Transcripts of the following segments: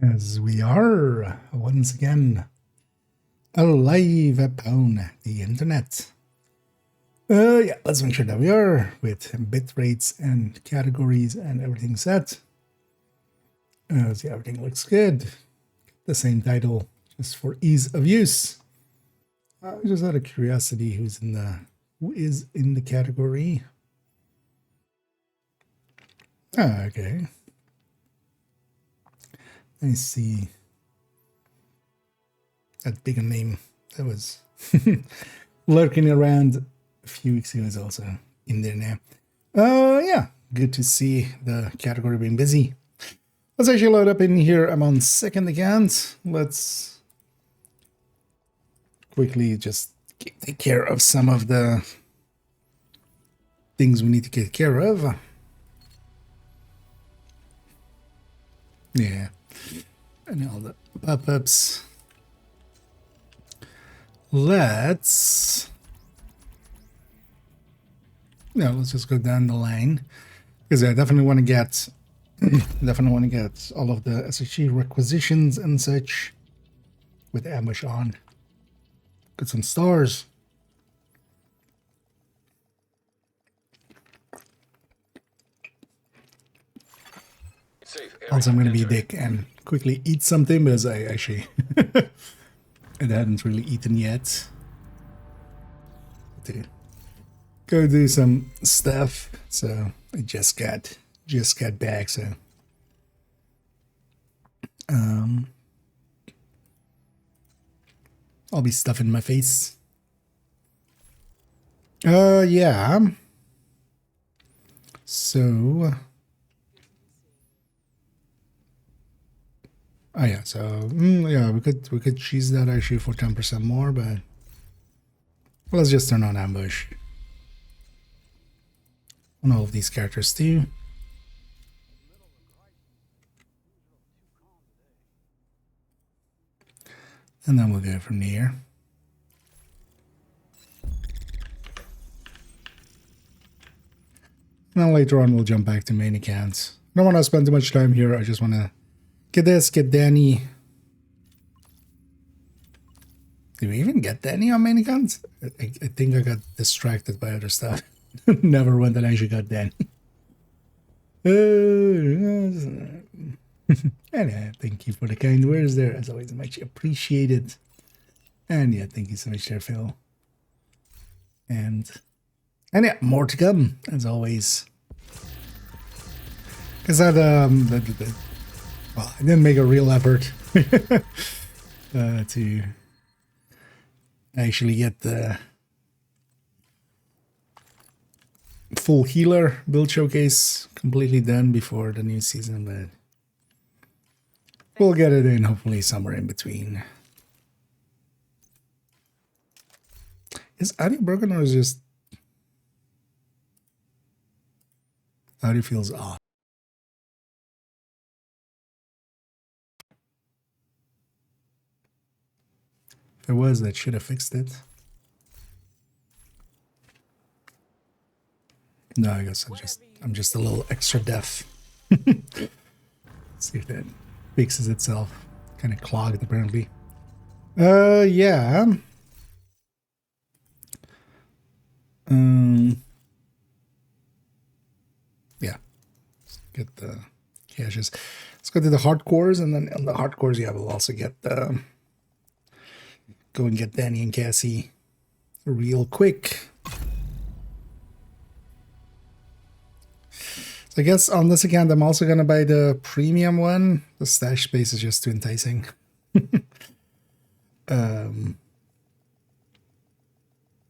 As we are once again alive upon the internet. Yeah, let's make sure that we are with bit rates and categories and everything set. See, everything looks good. The same title, just for ease of use. Just out of curiosity, who is in the category? Okay. I see that bigger name that was lurking around a few weeks ago is also in there now. Yeah, good to see the category being busy. Let's actually load up in here. I'm on second account. Let's quickly just take care of some of the things we need to take care of. Yeah, and all the pop-ups. Let's just go down the line, because I definitely want to get all of the SHG requisitions and such with ambush on. Get some stars. Also, I'm gonna be a dick and quickly eat something, because I actually I hadn't really eaten yet. To go do some stuff, so I just got back, so I'll be stuffing my face. Yeah. So oh yeah, so yeah, we could cheese that actually for 10% more, but let's just turn on ambush on all of these characters too. And then we'll go from here. And then later on we'll jump back to main accounts. I don't want to spend too much time here. I just want to get this, get Danny. Did we even get Danny on main accounts? I think I got distracted by other stuff. Never went and actually got Danny. Anyway, thank you for the kind words there. As always, much appreciated. And yeah, thank you so much there, Phil. And yeah, more to come, as always. Because that, well, I didn't make a real effort to actually get the full healer build showcase completely done before the new season, but we'll get it in hopefully somewhere in between. Is audio broken, or is just audio feels off? If it was, that should have fixed it. No, I guess I'm just a little extra deaf. See if that fixes itself. Kind of clogged apparently. Yeah. Yeah. Let's get the caches. Let's go to the hardcores, and then on the hardcores, yeah, we'll also get the go and get Danny and Cassie real quick. So I guess on this account, I'm also gonna buy the premium one. The stash space is just too enticing. But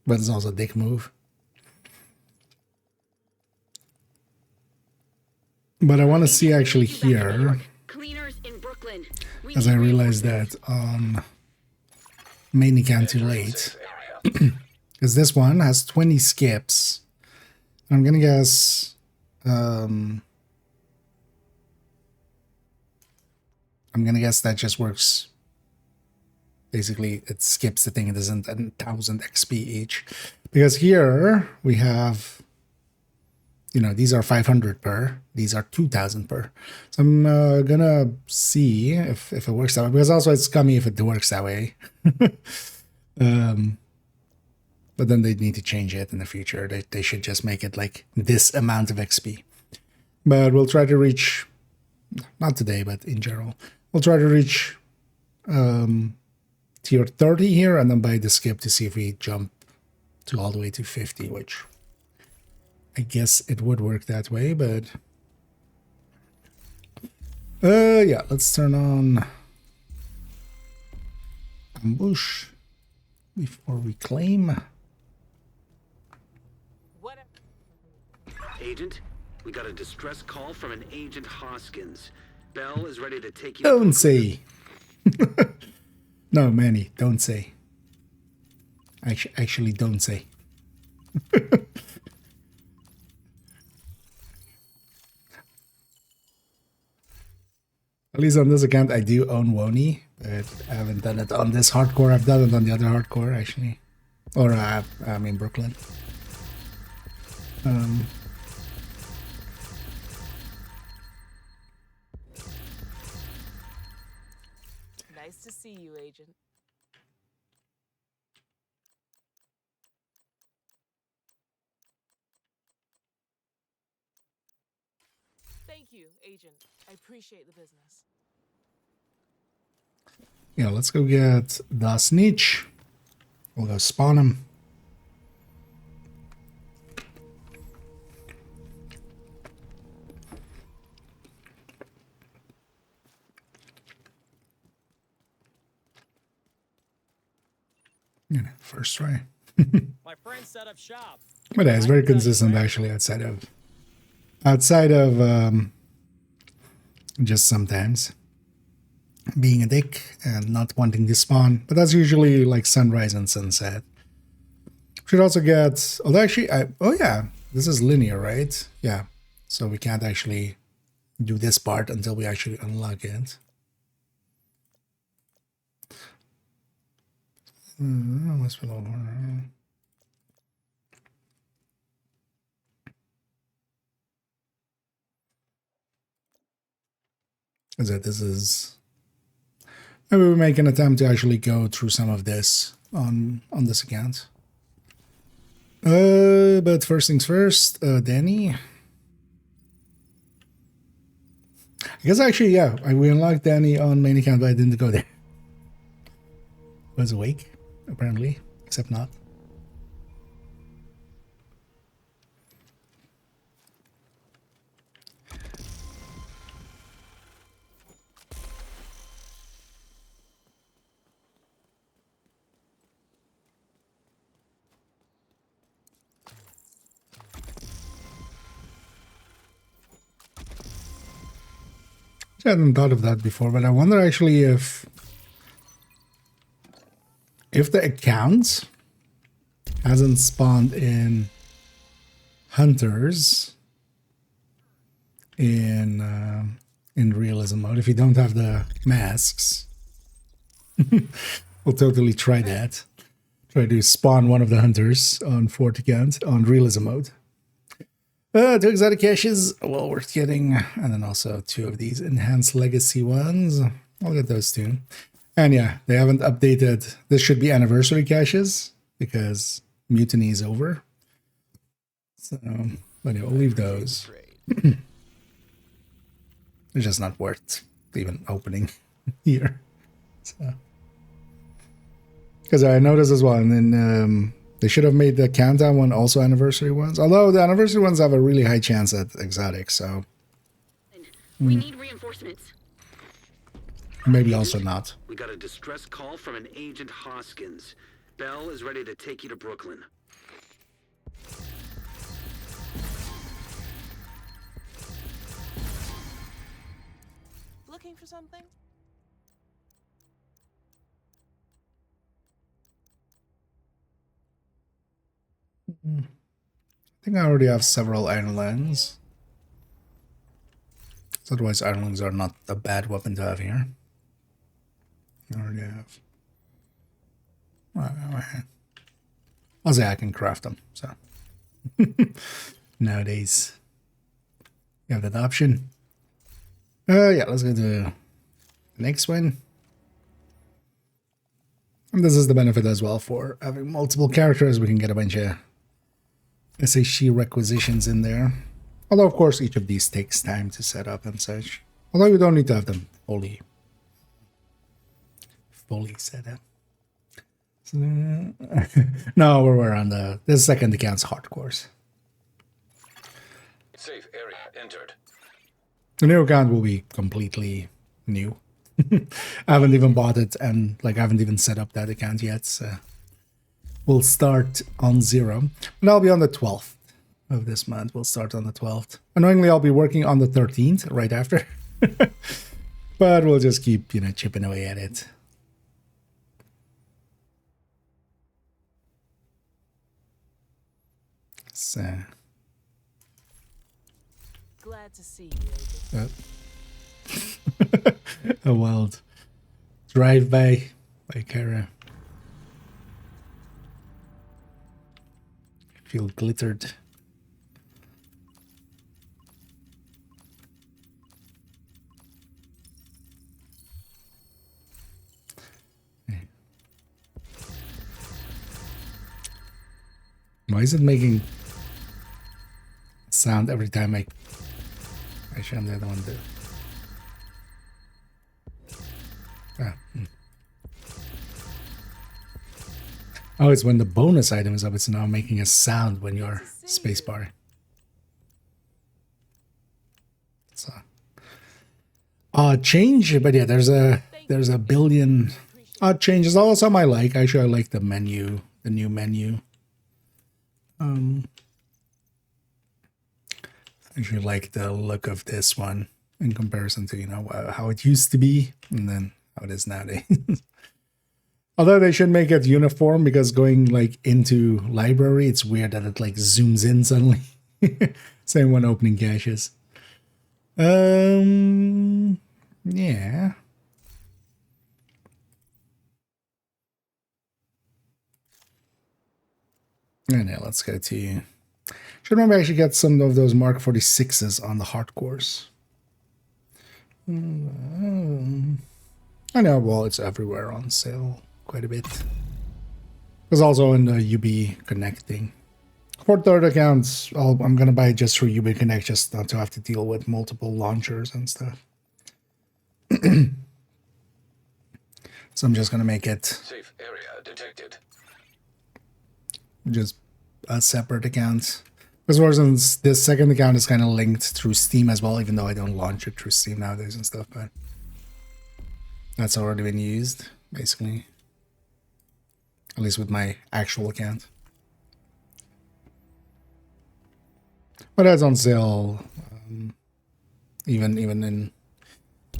it's also a dick move. But I want to see actually here, as I realized that on main account too late, because this one has 20 skips. I'm gonna guess I'm gonna guess that just works. Basically, it skips the thing. It isn't 1,000 XP each, because here we have, you know, these are 500 per, these are 2,000 per. So I'm gonna see if it works that way, because also it's scummy if it works that way. But then they need to change it in the future. They should just make it like this amount of XP. But we'll try to reach, not today, but in general, we'll try to reach tier 30 here, and then buy the skip to see if we jump to all the way to 50, which I guess it would work that way, but yeah, let's turn on ambush before we claim. Agent, we got a distress call from an Agent Hoskins. Bell is ready to take you. Don't say. No, Manny, don't say. Actually, don't say. At least on this account, I do own Wony, but I haven't done it on this hardcore. I've done it on the other hardcore, actually. Or, I'm in Brooklyn. Nice to see you, Agent. Thank you, Agent. I appreciate the business. Yeah, let's go get the snitch. We'll go spawn him. Yeah, first try. My friend set up shop. But yeah, it's very consistent actually outside of just sometimes being a dick and not wanting to spawn. But that's usually like sunrise and sunset. Should also get, although actually, oh yeah, this is linear, right? Yeah, so we can't actually do this part until we actually unlock it. What's below? Is that this is? Maybe we make an attempt to actually go through some of this on this account. But first things first, Danny. I guess actually, yeah, we unlocked Danny on main account, but I didn't go there. Was awake, apparently, except not. I hadn't thought of that before, but I wonder actually if the account hasn't spawned in hunters in realism mode, if you don't have the masks. We'll totally try that. Try to spawn one of the hunters on Fort account on realism mode. 2 exotic caches, well worth getting, and then also 2 of these enhanced legacy ones. I'll get those 2. And yeah, they haven't updated. This should be anniversary caches because mutiny is over. So, but yeah, we'll leave those. It's just not worth even opening here. So, because I noticed as well, and then they should have made the countdown one also anniversary ones. Although the anniversary ones have a really high chance at exotic, so we need reinforcements. Maybe also not. We got a distress call from an Agent Hoskins. Bell is ready to take you to Brooklyn. Looking for something? I think I already have several iron lands. Otherwise, iron lungs are not a bad weapon to have here. I already have. I'll say I can craft them, so. Nowadays. You have that option. Yeah, let's go to the next one. And this is the benefit as well for having multiple characters. We can get a bunch of SHC requisitions in there. Although, of course, each of these takes time to set up and such. Although you don't need to have them fully set up. So, no, we're on the second account's hardcores. Safe area entered. The new account will be completely new. I haven't even bought it, and like I haven't even set up that account yet. So we'll start on 0, and I'll be on the 12th of this month. We'll start on the 12th. Annoyingly, I'll be working on the 13th right after, but we'll just keep chipping away at it. So. Glad to see you, Agent. A wild drive-by by Kara. Feel glittered. Why is it making sound every time I show the other one there? Oh, it's when the bonus item is up. It's now making a sound when you're spacebar. So, change, but yeah, there's a billion changes. Also, I like. Actually, I like the menu, the new menu. I actually like the look of this one in comparison to how it used to be, and then how it is nowadays. Although they should make it uniform, because going like into library, it's weird that it like zooms in suddenly. Same when opening caches. Yeah. And yeah, let's go to. Should maybe actually get some of those Mark 46s on the hardcores. I know, well, it's everywhere on sale. Quite a bit. There's also in the UB connecting. For third accounts, I'm gonna buy it just through UB Connect, just not to have to deal with multiple launchers and stuff. So I'm just gonna make it Safe area detected. just a separate account. Because for instance, this second account is kind of linked through Steam as well, even though I don't launch it through Steam nowadays and stuff, but that's already been used, basically. At least with my actual account. But that's on sale, even in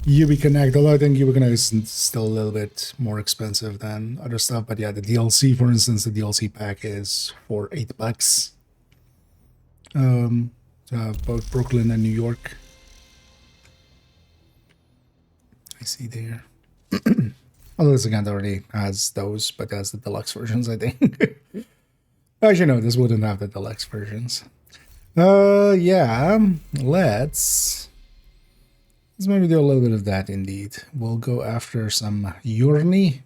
UB Connect. Although I think UB Connect is still a little bit more expensive than other stuff. But yeah, the DLC, for instance, the DLC pack is for $8. Both Brooklyn and New York. I see there. Although this account already has those, but has the deluxe versions, I think. Actually, no, this wouldn't have the deluxe versions. Yeah, let's maybe do a little bit of that indeed. We'll go after some Urni,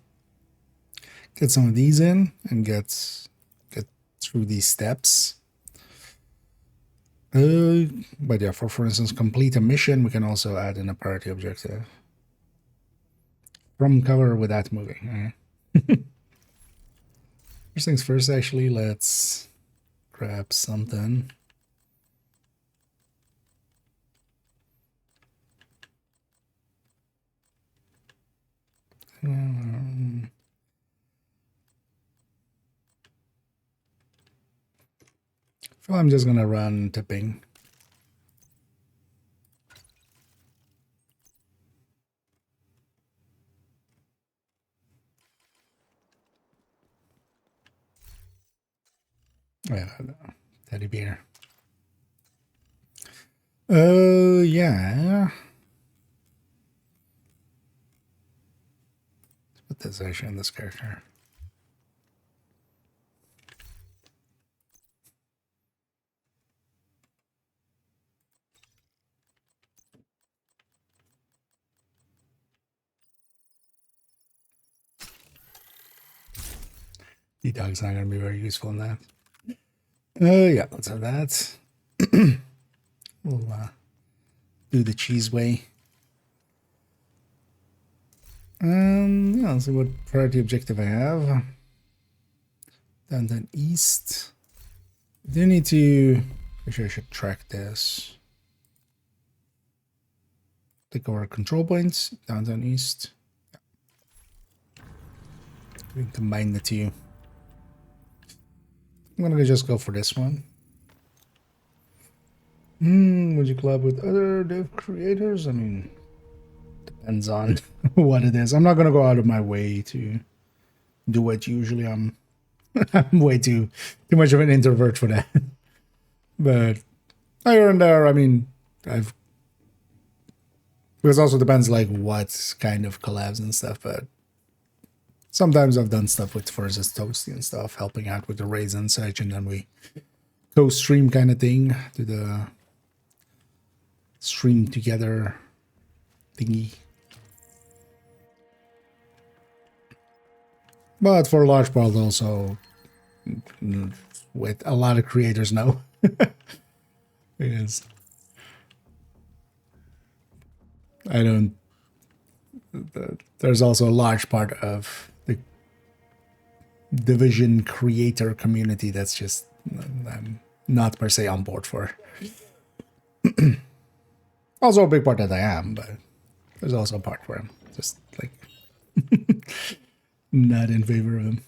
get some of these in, and get through these steps. But yeah, for instance, complete a mission, we can also add in a priority objective. From cover without moving. First things first, actually, let's grab something. Well, I'm just gonna run tipping. Yeah, teddy bear. Yeah. Let's put this actually in this character. Dog's not going to be very useful in that. Yeah, let's have that. We'll do the cheese way. Yeah, let's see what priority objective I have. Downtown East. I do need to... Actually, I should track this. Take over control points. Downtown East. We can combine the two. I'm gonna just go for this one. Would you collab with other dev creators? I mean, depends on what it is. I'm not gonna go out of my way to do it. Usually, I'm way too much of an introvert for that. But here and there, I mean, because also depends like what kind of collabs and stuff. But sometimes I've done stuff with Versus Toasty and stuff, helping out with the raids and such, and then we co-stream kind of thing, to the stream together thingy. But for a large part also, with a lot of creators now. Because I don't... There's also a large part of the Division creator community that's just I'm not per se on board for. Also a big part that I am, but there's also a part where I'm just like not in favor of them.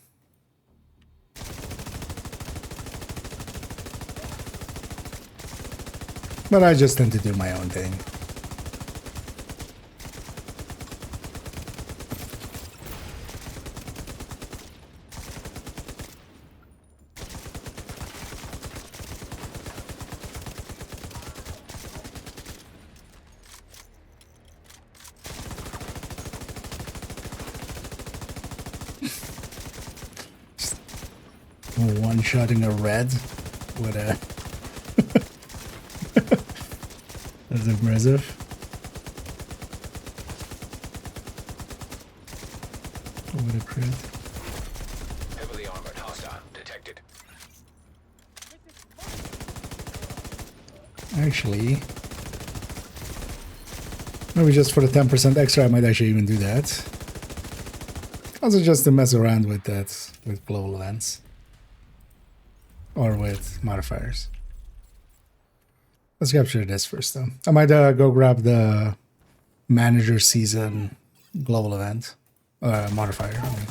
But I just tend to do my own thing. One-shotting a red with a... That's impressive. What a crit. Heavily armored hostile detected. Actually, maybe just for the 10% extra, I might actually even do that. Also just to mess around with that, with global events. Or with modifiers. Let's capture this first though. I might go grab the manager season global event. Modifier. I mean.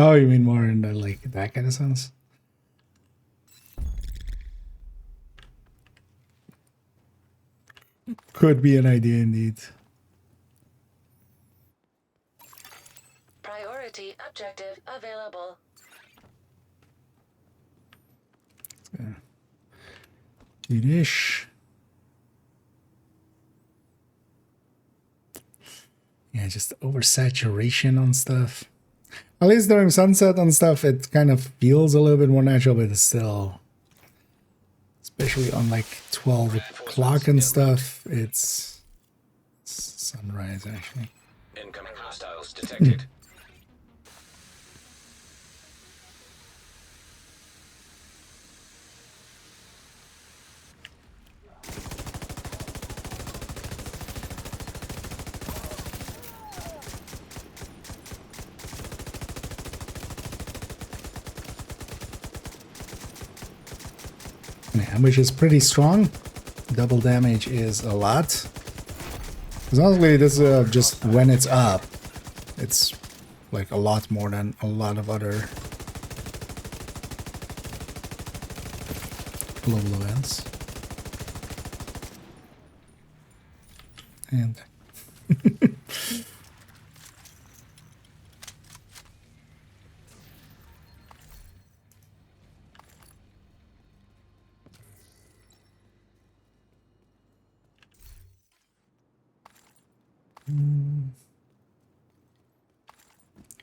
Oh, you mean more in the, like, that kind of sense? Could be an idea indeed. Priority objective available. Good-ish. Yeah, just oversaturation on stuff. At least during sunset and stuff, it kind of feels a little bit more natural, but it's still, especially on like 12 o'clock and stuff, it's sunrise actually. Incoming hostiles detected. Yeah, which is pretty strong. Double damage is a lot. Because honestly, this just when it's up, it's like a lot more than a lot of other global events. And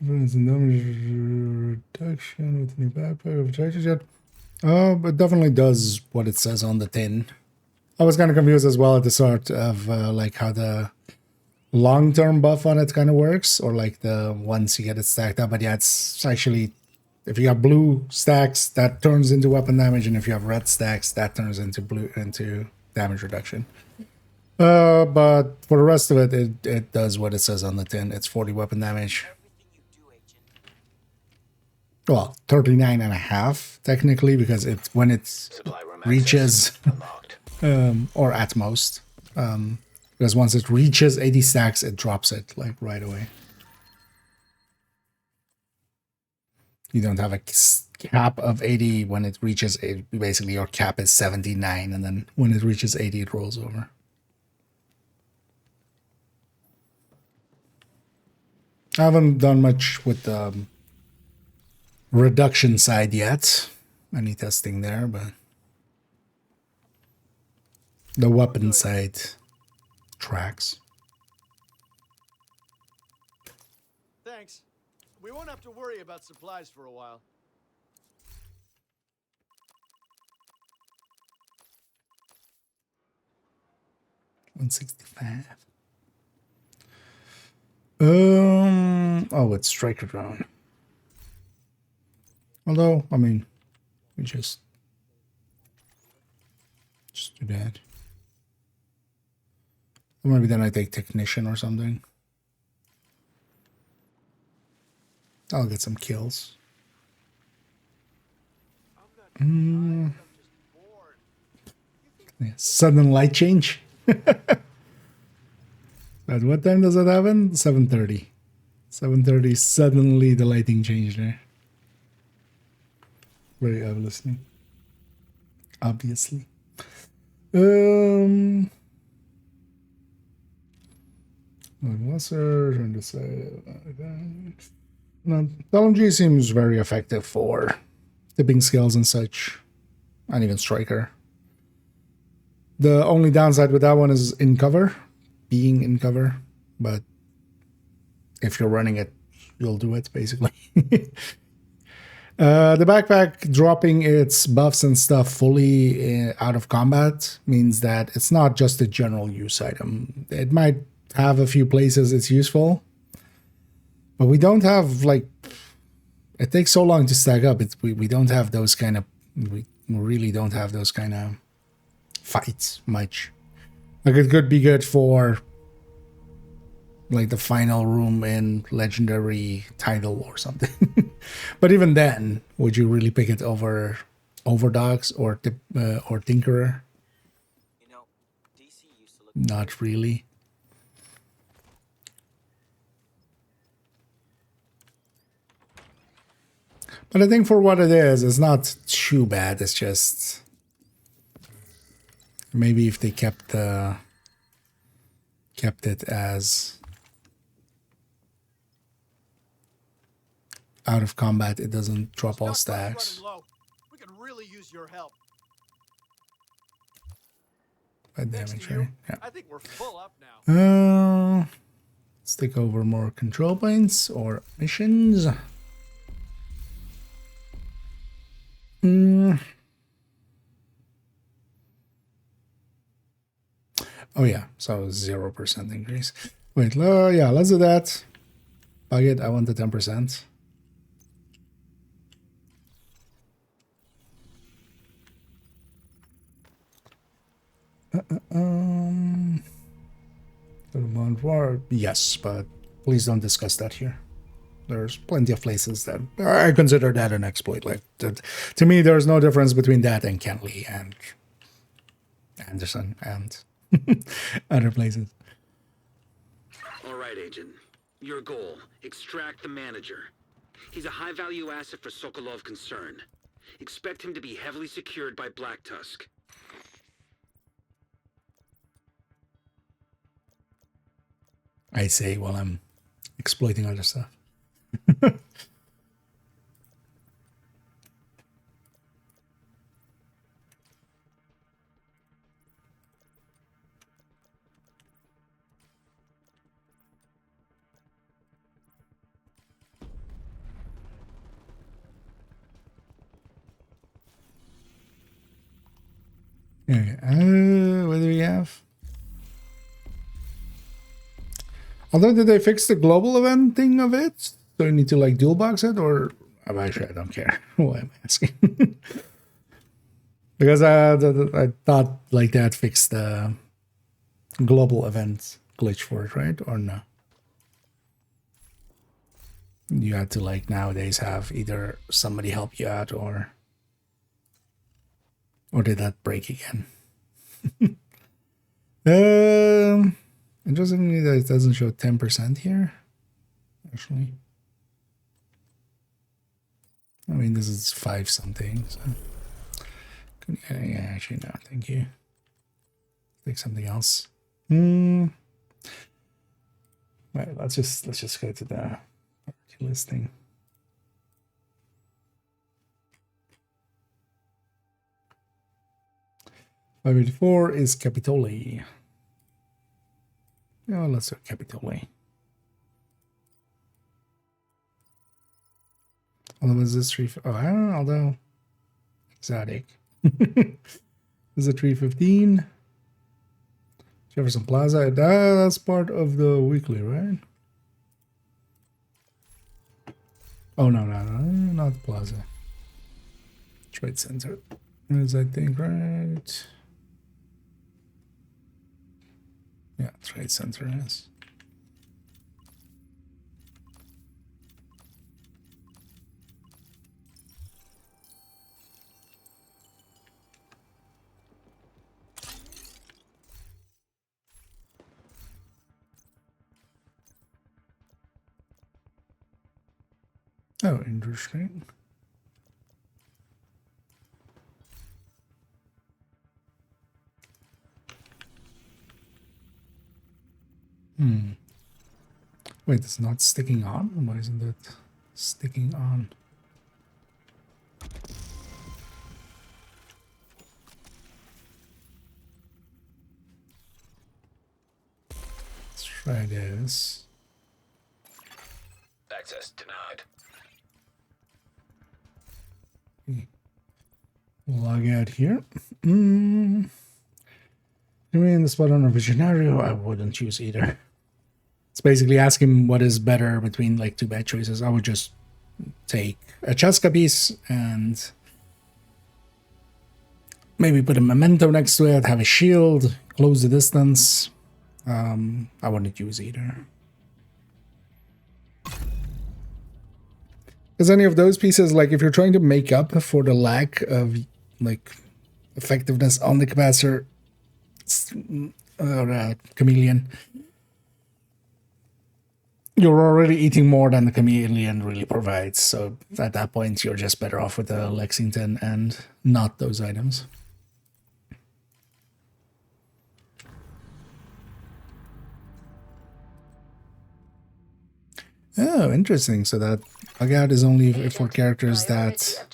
Difference in damage reduction with new backpack of charges yet. Oh, it definitely does what it says on the tin. I was kind of confused as well at the start of like how the long-term buff on it kind of works, or like the once you get it stacked up. But yeah, it's actually, if you have blue stacks, that turns into weapon damage, and if you have red stacks, that turns into damage reduction. But for the rest of it, it does what it says on the tin. It's 40 weapon damage. Well, 39 and a half technically, because it's when it Supply room reaches access unlocked. or at most, because once it reaches 80 stacks, it drops it like right away. You don't have a cap of 80 when it reaches 80. Basically, your cap is 79, and then when it reaches 80, it rolls over. I haven't done much with the reduction side yet. Any testing there, but the weapon side tracks. Thanks. We won't have to worry about supplies for a while. $165. Oh, it's striker drone. Although, I mean, we just do that. Or maybe then I take technician or something. I'll get some kills. Yeah, sudden light change. At what time does that happen? 7:30. 7:30, suddenly the lighting changed there. Very obviously. Obviously. Lesser, trying to say. No, LMG seems very effective for tipping skills and such, and even striker. The only downside with that one is in cover, being in cover, but if you're running it, you'll do it basically. The backpack dropping its buffs and stuff fully out of combat means that it's not just a general use item. It might have a few places it's useful, but we don't have, like, it takes so long to stack up. We don't have those kind of, we really don't have those kind of fights much. Like, it could be good for like the final room in legendary title or something. But even then, would you really pick it over Overdogs or Tinkerer? You know, DC used to look Not really. But I think for what it is, it's not too bad. It's just maybe if they kept it as out of combat, it doesn't drop all stacks. Running low. We could really use your help. Bad Thanks damage, to you, right? Yeah. I think we're full up now. Let's take over more control points or missions. Oh yeah, so 0% increase. Wait, yeah, let's do that. Bug it, I want the 10%. Yes, but please don't discuss that here. There's plenty of places that I consider that an exploit. Like, to me, there's no difference between that and Kenley and Anderson and other places. All right, Agent. Your goal: extract the manager. He's a high-value asset for Sokolov Concern. Expect him to be heavily secured by Black Tusk. I say while I'm exploiting other stuff. Okay. What do we have? Although, did they fix the global event thing of it? So you need to like dual box it, or actually I don't care. Why am I asking? Because I thought like that fixed the global event glitch for it, right? Or no? You had to like nowadays have either somebody help you out or did that break again? Interestingly, that it doesn't show 10% here. Actually, I mean this is 5 something. So yeah, actually no, thank you. Take something else. Right, let's just go to the listing. Y24 is Capitoli. Oh, let's do Capitoli. Although is this 3? Oh, I don't know. Although exotic. Is it 315? Jefferson Plaza. That's part of the weekly, right? Oh no, not Plaza. Trade Center. Is I think right? Yeah, Trade Center is. Oh, interesting. Wait, it's not sticking on? Why isn't it sticking on? Let's try this. Access denied. Log out here. I mean, the spot on a Visionario, I wouldn't choose either. It's basically asking what is better between like 2 bad choices. I would just take a Chaska piece and maybe put a memento next to it, have a shield, close the distance. I wouldn't use either. Because any of those pieces, like if you're trying to make up for the lack of like effectiveness on the capacitor or chameleon, you're already eating more than the chameleon really provides. So at that point, you're just better off with the Lexington and not those items. Oh, interesting. So that bug out is only for characters that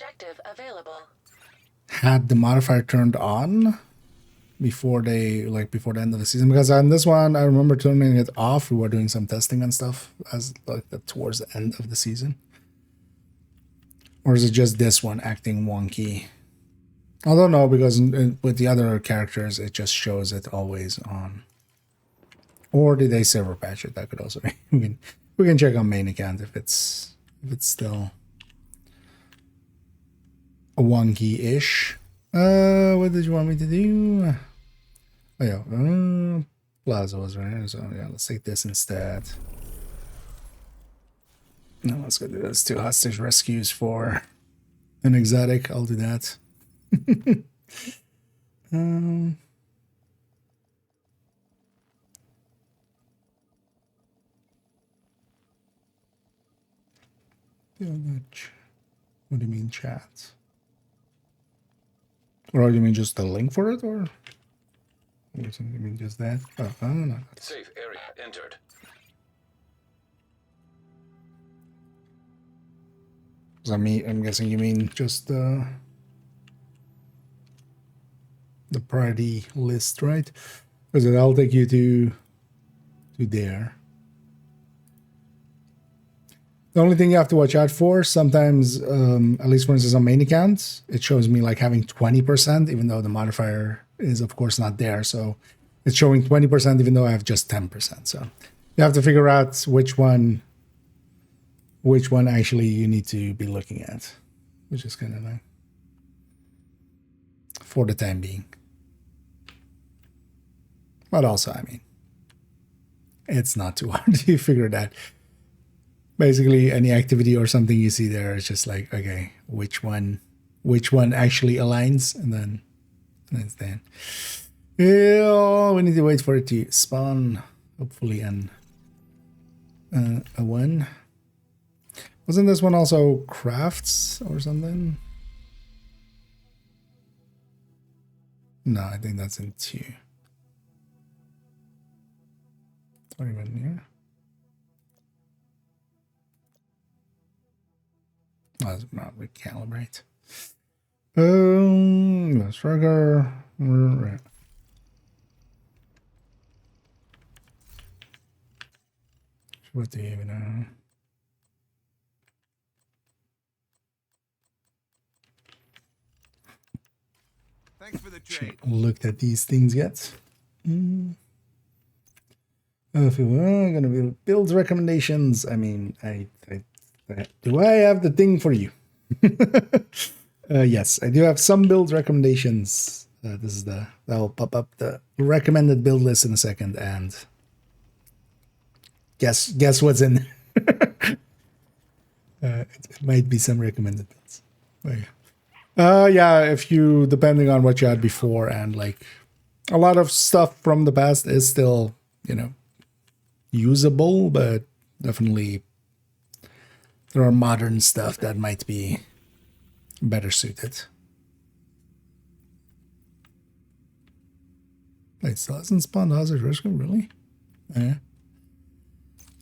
had the modifier turned on before the end of the season. Because on this one, I remember turning it off. We were doing some testing and stuff as like towards the end of the season. Or is it just this one acting wonky? I don't know, because with the other characters, it just shows it always on. Or did they server patch it? That could also be. We can check on main account if it's still a wonky-ish. What did you want me to do? Oh yeah, Plaza was right. So yeah, let's take this instead. No, let's go do those 2 hostage rescues for an exotic. I'll do that. What do you mean chat? Or do you mean just the link for it, or you mean just that? Oh, no. Safe area entered. I'm guessing you mean just the priority list, right? Because that'll take you to there. The only thing you have to watch out for, sometimes, at least for instance on main accounts, it shows me like having 20%, even though the modifier is of course not there. So it's showing 20% even though I have just 10%. So you have to figure out which one actually you need to be looking at, which is kind of nice for the time being. But also, I mean, it's not too hard to figure that. Basically, any activity or something you see there is just like, okay, which one actually aligns, and then it's then. Yeah, we need to wait for it to spawn. Hopefully, a 1. Wasn't this one also crafts or something? No, I think that's in 2. Or even here. Let's not recalibrate. Let's trigger. Right. What do you even know? Thanks for the trade. Looked at these things yet. If we were gonna build recommendations, I mean, do I have the thing for you? Yes, I do have some build recommendations. This is that'll pop up the recommended build list in a second, and guess what's in there. It might be some recommended builds. Yeah, if you, depending on what you had before, and like a lot of stuff from the past is still, usable, but definitely there are modern stuff that might be better suited. Wait, still hasn't spawned Hazard Rescue, really? Yeah.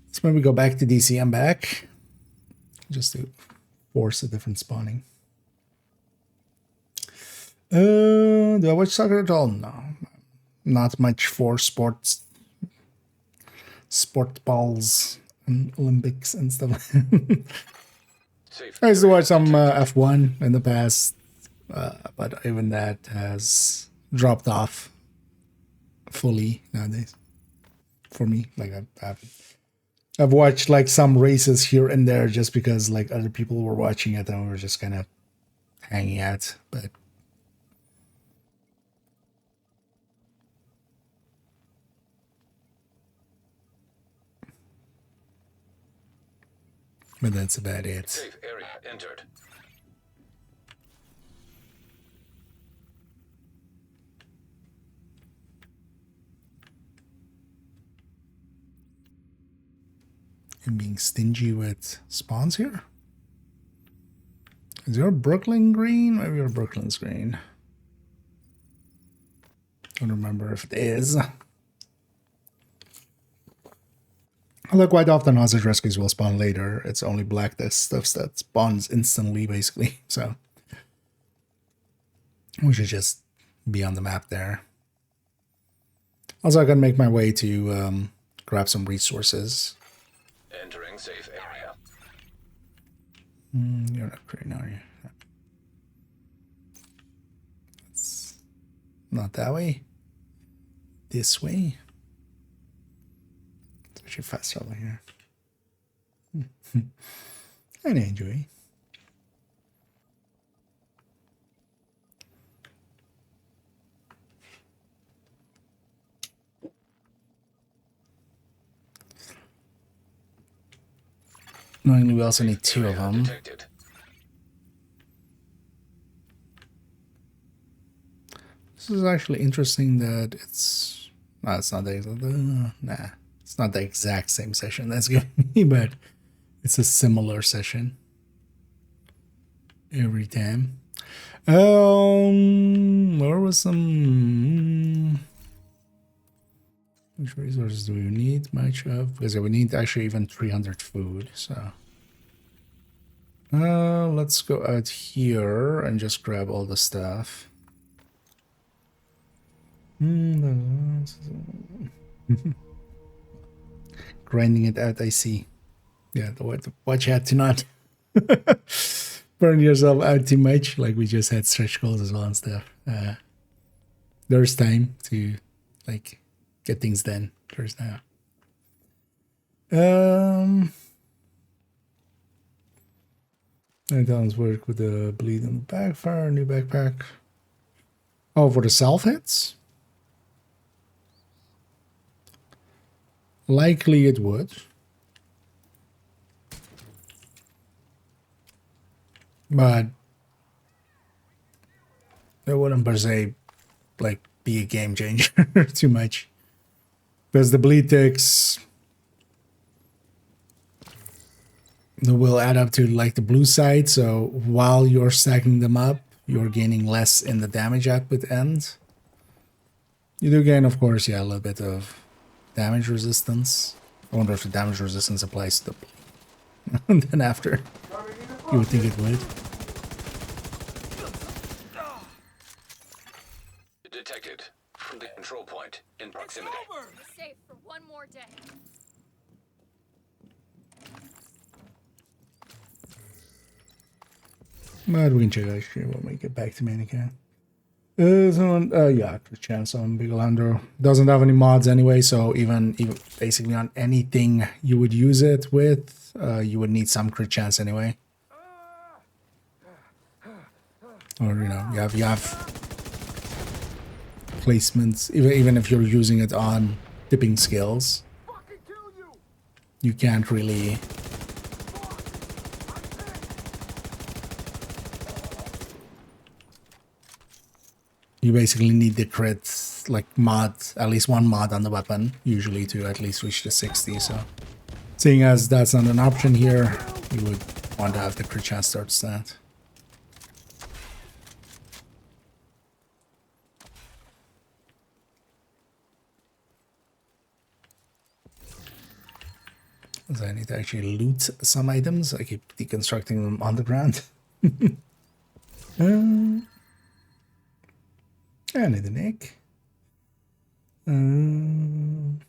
Let's maybe go back to DC and back, just to force a different spawning. Do I watch soccer at all? No. Not much for sport balls and Olympics and stuff. I used to watch some F1 in the past, but even that has dropped off fully nowadays for me. Like I've watched like some races here and there just because like other people were watching it and we were just kind of hanging out, but that's about it. Safe area entered. And being stingy with spawns here. Is your Brooklyn green? Maybe your Brooklyn's green. Don't remember if it is. Although quite often hostage rescues will spawn later. It's only black stuff that spawns instantly, basically. So we should just be on the map there. Also, I can make my way to grab some resources. Entering safe area. You're not green, are you? It's not that way. This way. It's actually faster over here. And enjoy. Knowingly, we also need 2 of them. Detected. This is actually interesting that it's... No, it's not the... Nah. It's not the exact same session that's giving me, but it's a similar session. Every time. There was some... Which resources do we need much of? Because we need actually even 300 food, so... let's go out here and just grab all the stuff. Grinding it out, I see. Yeah, watch out to not burn yourself out too much, like we just had stretch goals as well and stuff. there's time to like get things done. There's now. Down's work with the bleed on the backfire, new backpack. Oh, for the self hits? Likely it would. But it wouldn't per se like be a game changer too much. Because the bleed ticks will add up to like the blue side, so while you're stacking them up, you're gaining less in the damage output end. You do gain, of course, yeah, a little bit of damage resistance. I wonder if the damage resistance applies to the bleed. And then after, you would think it would. Detected from the control point in proximity. Safe for one more day. But we can check that shit when we get back to Manica. Yeah, chance on Bigelandro doesn't have any mods anyway, so even basically on anything you would use it with, you would need some crit chance anyway. Or you know, you have placements, even if you're using it on tipping skills, you can't really. You basically need the crit, like mod, at least one mod on the weapon, usually to at least reach the 60, so. Seeing as that's not an option here, you would want to have the crit chance start stat. So I need to actually loot some items. I keep deconstructing them on the ground. I need a neck. And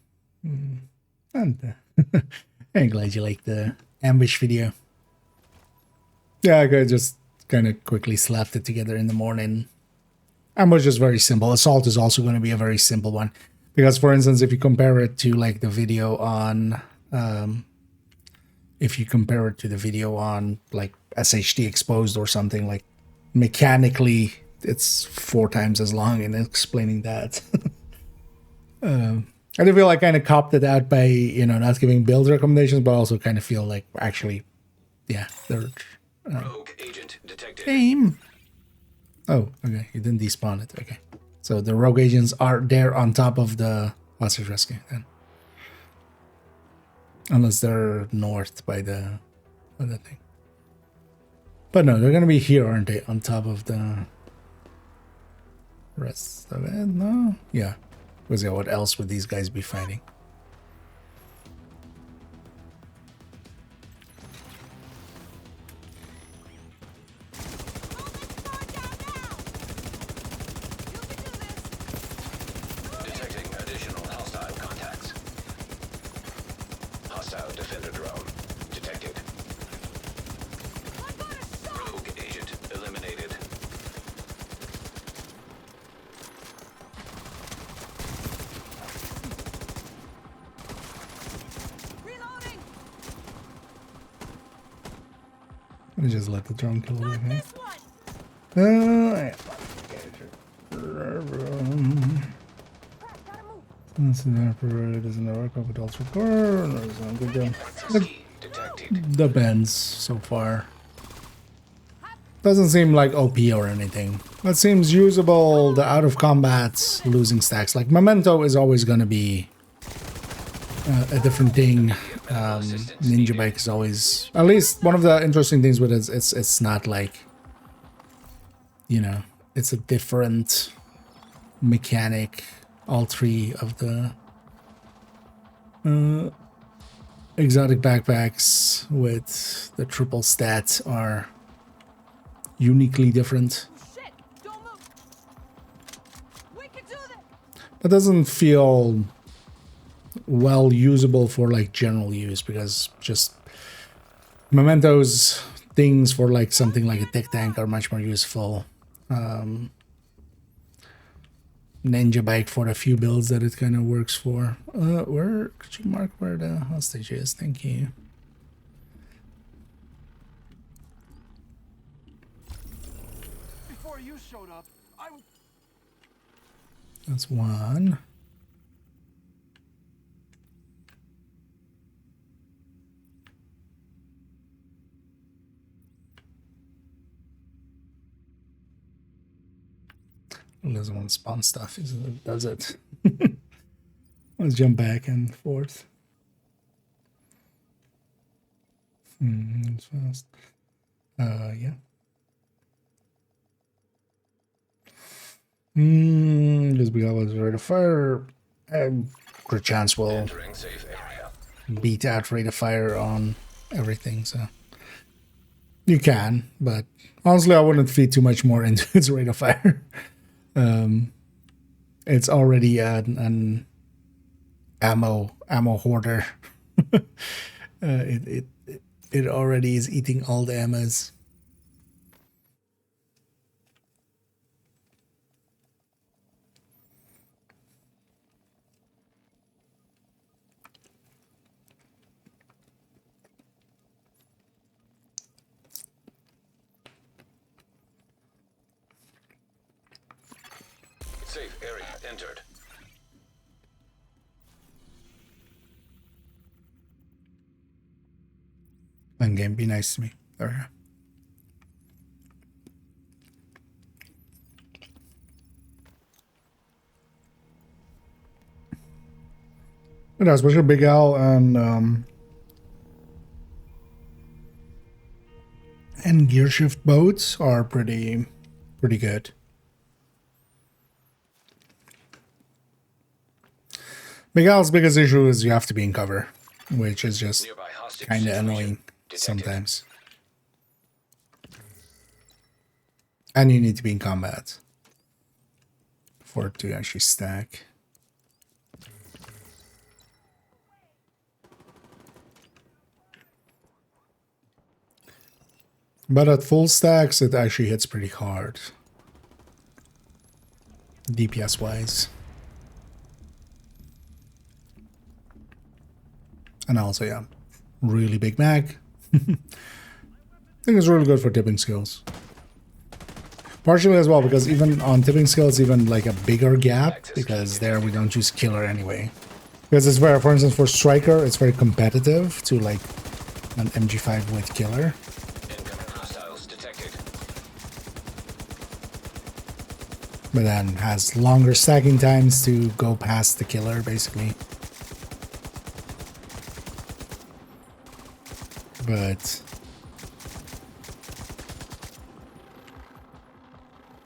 I'm glad you liked the ambush video. Yeah, I could just kind of quickly slapped it together in the morning. Ambush is very simple. Assault is also going to be a very simple one. Because, for instance, if you compare it to like the video on... if you compare it to the video on like SHD Exposed or something, like mechanically... it's 4 times as long in explaining that. I do feel like I kind of copped it out by, you know, not giving build recommendations, but also kind of feel like actually, yeah, they're... Rogue agent detected. Aim! Oh, okay, you didn't despawn it, okay. So the rogue agents are there on top of the hostage rescue then. Unless they're north by the other thing. But no, they're gonna be here, aren't they? On top of the... rest of it? No? Yeah. Because yeah, what else would these guys be fighting? Detecting additional hostile contacts. Hostile defender drone detected. Rogue agent eliminated. Let me just let the drone kill it, okay? This is not provided as an work of adults report. Good job. Detected. Depends so far. Doesn't seem like OP or anything. That seems usable. The out of combat losing stacks. Like Memento is always going to be a different thing. Ninja Bike is always, at least one of the interesting things with it is it's not like, you know, it's a different mechanic. All 3 of the exotic backpacks with the triple stats are uniquely different. Shit! Don't move! We can do this! That doesn't feel well usable for like general use, because just Mementos things for like something like a tech tank are much more useful. ninja bike for a few builds that it kind of works for. Where could you mark where the hostage is? Thank you. Before you showed up, That's one. It doesn't want to spawn stuff, does it? Let's jump back and forth. It's fast. Yeah. Just because rate of fire, good chance we'll Entering safe area. beat out rate of fire on everything. So you can, but honestly, I wouldn't feed too much more into its rate of fire. It's already an ammo hoarder. It already is eating all the ammos. Safe area entered. Fun game, be nice to me. There we go. Yeah, especially Big Al and gear shift boats are pretty good. Big Al's biggest issue is you have to be in cover, which is just Nearby hostage kind of situation annoying detected. sometimes. And you need to be in combat for it to actually stack. But at full stacks, it actually hits pretty hard. DPS wise. And also, yeah, really big mag. I think it's really good for tipping skills. Partially as well, because even on tipping skills, even like a bigger gap, because there we don't use killer anyway. Because it's very, for instance, for striker, it's very competitive to like an MG5 with killer. Incoming hostiles detected. But then has longer stacking times to go past the killer, basically. But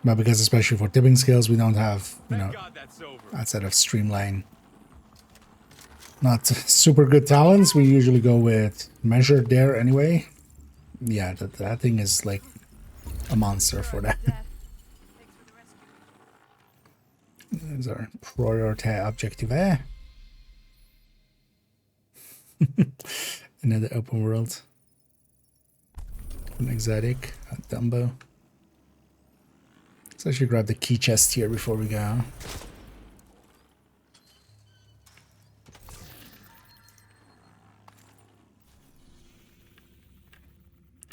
because especially for tipping skills, we don't have, you know, outside of streamline, not super good talents. We usually go with measured there anyway. Yeah, that thing is like a monster for that. These are priority objective. Another open world. An exotic, a Dumbo. Let's actually grab the key chest here before we go.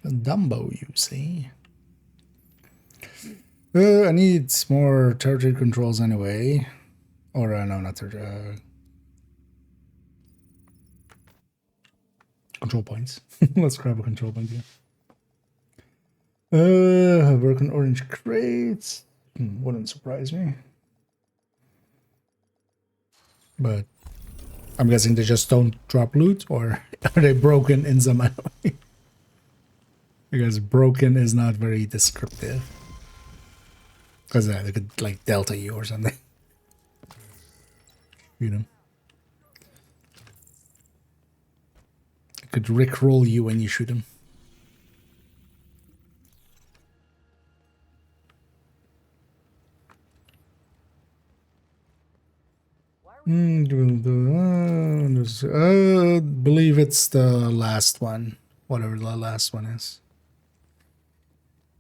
A Dumbo, you see. I need more territory controls anyway. Or, no, not territory. Control points. Let's grab a control point here. Work on orange crates. Wouldn't surprise me. But I'm guessing they just don't drop loot, or are they broken in some way? Because broken is not very descriptive. Because they could like delta you or something. You know. It could rickroll you when you shoot him. Believe it's the last one. Whatever the last one is.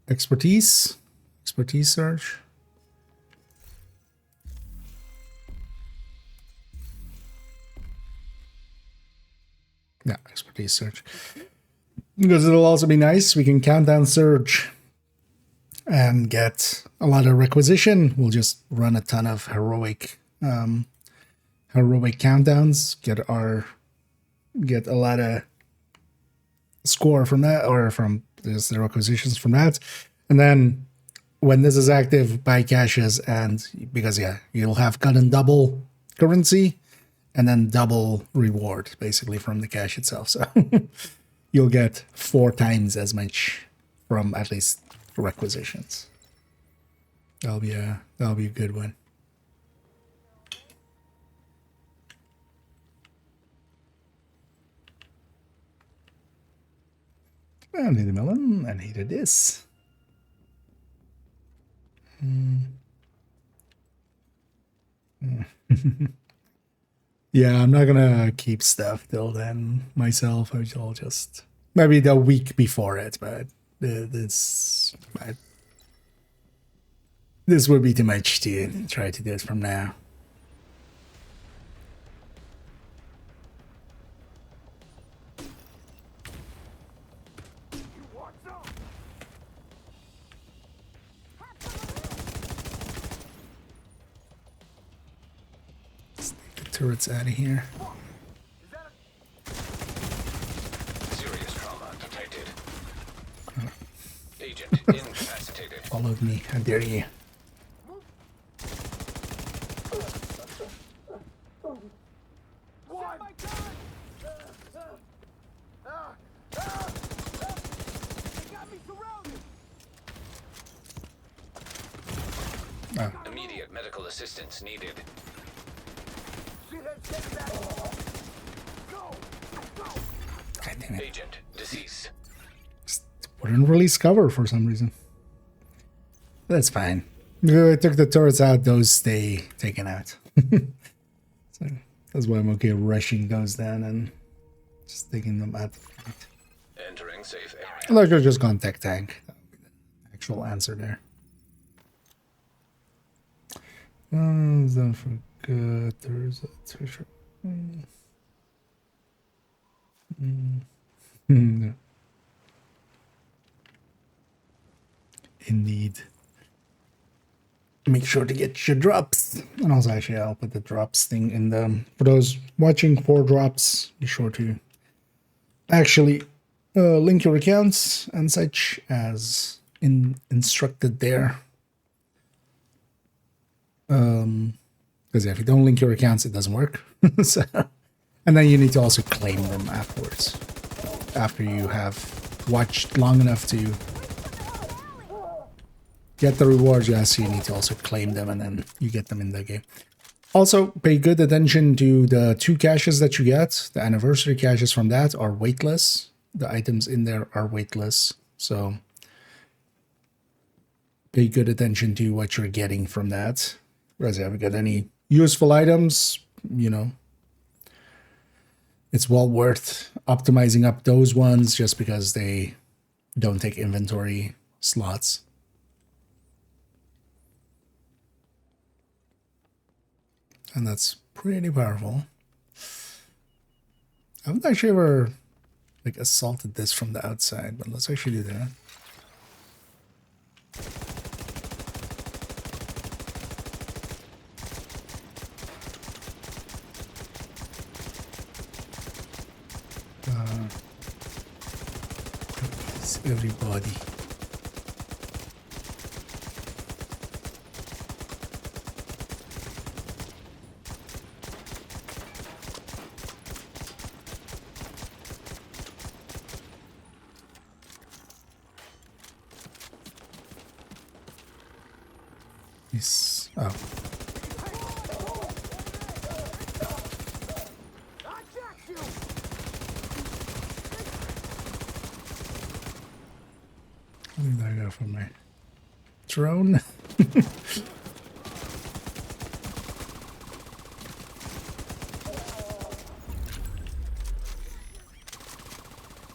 Expertise search. Yeah, expertise search. Because it'll also be nice. We can count down surge and get a lot of requisition. We'll just run a ton of heroic countdowns. Get a lot of score from that, or from the requisitions from that, and then when this is active, buy caches, and because you'll have gotten double currency and then double reward basically from the cache itself. So you'll get 4 times as much from at least requisitions. That'll be a good one. And hit the melon and hit this. Yeah, I'm not gonna keep stuff till then myself. I'll just maybe the week before it, but this would be too much to try to do it from now. Turrets out of here. Serious trauma detected. Agent incapacitated. Followed me. How dare you? Immediate medical assistance needed. God damn it. Agent deceased. Wouldn't release cover for some reason. That's fine. I took the turrets out, those stay taken out. So that's why I'm okay rushing those down and just taking them out. Entering safe area. Like I just gone tech tank. That would be the actual answer there. Don't forget there's a treasure. Indeed. Make sure to get your drops. And also, actually, I'll put the drops thing in the... For those watching for drops, be sure to actually link your accounts and such as instructed there. Because if you don't link your accounts, it doesn't work. So, and then you need to also claim them afterwards. After you have watched long enough to get the rewards, yes, you need to also claim them and then you get them in the game. Also, pay good attention to the 2 caches that you get. The anniversary caches from that are weightless. The items in there are weightless. So pay good attention to what you're getting from that. Whereas if you haven't got any useful items, you know, it's well worth optimizing up those ones just because they don't take inventory slots. And that's pretty powerful. I haven't actually ever like assaulted this from the outside, but let's actually do that. Everybody. Yes. Oh. What did I go for my drone?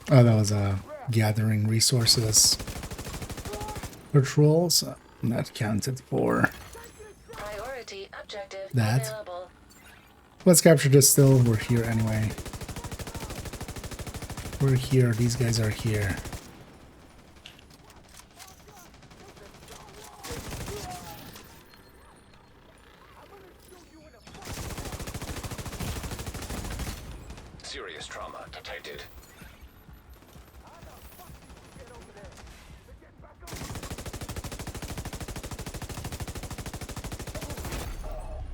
Oh, that was a gathering resources patrol, so not counted for Priority objective that. available. Let's capture this still. We're here anyway. We're here. These guys are here. Serious trauma detected.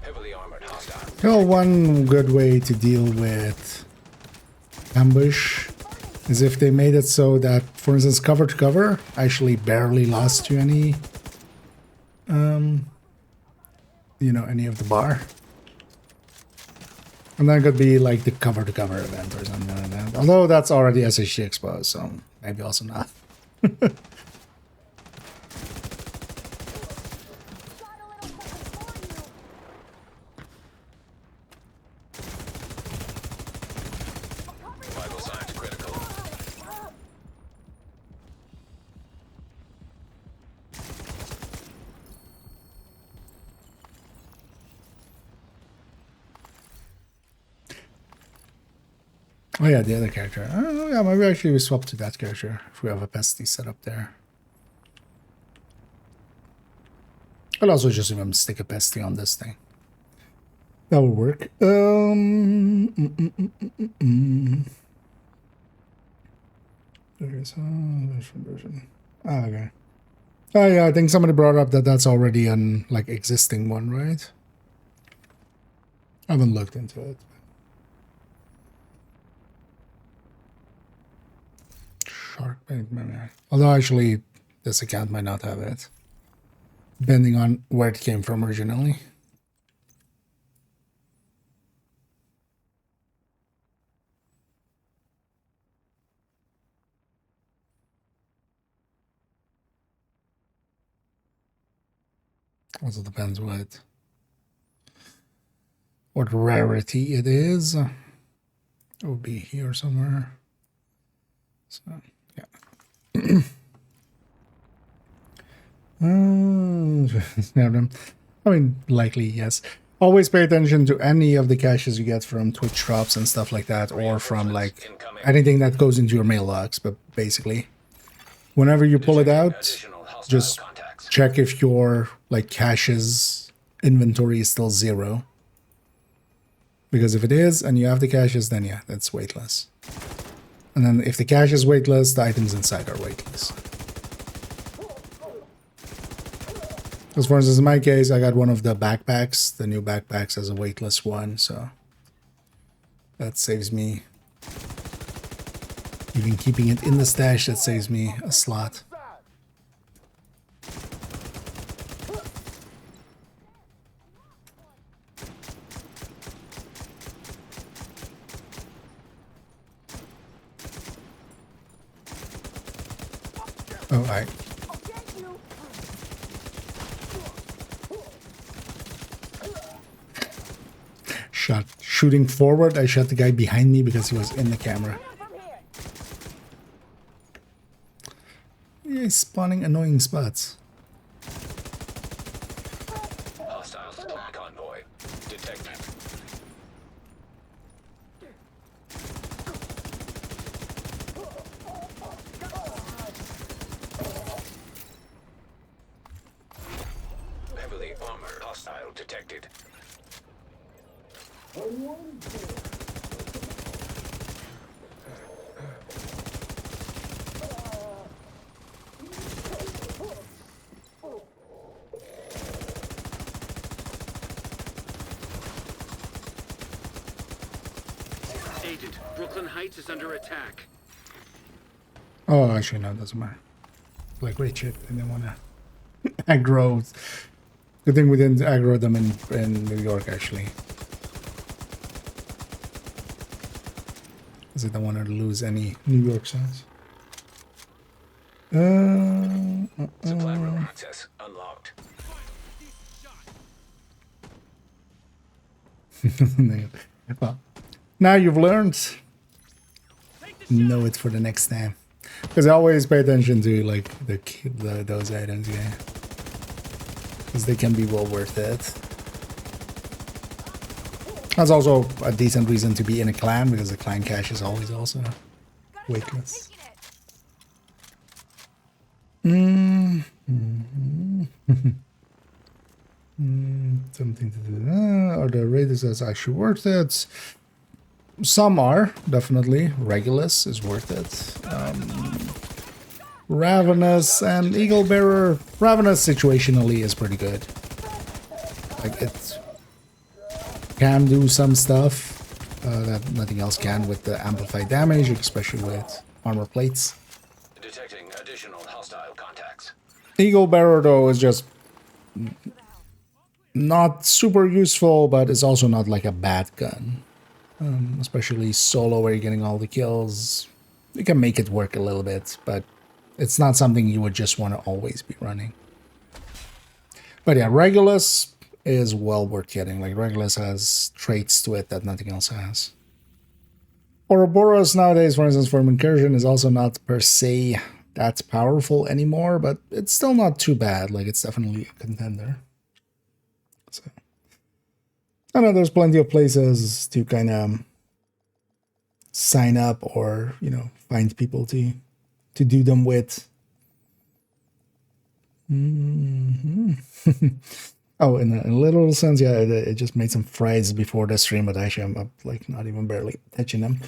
Heavily armored hostile. Well, one good way to deal with ambush is if they made it so that, for instance, cover to cover actually barely lost you any, you know, any of the bar. And that could be like the cover to cover event or something like that. Although that's already SHG exposed, so maybe also not. Vital signs critical. Oh yeah, the other character. Oh yeah, maybe actually we swap to that character if we have a pesty set up there. I'll also just even stick a pesty on this thing. That will work. There's version. Ah, okay. Oh yeah, I think somebody brought up that that's already an like existing one, right? I haven't looked into it. Shark bait, although actually this account might not have it, depending on where it came from originally. Also depends what rarity it is. It will be here somewhere. So yeah. I mean, likely yes. Always pay attention to any of the caches you get from Twitch drops and stuff like that, or from like anything that goes into your mailbox. But basically, whenever you pull it out, just check if your like cache's inventory is still 0. Because if it is and you have the caches, then yeah, that's weightless. And then if the cache is weightless, the items inside are weightless. Because for instance, in my case, I got one of the backpacks, the new backpacks as a weightless one, so that saves me, even keeping it in the stash, that saves me a slot. Oh, I. Shooting forward, I shot the guy behind me because he was in the camera. Yeah, he's spawning annoying spots. Hostiles attack convoy detected. Heavily armored hostile detected. Agent, Brooklyn Heights is under attack. Oh, actually, no, it doesn't matter. Like, great shit. I didn't want to aggro. Good thing we didn't aggro them in New York, actually. Because I don't want to lose any New York signs. Supply room access unlocked. Well, now you've learned. Know it for the next time. Because I always pay attention to like those items, yeah. Because they can be well worth it. That's also a decent reason to be in a clan, because the clan cache is always also weightless. Taking it. Something to do. Are the Raiders actually worth it? Some are, definitely. Regulus is worth it. Ravenous and Eagle Bearer. Ravenous situationally is pretty good. Like, it can do some stuff that nothing else can with the amplified damage, especially with armor plates. Detecting additional hostile contacts. Eagle Bearer, though, is just not super useful, but it's also not like a bad gun. Especially solo where you're getting all the kills. You can make it work a little bit, but it's not something you would just want to always be running. But yeah, Regulus is well worth getting. Like, Regulus has traits to it that nothing else has. Ouroboros nowadays, for instance, for incursion is also not per se that powerful anymore, but it's still not too bad. Like, it's definitely a contender. So I know there's plenty of places to kind of sign up or, you know, find people to do them with. Oh, in a little sense, yeah, it just made some fries before the stream, but actually I'm up, like, not even barely touching them.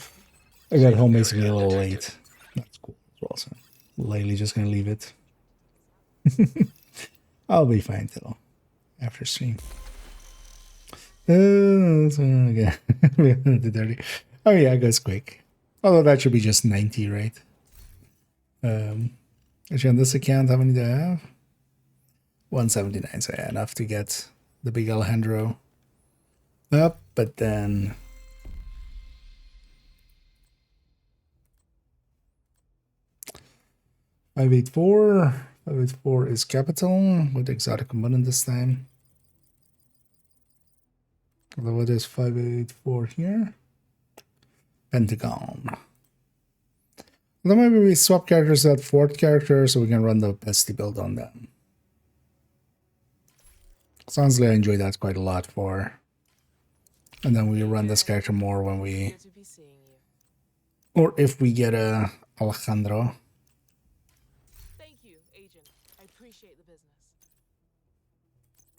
I got home basically a little late. That's cool as well, so lightly just gonna leave it. I'll be fine till after stream. Okay. The dirty. Oh yeah, it goes quick. Although that should be just 90, right? Actually, on this account, how many do I have? 179, so yeah, enough to get the big Alejandro up, but then 584 is capital with exotic component this time. Although what is 584 here? Pentagon. Then maybe we swap characters to that fourth character so we can run the bestie build on them. So honestly, I enjoy that quite a lot for. And then we run this character more when we, Good to be seeing you. or if we get a Alejandro. Thank you, Agent. I appreciate the business.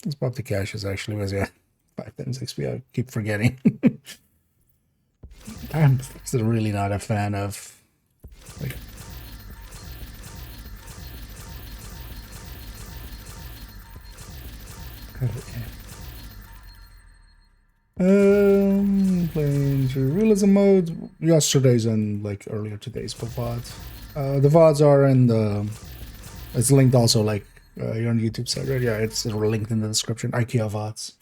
Let's pop the caches actually, was yeah, 5 times XP. I keep forgetting. I'm still really not a fan of, like, okay. Playing through realism mode yesterday's and like earlier today's VOD. The VODs are in the. It's linked also, like you're on the YouTube site, right? Yeah, it's linked in the description. IKEA VODs.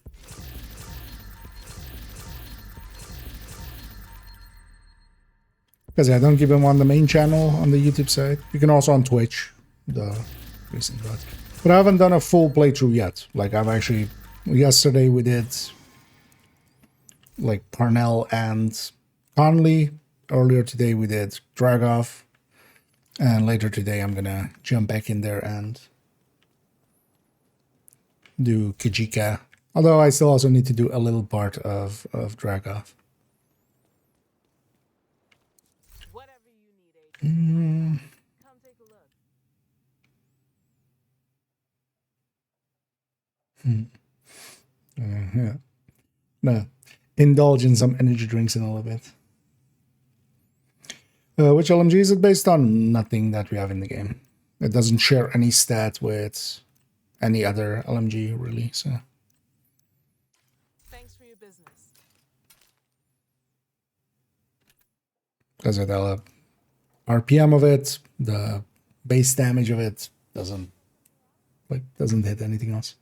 Because yeah, I don't keep them on the main channel on the YouTube site. You can also on Twitch, the recent VODs. But I haven't done a full playthrough yet. Like, I've actually, yesterday we did like Parnell and Conley. Earlier today we did Dragov. And later today I'm gonna jump back in there and do Kajika. Although I still also need to do a little part of Dragov. Whatever you need, Agent. Come take a look. Yeah. No. Indulge in some energy drinks in a little bit. Which LMG is it based on? Nothing that we have in the game. It doesn't share any stat with any other LMG, really, so. Thanks for your business. Because the RPM of it, the base damage of it doesn't hit anything else.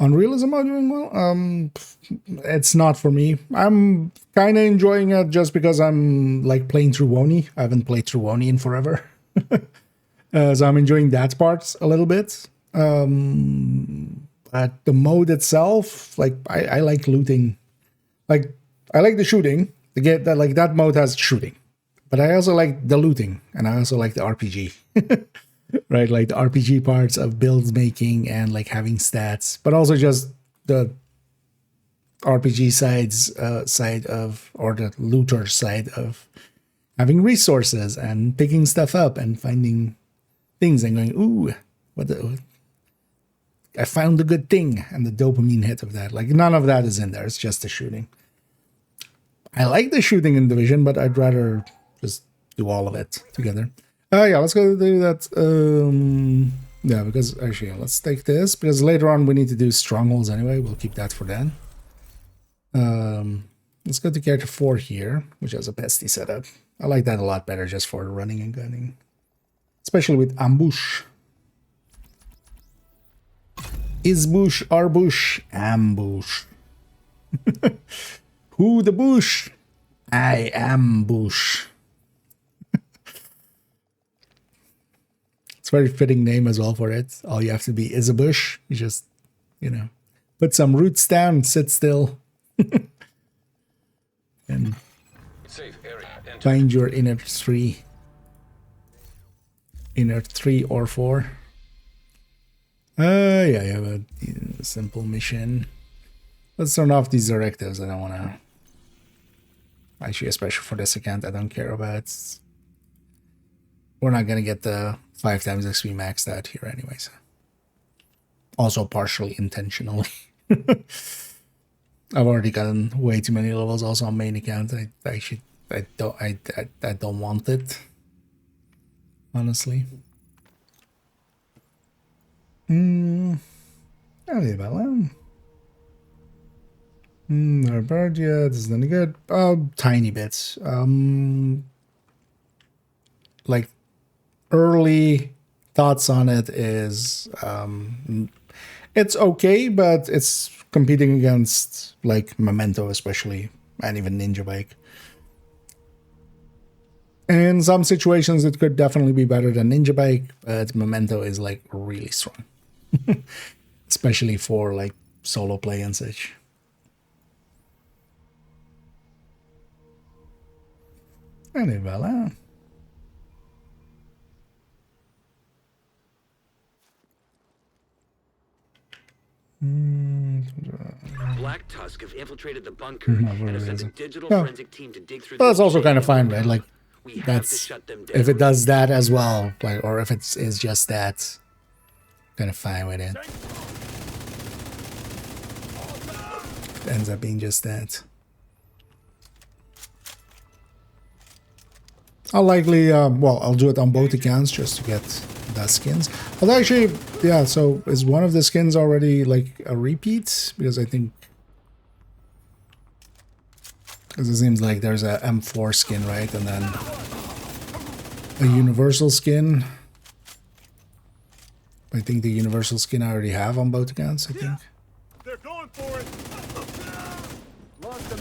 On realism, I'm doing well. It's not for me. I'm kind of enjoying it just because I'm like playing through Woni. I haven't played through Woni in forever, so I'm enjoying that part a little bit. But the mode itself, like I like looting. Like I like the shooting. To get that, like that mode has shooting, but I also like the looting and I also like the RPG. right? Like the RPG parts of build making and like having stats, but also just the RPG side of, or the looter side of having resources and picking stuff up and finding things and going, ooh, I found a good thing, and the dopamine hit of that. Like none of that is in there. It's just the shooting. I like the shooting in Division, but I'd rather just do all of it together. Yeah, let's go do that. Yeah, because actually, let's take this because later on we need to do strongholds anyway. We'll keep that for then. Let's go to character 4 here, which has a pesty setup. I like that a lot better just for running and gunning, especially with ambush. Is bush, our bush, ambush. Who the bush? I am bush. It's a very fitting name as well for it. All you have to be is a bush. You just, you know, put some roots down, sit still, and Safe area. Enter. find your inner 3 or 4. Yeah, you have a simple mission. Let's turn off these directives. I don't want to. Actually, especially for this account, I don't care about. We're not going to get the 5 times XP maxed out here anyways. Also partially intentionally. I've already gotten way too many levels also on main account. I don't want it. Honestly. I'll leave that alone. Not a bird yet. This is not good. Tiny bits. Like early thoughts on it is it's okay, but it's competing against like Memento especially, and even Ninja Bike. In some situations it could definitely be better than Ninja Bike, but Memento is like really strong. Especially for like solo play and such. And voila. Black Tusk have infiltrated the bunker and have sent a digital Yeah. forensic team to dig through. But that's the also kind of fine, chain. right? Like We have to that's shut them down. if it does that as well, like, or if it's is just that, kind of fine with it. It ends up being just that. I'll likely, well, I'll do it on both accounts just to get the skins. Although actually, yeah, so is one of the skins already like a repeat? Because I think, because it seems like there's a M4 skin, right? And then a universal skin. I think the universal skin I already have on both accounts, I think. They're going for it. Lost them.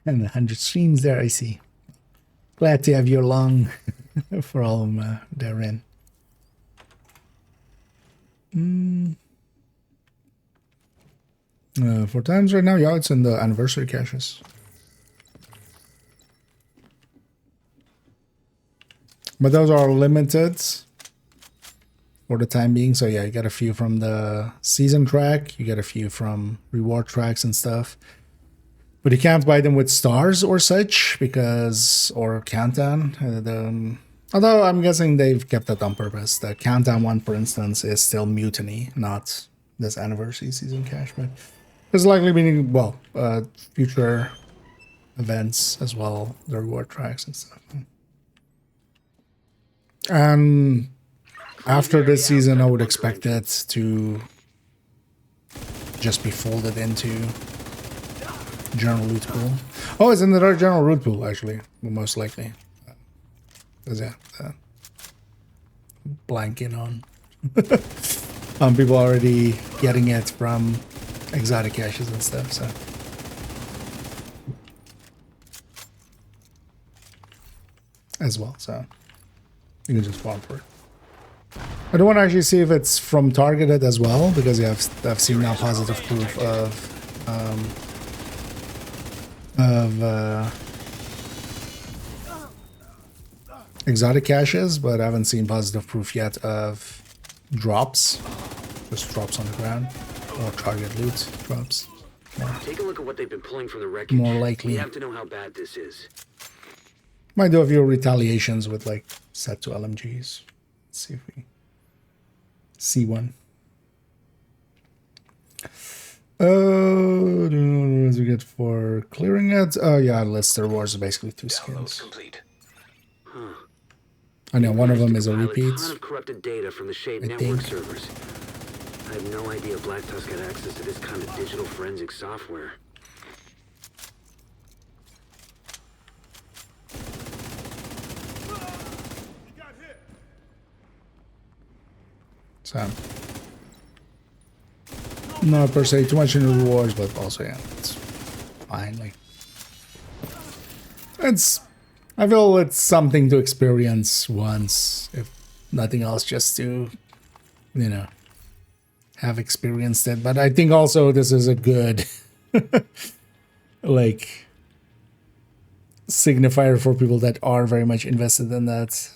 And 100 streams there, I see. Glad to have you along for all of them therein. For times right now, yeah, it's in the anniversary caches. But those are limited for the time being. So yeah, you get a few from the season track, you get a few from reward tracks and stuff. But you can't buy them with stars or such, because, or countdown. Although I'm guessing they've kept that on purpose. The countdown one, for instance, is still Mutiny, not this anniversary season cache. But there's likely been, well, future events as well, the reward tracks and stuff. And after this season, I would expect it to just be folded into general loot pool. Oh, it's in the general loot pool, actually, most likely. Because, yeah, blanking on people already getting it from exotic caches and stuff, so. As well, so you can just farm for it. I don't want to actually see if it's from targeted as well, because yeah, I've seen now positive proof of exotic caches, but I haven't seen positive proof yet of drops. Just drops on the ground, or target loot drops. Take a look at what they've been pulling from the wreckage. More likely. We have to know how bad this is. Might do a few retaliations with like set to LMGs. Let's see if we see one. What do we get for clearing it? Oh yeah, Lister Wars are basically 2 Download skins. complete. I know one of them is a Compile repeat. A ton of corrupted data from the Shade I network think. servers. I had no idea Black Tusk had access to this kind of digital forensic software. So not per se too much into the wars, but also yeah, it's fine. Like it's, I feel it's something to experience once, if nothing else, just to, you know, have experienced it. But I think also this is a good like signifier for people that are very much invested in that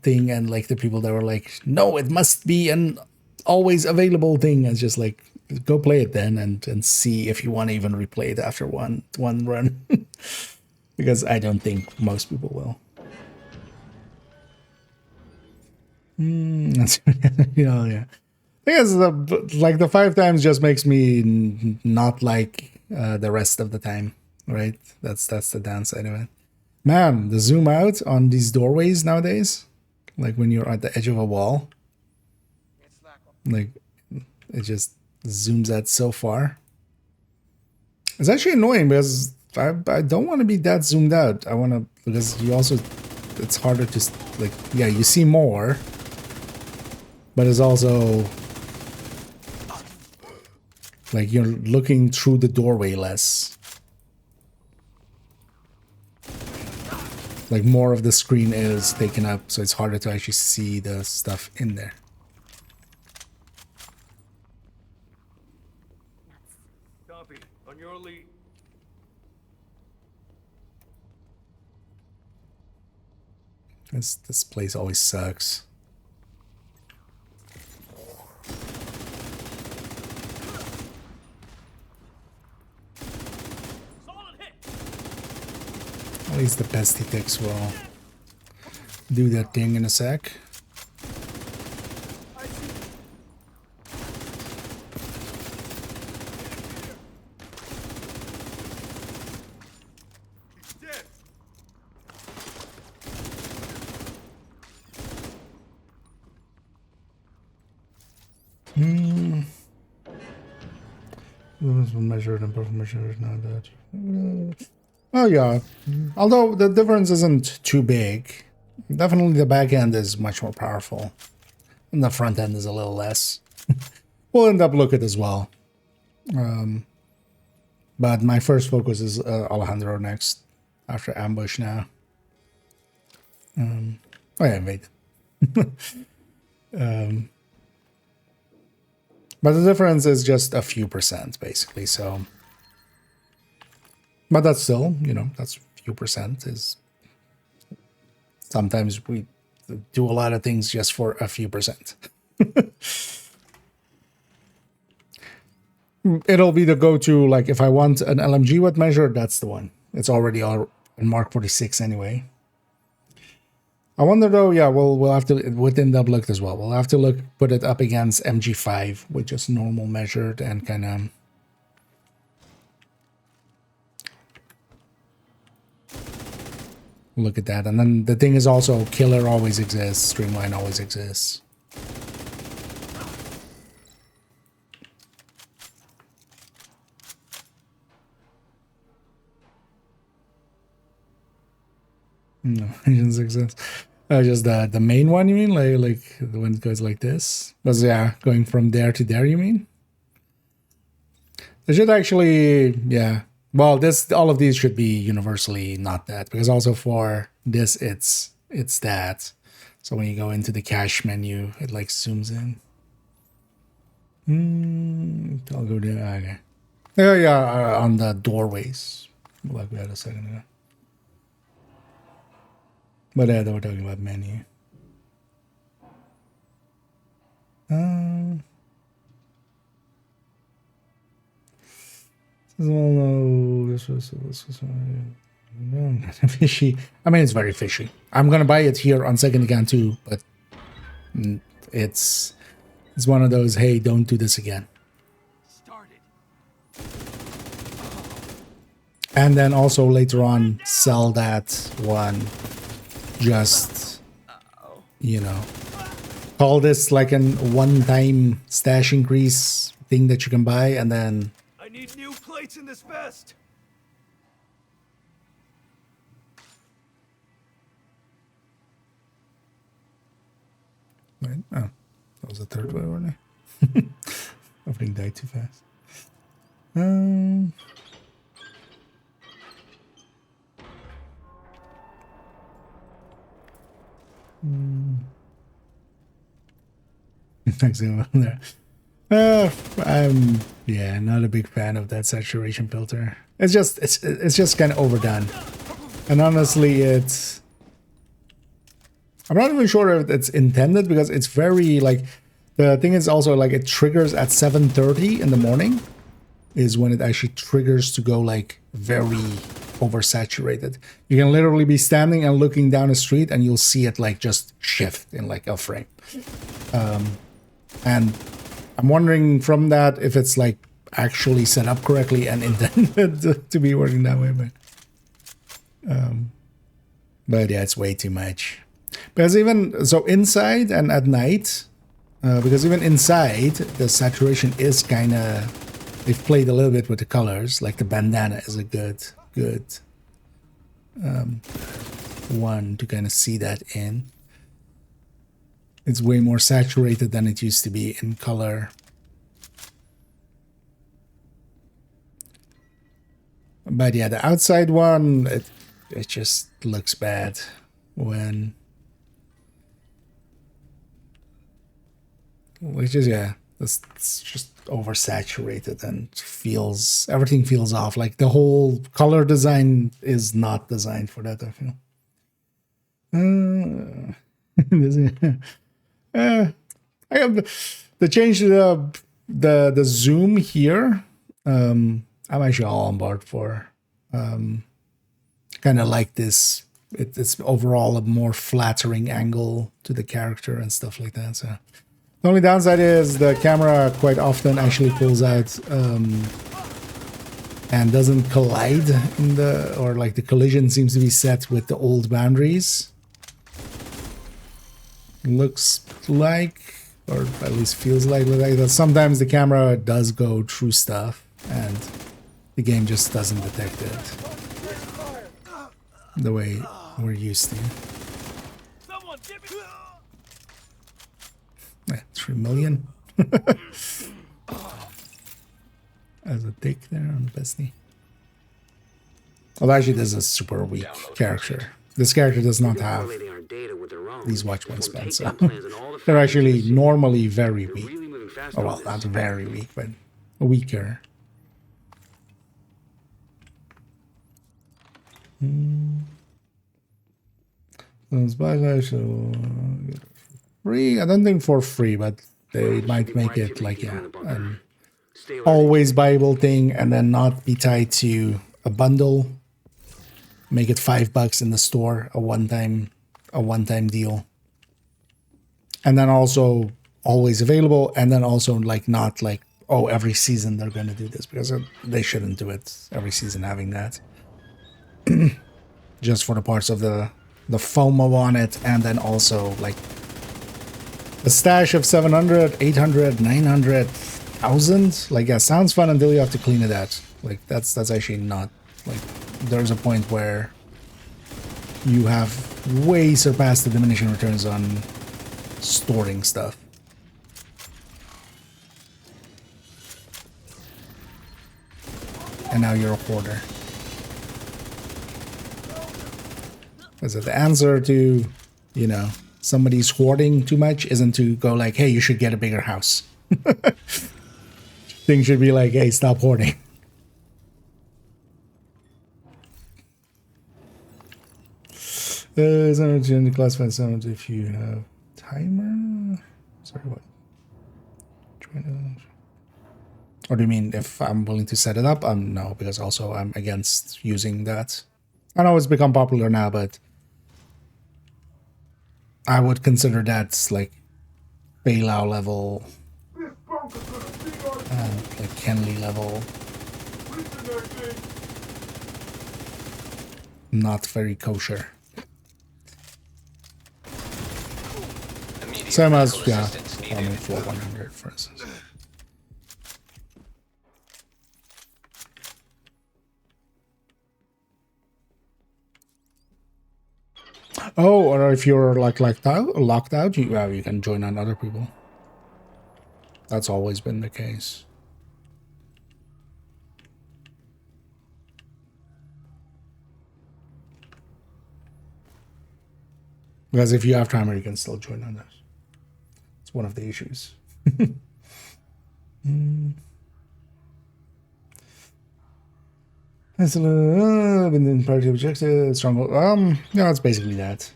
thing, and like the people that were like, no, it must be an always available thing. It's just like, go play it then and see if you want to even replay it after one run. Because I don't think most people will. That's, you know, yeah. I guess like the 5 times just makes me not like the rest of the time, right? That's the downside of it. Man, the zoom out on these doorways nowadays, like when you're at the edge of a wall, like it just zooms out so far. It's actually annoying because I don't want to be that zoomed out. I want to, because you also, it's harder to, like, yeah, you see more, but it's also like you're looking through the doorway less. Like more of the screen is taken up, so it's harder to actually see the stuff in there. Copy. On your lead. This place always sucks. At least the pesty ticks will do that thing in a sec. Measured and perfect measured, not that. Oh yeah, although the difference isn't too big. Definitely the back end is much more powerful, and the front end is a little less. We'll end up looking as well. But my first focus is Alejandro next, after Ambush now. Oh yeah, wait. But the difference is just a few percent, basically, so... But that's still, you know, that's a few percent is... Sometimes we do a lot of things just for a few percent. It'll be the go-to, like, if I want an LMG with measure, that's the one. It's already all in Mark 46 anyway. I wonder though, yeah, we'll have to, within double look as well, we'll have to put it up against MG5 with just normal measured and kind of... Look at that. And then the thing is also, killer always exists, streamline always exists. No, it doesn't exist. Just the main one, you mean? Like the one that goes like this? But yeah, going from there to there, you mean? It should actually, yeah. Well, all of these should be universally not that, because also for this, it's that. So when you go into the cache menu, it like zooms in. I'll go there. Okay. Yeah, on the doorways, like we had a second ago. But yeah, they were talking about menu. No, this was no, fishy. I mean, it's very fishy. I'm gonna buy it here on second account too, but it's one of those. Hey, don't do this again. And then also later on sell that one. Just call this like an one-time stash increase thing that you can buy, and then I need new plates in this vest. Right? Oh, that was the third way, wasn't it? Everything died too fast. Thanks there. I'm not a big fan of that saturation filter. It's just kind of overdone, and honestly, I'm not even sure if it's intended, because it's very like, the thing is also like it triggers at 7:30 in the morning is when it actually triggers to go like very oversaturated. You can literally be standing and looking down a street and you'll see it like just shift in like a frame. And I'm wondering from that if it's like actually set up correctly and intended to be working that way, but yeah, it's way too much. Because even so inside and at night, because even inside the saturation is kind of, they've played a little bit with the colors. Like the bandana is a good one to kind of see that in. It's way more saturated than it used to be in color. But yeah, the outside one, it just looks bad when, which is, yeah, it's just oversaturated and everything feels off. Like the whole color design is not designed for that, I feel. I have the change to the zoom here. I'm actually all on board for. Kind of like this. It's overall a more flattering angle to the character and stuff like that. So the only downside is the camera quite often actually pulls out and doesn't collide in or like the collision seems to be set with the old boundaries. Looks like, or at least feels like that. Sometimes the camera does go through stuff and the game just doesn't detect it the way we're used to. Yeah, 3 million. As a tick there on Bestie. Well, actually, this is a super weak character. This character does not have these watch wingspans, so they're actually normally very weak. Oh, well, not very weak, but weaker. Those backlash free. I don't think for free, but they might make it like an always buyable thing, and then not be tied to a bundle. Make it $5 in the store, a one-time deal, and then also always available, and then also like not like, oh, every season they're going to do this, because they shouldn't do it every season having that. Just for the parts of the FOMO on it, and then also like a stash of 700, 800, 900, 1,000. Like, yeah, sounds fun until you have to clean it out. Like that's actually not, like, there's a point where you have way surpassed the diminishing returns on storing stuff. And now you're a hoarder. Is it the answer to, you know, somebody's hoarding too much isn't to go like, hey, you should get a bigger house. Things should be like, hey, stop hoarding. Sound in the classified sound if you have timer. Sorry, what? Or do you mean if I'm willing to set it up? No, because also I'm against using that. I know it's become popular now, but I would consider that like Bailout level, like Kenley level. Not very kosher. Same as, yeah, farming for 100, for instance. Oh, or if you're like locked out, you can join on other people. That's always been the case. Because if you have timer, you can still join others. It's one of the issues. That's been priority objective, stronghold. Yeah, it's basically that.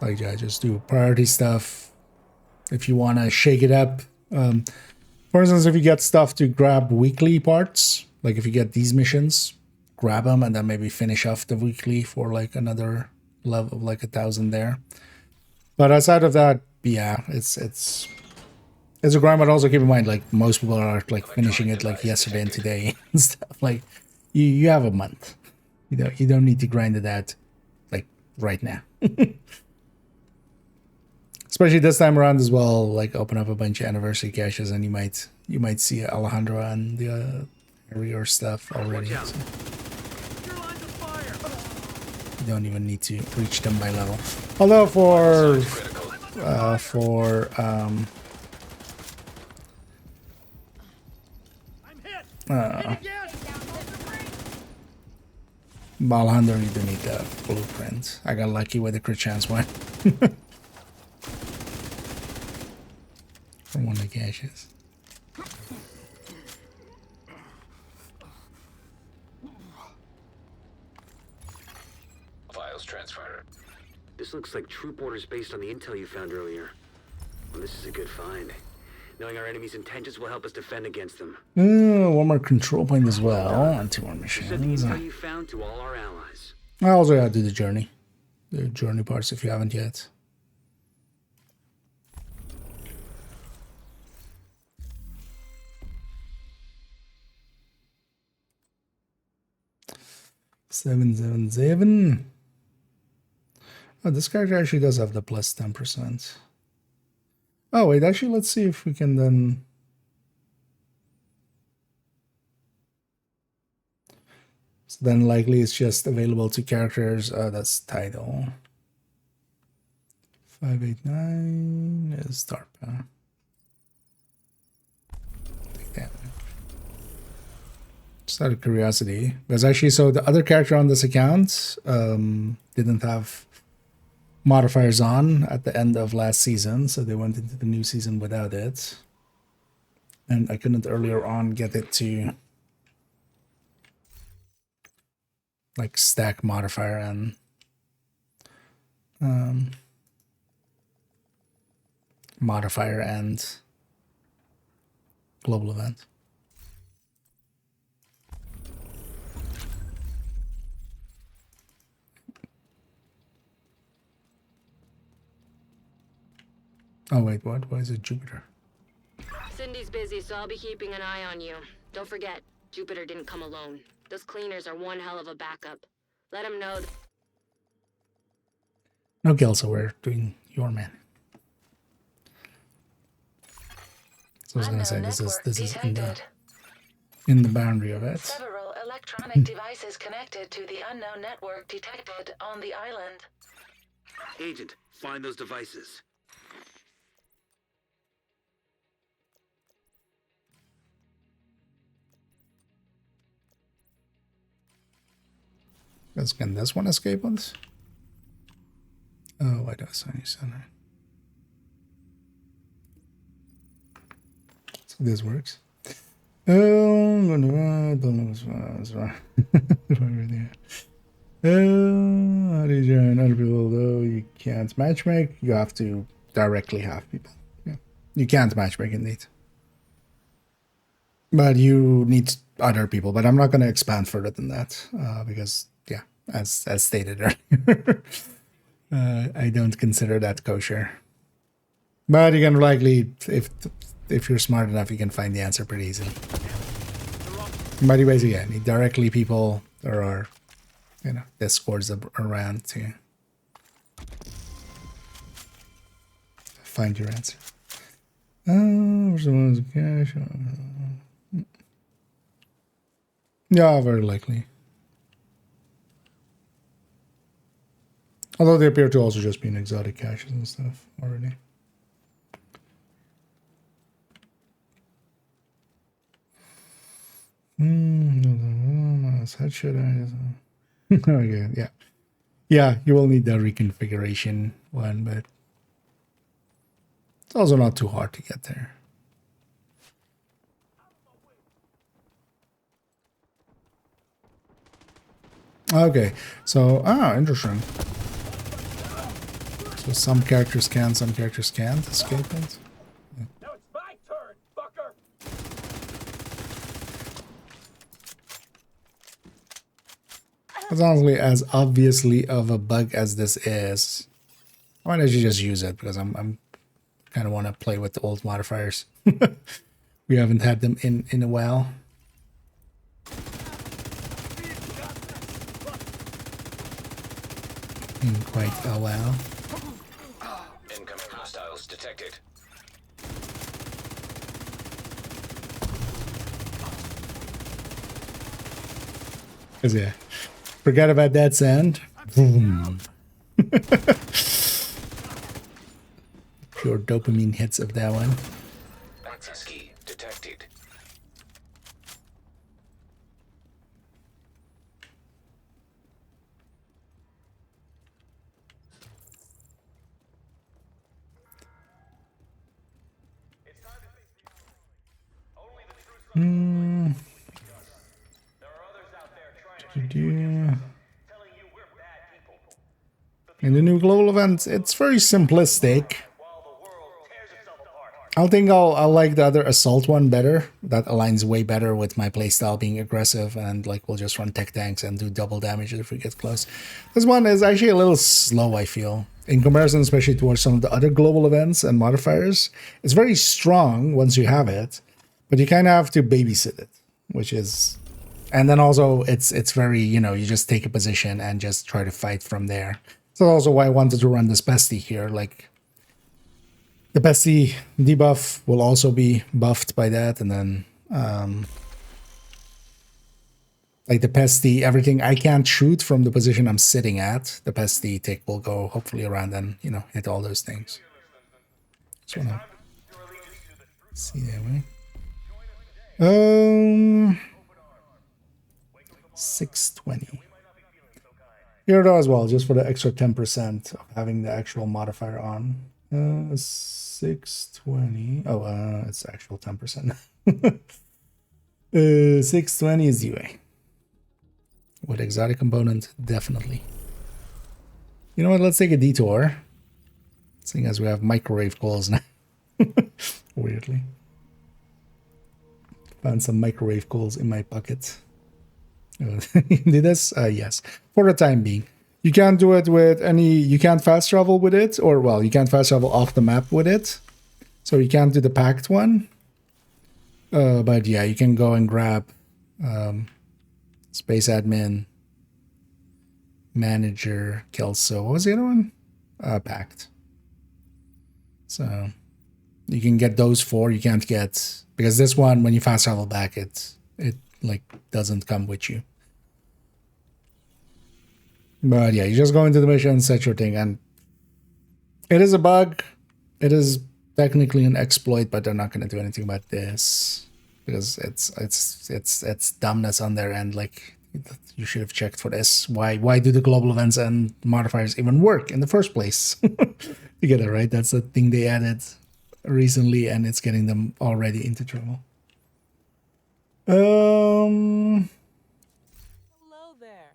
Like, yeah, just do priority stuff. If you want to shake it up, for instance, if you get stuff to grab weekly parts, like if you get these missions, grab them and then maybe finish off the weekly for like another level of like 1,000 there. But outside of that, yeah, it's a grind. But also keep in mind, like most people are like finishing it like yesterday and today and stuff. Like you have a month. You don't need to grind it out like right now. Especially this time around as well. Like open up a bunch of anniversary caches, and you might see Alejandro and the area stuff already. So. You don't even need to reach them by level. Although for Alejandro, you do need the blueprint. I got lucky with the crit chance one. From one of the caches. Files transferred. This looks like troop orders based on the intel you found earlier. Well, this is a good find. Knowing our enemy's intentions will help us defend against them. One more control point as well, and 2 more missions. Send the intel you found to all our allies. I also gotta do the journey parts if you haven't yet. $777. Oh, this character actually does have the plus 10%. Oh wait, actually, let's see if we can then. So then likely it's just available to characters. That's title. 589 is DARPA. Take that. Just out of curiosity, because actually, so the other character on this account didn't have modifiers on at the end of last season, so they went into the new season without it. And I couldn't earlier on get it to like stack modifier and modifier and global event. Oh wait, what? Why is it Jupiter? Cindy's busy, so I'll be keeping an eye on you. Don't forget, Jupiter didn't come alone. Those cleaners are one hell of a backup. Let him know. No, Gelsa, we're doing your man. So I was gonna say this is in the boundary of it. Several electronic devices connected to the unknown network detected on the island. Agent, find those devices. Can this one escape us? So this works. Oh, don't know what's wrong. How do you join other people though? You can't matchmake. You have to directly have people. Yeah, you can't matchmake indeed. But you need other people. But I'm not going to expand further than that because, yeah, as stated earlier, I don't consider that kosher. But you can likely, if you're smart enough, you can find the answer pretty easily. But anyways, yeah, need directly people. There are, discords around to find your answer. Which one's cash? Yeah, very likely. Although they appear to also just be in exotic caches and stuff already. Headshot. Okay, yeah. Yeah, you will need the reconfiguration one, but it's also not too hard to get there. Okay, so, interesting. So some characters can, some characters can't escape it. Yeah. Now it's my turn, fucker. It's honestly as obviously of a bug as this is. Why don't you just use it? Because I'm kind of want to play with the old modifiers. We haven't had them in a while. In quite a while. Incoming hostiles detected. Cause yeah, forgot about that sound. Boom. Pure dopamine hits of that one. Access key detected. In the new global event, it's very simplistic. I think I'll like the other assault one better. That aligns way better with my playstyle being aggressive and like we'll just run tech tanks and do double damage if we get close. This one is actually a little slow, I feel. In comparison, especially towards some of the other global events and modifiers. It's very strong once you have it, but you kind of have to babysit it, which is... And then also it's very, you just take a position and just try to fight from there. So also why I wanted to run this bestie here. Like the bestie debuff will also be buffed by that. And then like the pesty, everything I can't shoot from the position I'm sitting at. The pesty tick will go hopefully around and, hit all those things. Just wanna see that way. 620. Here though as well, just for the extra 10% of having the actual modifier on. 620. Oh, it's actual 10%. 620 is UA. With exotic component, definitely. You know what? Let's take a detour. Seeing as we have microwave calls now. Weirdly. Found some microwave calls in my pocket. Did this? Yes. For the time being. You can't do it with any... You can't fast travel with it. Or, well, you can't fast travel off the map with it. So you can't do the packed one. But yeah, you can go and grab... Space Admin. Manager. Kelso. What was the other one? Packed. So... You can get those four. You can't get... Because this one, when you fast travel back, it like doesn't come with you. But yeah, you just go into the mission, set your thing, and it is a bug. It is technically an exploit, but they're not going to do anything about this because it's dumbness on their end. Like You should have checked for this. Why do the global events and modifiers even work in the first place? Together, right? That's the thing they added recently, and it's getting them already into trouble. Hello there.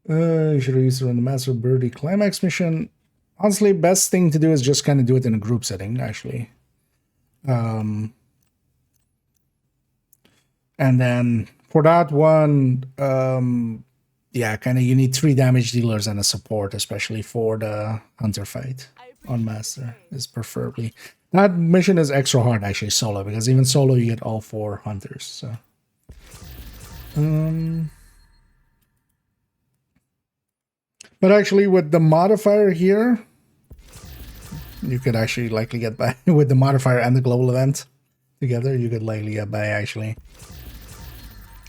You should use it on the Master Birdie Climax mission. Honestly, best thing to do is just kind of do it in a group setting, actually. And then for that one, yeah, kind of you need 3 damage dealers and a support, especially for the hunter fight on Master, is preferably. That mission is extra hard, actually, solo, because even solo you get all 4 hunters, so. But actually, with the modifier here, you could actually likely get by with the modifier and the global event together. You could likely get by, actually,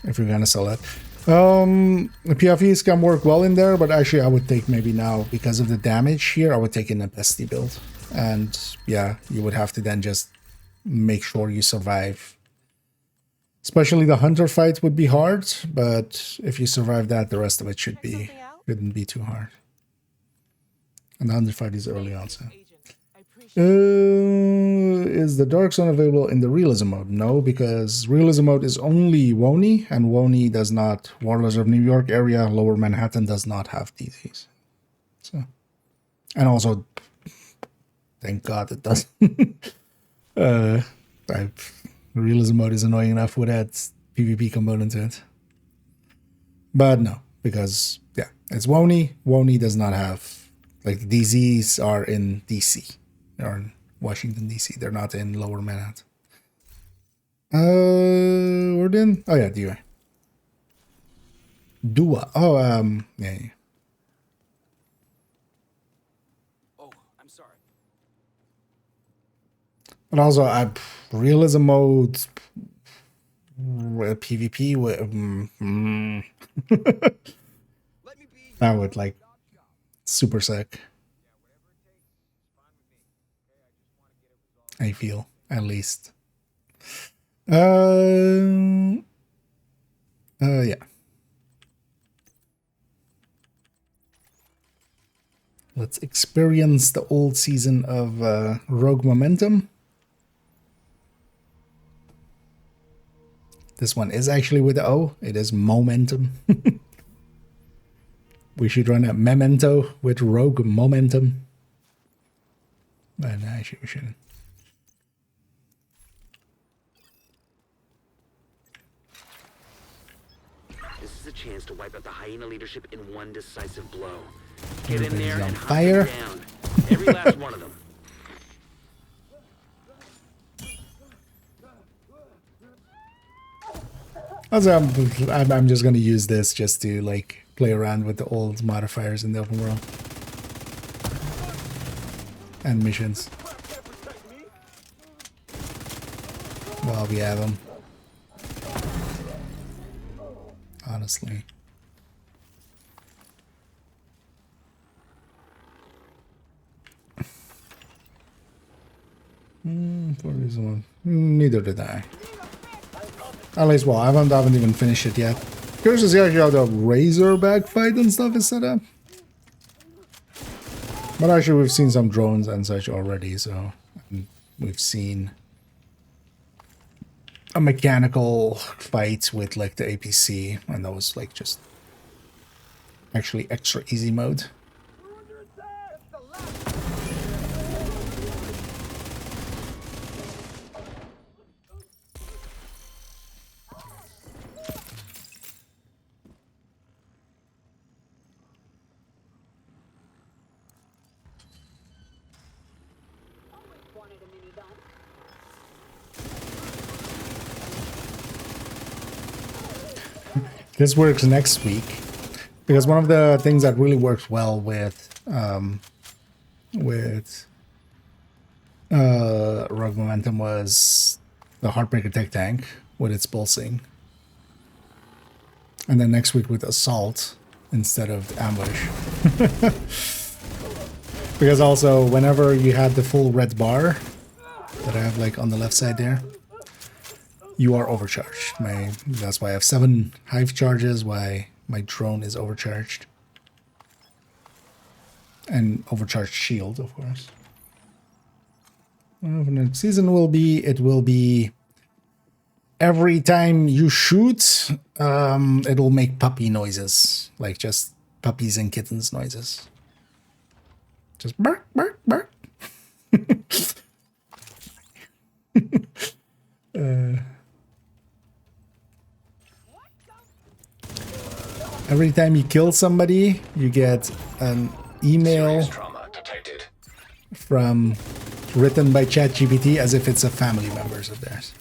if you're gonna sell it. The PFEs can work well in there, but actually, I would take maybe now, because of the damage here, I would take in a pesty build, and yeah, you would have to then just make sure you survive. Especially the hunter fight would be hard, but if you survive that, the rest of it shouldn't be too hard. And the hunter fight is early on, so. Is the Dark Zone available in the realism mode? No, because realism mode is only WONI, and WONI does not. Warlords of New York area, Lower Manhattan does not have DZs. So, and also, thank God it doesn't. Realism mode is annoying enough with that PvP component to it. But no, because yeah, it's WONI. WONI does not have, like, the DZs are in DC. They're in Washington, D.C. They're not in Lower Manhattan. We're in... Oh, yeah, DUA. Dua. Oh, yeah. Oh, I'm sorry. But also, realism mode... PvP... that would, like... Super sick. I feel, at least. Yeah. Let's experience the old season of Rogue Momentum. This one is actually with the O. It is Momentum. We should run a Memento with Rogue Momentum. But actually we shouldn't. This is a chance to wipe out the hyena leadership in one decisive blow. Get in there and hunt fire. them down. Every last one of them. Also, I'm just gonna use this just to, like, play around with the old modifiers in the open world and missions while we have them. Honestly. For reason, neither did I. At least, well, I haven't even finished it yet. Curious to see actually how the Razorback fight and stuff is set up. But actually, we've seen some drones and such already, so we've seen a mechanical fight with, like, the APC, and that was, like, just actually extra easy mode. This works next week, because one of the things that really works well with Rogue Momentum was the Heartbreaker Tech Tank with its pulsing, and then next week with Assault instead of Ambush. Because also, whenever you had the full red bar, that I have like on the left side there, you are overcharged. That's why I have 7 hive charges, why my drone is overcharged. And overcharged shield, of course. Well, the next season will be every time you shoot, it'll make puppy noises, like just puppies and kittens noises. Just bark, bark, bark. Every time you kill somebody, you get an email from written by ChatGPT as if it's a family members of theirs.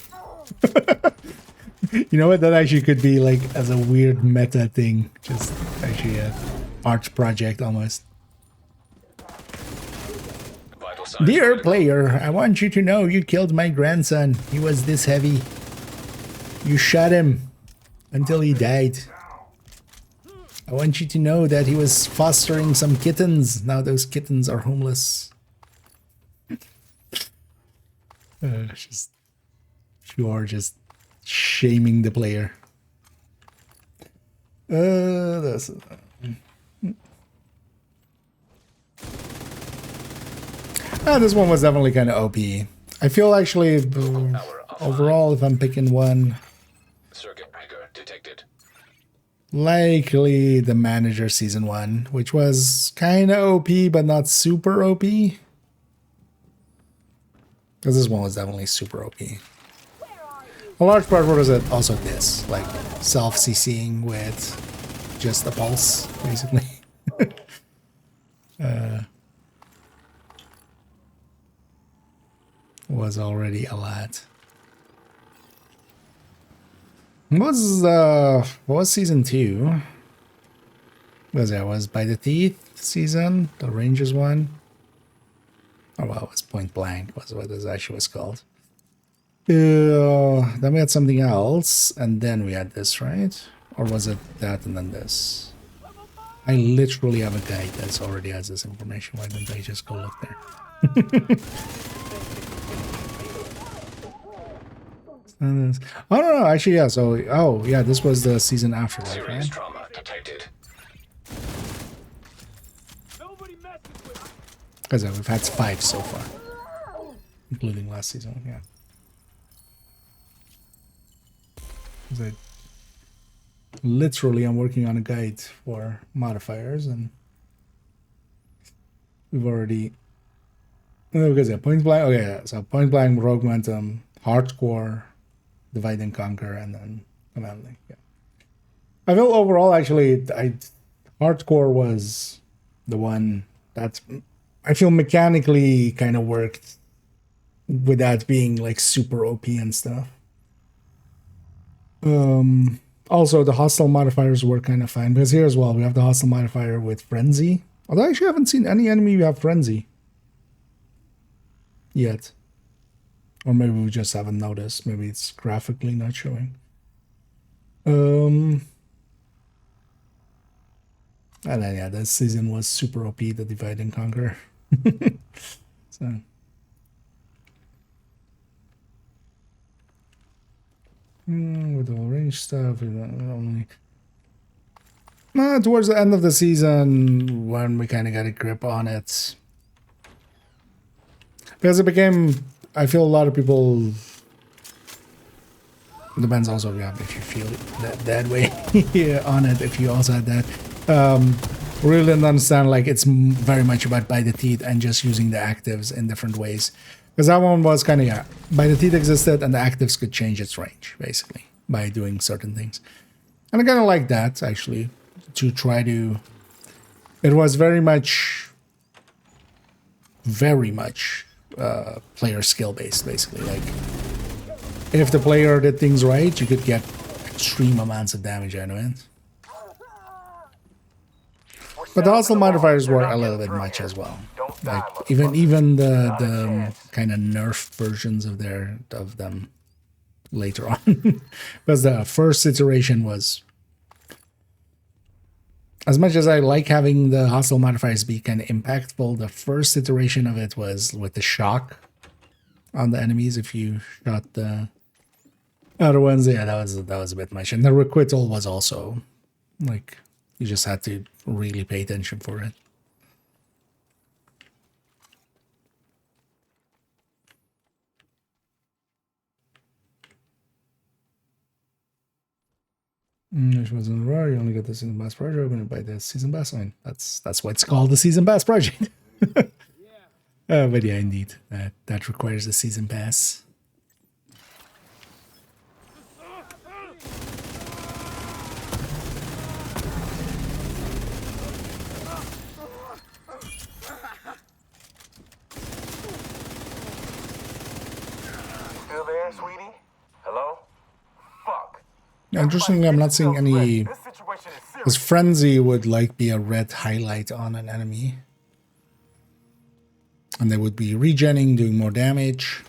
You know what? That actually could be like as a weird meta thing, just actually a art project almost. Dear player, I want you to know you killed my grandson. He was this heavy. You shot him until he died. I want you to know that he was fostering some kittens. Now those kittens are homeless. You are just shaming the player. This one was definitely kind of OP. I feel actually overall, if I'm picking one, Circuit breaker detected. Likely the manager season 1, which was kind of OP but not super OP. Because this one was definitely super OP. A large part was it also this, like self-CCing with just a pulse, basically. Was already a lot. What was season 2? Was By the Teeth season, the Rangers one. Oh well, it was Point Blank, was what this actually was called. Then we had something else, and then we had this, right? Or was it that and then this? I literally have a guide that already has this information. Why didn't I just go look there? Oh no, actually, yeah. So, oh yeah, this was the season after that, Serious right? trauma detected. Because we've had 5 so far, including last season. Yeah. 'Cause literally, I'm working on a guide for modifiers, and we've already. Oh, because yeah, Point Blank. Okay, yeah. So Point Blank, Rogue Momentum, Hardcore, Divide and Conquer, and then Command Link. Yeah. I feel overall, actually, Hardcore was the one that I feel mechanically kind of worked without being like super OP and stuff. Also, the hostile modifiers were kind of fine because here as well we have the hostile modifier with Frenzy. Although I actually haven't seen any enemy have Frenzy yet. Or maybe we just haven't noticed. Maybe it's graphically not showing. And then yeah, this season was super OP, the Divide and Conquer. So with all range stuff, only towards the end of the season when we kind of got a grip on it, because it became. I feel a lot of people. Depends also, yeah, if you feel that way yeah, on it. If you also had that, really didn't understand. Like it's very much about By the Teeth and just using the actives in different ways. Because that one was kind of yeah, By the Teeth existed and the actives could change its range basically by doing certain things. And I kind of like that actually to try to. It was very much player skill based basically. Like if the player did things right, you could get extreme amounts of damage out of it. But the hostile modifiers were a little bit much as well. Like even the kind of nerf versions of them later on, because the first iteration was. As much as I like having the hostile modifiers be kind of impactful, the first iteration of it was with the shock on the enemies if you shot the other ones. Yeah, that was a bit much. And the requital was also like you just had to really pay attention for it. Which wasn't rare. You only get the season pass project when you buy the season pass. I mean, that's why it's called the season pass project. But yeah, indeed, that requires the season pass. Still there, sweetie? Hello? Fuck. Interestingly, I'm not seeing any. Because frenzy would like be a red highlight on an enemy. And they would be regenning, doing more damage.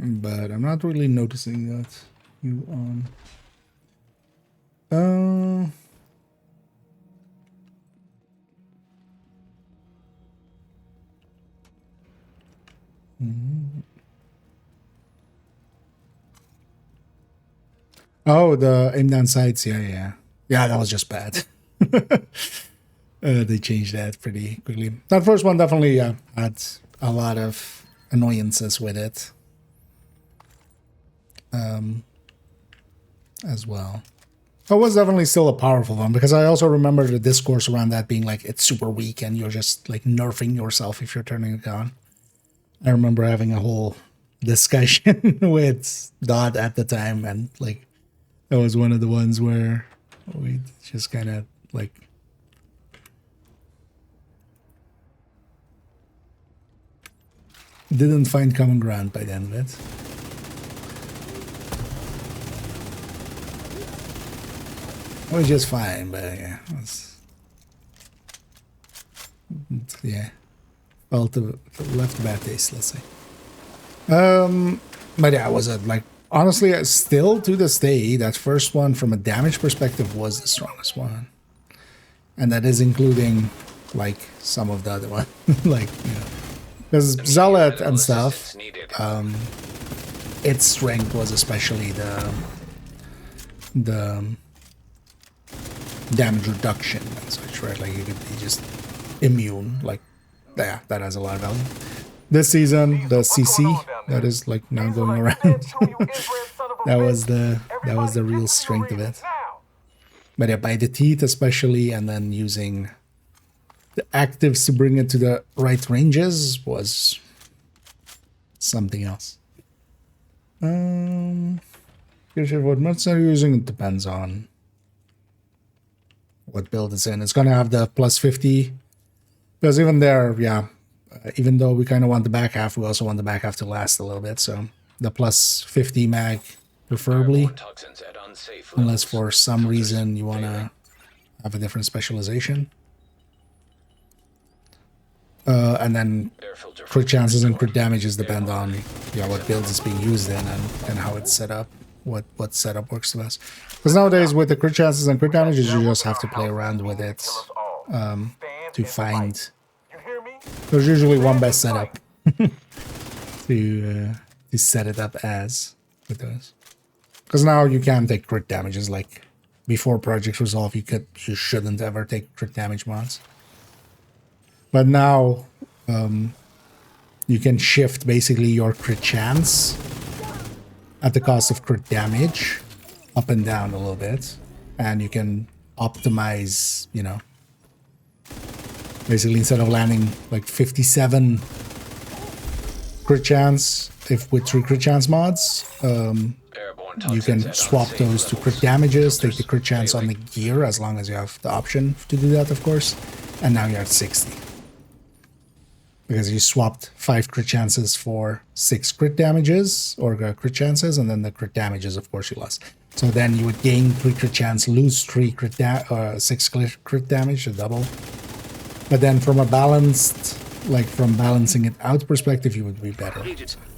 But I'm not really noticing that. You on. Oh, the aim down sights. Yeah, that was just bad. They changed that pretty quickly. That first one definitely had a lot of annoyances with it. As well. That was definitely still a powerful one, because I also remember the discourse around that being like, it's super weak and you're just like nerfing yourself if you're turning it on. I remember having a whole discussion with Dot at the time, and like that was one of the ones where we just kind of like didn't find common ground by the end of it. It was just fine, but yeah, left a bad taste, let's say. But yeah, was it like, honestly, still to this day, that first one from a damage perspective was the strongest one, and that is including like some of the other one, like, you know, because Zealot and stuff, its strength was especially the damage reduction and such, right? Like you could be just immune, like yeah, that has a lot of value. This season, the CC that is like now going around, that was the real strength of it. But yeah, by the teeth especially, and then using the actives to bring it to the right ranges was something else. What mods are you using? It depends on what build it's in. It's gonna have the plus 50, because even there, yeah, even though we kind of want the back half, we also want the back half to last a little bit. So the plus 50 mag preferably, unless for some reason you want to have a different specialization. And then crit chances and crit damages depend on, yeah, what build is being used in and how it's set up, what setup works the best. Because nowadays with the crit chances and crit damages, you just have to play around with it to find. There's usually one best setup to set it up as with those. Because now you can take crit damages. Like before Project Resolve, you shouldn't ever take crit damage mods. But now you can shift basically your crit chance at the cost of crit damage up and down a little bit, and you can optimize, you know, basically instead of landing like 57 crit chance, if with 3 crit chance mods, you can swap those to crit damages, take the crit chance on the gear as long as you have the option to do that, of course, and now you're at 60. Because you swapped 5 crit chances for 6 crit damages, or crit chances, and then the crit damages, of course, you lost. So then you would gain 3 crit chance, lose 3 crit 6 crit damage, a double. But then from a balanced, like from balancing it out perspective, you would be better.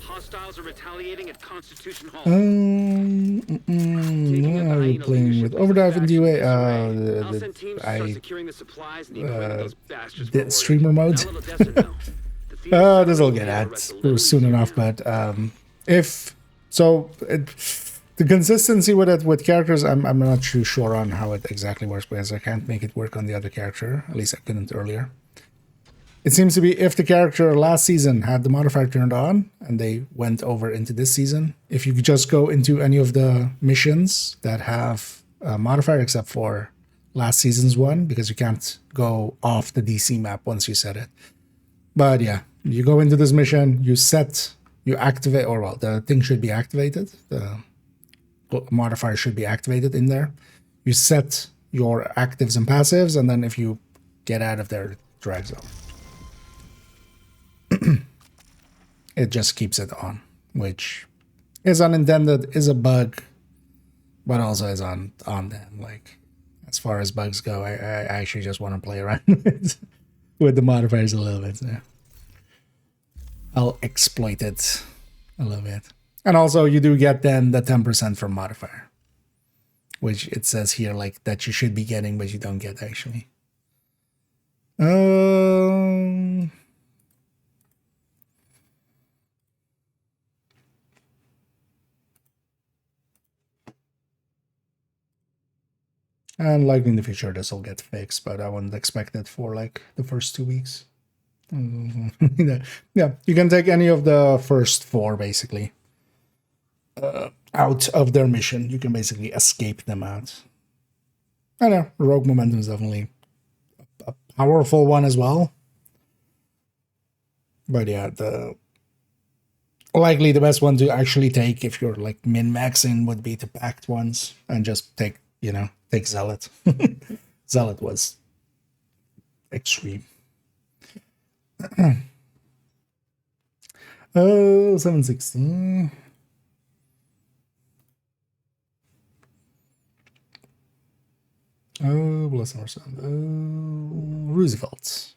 Hostiles are retaliating at Constitution Hall. What are we playing with? Overdrive and DUA. I'll send teams to start securing the supplies and the equipment those bastards were ordering. Streamer mode. Now let Odessa know. The Theater This will Center get will at arrest a little soon easier enough, now. but if so, the consistency with it with characters, I'm not too sure on how it exactly works because I can't make it work on the other character. At least I couldn't earlier. It seems to be if the character last season had the modifier turned on and they went over into this season, if you could just go into any of the missions that have a modifier except for last season's one, because you can't go off the DC map once you set it. But yeah, you go into this mission, you activate, or well, the thing should be activated. The modifier should be activated in there. You set your actives and passives, and then if you get out of there, it drags off. It just keeps it on, which is unintended, is a bug, but also is on them. Like, as far as bugs go, I actually just want to play around with the modifiers a little bit. So I'll exploit it a little bit. And also, you do get then the 10% from modifier, which it says here like that you should be getting, but you don't get actually. And likely in the future this will get fixed, but I wouldn't expect it for like the first 2 weeks. Yeah, you can take any of the first 4 basically out of their mission. You can basically escape them out. I know, rogue momentum is definitely a powerful one as well. But yeah, likely the best one to actually take if you're like min-maxing would be the packed ones and just take, take Zealot. Zealot was extreme. 716. Oh, bless our son. Oh, Roosevelt.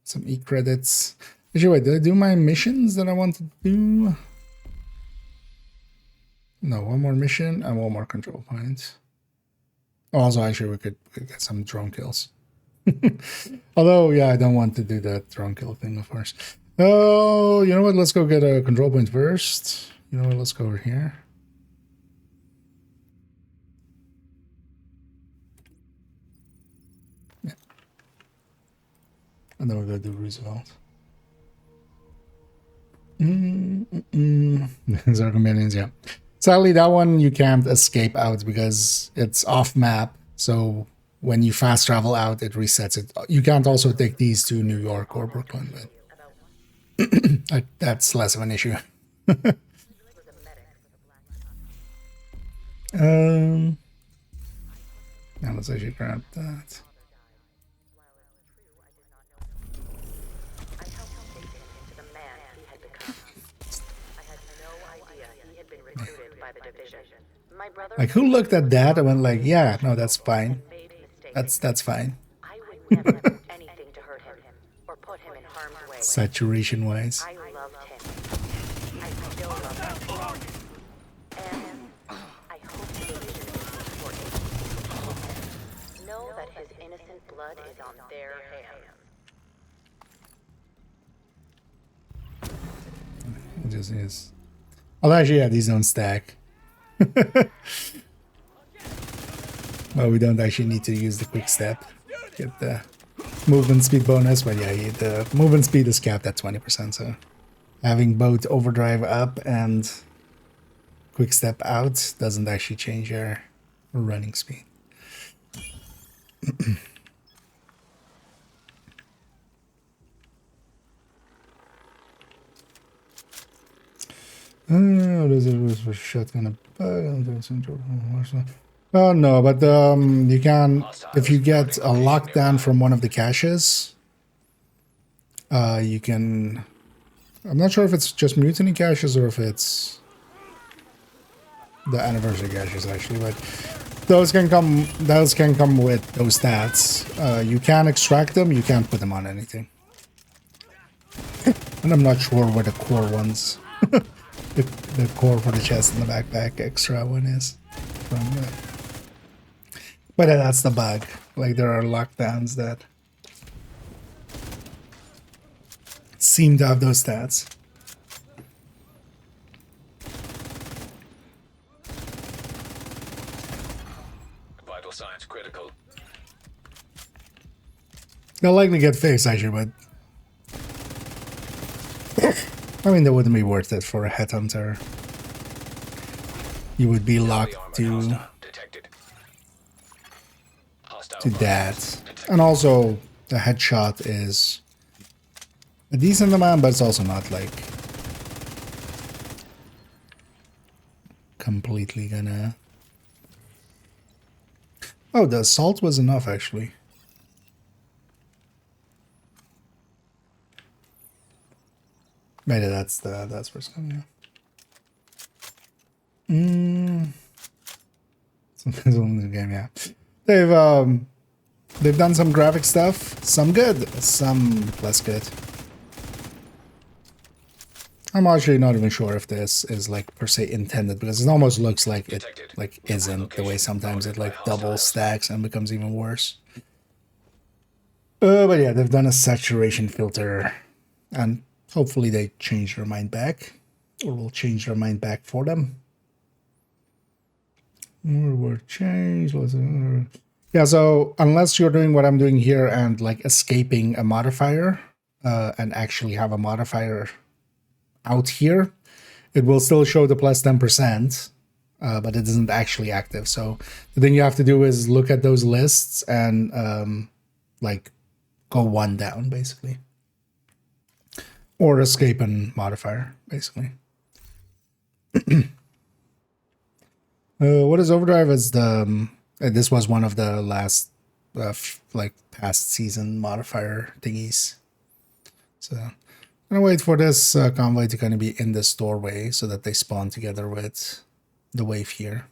Some E-credits. Actually, wait, did I do my missions that I want to do? No, one more mission and one more control point. Also, actually, we could get some drone kills. Although, yeah, I don't want to do that drone kill thing, of course. Oh, you know what? Let's go get a control point first. You know what? Let's go over here. Yeah. And then we're going to do Roosevelt. These are companions, yeah. Sadly, that one you can't escape out because it's off map. So when you fast travel out, it resets it. You can't also take these to New York or Brooklyn, but that's less of an issue. Now let's actually grab that. Like, who looked at that and went like, yeah, no, that's fine. That's fine. I would never do anything to hurt him or put him in harm's way. Saturation wise. I loved him. I still love him. And I hope the division is important. Know that his innocent blood is on their hands. It just is. Although actually, yeah, these don't stack. Well, we don't actually need to use the quick step. Get the movement speed bonus, but yeah, the movement speed is capped at 20%, so having both overdrive up and quick step out doesn't actually change your running speed. Oh, this is for shotgun. Oh no, but you can, if you get a lockdown from one of the caches, you can. I'm not sure if it's just mutiny caches or if it's the anniversary caches actually, but those can come. Those can come with those stats. You can extract them. You can't put them on anything. And I'm not sure where the core ones the core for the chest and the backpack extra one is from but that's the bug. Like there are lockdowns that seem to have those stats. Vital signs critical. They'll likely get fixed actually, but I mean that wouldn't be worth it for a headhunter. You would be locked to that. And also the headshot is a decent amount, but it's also not like completely gonna... Oh, the assault was enough actually. Maybe that's where it's coming. It's only the game, yeah. They've done some graphic stuff, some good, some less good. I'm actually not even sure if this is like per se intended, because it almost looks like it like isn't, the way sometimes it like double stacks and becomes even worse. But yeah, they've done a saturation filter, and hopefully they change their mind back, or will change their mind back for them. More word change. Yeah, so unless you're doing what I'm doing here and like escaping a modifier and actually have a modifier out here, it will still show the plus 10%, but it isn't actually active. So the thing you have to do is look at those lists and like go one down basically, or escape and modifier basically. What is overdrive is the this was one of the last like past season modifier thingies. So I'm gonna wait for this convoy to kind of be in this doorway so that they spawn together with the wave here.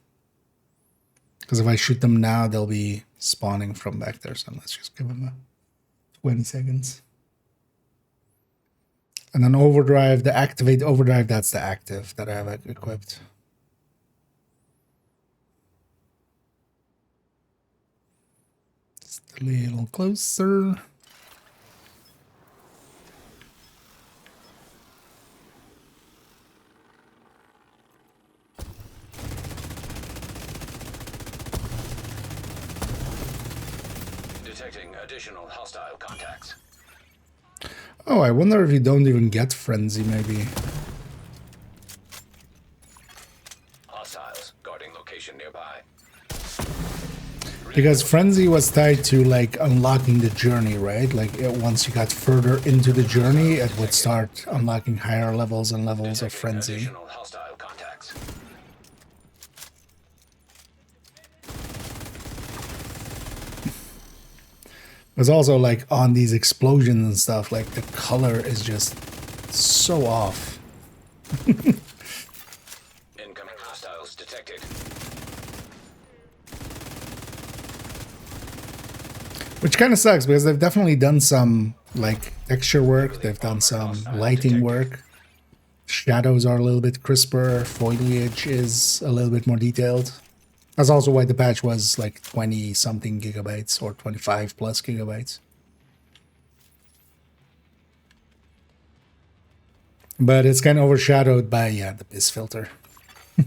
Because if I shoot them now, they'll be spawning from back there. So let's just give them a 20 seconds. And then overdrive, the activate overdrive, that's the active that I have equipped. Just a little closer. Detecting additional hostile contacts. Oh, I wonder if you don't even get frenzy, maybe. Hostiles guarding location nearby. Because frenzy was tied to like unlocking the journey, right? Like once you got further into the journey, it would start unlocking higher levels and levels of frenzy. Additional hostile contacts. It's also like on these explosions and stuff, like the color is just so off. Incoming hostiles detected. Which kind of sucks because they've definitely done some like texture work, they've done some lighting work. Shadows are a little bit crisper, foliage is a little bit more detailed. That's also why the patch was like 20 something gigabytes or 25 plus gigabytes. But it's kind of overshadowed by, yeah, the BIS filter.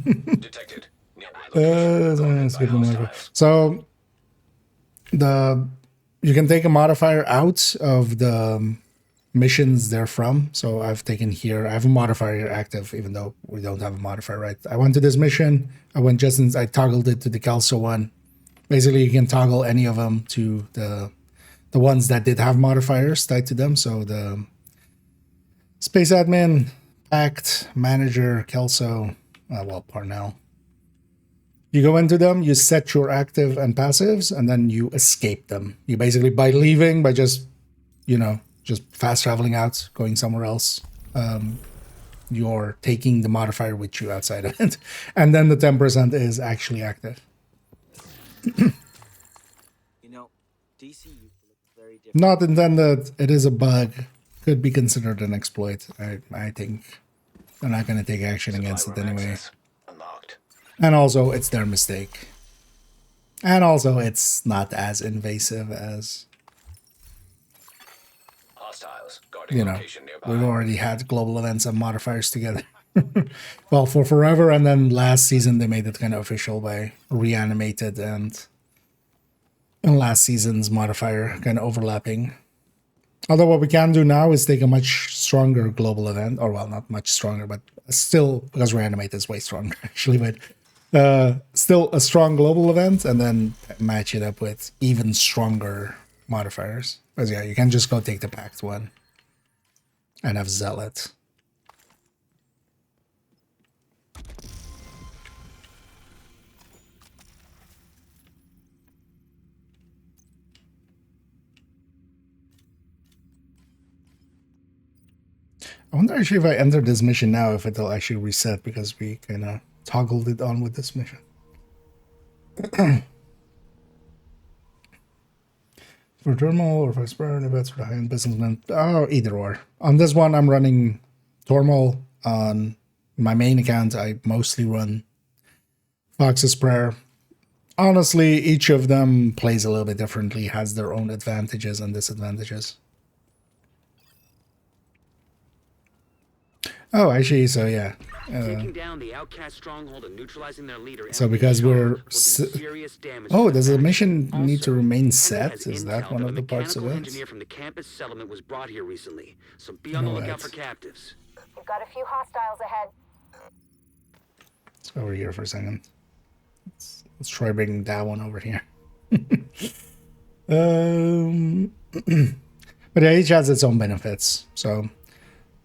Detected. So you can take a modifier out of the missions they're from. So I've taken here, I have a modifier active, even though we don't have a modifier, right? I went to this mission, I went just in, I toggled it to the Kelso one. Basically, you can toggle any of them to the ones that did have modifiers tied to them. So the Space Admin, Pact, Manager, Kelso, well, Parnell. You go into them, you set your active and passives, and then you escape them. You basically, by leaving, by just, you know, just fast traveling out, going somewhere else, you're taking the modifier with you outside of it. And then the 10% is actually active. You know, DC looks very different. Not intended. It is a bug. Could be considered an exploit, I think. They're not going to take action Supply against it room anyway. access unlocked. And also, it's their mistake. And also, it's not as invasive as, Hostiles guarding you know, location nearby. we've already had global events and modifiers together. Well, for forever, and then last season they made it kind of official by reanimated and last season's modifier kind of overlapping. Although what we can do now is take a much stronger global event, or well, not much stronger, but still, because reanimate is way stronger actually, but still a strong global event, and then match it up with even stronger modifiers. Because yeah, you can just go take the packed one and have Zealot. I wonder actually if I enter this mission now, if it'll actually reset, because we kind of toggled it on with this mission. For Thermal or for Spur, events for the high-end businessman. Oh, either or. On this one, I'm running Thermal. On my main account, I mostly run Fox's Prayer. Honestly, each of them plays a little bit differently, has their own advantages and disadvantages. Oh, actually, so yeah. Taking down the outcast stronghold and neutralizing their leader. So because we're... Oh, does the mission need to remain set? set? Is that one of the parts of it? Engineer from the campus settlement was brought here recently, so be on the lookout for captives. We've got a few hostiles ahead. Let's go over here for a second. Let's try bringing that one over here. But yeah, each has its own benefits. So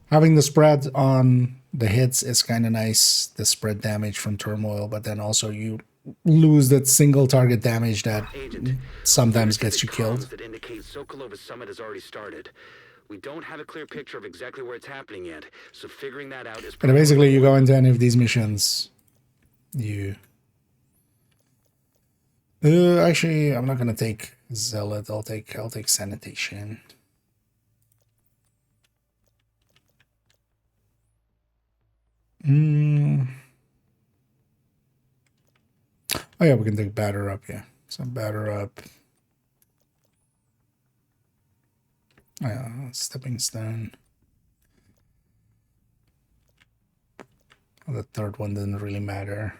having the spread on the hits is kind of nice. The spread damage from turmoil, but then also you lose that single target damage that sometimes gets you killed. That indicate Sokolova's summit has already started. We don't have a clear picture of exactly where it's happening yet, so figuring that out is. But basically, you go into any of these missions, you. Actually, I'm not gonna take Zealot. I'll take Sanitation. Oh yeah, we can take Batter Up. Yeah, so Batter Up. Stepping Stone. The third one didn't really matter.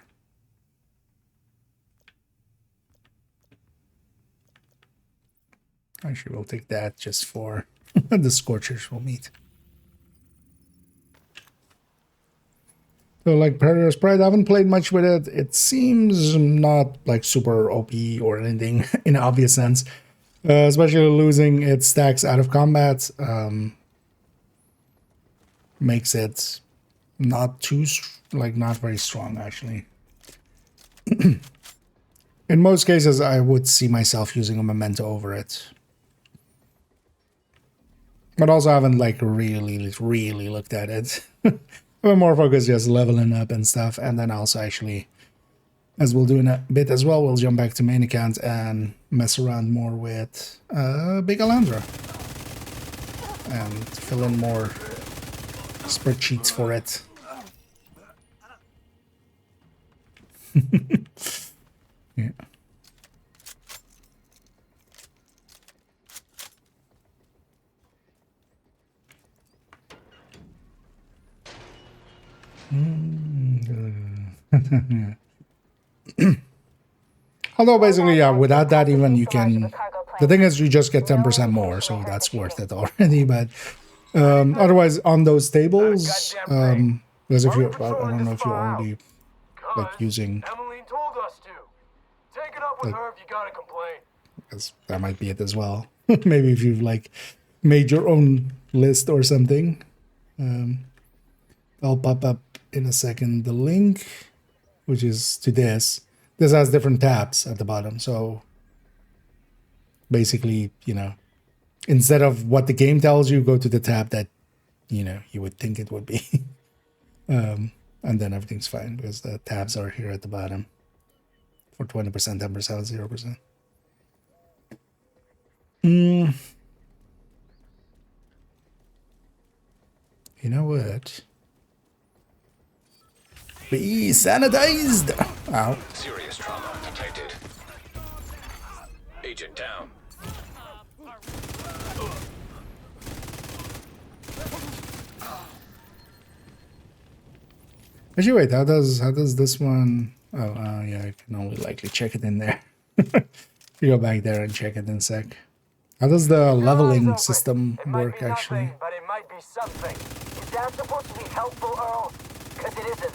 Actually, we'll take that just for the Scorchers we'll meet. So, like Predator's Pride, I haven't played much with it. It seems not like super OP or anything in an obvious sense. Especially losing its stacks out of combat makes it not very strong, actually. In most cases, I would see myself using a Memento over it. But also I haven't like really looked at it. I'm more focused just leveling up and stuff, and then also actually, as we'll do in a bit as well, we'll jump back to main account and mess around more with Big Alandra. And fill in more spreadsheets for it. Yeah. Although basically, yeah, without that even you can... The thing is, you just get 10% more, so that's worth it already. But otherwise, on those tables, because if you... I don't know if you're already like using... Emmeline told us to. Take it up with her if you gotta complain. Because that might be it as well. Maybe if you've like made your own list or something. I'll pop up in a second the link, which is to this. This has different tabs at the bottom. So basically, you know, instead of what the game tells you, go to the tab that, you know, you would think it would be. And then everything's fine because the tabs are here at the bottom for 20%, 10%, 0%. You know what? Be sanitized! Ow. Serious trauma detected. Agent down. Actually, wait, how does this one... Oh, yeah, I can only likely check it in there. You go back there and check it in a sec. How does the leveling system work, actually? But it might be something. Is that supposed to be helpful, Earl? Because it isn't.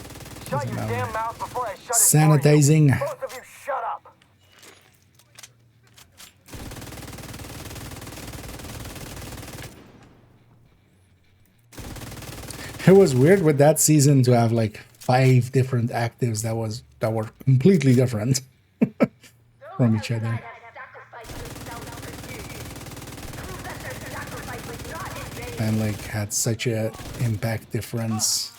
Shut your damn mouth before I shut it for you. Sanitizing. Both of you shut up. It was weird with that season to have like 5 different actives that were completely different from each other. And like had such a impact difference.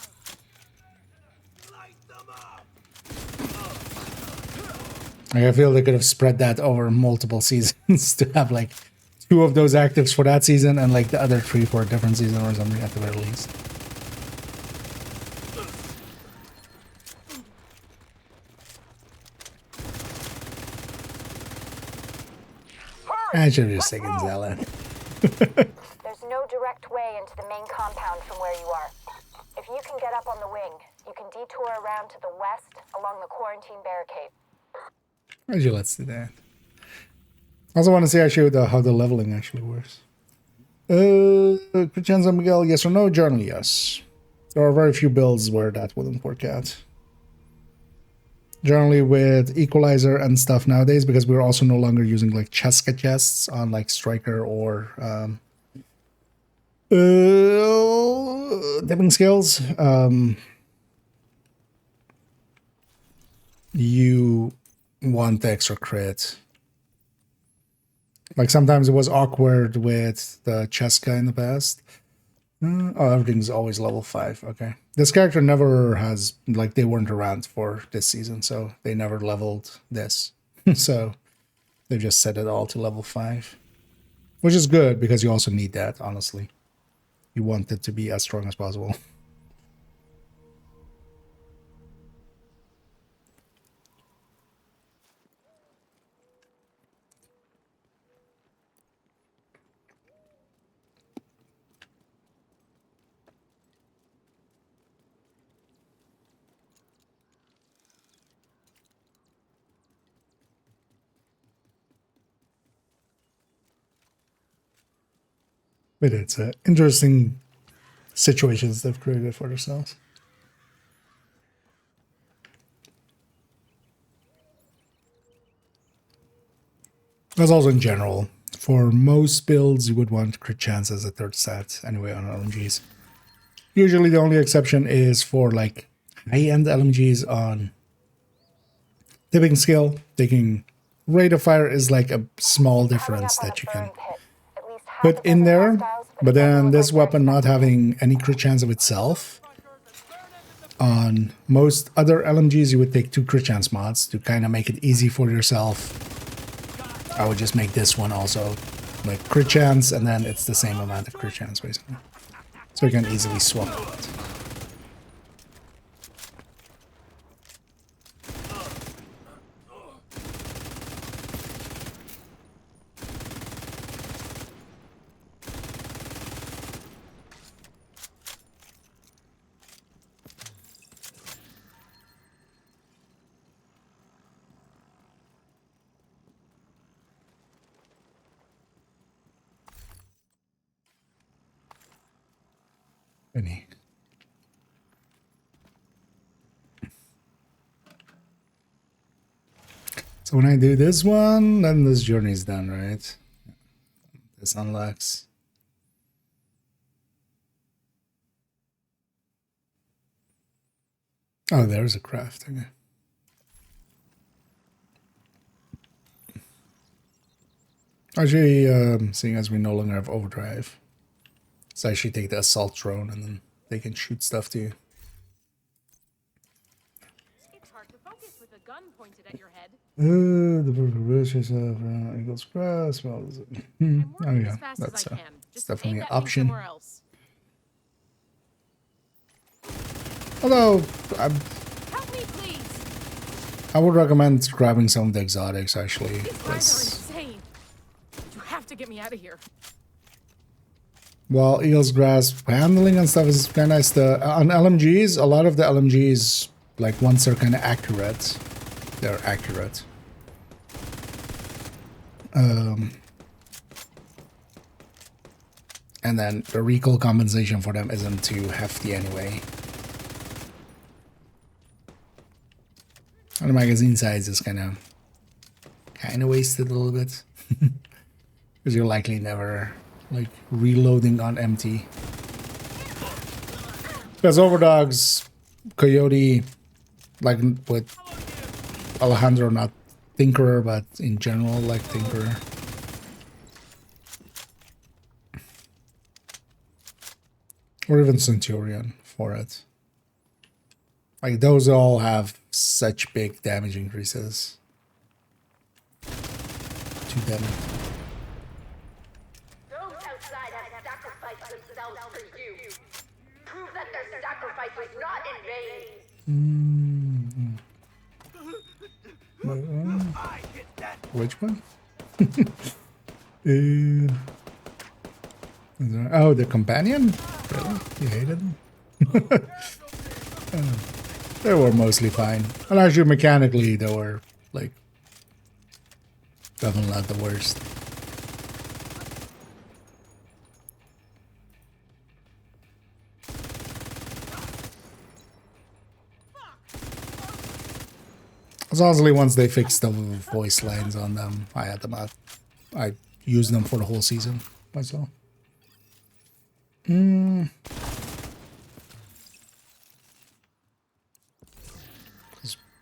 Like, I feel they could have spread that over multiple seasons to have like 2 of those actives for that season and like the other 3 for a different season or something at the very least. I should have just taken Zella. There's no direct way into the main compound from where you are. If you can get up on the wing, you can detour around to the west along the quarantine barricade. Actually, let's do that. I also want to see actually how the leveling actually works. Christian Miguel, yes or no? Generally, yes. There are very few builds where that wouldn't work out. Generally with equalizer and stuff nowadays, because we're also no longer using like Cheska chests on like Striker or dipping skills. You want the extra crit. Like sometimes it was awkward with the Cheska in the past. Oh, everything's always level 5. Okay. This character never has, like, they weren't around for this season, so they never leveled this. So they just set it all to level 5. Which is good, because you also need that, honestly. You want it to be as strong as possible. But it's interesting situations they've created for themselves. That's also in general. For most builds, you would want crit chance as a third stat anyway on LMGs. Usually the only exception is for like high-end LMGs on tipping skill. Taking rate of fire is like a small difference that you can put in there, but then this weapon not having any crit chance of itself. On most other LMGs, you would take 2 crit chance mods to kind of make it easy for yourself. I would just make this one also like crit chance, and then it's the same amount of crit chance basically. So you can easily swap it. Any. So when I do this one, then this journey's done, right? This unlocks. Oh, there's a craft. Okay. Actually, seeing as we no longer have overdrive, so I should take the assault drone and then they can shoot stuff to you. It's hard to focus with a gun pointed at your head. The versus of Eagles Cross. Well, is it? I'm Oh working yeah, as fast that's as I can. Just definitely aim an that thing option. somewhere else. Although I would recommend grabbing some of the exotics actually. These guys are insane. You have to get me out of here. Well, Eagle's Grasp handling and stuff is kind of nice. On LMGs, a lot of the LMGs, like once they're kind of accurate, they're accurate. And then the recoil compensation for them isn't too hefty anyway. And the magazine size is kind of wasted a little bit. Because you're likely never like reloading on empty. Because Overdogs, Coyote, like with Alejandro, not Tinkerer, but in general like Tinkerer. Or even Centurion for it. Like those all have such big damage increases to them. Those outside have sacrificed themselves for you. Prove that their sacrifice was not in vain. Which one? Oh, the companion? Really? You hated them? They were mostly fine. And actually, mechanically, they were, like, definitely not the worst. So honestly, once they fixed the voice lines on them, I had them out. I used them for the whole season myself.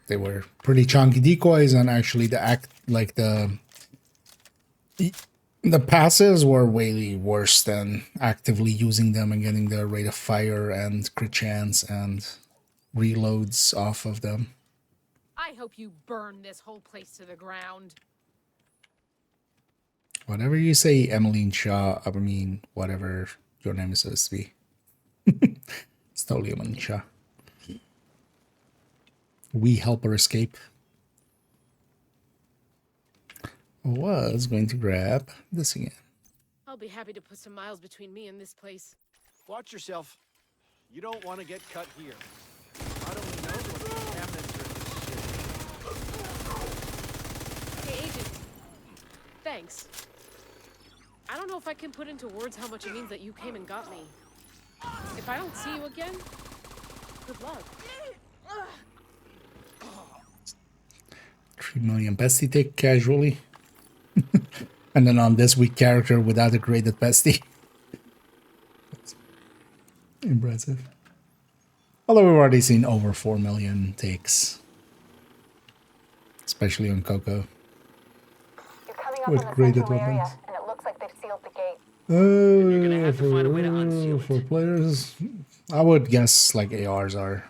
They were pretty chunky decoys, and actually the passes were way worse than actively using them and getting the rate of fire and crit chance and reloads off of them. I hope you burn this whole place to the ground. Whatever you say, Emmeline Shaw, I mean, whatever your name is supposed to be. It's totally Emmeline Shaw. We help her escape. I was going to grab this again. I'll be happy to put some miles between me and this place. Watch yourself. You don't want to get cut here. I don't know what contaminants are. Hey, Agent. Thanks. I don't know if I can put into words how much it means that you came and got me. If I don't see you again, good luck. 3 million bestie tick casually. And then on this weak character without a graded bestie. Impressive. Although we've already seen over 4 million takes. Especially on Coco. You're coming up With on the graded central area, weapons. and it looks like they've sealed the gate. You're gonna have to find a way to unseal For it. players, I would guess like ARs are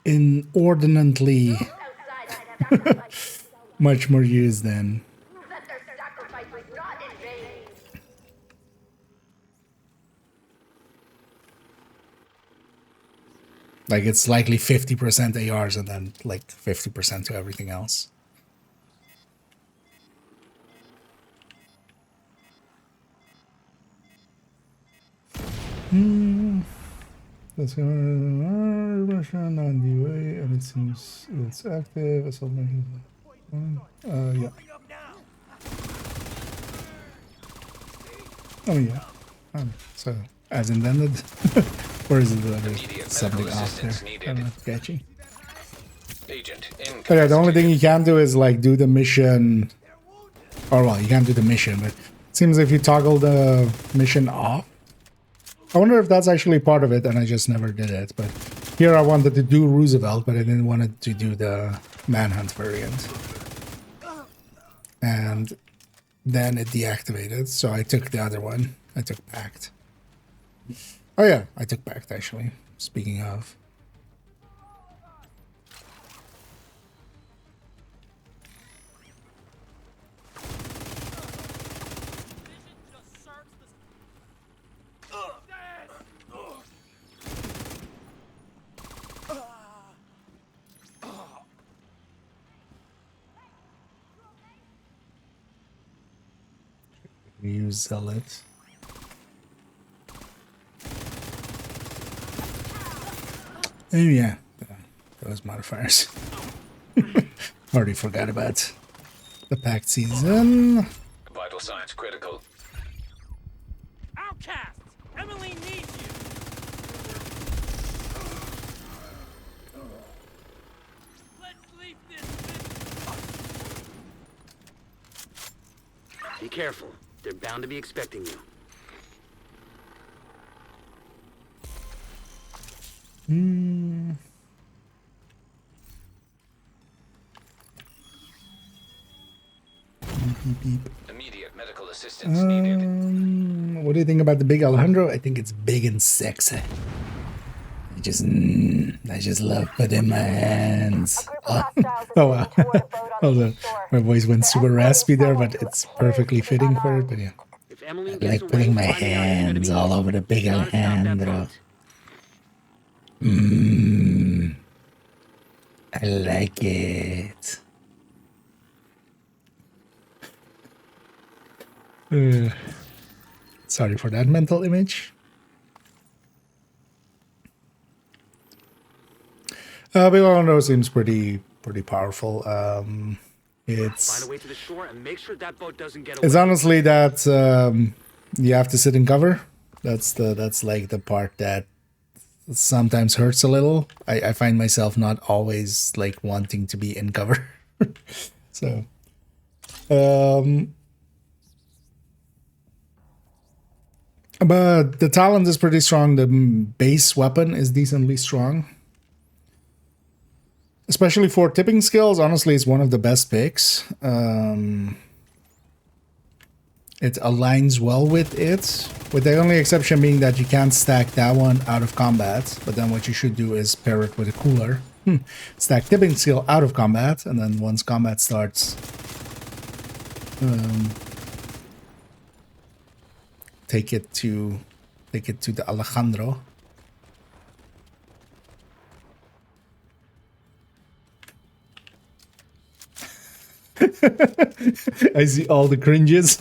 inordinately much more used than. Prove that their sacrifice was not in vain. Like it's likely 50% ARs and then like 50% to everything else. That's Russian on the way, and it seems it's active. It's something. Yeah. Oh yeah. So as intended, or is it Immediate something medical off there? assistance I needed. don't know, catchy. Agent But yeah, the only thing incapacitated. you can do is like do the mission. Or well, you can't do the mission, but it seems if you toggle the mission off. I wonder if that's actually part of it, and I just never did it. But here I wanted to do Roosevelt, but I didn't want to do the Manhunt variant. And then it deactivated, so I took the other one. I took Pact. Oh yeah, I took Pact actually. Speaking of. Use Zealot. Oh yeah, those modifiers. Already forgot about the packed season. Vital signs critical. Outcasts! Emily needs you! Let's leave this Be careful. They're bound to be expecting you. Beep, beep. Immediate medical assistance needed. What do you think about the big Alejandro? I think it's big and sexy. I just love putting my hands. Oh wow. Hold on. My voice went super raspy there, but it's perfectly fitting for it. But yeah. If Emily I gets like putting my away, find out who's gonna hands be- all over the big Gotta stop that Alejandro. boat. I like it. Sorry for that mental image. Big Alejandro seems pretty powerful. Find It's a way to the shore and make sure that boat doesn't get it's away. honestly that you have to sit in cover. That's like the part that sometimes hurts a little. I find myself not always like wanting to be in cover. So but the talent is pretty strong. The base weapon is decently strong. Especially for tipping skills, honestly, it's one of the best picks. It aligns well with it, with the only exception being that you can't stack that one out of combat. But then what you should do is pair it with a cooler. Stack tipping skill out of combat, and then once combat starts, take it to the Alejandro. I see all the cringes.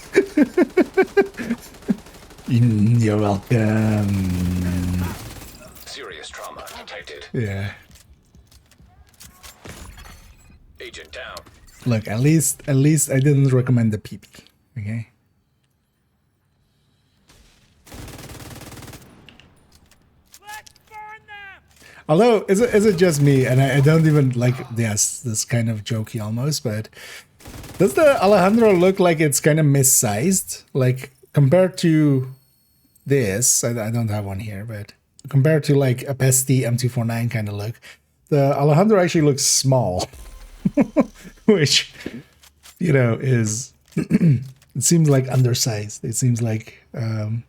You're welcome. Serious trauma detected. Yeah. Agent down. Look, at least I didn't recommend the PP. Okay. Let's burn them! Although, is it just me? And I don't even like this kind of jokey almost, but does the Alejandro look like it's kind of missized? Like compared to this, I don't have one here, but compared to like a Pesti M249 kind of look, the Alejandro actually looks small, which, you know, is it seems like undersized. It seems like 20%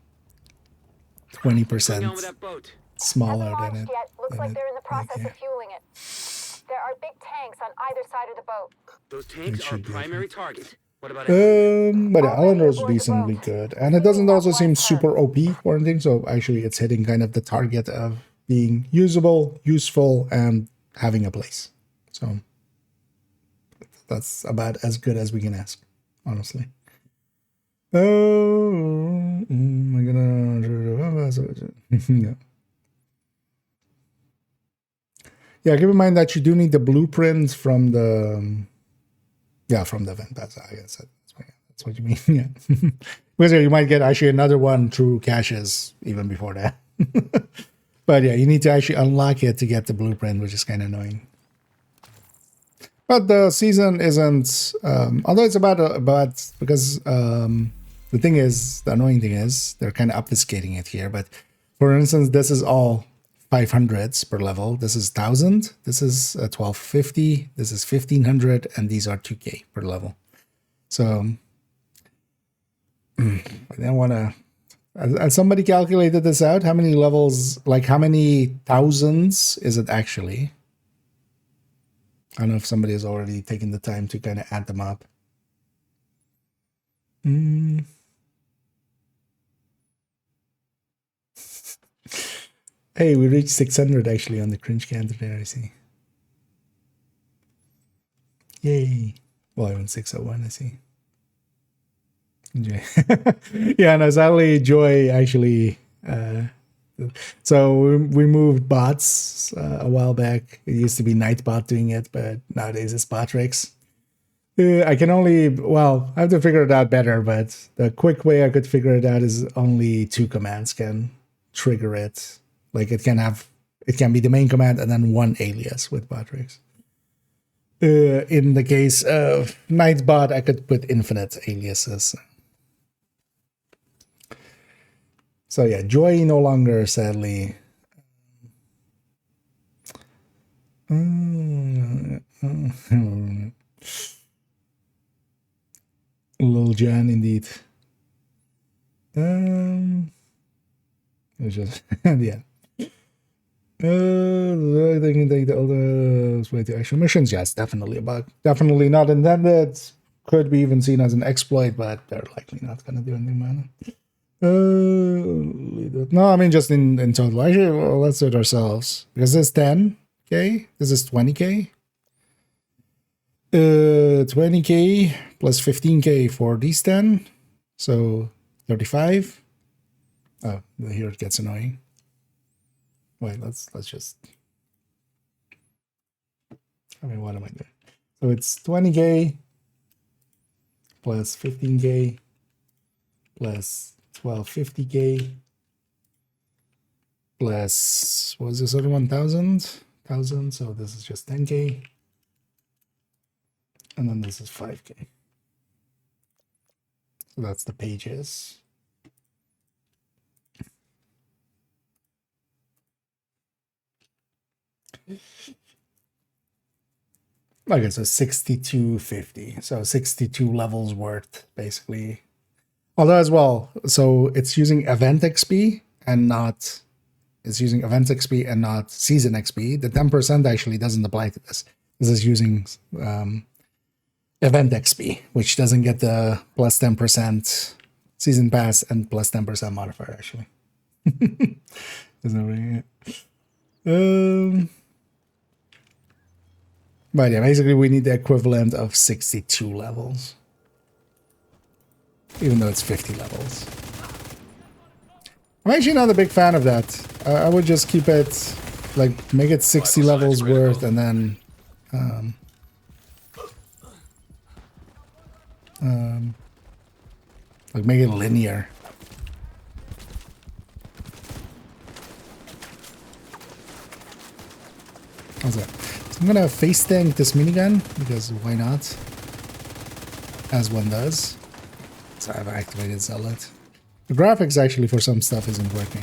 What's going on with that boat? smaller Hasn't than launched it. yet. Looks than like it- they're in the process yeah. of fueling it. There are big tanks on either side of the boat. Those tanks are a should be primary target. What about it? But the Alejandro's decently good, and it doesn't also seem super OP or anything. So actually, it's hitting kind of the target of being usable, useful, and having a place. So that's about as good as we can ask, honestly. Oh, I'm gonna. Yeah. Yeah, keep in mind that you do need the blueprint from the. Yeah, from the event pass. I guess that's what you mean. Yeah, because you might get actually another one through caches even before that. But yeah, you need to actually unlock it to get the blueprint, which is kind of annoying. But the season isn't. Although it's about because the thing is, the annoying thing is they're kind of obfuscating it here. But for instance, this is all 500s per level. This is 1000. This is 1250. This is 1500, and these are 2k per level. So I don't want to. Has somebody calculated this out? How many levels? Like how many thousands is it actually? I don't know if somebody has already taken the time to kind of add them up. Hey, we reached 600 actually on the cringe counter there, I see. Yay. Well, even 601, I see. Yeah, no, sadly, Joy actually. So we moved bots a while back. It used to be Nightbot doing it, but nowadays it's Botrix. I can only, well, I have to figure it out better, but the quick way I could figure it out is only 2 commands can trigger it. Like it can be the main command and then 1 alias with Botrix. In the case of Nightbot, I could put infinite aliases. So yeah, Joy no longer, sadly. Lil Jan, indeed. It's just yeah. I think the other way to actual missions. Yes, definitely a bug. Definitely not intended. Could be even seen as an exploit, but they're likely not gonna do anything, man. No, I mean just in total. Actually, well, let's do it ourselves because this is 10k. This is 20k. 20k plus 15k for these 10, so 35. Oh, here it gets annoying. Wait, let's just. I mean, what am I doing? So it's 20k plus 15k plus 1250k plus what was this other 1,000? So this is just 10k, and then this is 5k. So that's the pages. Okay, so 6250. So 62 levels worth, basically. Although as well, so it's using event XP and not, it's using event XP and not season XP. The 10% actually doesn't apply to this. This is using event XP, which doesn't get the plus 10% season pass and plus 10% modifier, actually. Isn't really but yeah, basically we need the equivalent of 62 levels. Even though it's 50 levels. I'm actually not a big fan of that. I would just keep it, like, make it 60 levels worth and then like make it linear. How's that? So I'm gonna face tank this minigun because why not? As one does. So I've activated Zealot. The graphics actually for some stuff isn't working.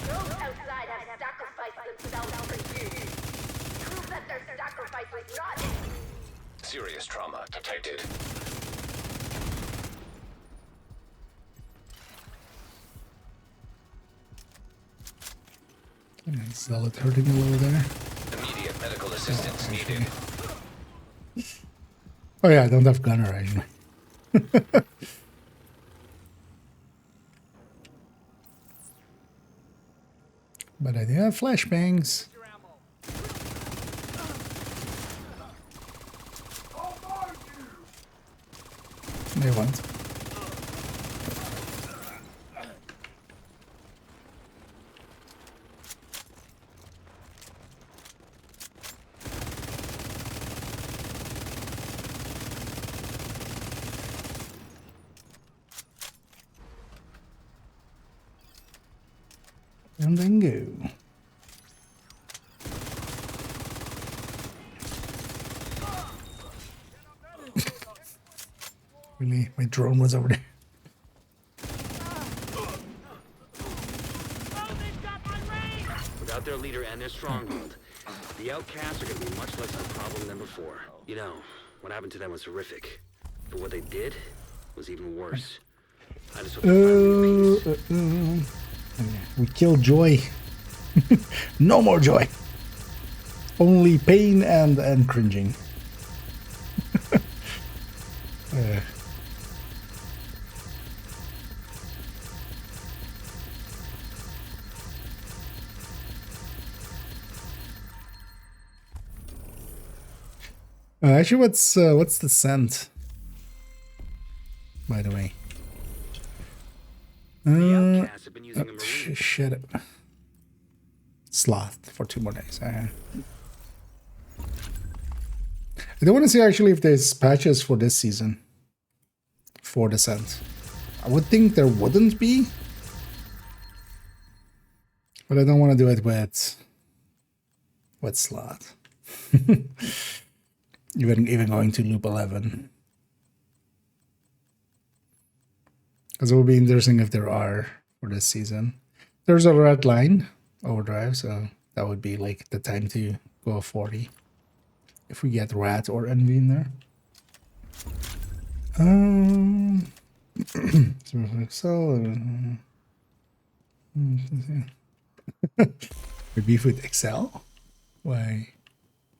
Those outside have sacrificed themselves for you. Prove that their sacrifice was not. Serious trauma detected. Zealot hurting a little there. Immediate medical assistance needed. Oh yeah, I don't have gunner actually. But I do have flashbangs. They won't. And then go. Really? My drone was over there. Without their leader and their stronghold, the outcasts are going to be much less of a problem than before. You know, what happened to them was horrific. But what they did was even worse. I just hope they find peace. We killed Joy. No more Joy. Only pain and cringing. Actually, what's the scent? By the way. The outcasts have been using a marine. Shit. Sloth for 2 more days. I don't want to see actually if there's patches for this season for the scent. I would think there wouldn't be, but I don't want to do it with Sloth. even going to loop 11. Because it would be interesting if there are for this season. There's a red line overdrive, so that would be like the time to go 40. If we get rat or envy in there. Excel. We beef with Excel? Why?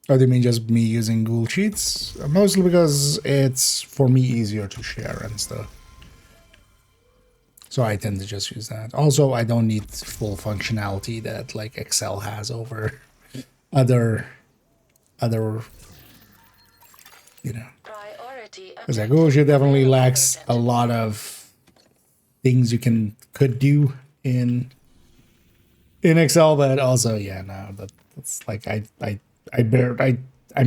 Oh, do you mean just me using Google Sheets? Mostly because it's for me easier to share and stuff. So I tend to just use that. Also, I don't need full functionality that like Excel has over other you know. Because like Google Sheet definitely lacks a lot of things you could do in Excel, but also yeah, no, that's like I'm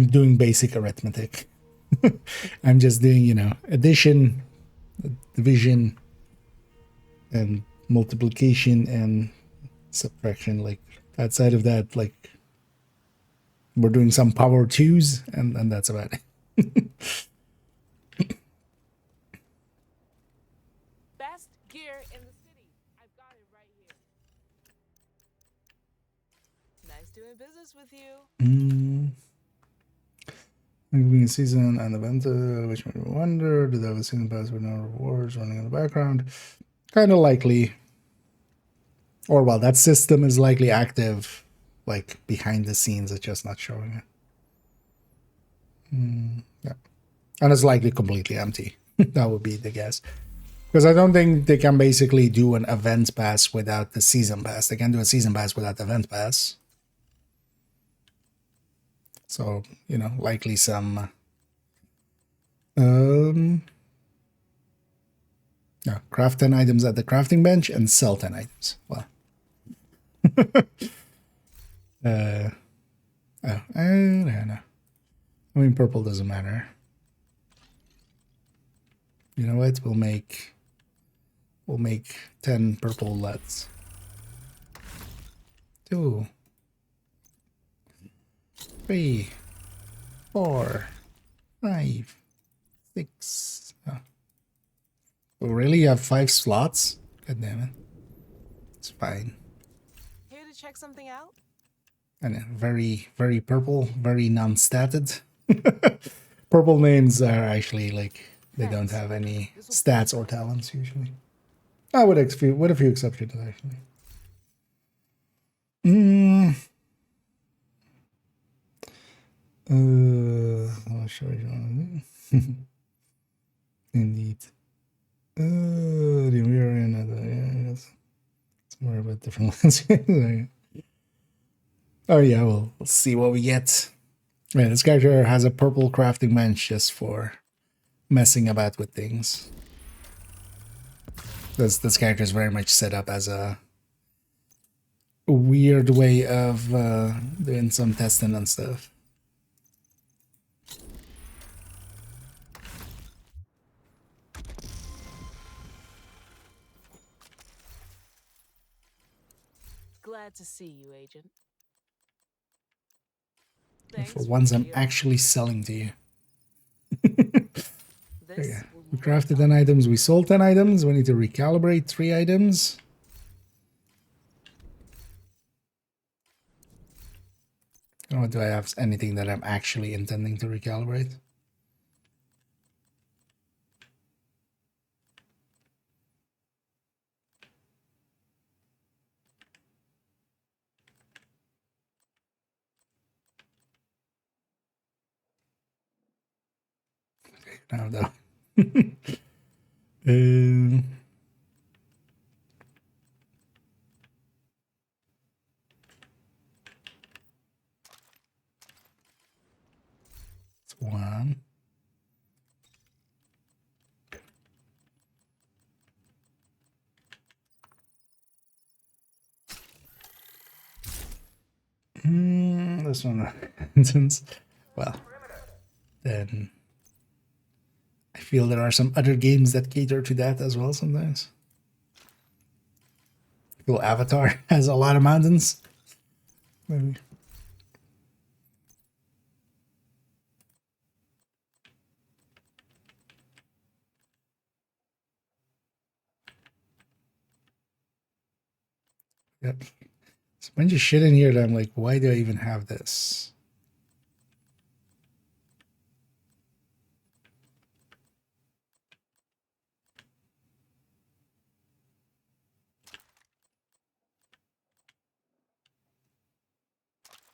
doing basic arithmetic. I'm just doing, you know, addition, division, and multiplication and subtraction. Like outside of that, like we're doing some power twos, and that's about it. Best gear in the city. I've got it right here. Nice doing business with you. Being season and event, which made me wonder, did I have a season pass with no rewards running in the background? Kind of likely. Or, well, that system is likely active, like, behind the scenes, it's just not showing it. Yeah. And it's likely completely empty. That would be the guess. Because I don't think they can basically do an event pass without the season pass. They can do a season pass without the event pass. So, you know, likely some craft 10 items at the crafting bench and sell 10 items. Well. I don't know. I mean, purple doesn't matter. You know what? We'll make 10 purple LEDs. 2, 3, 4, 5, 6. Oh. We really have 5 slots? God damn it. It's fine. Here to check something out? And very, very purple, very non-statted. Purple names are actually like, they don't have any stats or talents usually. With a few exceptions actually. I'll show you one. Indeed. We are in another, yes. It's more about different ones. Oh yeah, we'll see what we get. Yeah, this character has a purple crafting bench just for messing about with things. This character is very much set up as a weird way of doing some testing and stuff. Glad to see you, Agent. For once, I'm actually selling to you. Okay. We crafted 10 items, we sold 10 items, we need to recalibrate 3 items. Or do I have anything that I'm actually intending to recalibrate? Now though. One. This one, since, well, then I feel there are some other games that cater to that as well sometimes. Cool, Avatar has a lot of mountains. Maybe. Yep. There's a bunch of shit in here that I'm like, why do I even have this?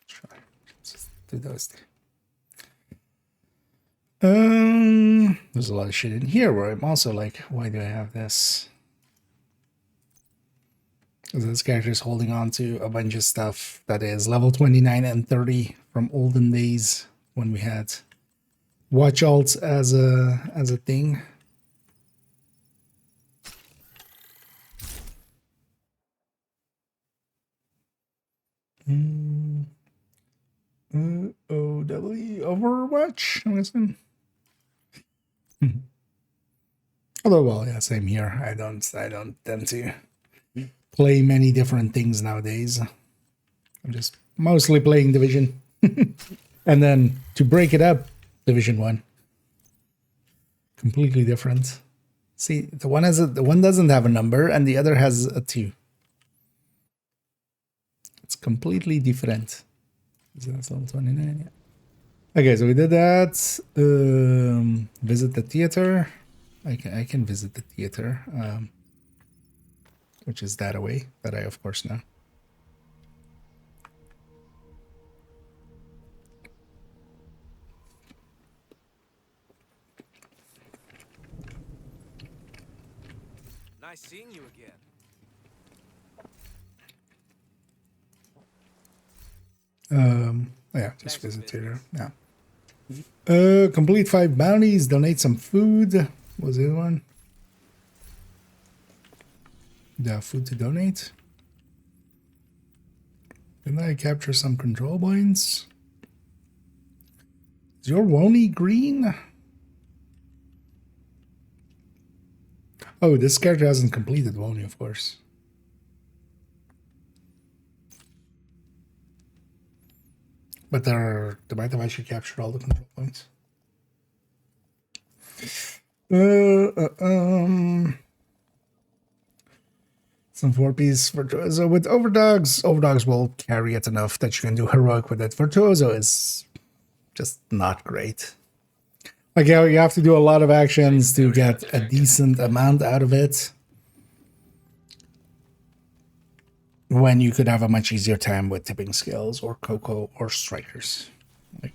Try. Let's do those. There's a lot of shit in here where I'm also like, why do I have this? Because this character is holding on to a bunch of stuff that is level 29 and 30 from olden days when we had watch alts as a thing. OW Overwatch, I'm guessing. Although, well, yeah, same here. I don't tend to play many different things nowadays. I'm just mostly playing Division. And then to break it up, Division 1. Completely different. See, the one doesn't have a number and the other has a 2. It's completely different. Is that level 29? Yeah. Okay, so we did that. Visit the theater. I can visit the theater. Which is that away, that I of course know. Nice seeing you again. Yeah, just visit theater. Yeah. Complete 5 bounties, donate some food. What was the other one? The food to donate. Didn't I capture some control points? Is your Wony green? Oh, this character hasn't completed Wony, of course. But there might have actually captured all the control points. Some 4-piece Virtuoso with Overdogs. Overdogs will carry it enough that you can do heroic with it. Virtuoso is just not great. Like, yeah, you have to do a lot of actions to get a decent amount out of it, when you could have a much easier time with tipping skills or Coco or strikers. Like,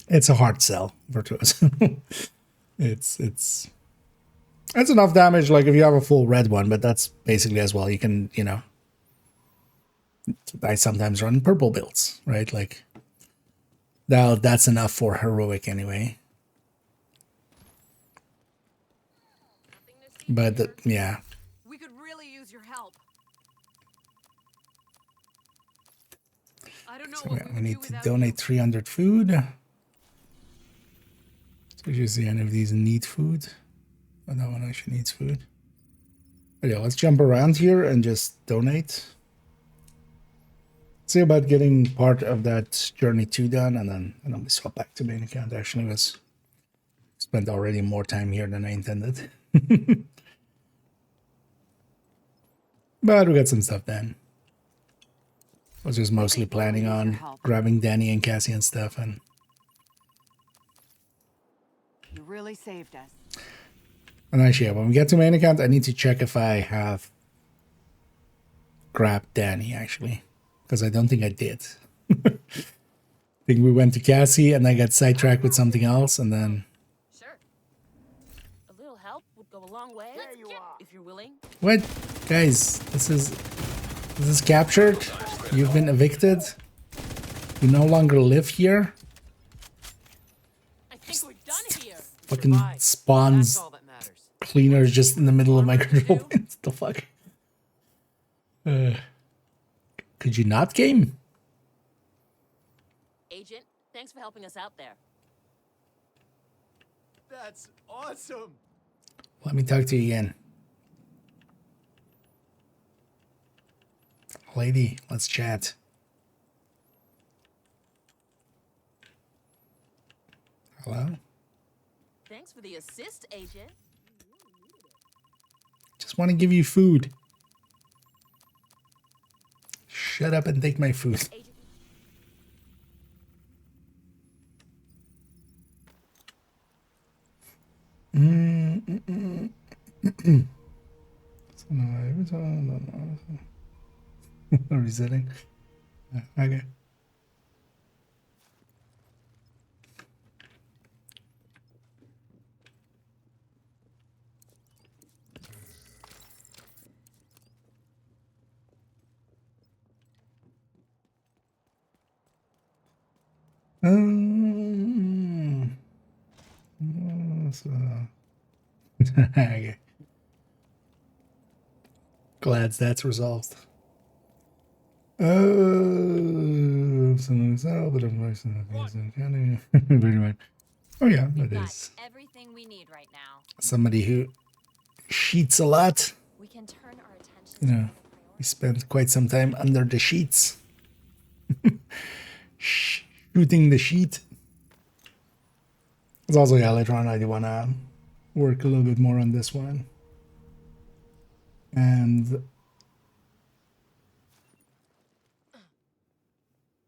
it's a hard sell, Virtuoso. It's enough damage, like if you have a full red one, but that's basically as well. You can, you know, I sometimes run purple builds, right? Like, that's enough for heroic anyway. But yeah. We could really use your help. I don't know So what we need to donate 300 food. So if you see any of these need food. Oh, that one actually needs food. But yeah, let's jump around here and just donate. See about getting part of that journey 2 done, and then we swap back to main account. Actually, was spent already more time here than I intended. But we got some stuff done. I was just mostly planning on grabbing Danny and Cassie and stuff, and You really saved us. and actually, yeah, when we get to main account, I need to check if I have grabbed Danny, actually. Because I don't think I did. I think we went to Cassie and I got sidetracked with something else, and then... Sure. A little help would go a long way. There you are. If you're willing. What? Guys, this is captured? You've been evicted? You no longer live here? fucking That's spawns all that matters. cleaners just in the middle of my control points. The fuck? Could you not game? Agent, thanks for helping us out there. That's awesome. Let me talk to you again. Lady, let's chat. Hello? Thanks for the assist, Agent. Just want to give you food. Shut up and take my food. Resetting. Okay. Okay. Glad that's resolved. Oh yeah, that is Everything we need right now. somebody who sheets a lot. We can turn our attention. You know, we spent quite some time under the sheets, shooting the sheet. It's also, yeah, later on I do want to work a little bit more on this one. And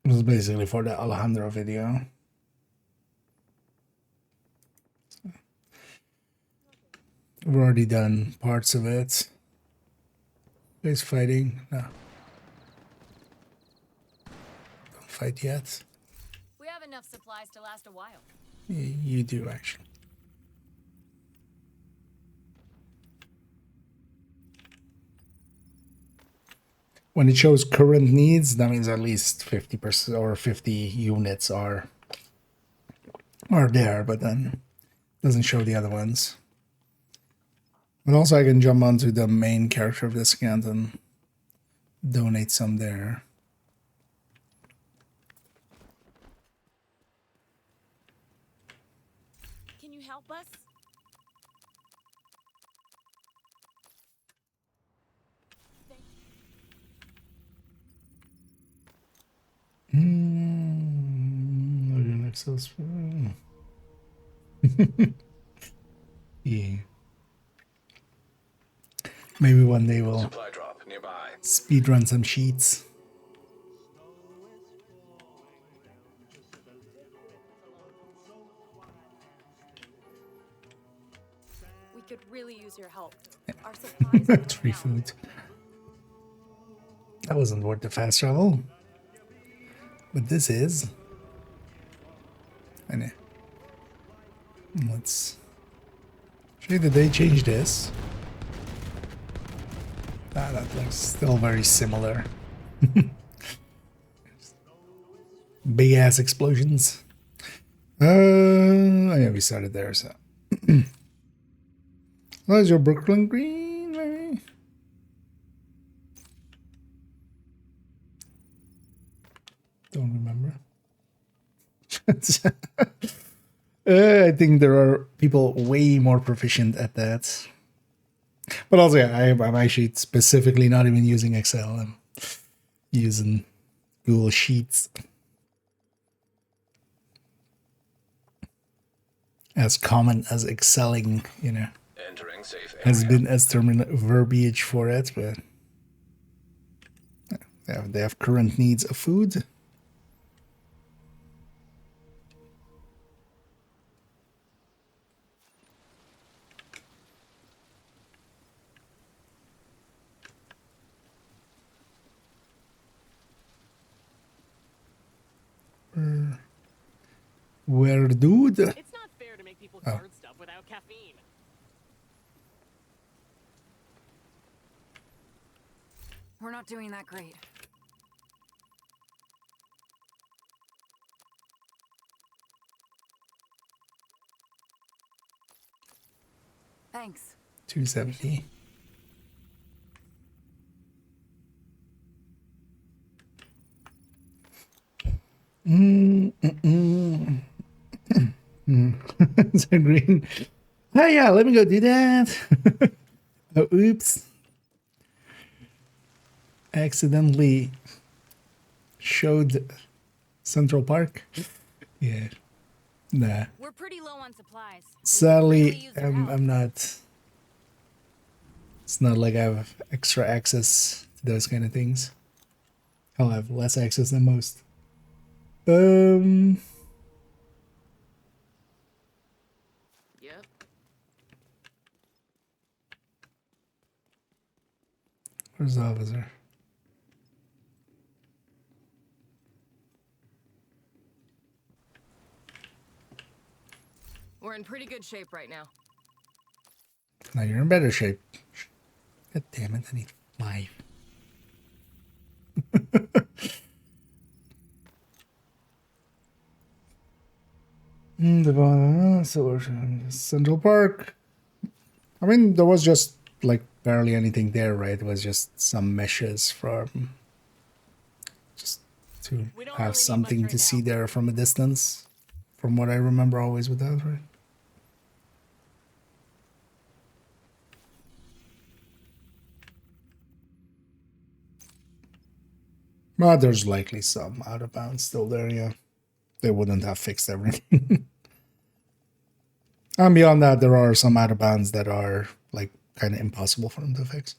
it was basically for the Alejandro video. We've already done parts of it. Guys fighting? No. Don't fight yet. We have enough supplies to last a while. You do, actually. When it shows current needs, that means at least 50% or 50 units are there, but then doesn't show the other ones. And also I can jump onto the main character of this account and donate some there. Can you help us? Yeah. Maybe one day we'll Supply drop nearby. speed run some sheets. We could really use your help. Our supplies are Free running out. food. That wasn't worth the fast travel. But this is. I know. Let's. Actually, did they change this? Ah, that looks still very similar. Big ass explosions. Yeah, we started there, so. What is your Brooklyn Green, maybe? Don't remember. I think there are people way more proficient at that. But also, yeah, I'm actually specifically not even using Excel. I'm using Google Sheets. As common as excelling, you know, Entering safe has area. been as verbiage for it, but they have current needs of food. Where, dude? It's not fair to make people guard stuff without caffeine. We're not doing that great. Thanks. 270. It's a green. Oh yeah, let me go do that. Oh, oops. Accidentally showed Central Park. Yeah. Nah. We're pretty low on supplies. Sadly, I'm not. It's not like I have extra access to those kind of things. I'll have less access than most. Yep. Where's the officer? We're in pretty good shape right now. Now you're in better shape. God damn it, I need 5. So Central Park. I mean, there was just like barely anything there, right? It was just some meshes from just to have something to see there from a distance. From what I remember, always with that, right? But there's likely some out of bounds still there, yeah. They wouldn't have fixed everything. And beyond that, there are some out of bounds that are like kind of impossible for them to fix.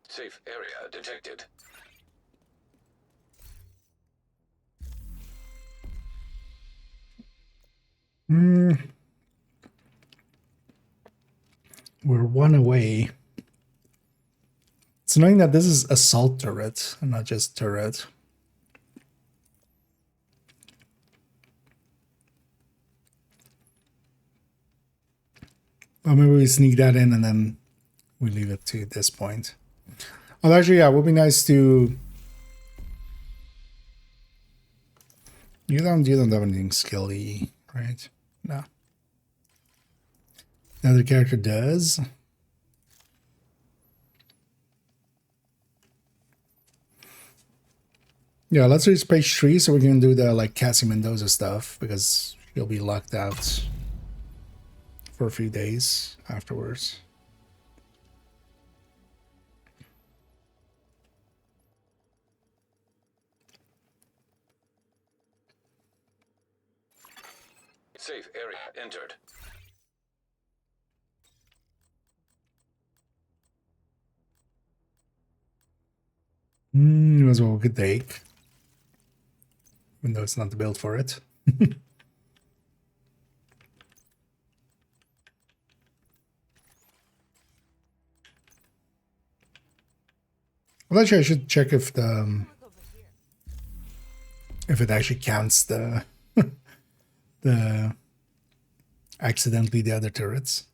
Safe area detected. We're 1 away. It's annoying that this is assault turret and not just turret. Well, maybe we sneak that in and then we leave it to this point. Oh, actually, yeah, it would be nice to... You don't have anything skilly, right? No. The other character does. Yeah, let's reach page 3 so we can do the like Cassie Mendoza stuff because she'll be locked out for a few days afterwards. Safe area entered. Might as well get take. Even though it's not the build for it. Well, actually, I should check if the if it actually counts the the accidentally the other turrets.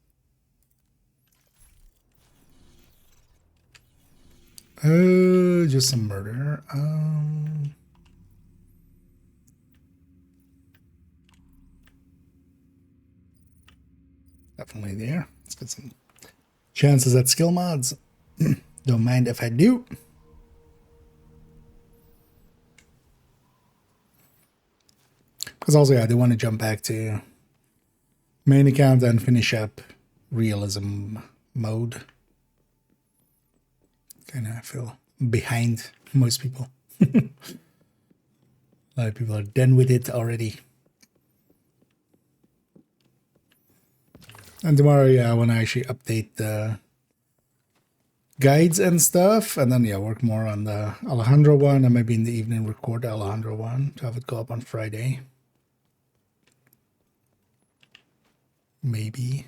Just some murder. Definitely there. Let's get some chances at skill mods. Don't mind if I do. Because also, yeah, I do want to jump back to main account and finish up realism mode. Kind of feel behind most people. A lot of people are done with it already. And tomorrow, yeah, I want to actually update the guides and stuff. And then, yeah, work more on the Alejandro one. And maybe in the evening record the Alejandro one to have it go up on Friday. Maybe.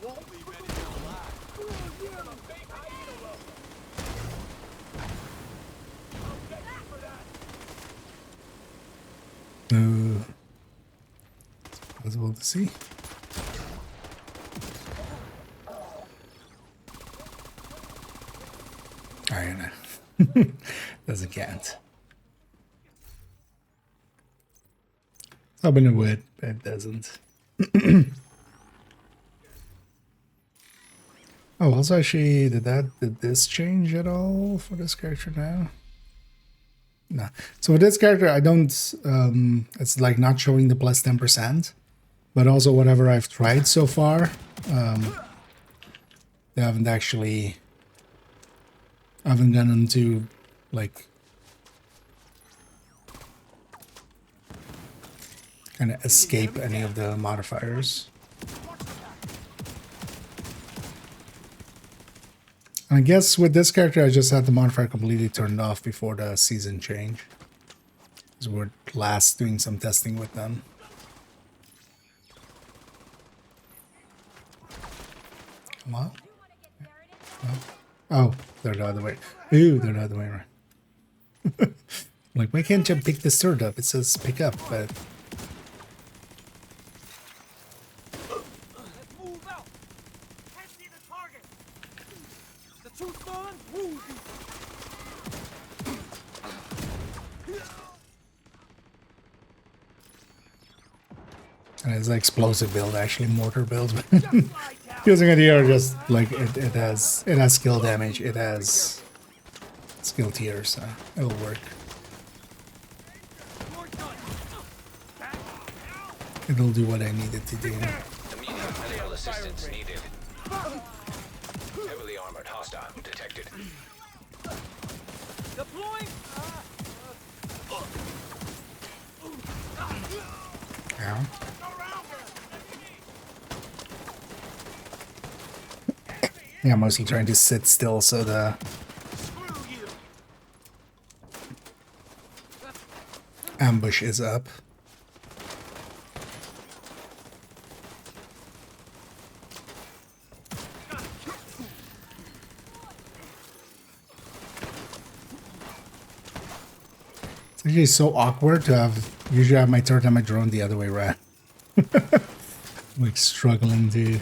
won't leave anything alive. Possible to see. I don't know. Doesn't count. Hoping it would, but it doesn't. Oh, also actually, did this change at all for this character now? No. So for this character, I don't, it's like not showing the plus 10%, but also whatever I've tried so far, they haven't actually, I haven't gotten to, like, kind of escape any of the modifiers. I guess with this character, I just had the modifier completely turned off before the season change. Because we're last doing some testing with them. Come on. Oh, they're the other way. Ooh, they're the other way around. Like, why can't you pick this turret up? It says pick up, but... And it's an explosive build, actually, mortar build. Using it here, just like it has skill damage, it has skill tier, so it'll work. It'll do what I need it to do. Immediate medical assistance needed. Heavily armored hostile detected. Deploying. Ow. Yeah, I'm mostly trying to sit still so the ambush is up. It's actually so awkward to usually have my turret and my drone the other way around. Like struggling to...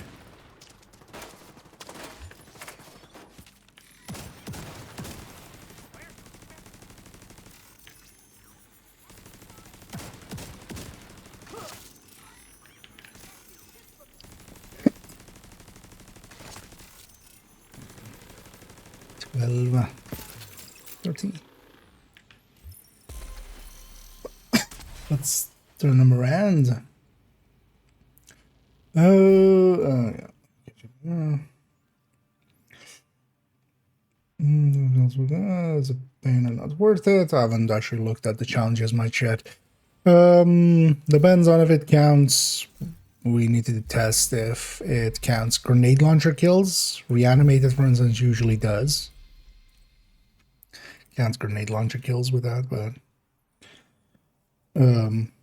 Well, 13. Let's turn them around. Oh, yeah. It's a pain and not worth it. I haven't actually looked at the challenges much yet. Depends on if it counts. We need to test if it counts grenade launcher kills. Reanimated, for instance, usually does. Counts grenade launcher kills with that, but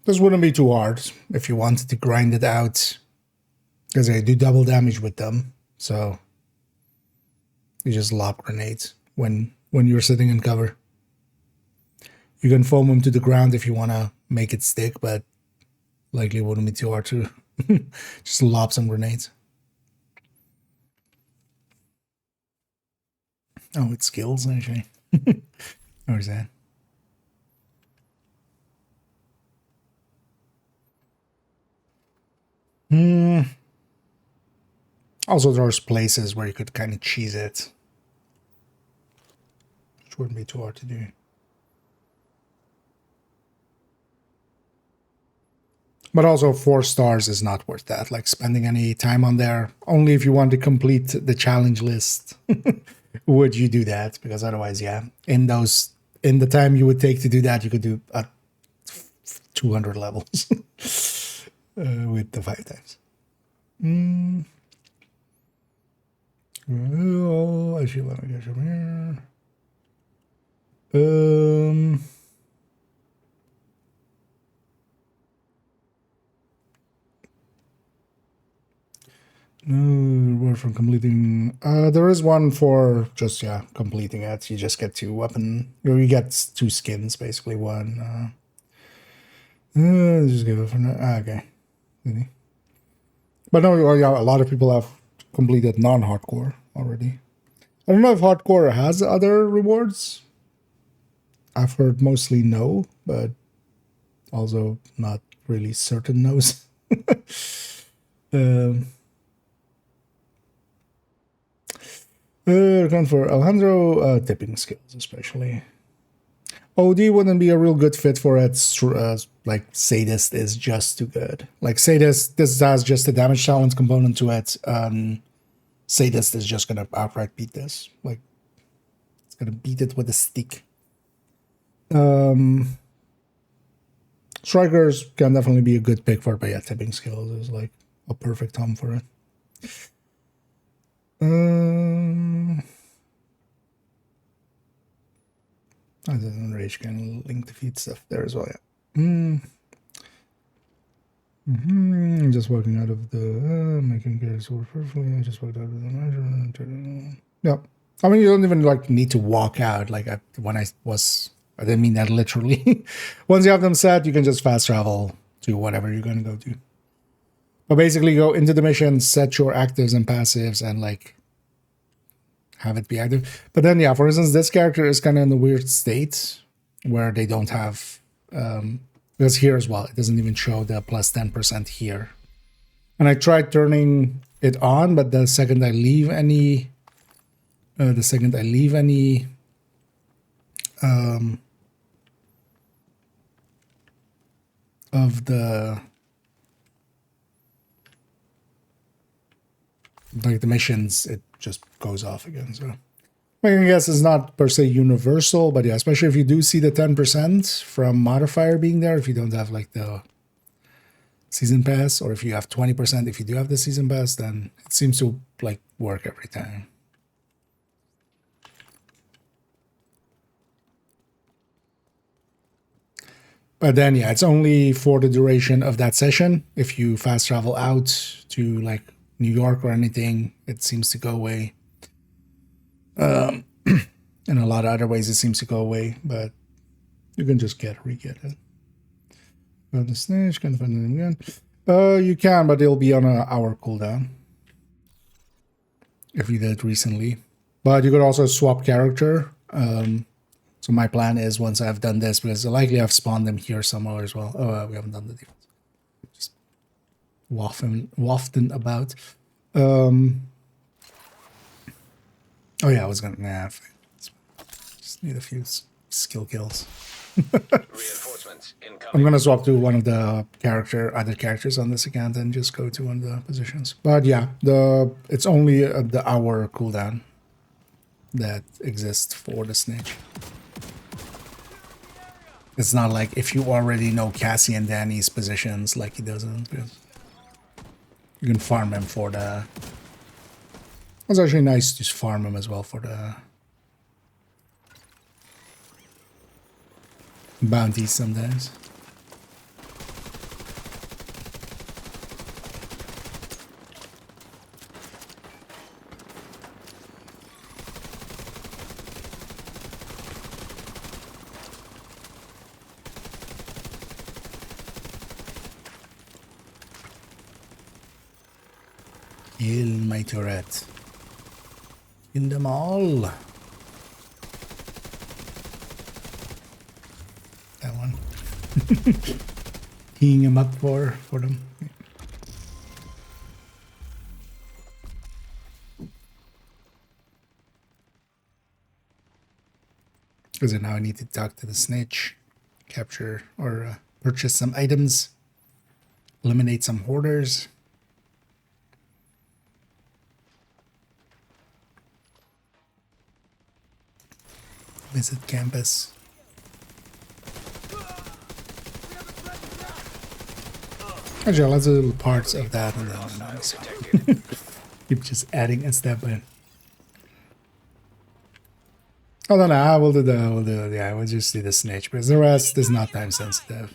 this wouldn't be too hard if you wanted to grind it out, because they do double damage with them. So you just lob grenades when you're sitting in cover. You can foam them to the ground if you want to make it stick, but likely wouldn't be too hard to just lob some grenades. Oh, it's skills actually. Where's that? Also, there's places where you could kind of cheese it, which wouldn't be too hard to do. But also 4 stars is not worth that, like spending any time on there. Only if you want to complete the challenge list would you do that, because otherwise, yeah, in the time you would take to do that, you could do 200 levels with the 5 times. Oh, actually, let me get from here. No, reward for completing. There is one for just completing it. You just get 2 weapon. You get 2 skins basically. One. Just give it for now. Okay. Really? But no, a lot of people have completed non-hardcore already. I don't know if hardcore has other rewards. I've heard mostly no, but also not really certain no's. Account for Alejandro, tipping skills especially. OD wouldn't be a real good fit for it. Like Sadist is just too good. Like Sadist, this has just a damage challenge component to it. Sadist is just gonna outright beat this. Like it's gonna beat it with a stick. Strikers can definitely be a good pick for it, but yeah, tipping skills is like a perfect home for it. I didn't rage can link defeat stuff there as well, yeah. Just walking out of the making characters work perfectly. I just walked out of the measure. Yeah. I mean, you don't even like need to walk out. Like I didn't mean that literally. Once you have them set, you can just fast travel to whatever you're going to go to. But basically go into the mission, set your actives and passives, and like have it be active. But then, yeah, for instance, this character is kind of in the weird state where they don't have, because here as well, it doesn't even show the plus 10% here. And I tried turning it on, but the second I leave any, of the like the missions, it just goes off again. So I guess it's not per se universal, but yeah, especially if you do see the 10% from modifier being there, if you don't have like the season pass, or if you have 20% if you do have the season pass, then it seems to like work every time. But then, yeah, it's only for the duration of that session. If you fast travel out to like New York or anything, it seems to go away. In a lot of other ways, it seems to go away, but you can just re-get it. Go to the stage, can find it again. You can, but it'll be on an hour cooldown if you did it recently. But you could also swap character. So my plan is once I've done this, because likely I've spawned them here somewhere as well. Oh, we haven't done the deal. Just wafting about. Oh yeah, I was gonna. Just need a few skill kills. Reinforcements incoming. I'm gonna swap to one of the other characters on this account and just go to one of the positions. But yeah, it's only the hour cooldown that exists for the snitch. It's not like if you already know Cassie and Danny's positions, like he doesn't. Because you can farm him for the. It's actually nice to farm him as well for the bounties sometimes. Kill my turret. Kill them all. That one. Teeing him up for them. Because now I need to talk to the snitch, capture or purchase some items, eliminate some hoarders. Visit campus. Actually, lots of little parts of that, and then keep just adding a step in. Oh no, we'll do we'll just do the snitch because the rest is not time sensitive.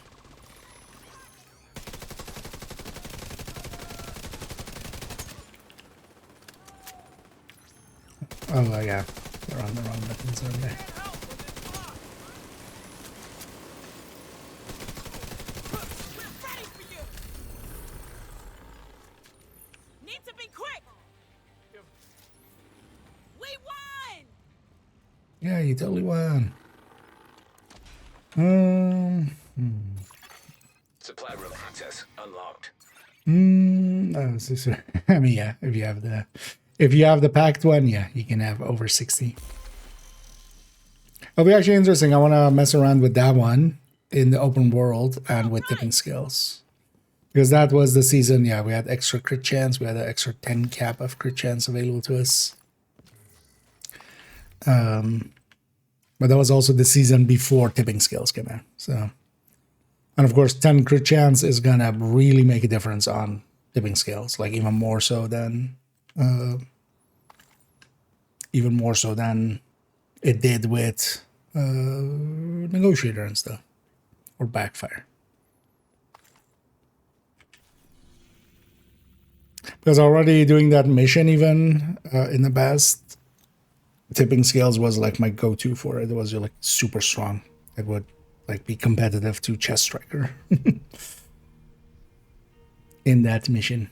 Oh, yeah. They're on the wrong buttons over there. Need to be quick. We won. Yeah, you totally won. Supply room access unlocked. Oh, so, I mean, yeah, if you have the packed one, yeah, you can have over 60. It'll be actually interesting. I want to mess around with that one in the open world and with tipping skills. Because that was the season, yeah, we had extra crit chance. We had an extra 10 cap of crit chance available to us. But that was also the season before tipping skills came out. So, and of course, 10 crit chance is going to really make a difference on tipping skills. Like even more so than it did with Negotiator and stuff. Or Backfire. Because already doing that mission even in the past, tipping skills was like my go-to for it. It was like super strong. It would like be competitive to Chest Striker in that mission.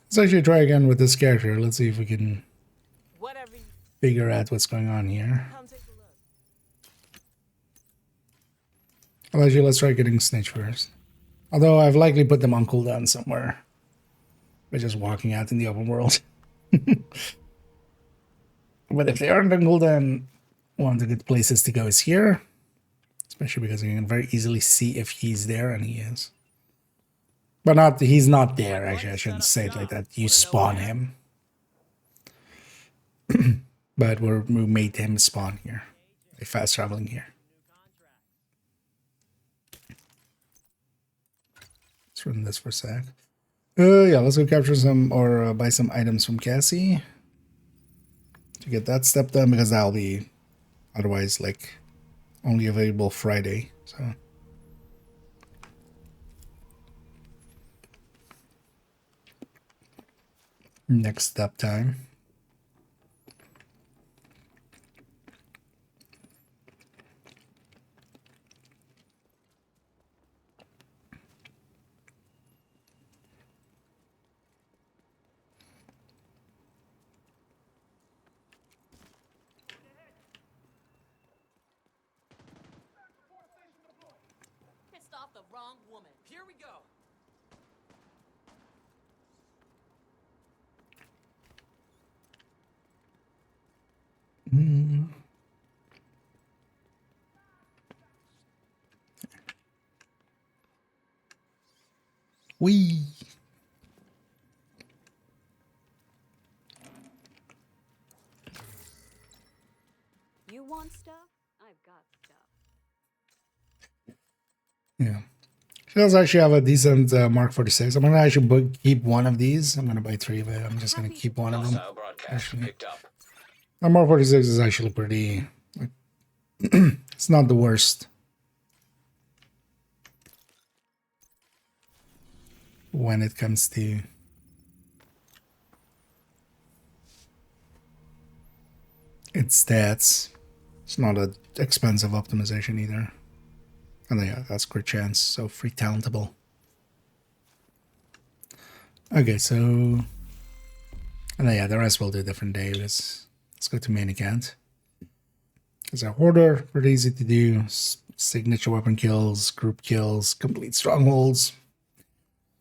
Let's actually try again with this character. Let's see if we can figure out what's going on here. Well, actually, let's try getting Snitch first. Although I've likely put them on cooldown somewhere by just walking out in the open world. But if they aren't on cooldown, one of the good places to go is here. Especially because you can very easily see if he's there, and he is. But he's not there, actually. I shouldn't say it like that. You spawn him. But we made him spawn here. Fast traveling here. Let's run this for a sec. Yeah, let's go capture some or buy some items from Cassie to get that step done, because that'll be otherwise like only available Friday. So next step time. Pissed off the wrong woman. Here we go. Wee. You want stuff? I've got stuff. Yeah. She does actually have a decent Mark 46. I'm going to actually keep one of these. I'm going to buy 3 of it. I'm just going to keep one of them. Actually. The Mark 46 is actually pretty... Like, it's not the worst. When it comes to... its stats. It's not an expensive optimization either. And yeah, that's crit chance, so free talentable. Okay, so... and then, yeah, the rest we'll do a different day. Let's go to main account. As a hoarder, pretty easy to do. Signature weapon kills, group kills, complete strongholds.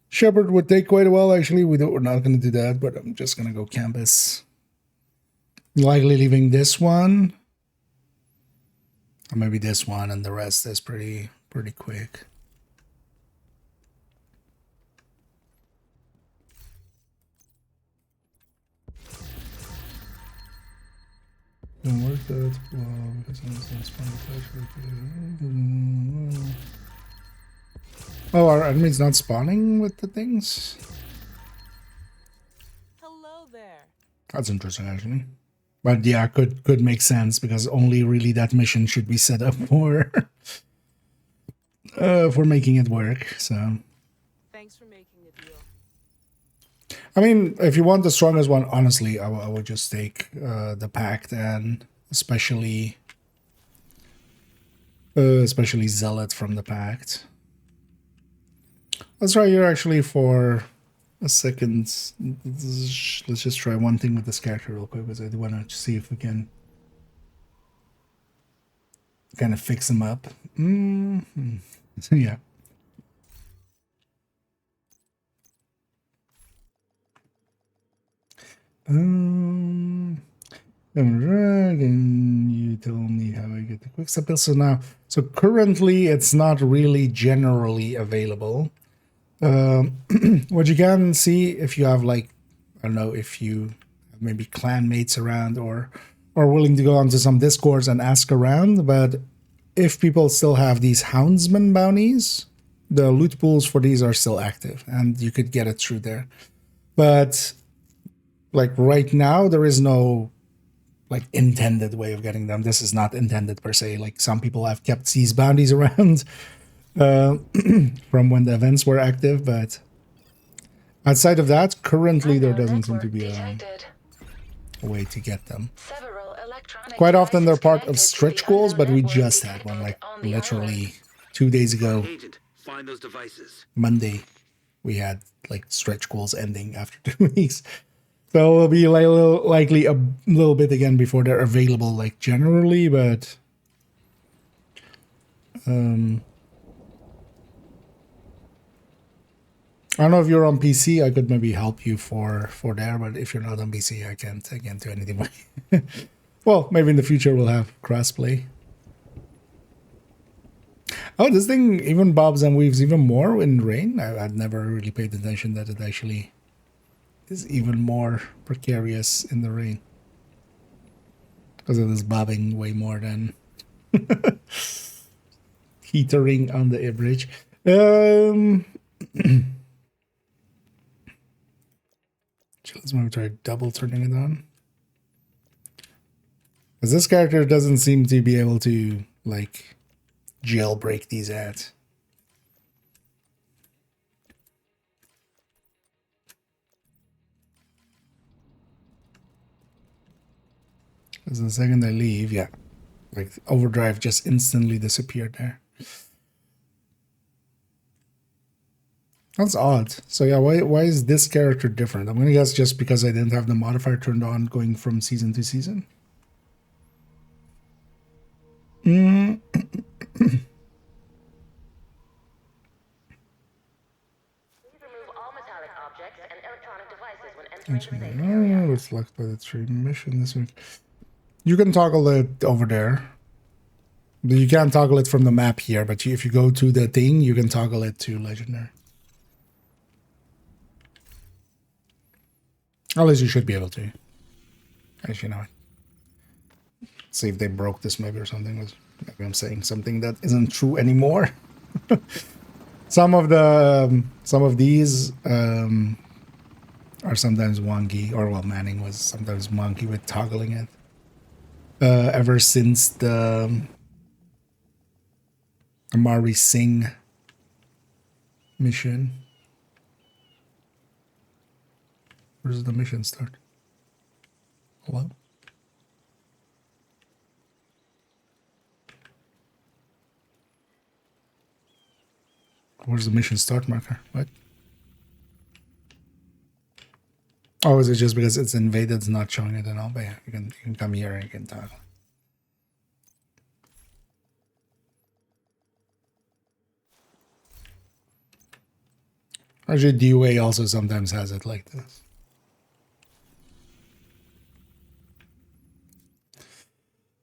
Shepherd would take quite a while, actually. We're not going to do that, but I'm just going to go campus. Likely leaving this one. Or maybe this one, and the rest is pretty quick. Don't work that well because I'm not spawning touch. Oh, our enemy's not spawning with the things? Hello there. That's interesting, actually. But yeah, could make sense, because only really that mission should be set up for making it work. So Thanks for making the deal. I mean, if you want the strongest one, honestly, I would just take the Pact, and especially Zealot from the Pact. Let's try here actually for a second. Let's just try one thing with this character real quick, because I do want to see if we can kind of fix him up. Yeah. And you tell me how I get the quick step. So currently it's not really generally available. What you can see if you have, like, I don't know, if you have maybe clan mates around or are willing to go onto some discords and ask around, but if people still have these houndsman bounties, the loot pools for these are still active and you could get it through there. But like right now there is no like intended way of getting them. This is not intended per se. Like some people have kept these bounties around from when the events were active, but outside of that, currently there doesn't seem to be a way to get them. Quite often they're part of stretch goals, but we just had one, like literally 2 days ago. Agent, find those devices. Monday, we had like stretch goals ending after 2 weeks. So it'll be like likely a little bit again before they're available, like generally, but I don't know if you're on PC, I could maybe help you for there, but if you're not on PC, I can't do anything. Well, maybe in the future we'll have crossplay. Oh, this thing even bobs and weaves even more in rain. I'd never really paid attention that it actually is even more precarious in the rain, because it is bobbing way more than heatering on the bridge. Let's maybe try double turning it on, because this character doesn't seem to be able to like jailbreak these ads. Because the second I leave, yeah, like overdrive just instantly disappeared there. That's odd. So yeah, why is this character different? I'm gonna guess just because I didn't have the modifier turned on going from season to season. It's locked by the trade mission this week. You can toggle it over there. You can't toggle it from the map here, but if you go to the thing, you can toggle it to legendary. At least you should be able to. Actually, no. See if they broke this maybe or something. Maybe I'm saying something that isn't true anymore. Some of these are sometimes wonky, or well, Manning was sometimes wonky with toggling it. Ever since the Amari Singh mission. Where does the mission start? Hello? Where's the mission start marker? What? Oh, is it just because it's invaded, it's not showing it at all? But yeah, you can come here and you can toggle. Actually, DUA also sometimes has it like this.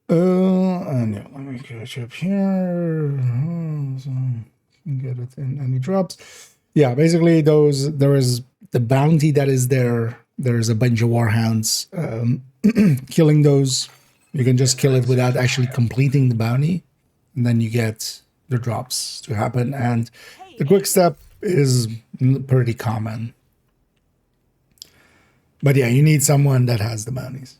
And yeah, let me catch up here. So get it in any drops. Yeah, basically there is the bounty that is there. There's a bunch of warhounds. Killing those, you can just kill it without actually completing the bounty, and then you get the drops to happen. And the quick step is pretty common. But yeah, you need someone that has the bounties.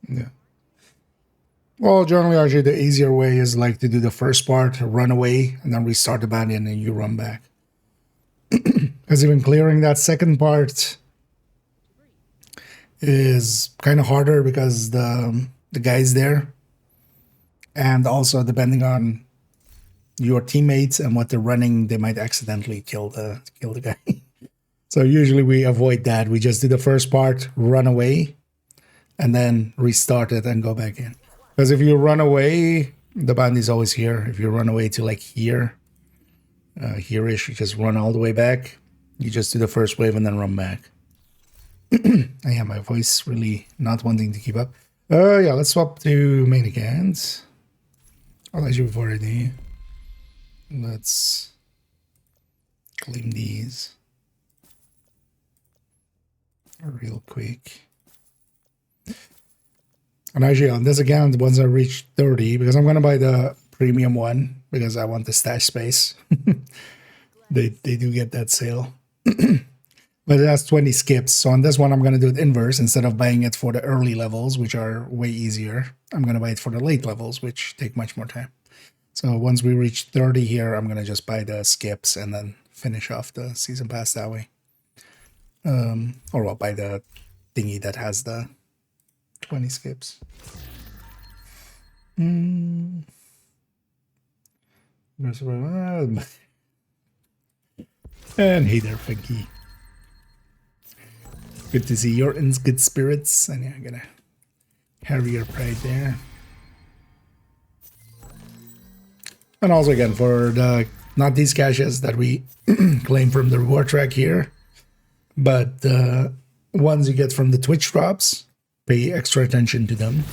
Yeah. Well, generally, actually, the easier way is like to do the first part, run away, and then restart the bounty, and then you run back. Because even clearing that second part is kind of harder because the guy's there, and also depending on your teammates and what they're running, they might accidentally kill the guy. So usually we avoid that. We just do the first part, run away, and then restart it and go back in. Because if you run away, the bounty's always here. If you run away to like here, here-ish, you just run all the way back. You just do the first wave and then run back. Yeah, my voice really not wanting to keep up. Yeah, let's swap to main accounts. As you've already. Let's claim these real quick. And actually on this account, once I reach 30, because I'm going to buy the premium one because I want the stash space. They do get that sale. But it has 20 skips. So on this one, I'm going to do it inverse. Instead of buying it for the early levels, which are way easier, I'm going to buy it for the late levels, which take much more time. So once we reach 30 here, I'm going to just buy the skips and then finish off the season pass that way. Or well, buy the thingy that has the 20 skips. And hey there, Funky. Good to see you're in good spirits. And yeah, I'm gonna carry your pride there. And also again, for the not these caches that we claim from the reward track here, but the ones you get from the Twitch drops, pay extra attention to them.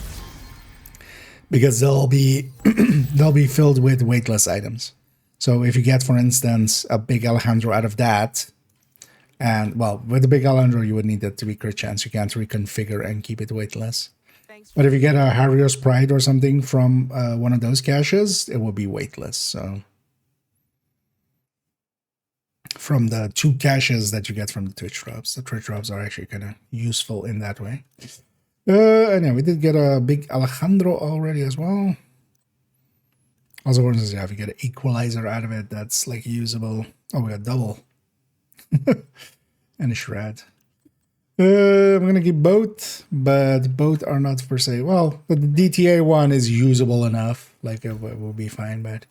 Because they'll be they'll be filled with weightless items. So if you get, for instance, a big Alejandro out of that, and well, with the big Alejandro, you would need that to be crit chance. You can't reconfigure and keep it weightless. But if you get a Harrio's Pride or something from one of those caches, it will be weightless. So from the 2 caches that you get from the Twitch drops, the Twitch drops are actually kind of useful in that way. And yeah, we did get a big Alejandro already as well. Also, for instance, yeah, if you get an equalizer out of it, that's like usable. Oh, we got double. And a shred. I'm going to keep both, but both are not per se. Well, but the DTA one is usable enough. Like, it will be fine, but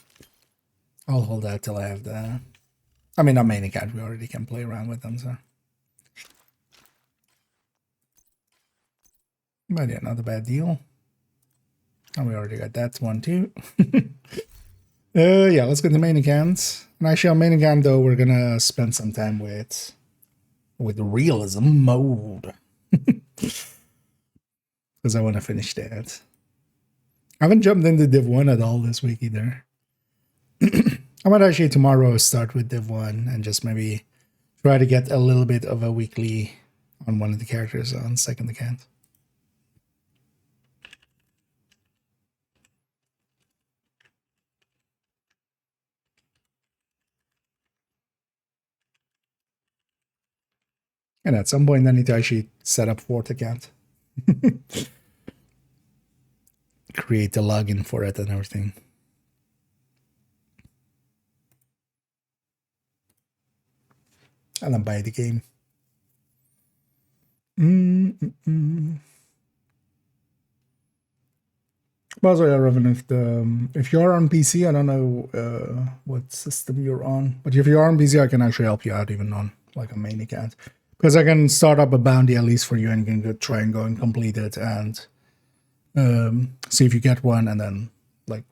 I'll hold that till I have the... I mean, not main account. We already can play around with them, so... But yeah, not a bad deal. And we already got that one too. Yeah, let's get the main account. And actually on main account though, we're gonna spend some time with realism mode. Because I want to finish that. I haven't jumped into Div 1 at all this week either. I might actually tomorrow start with Div 1 and just maybe try to get a little bit of a weekly on one of the characters on second account. And at some point I need to actually set up fourth account. Create the login for it and everything. And then buy the game. Also, yeah, Revan, if you're on PC, I don't know what system you're on, but if you're on PC, I can actually help you out even on like a main account. Because I can start up a bounty at least for you and you can go, try and go and complete it and see if you get one, and then like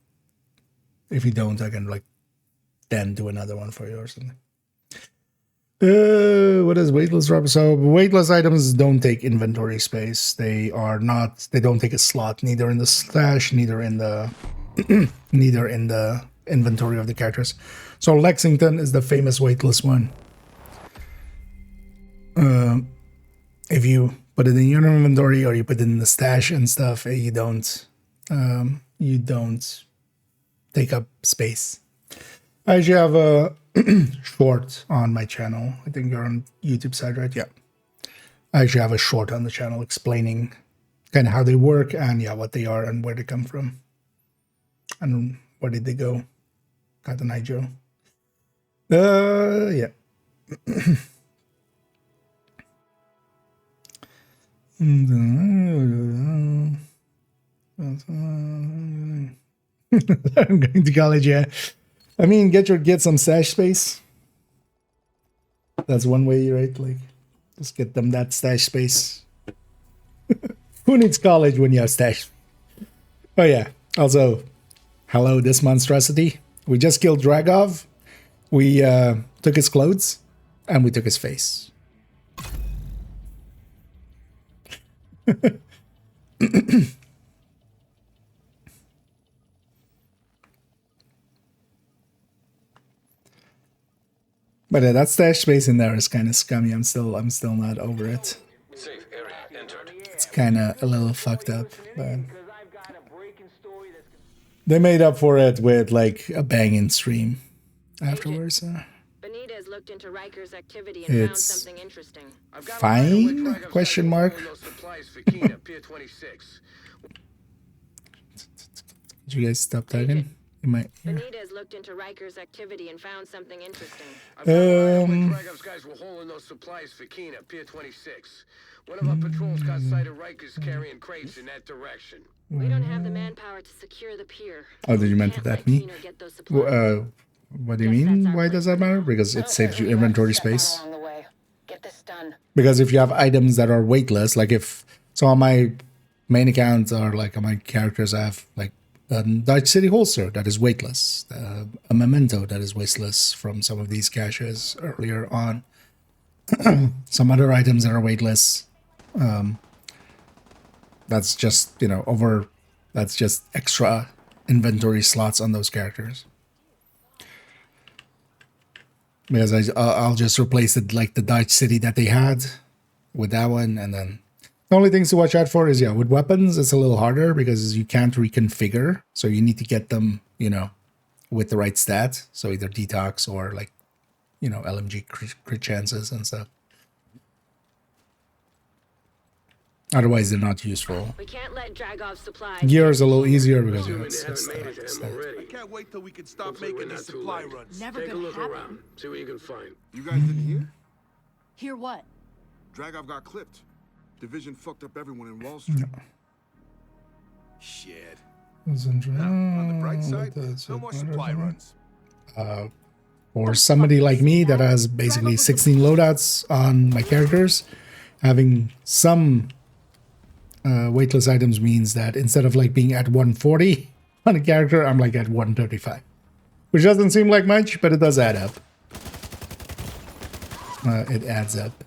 if you don't, I can like then do another one for you or something. What is weightless drop? So weightless items don't take inventory space. They don't take a slot, neither in the stash, neither in the neither in the inventory of the characters. So Lexington is the famous weightless one. If you put it in your inventory or you put it in the stash and stuff, you don't take up space. I actually have a short on my channel. I think you're on YouTube side, right? Yeah. I actually have a short on the channel explaining kind of how they work, and yeah, what they are and where they come from, and where did they go. Got an eye, Joe. Yeah. I'm going to college, yeah. I mean, get some stash space. That's one way, right? Like, just get them that stash space. Who needs college when you have stash? Oh yeah. Also, hello, this monstrosity. We just killed Dragov. We took his clothes, and we took his face. But that stash space in there is kind of scummy. I'm still not over it. Safe area entered. It's kind of a little fucked up, but they made up for it with like a banging stream afterwards. Benitez looked into Riker's activity and found It's something interesting. fine? Question mark. Did you guys stop talking? You might. Yeah. Benitez looked into Riker's activity and found something interesting. Dragov's guys were hauling those supplies for Kina, Pier 26. One of our patrols got sight of Rikers carrying crates in that direction. We don't have the manpower to secure the pier. Oh, did you meant that me? What do you mean? Why does that matter? Because it saves you inventory space. Get this done. Because if you have items that are weightless, like if so on my main account or like on my characters, I have like a Dodge City holster that is weightless, a memento that is weightless from some of these caches earlier on, some other items that are weightless. That's just, you know, that's just extra inventory slots on those characters. Because I'll just replace it like the Dodge City that they had with that one, and then the only things to watch out for is, yeah, with weapons, it's a little harder because you can't reconfigure. So you need to get them, you know, with the right stat. So either detox or like, you know, LMG crit chances and stuff. Otherwise, they're not useful. We can't let Dragov supplies. Gear is a little easier because you know, it's I can't wait till we can stop making these supply runs. Never Take a gonna look happen. around. See what you can find. You guys didn't hear? Hear what? Dragov got clipped. Division fucked up everyone in Wall Street. Shit. On the bright side, no more supply runs. Or somebody like me that has basically 16 loadouts on my characters, having some weightless items means that instead of like being at 140 on a character, I'm like at 135, which doesn't seem like much, but it does add up. It adds up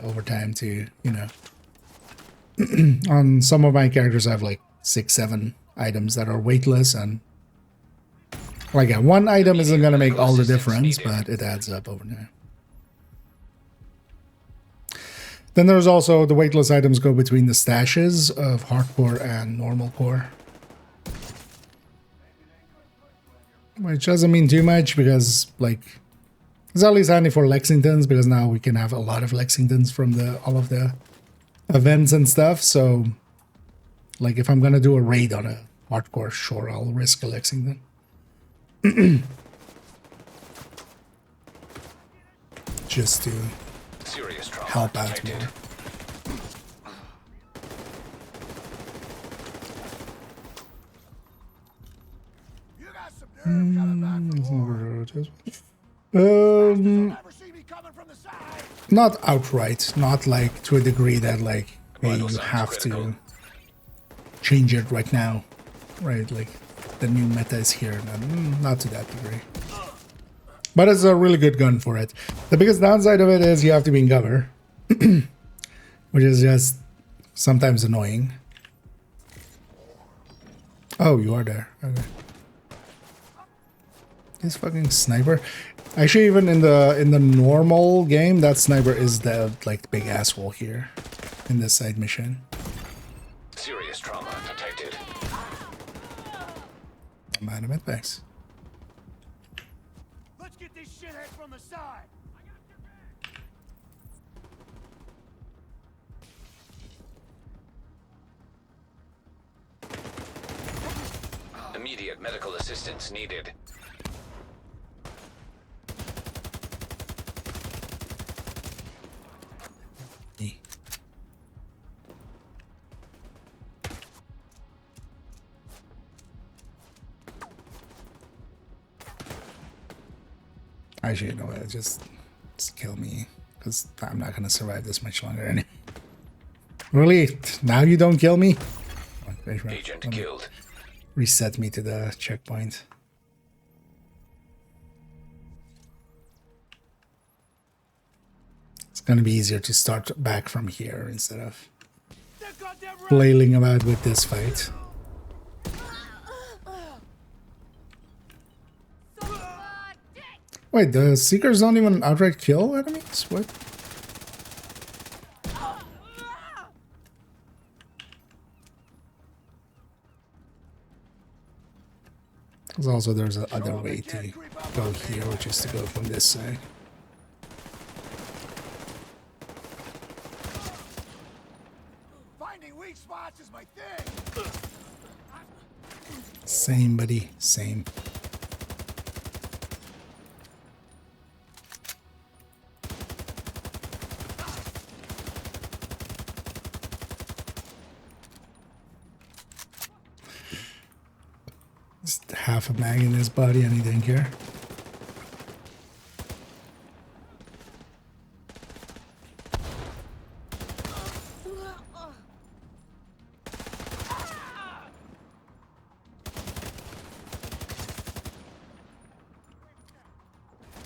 over time to, you know. On some of my characters, I have like 6-7 items that are weightless, and like one item isn't gonna make all the difference, but it adds up over time. Then there's also the weightless items go between the stashes of hardcore and normal core, which doesn't mean too much because like it's at least handy for Lexingtons because now we can have a lot of Lexingtons from all of the events and stuff. So like if I'm gonna do a raid on a hardcore, sure, I'll risk a Lexington. Just to help out more. Not outright, not like to a degree that like, hey, you have to change it right now, right? Like the new meta is here, not to that degree. But it's a really good gun for it. The biggest downside of it is you have to be in cover, which is just sometimes annoying. Oh, you are there. Okay. This fucking sniper. Actually, even in the normal game, that sniper is the like the big asshole here in this side mission. Serious trauma detected. I'm out of it, thanks. Let's get this shithead from the side. Immediate medical assistance needed. Actually, you know what? Just kill me, because I'm not gonna survive this much longer anyway. Really? Now you don't kill me? Agent killed. Reset me to the checkpoint. It's gonna be easier to start back from here instead of flailing about with this fight. Wait, the Seekers don't even outright kill enemies? What? Because also there's another way to go here, which is to go from this side. Finding weak spots is my thing. Same, buddy. Same. Just half a mag in his body, anything here.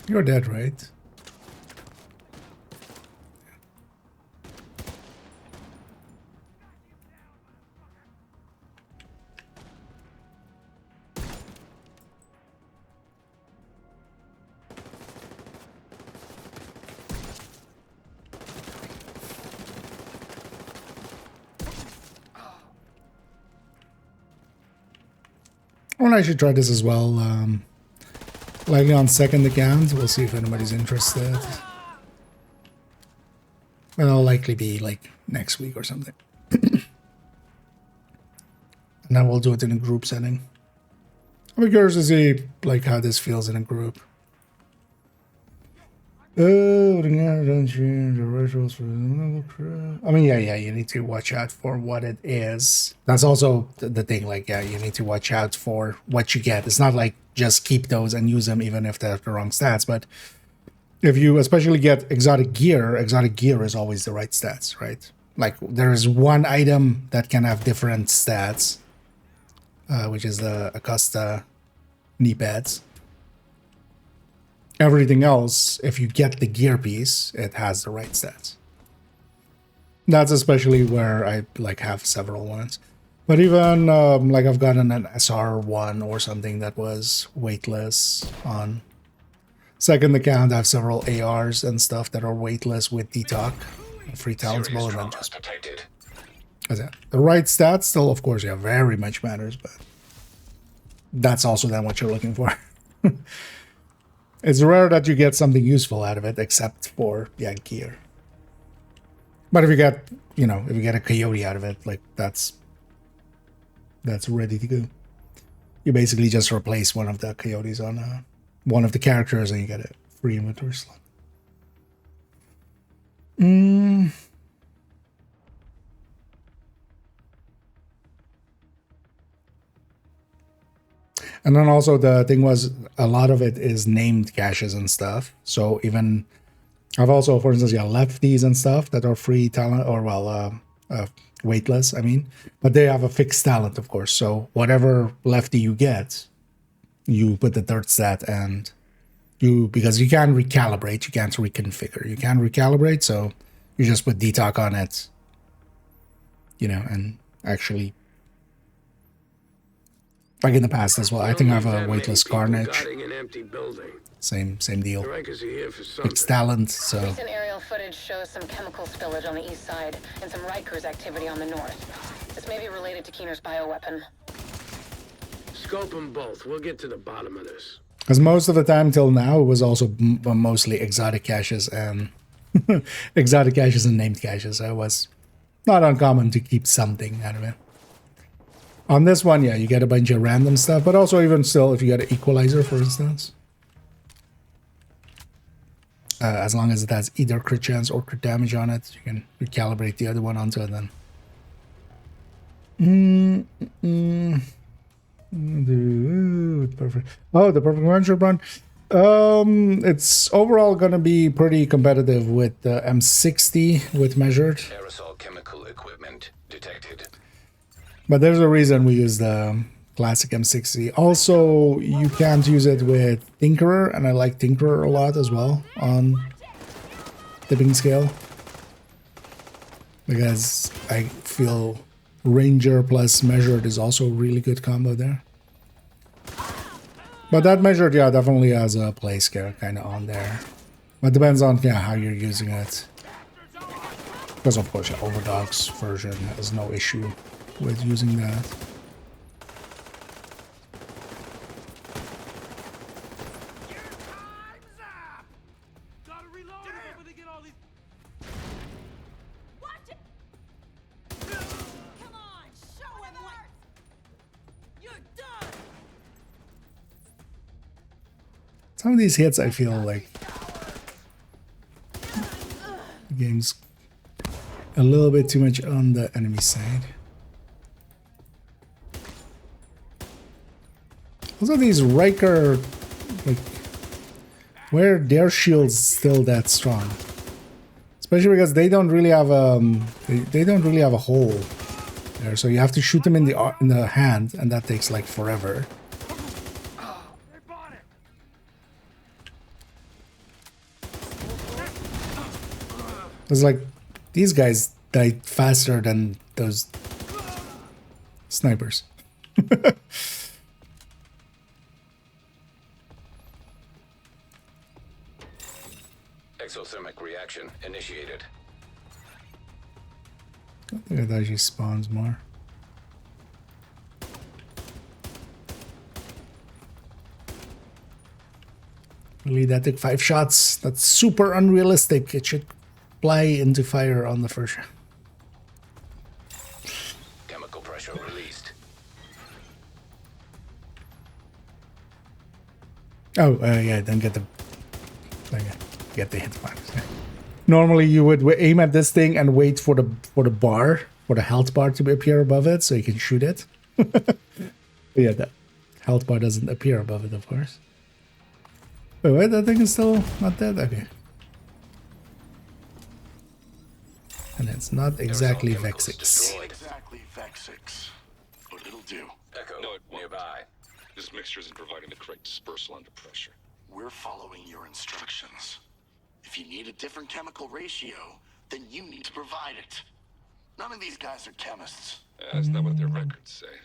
You're dead, right? Well, I should try this as well. Likely on second account. We'll see if anybody's interested. But it'll likely be like next week or something. And then we'll do it in a group setting. I'm curious to see like how this feels in a group. Oh, the rituals for I mean, yeah, you need to watch out for what it is. That's also the thing, like, yeah, you need to watch out for what you get. It's not like just keep those and use them even if they're the wrong stats, but if you especially get exotic gear is always the right stats, right? Like, there is one item that can have different stats, which is the Acosta knee pads. Everything else, if you get the gear piece, it has the right stats. That's especially where I like have several ones. But even like I've gotten an SR1 or something that was weightless on second account. I have several ARs and stuff that are weightless with DTOC, free talents, and then just protected. The right stats still, of course, yeah, very much matters, but that's also then what you're looking for. It's rare that you get something useful out of it, except for, yeah, gear. But if you get, you know, if you get a coyote out of it, like, that's ready to go. You basically just replace one of the coyotes on one of the characters and you get a free inventory slot. And then also the thing was, a lot of it is named caches and stuff. So even, I've also, for instance, lefties and stuff that are free talent, or well, weightless, I mean. But they have a fixed talent, of course. So whatever lefty you get, you put the third stat and because you can't recalibrate, you can't reconfigure. You can't recalibrate, so you just put DTOC on it, you know, and actually... Like in the past as well. I think I have a weightless Carnage. Same deal. It's talent, so... Recent aerial footage shows some chemical spillage on the east side and some Rikers activity on the north. This may be related to Keener's bioweapon. Scope them both. We'll get to the bottom of this. Because most of the time till now, it was also mostly exotic caches and... exotic caches and named caches. So it was not uncommon to keep something out of it. On this one, yeah, you get a bunch of random stuff, but also even still, if you get an equalizer, for instance, as long as it has either crit chance or crit damage on it, you can recalibrate the other one onto it then. Perfect. Oh, the perfect venture run. It's overall gonna be pretty competitive with the M60 with measured. Aerosol chemical equipment detected. But there's a reason we use the classic M60. Also, you can't use it with Tinkerer, and I like Tinkerer a lot as well on tipping scale. Because I feel Ranger plus measured is also a really good combo there. But that measured, yeah, definitely has a play scale kind of on there. But depends on how you're using it. Because of course, Overdog's version has no issue with using that. Some of these hits, I feel like the game's a little bit too much on the enemy side. Also, these Riker, like, where their shield's still that strong, especially because they don't really have they don't really have a hole there, so you have to shoot them in the hand, and that takes like forever. It's like these guys die faster than those snipers. Exothermic reaction initiated. I think it actually spawns more. Really, that took 5 shots. That's super unrealistic. It should fly into fire on the first shot. Chemical pressure released. Oh, yeah, then get the hit marks. Normally, you would aim at this thing and wait for the health bar to appear above it, so you can shoot it. But yeah, the health bar doesn't appear above it, of course. Wait, what? That thing is still not dead? Okay. And it's not exactly Vexix. Exactly Vexix. But it'll do. Echo nearby. This mixture isn't providing the correct dispersal under pressure. We're following your instructions. If you need a different chemical ratio, then you need to provide it. None of these guys are chemists. That's not what their records say.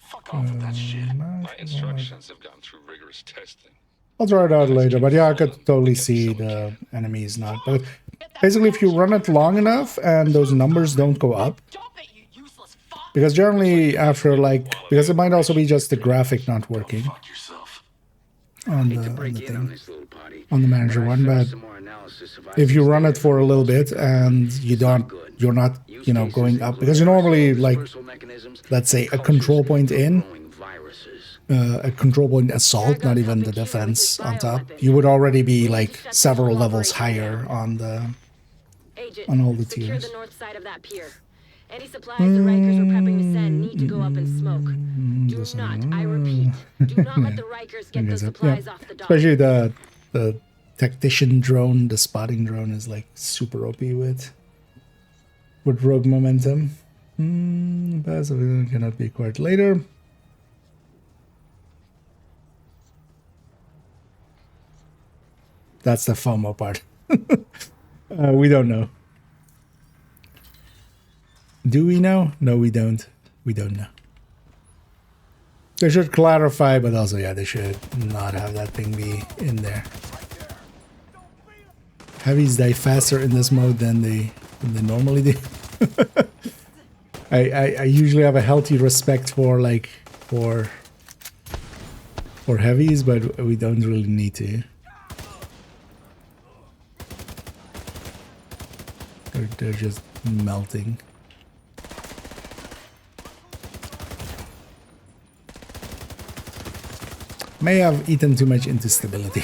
Fuck off with that shit. My instructions have gone through rigorous testing. I'll try it out later, but yeah, I could totally see the enemies not. But basically, if you run it long enough and those numbers don't go up, because generally after because it might also be just the graphic not working on the thing, on the manager one, but if you run it for a little bit and you're not, going up, because you normally, like, let's say a control point in, a control point assault, not even the defense on top, you would already be like several levels higher on all the tiers. The north side of that pier. Any supplies the Rikers were prepping to send need to go up in smoke. Do not, I repeat, do not let the Rikers get those supplies off the dock. Especially the tactician drone, the spotting drone is like super OP with rogue momentum. Passive cannot be acquired later. That's the FOMO part. We don't know. Do we know? No, we don't. We don't know. They should clarify, but also, yeah, they should not have that thing be in there. Heavies die faster in this mode than they normally do. I usually have a healthy respect for heavies, but we don't really need to. They're just melting. May have eaten too much into stability.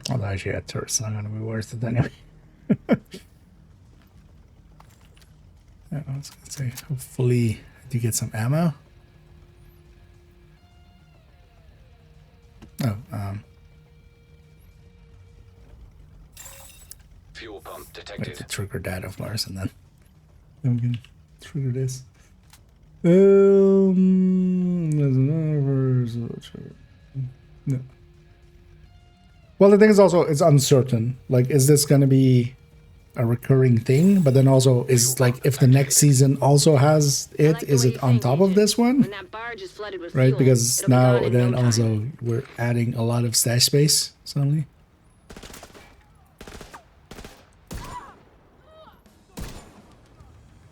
Although actually a turret's not gonna be worth it anyway. Yeah, I was gonna say, hopefully I do get some ammo. Oh, Fuel pump I have detected. to trigger that, of course, and then we can trigger this. No. Well, the thing is also, it's uncertain. Like, is this going to be a recurring thing? But then also, is like, if the next season also has it, is it on top of this one? When that barge is flooded with Right, fuel, because it'll be now gone in then no time. also we're adding a lot of stash space suddenly.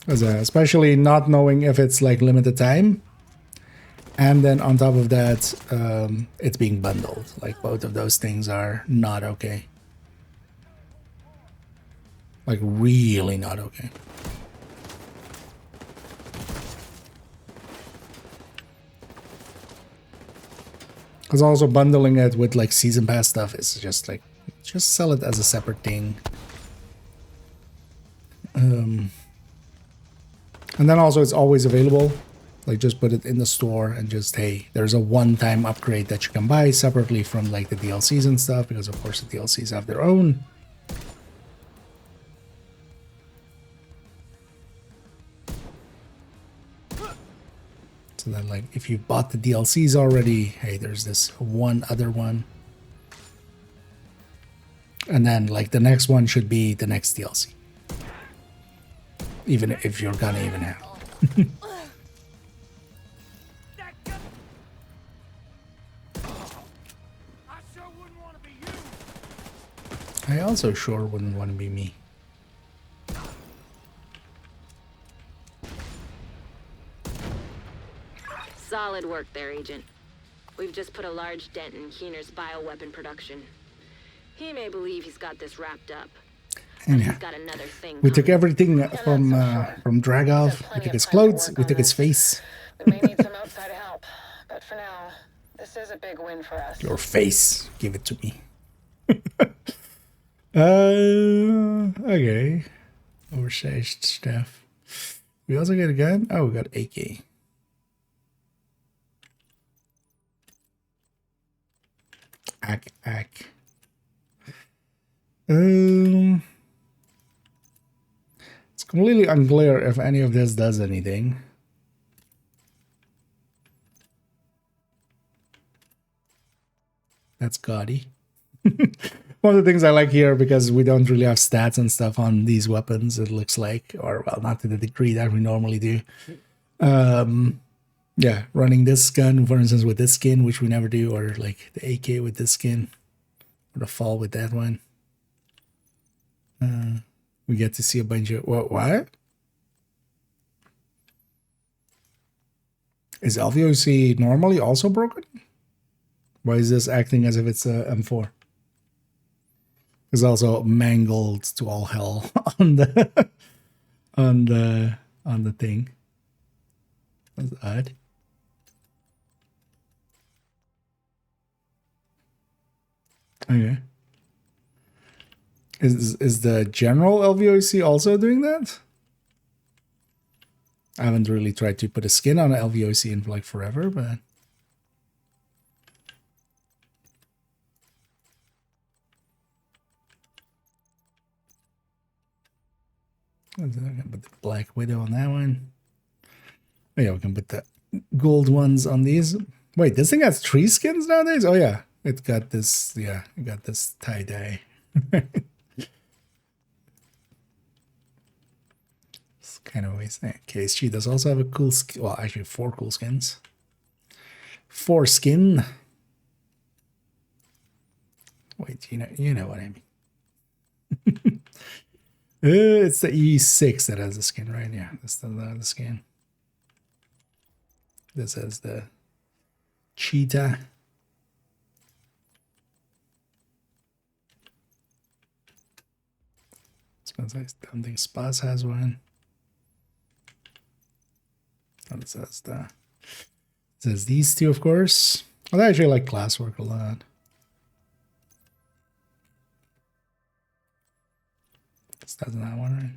Especially not knowing if it's like limited time. And then on top of that, it's being bundled. Like both of those things are not okay. Like really not okay. Because also bundling it with like season pass stuff is just like, just sell it as a separate thing. And then also it's always available. Like just put it in the store and just, hey, there's a one-time upgrade that you can buy separately from like the DLCs and stuff, because of course the DLCs have their own. So then like if you bought the DLCs already, hey, there's this one other one. And then like the next one should be the next DLC. Even if you're gonna even have. I also sure wouldn't want to be me. Solid work there, Agent. We've just put a large dent in Keener's bioweapon production. He may believe he's got this wrapped up. And He's yeah, got another thing we took coming. everything from Dragov. We took his clothes. We took his face. We may need some outside help, but for now, this is a big win for us. Your face. Give it to me. Okay. Oversized stuff. We also get a gun. Oh, we got AK. Ack. It's completely unclear if any of this does anything. That's gaudy. One of the things I like here, because we don't really have stats and stuff on these weapons, it looks like, or well, not to the degree that we normally do. Yeah, running this gun, for instance, with this skin, which we never do, or like the AK with this skin, or the fall with that one. We get to see a bunch of what? Is LVOC normally also broken? Why is this acting as if it's a M4? It's also mangled to all hell on the on the thing. That's odd. Okay. Is the general LVOC also doing that? I haven't really tried to put a skin on an LVOC in like forever, but I can put the Black Widow on that one. Oh yeah, we can put the gold ones on these. Wait, this thing has 3 skins nowadays? Oh yeah, it got this. Yeah, it got this tie-dye. It's kind of always KSG does also have a cool skin. Well, actually 4 cool skins. 4 skin. Wait, you know what I mean. It's the E6 that has the skin, right? Yeah, that's the skin. This is the cheetah. I don't think Spaz has one. And it says these two, of course. I actually like classwork a lot. This doesn't have one, right?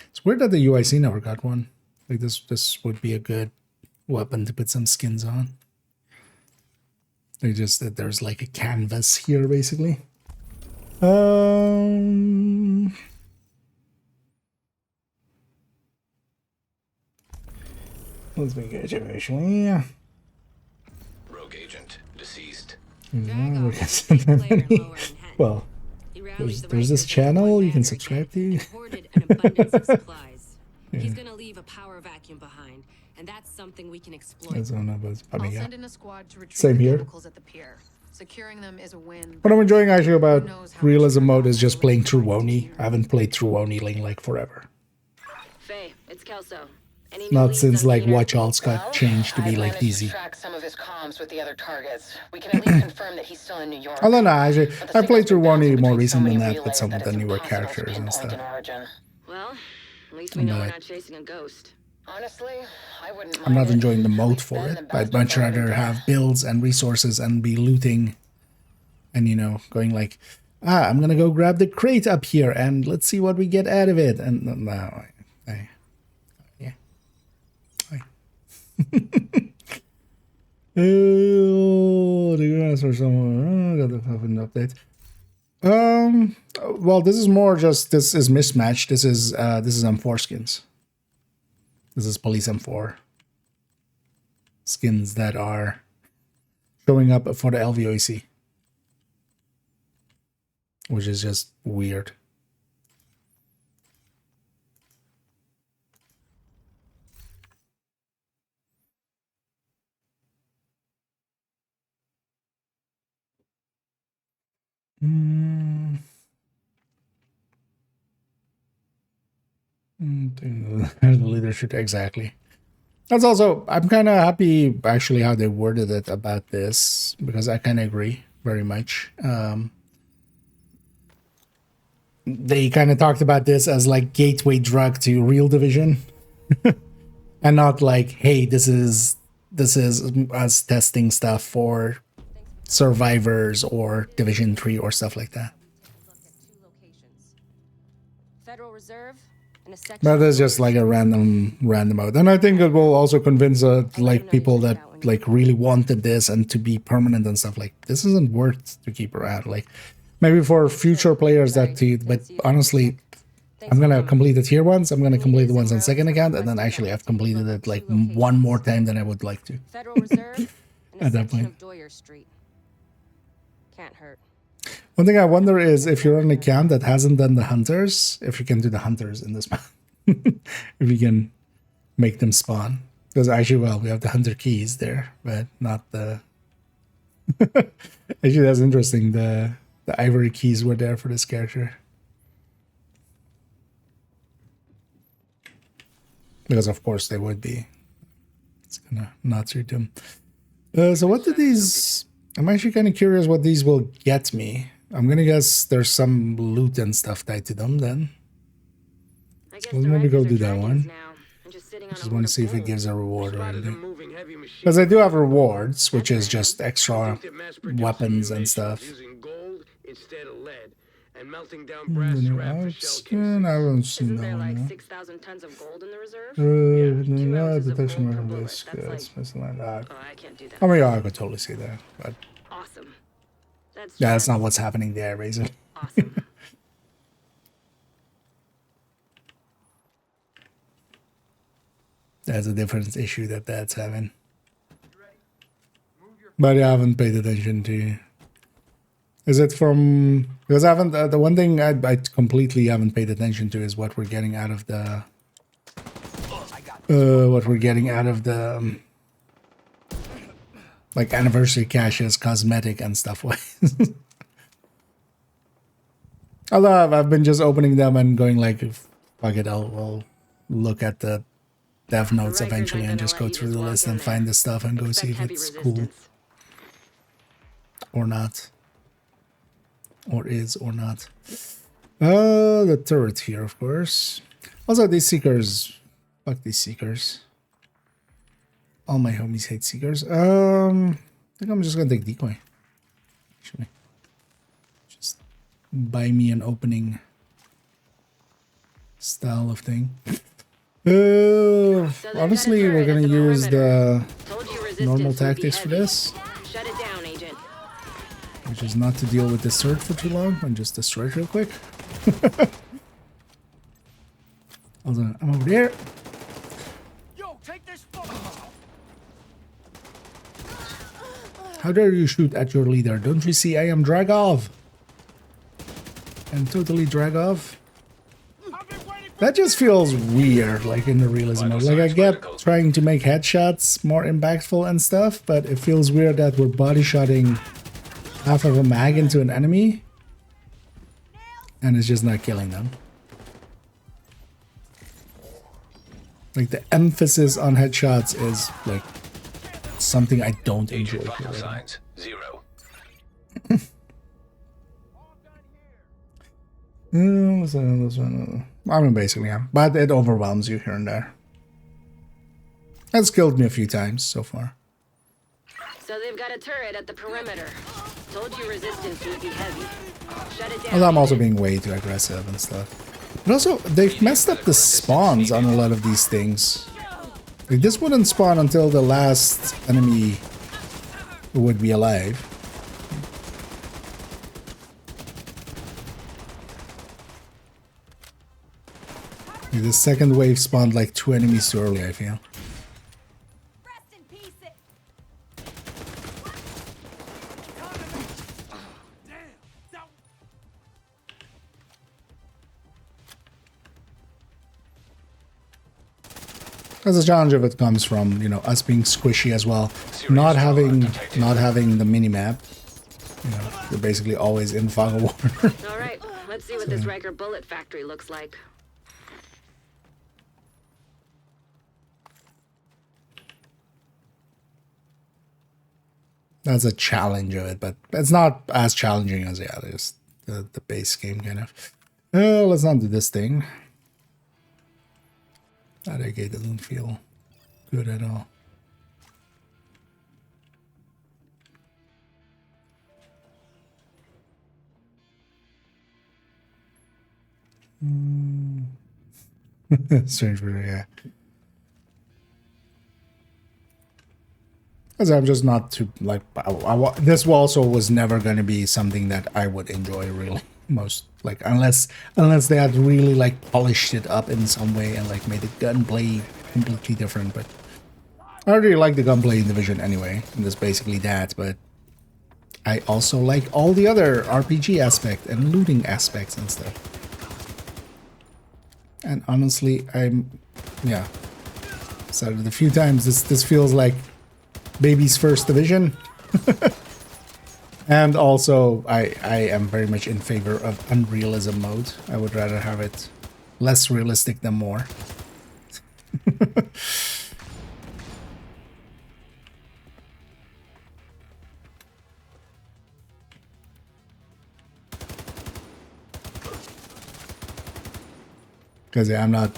It's weird that the UIC never got one. Like this would be a good weapon to put some skins on. They just that there's like a canvas here, basically. Let's make it eventually. Rogue agent deceased. Well, there's this channel you can subscribe to. He's gonna leave a power vacuum behind, and that's something we can exploit. I'll send in a squad to retrieve Same the here. chemicals at the pier. Securing them is a win. What I'm enjoying actually about realism mode is just playing through Woni. I haven't played through Woni in like forever. Faye, it's Kelso. Any Not since like Watch Alts got changed to be like easy. Track some of his comms with the other targets. We can at least confirm that he's still in New York. Although no, actually, I played through Woni more recent than that with some of the newer characters and stuff. Well, at least we know we're not chasing a ghost. Honestly, I wouldn't I'm not enjoying the mode for it. I'd much rather have builds and resources and be looting and, you know, going like, I'm going to go grab the crate up here and let's see what we get out of it. And no, yeah. Oh, the grass or someone. Got the fucking update. Well, this is more just, this is mismatched. This is M4 skins. This is Police M4 skins that are showing up for the LVOC, which is just weird. The leadership, exactly. That's also, I'm kind of happy actually how they worded it about this, because I kind of agree very much. They kind of talked about this as like gateway drug to real Division, and not like, hey, this is us testing stuff for Survivors or Division 3 or stuff like that. Federal Reserve. That is just like a random out, and I think it will also convince like people that like really wanted this and to be permanent and stuff. Like this isn't worth to keep around. Like maybe for future players that too, but honestly, I'm gonna complete the tier ones. I'm gonna complete the ones on second account, and then actually I've completed it like one more time than I would like to. Federal Reserve at that point. Can't hurt. One thing I wonder is if you're on an account that hasn't done the hunters, if you can do the hunters in this map. If you can make them spawn. Because actually, well, we have the hunter keys there, but not the... Actually, that's interesting. The ivory keys were there for this character. Because of course they would be. It's gonna not suit them. So what do these... I'm actually kind of curious what these will get me. I'm gonna guess there's some loot and stuff tied to them then. Let's maybe go do that one. Just want to see if it gives a reward or anything. Because I do have rewards, which is just extra weapons and stuff. The new outskin, I haven't seen that one. Like 6,000 tons of gold in the reserve? Detection weapon risk. That's like that. Oh, I can't do that. I mean, yeah, I could totally see that, but awesome. Yeah, that's not what's happening there, basically. Awesome. That's a different issue that's having. But I haven't paid attention to. Is it from... Because I haven't... the one thing I completely haven't paid attention to is what we're getting out of the... like anniversary caches, cosmetic and stuff. Although I've been just opening them and going like, fuck it, I'll look at the dev notes eventually and just go through the list and find the stuff and go see if it's cool or not, or is or not. The turret here, of course. Also, these seekers, fuck these seekers. All my homies hate seekers. I think I'm just gonna take decoy. Actually, just buy me an opening style of thing. Honestly, we're gonna use the normal tactics for this, Shut it down, Agent. which is not to deal with this turret for too long and just destroy it real quick. Hold on, I'm over there. Yo, take this. How dare you shoot at your leader? Don't you see I am Dragov? And totally Dragov. That just feels weird, like in the realism mode. Like I get trying to make headshots more impactful and stuff, but it feels weird that we're body shotting half of a mag into an enemy and it's just not killing them. Like the emphasis on headshots is like something I don't enjoy. Vital signs 0. I mean, basically, yeah. But it overwhelms you here and there. It's killed me a few times so far. So they've got a turret at the perimeter. Told you resistance would be heavy. Shut it down. Although I'm also being way too aggressive and stuff. But also, they've messed up the spawns on a lot of these things. Like, this wouldn't spawn until the last enemy would be alive. Like, the second wave spawned like 2 enemies too early, I feel. There's a challenge if it comes from, you know, us being squishy as well. Not having the mini-map. You know, you're basically always in fog of war. Alright, let's see what this Riker bullet factory looks like. That's a challenge of it, but it's not as challenging as the base game kind of. Let's not do this thing. That AK doesn't feel good at all. Strange, yeah. Because I'm just not too like this also was never going to be something that I would enjoy really. Most like unless they had really like polished it up in some way and like made the gunplay completely different. But I really like the gunplay in Division anyway, and that's basically that. But I also like all the other RPG aspect and looting aspects and stuff. And honestly, so the few times this feels like baby's first Division. And also, I am very much in favor of unrealism mode. I would rather have it less realistic than more. Because yeah, I'm not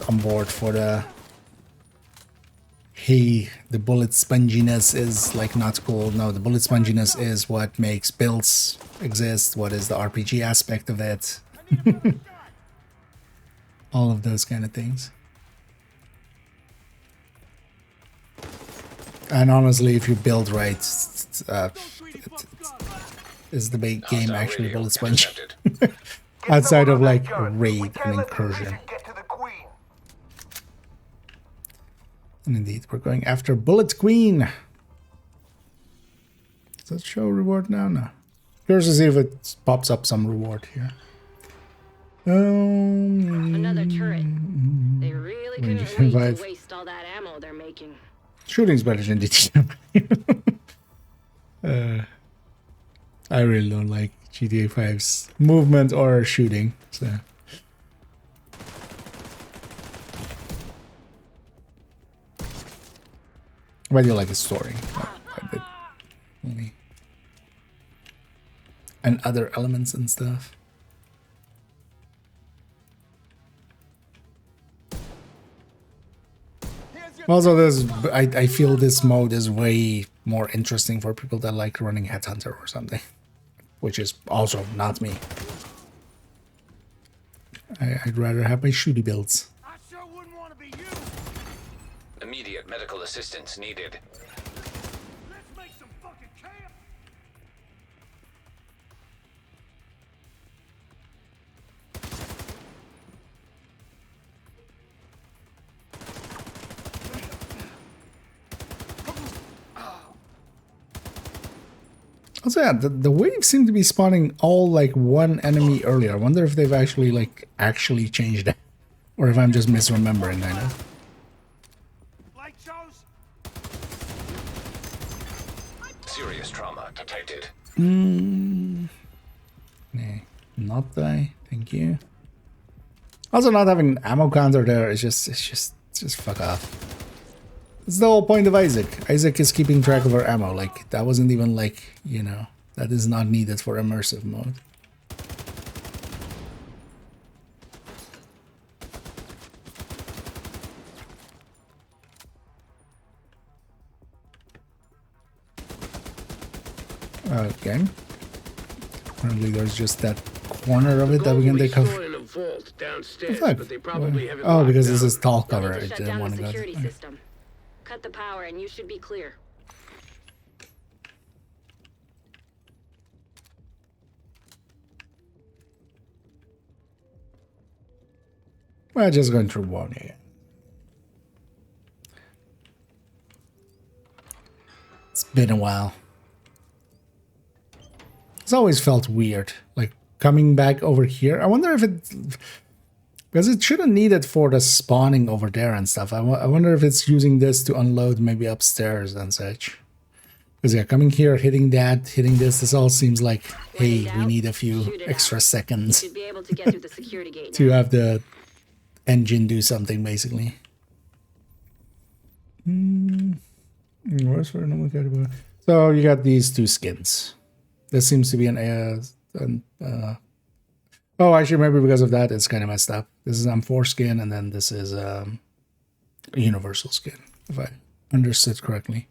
on board for the hey, the bullet sponginess is like not cool. No, the bullet sponginess is what makes builds exist. What is the RPG aspect of it? All of those kind of things. And honestly, if you build right, is the big game actually bullet sponge? Outside of like a raid and incursion. And indeed, we're going after Bullet Queen. Does that show reward now? No. Curious to see if it pops up some reward here. Another turret. They really couldn't wait to waste all that ammo they're making. Shooting's better than GTA. I really don't like GTA 5's movement or shooting. So. But you like the story a bit. Only. And other elements and stuff. Also, I feel this mode is way more interesting for people that like running Headhunter or something, which is also not me. I'd rather have my shooty builds. Immediate medical assistance needed. Also, yeah, the waves seem to be spawning all like one enemy earlier. I wonder if they've actually changed that, or if I'm just misremembering. I know. Serious trauma detected. Nah, not die. Thank you. Also, not having an ammo counter there is just fuck off. It's the whole point of Isaac. Isaac is keeping track of our ammo. Like, that wasn't even like, you know, that is not needed for immersive mode. Okay. Apparently there's just that corner of it that we can take off. Oh, because this is tall cover. I didn't want to go there. Cut the power and you should be clear. Well, just going through one again. It's been a while. It's always felt weird, like coming back over here. I wonder if it... Because it shouldn't need it for the spawning over there and stuff. I wonder if it's using this to unload maybe upstairs and such. Because yeah, coming here, hitting that, hitting this all seems like, hey, we need a few extra seconds to have the engine do something, basically. So you got these two skins. This seems to be oh, actually, maybe because of that, it's kind of messed up. This is M4 skin, and then this is a universal skin, if I understood correctly.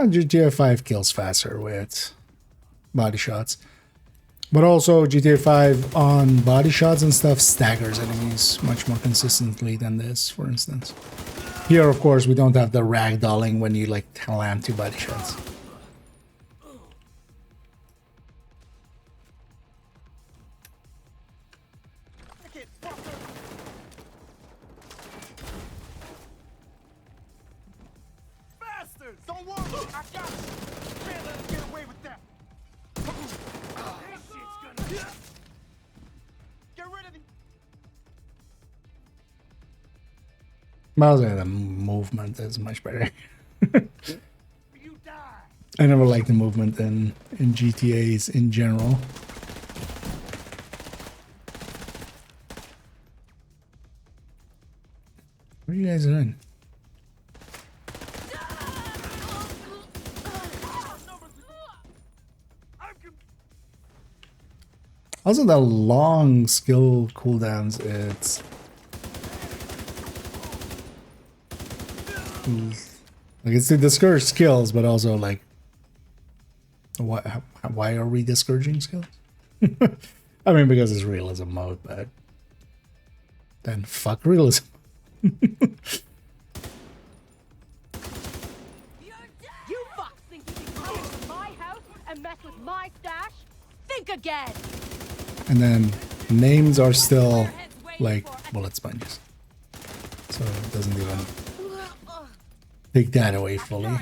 GTA 5 kills faster with body shots. But also, GTA 5 on body shots and stuff staggers enemies much more consistently than this, for instance. Here, of course, we don't have the ragdolling when you, like, land 2 body shots. Bastards! Don't worry! I got you! Can't let him get away with that! Get rid of the... Well, the movement is much better. I never liked the movement in GTAs in general. What are you guys doing? Also, the long skill cooldowns, it's... like, it's to discourage skills, but also, like... Why are we discouraging skills? I mean, because it's realism mode, but... then fuck realism. You fucks think you can come into my house and mess with my stash? Think again! And then names are still like bullet sponges. So it doesn't even take that away fully.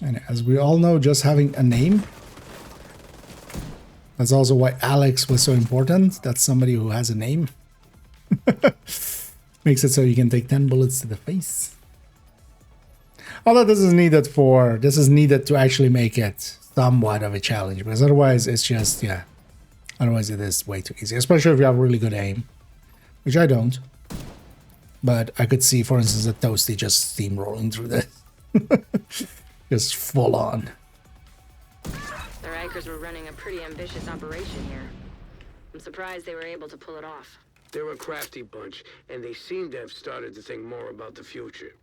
And as we all know, just having a name. That's also why Alex was so important. That's somebody who has a name. Makes it so you can take 10 bullets to the face. Although this is needed to actually make it somewhat of a challenge, because otherwise it's just, yeah. Otherwise it is way too easy, especially if you have really good aim, which I don't. But I could see, for instance, a Toasty just steamrolling through this. Just full on. The Rikers were running a pretty ambitious operation here. I'm surprised they were able to pull it off. They're a crafty bunch, and they seem to have started to think more about the future.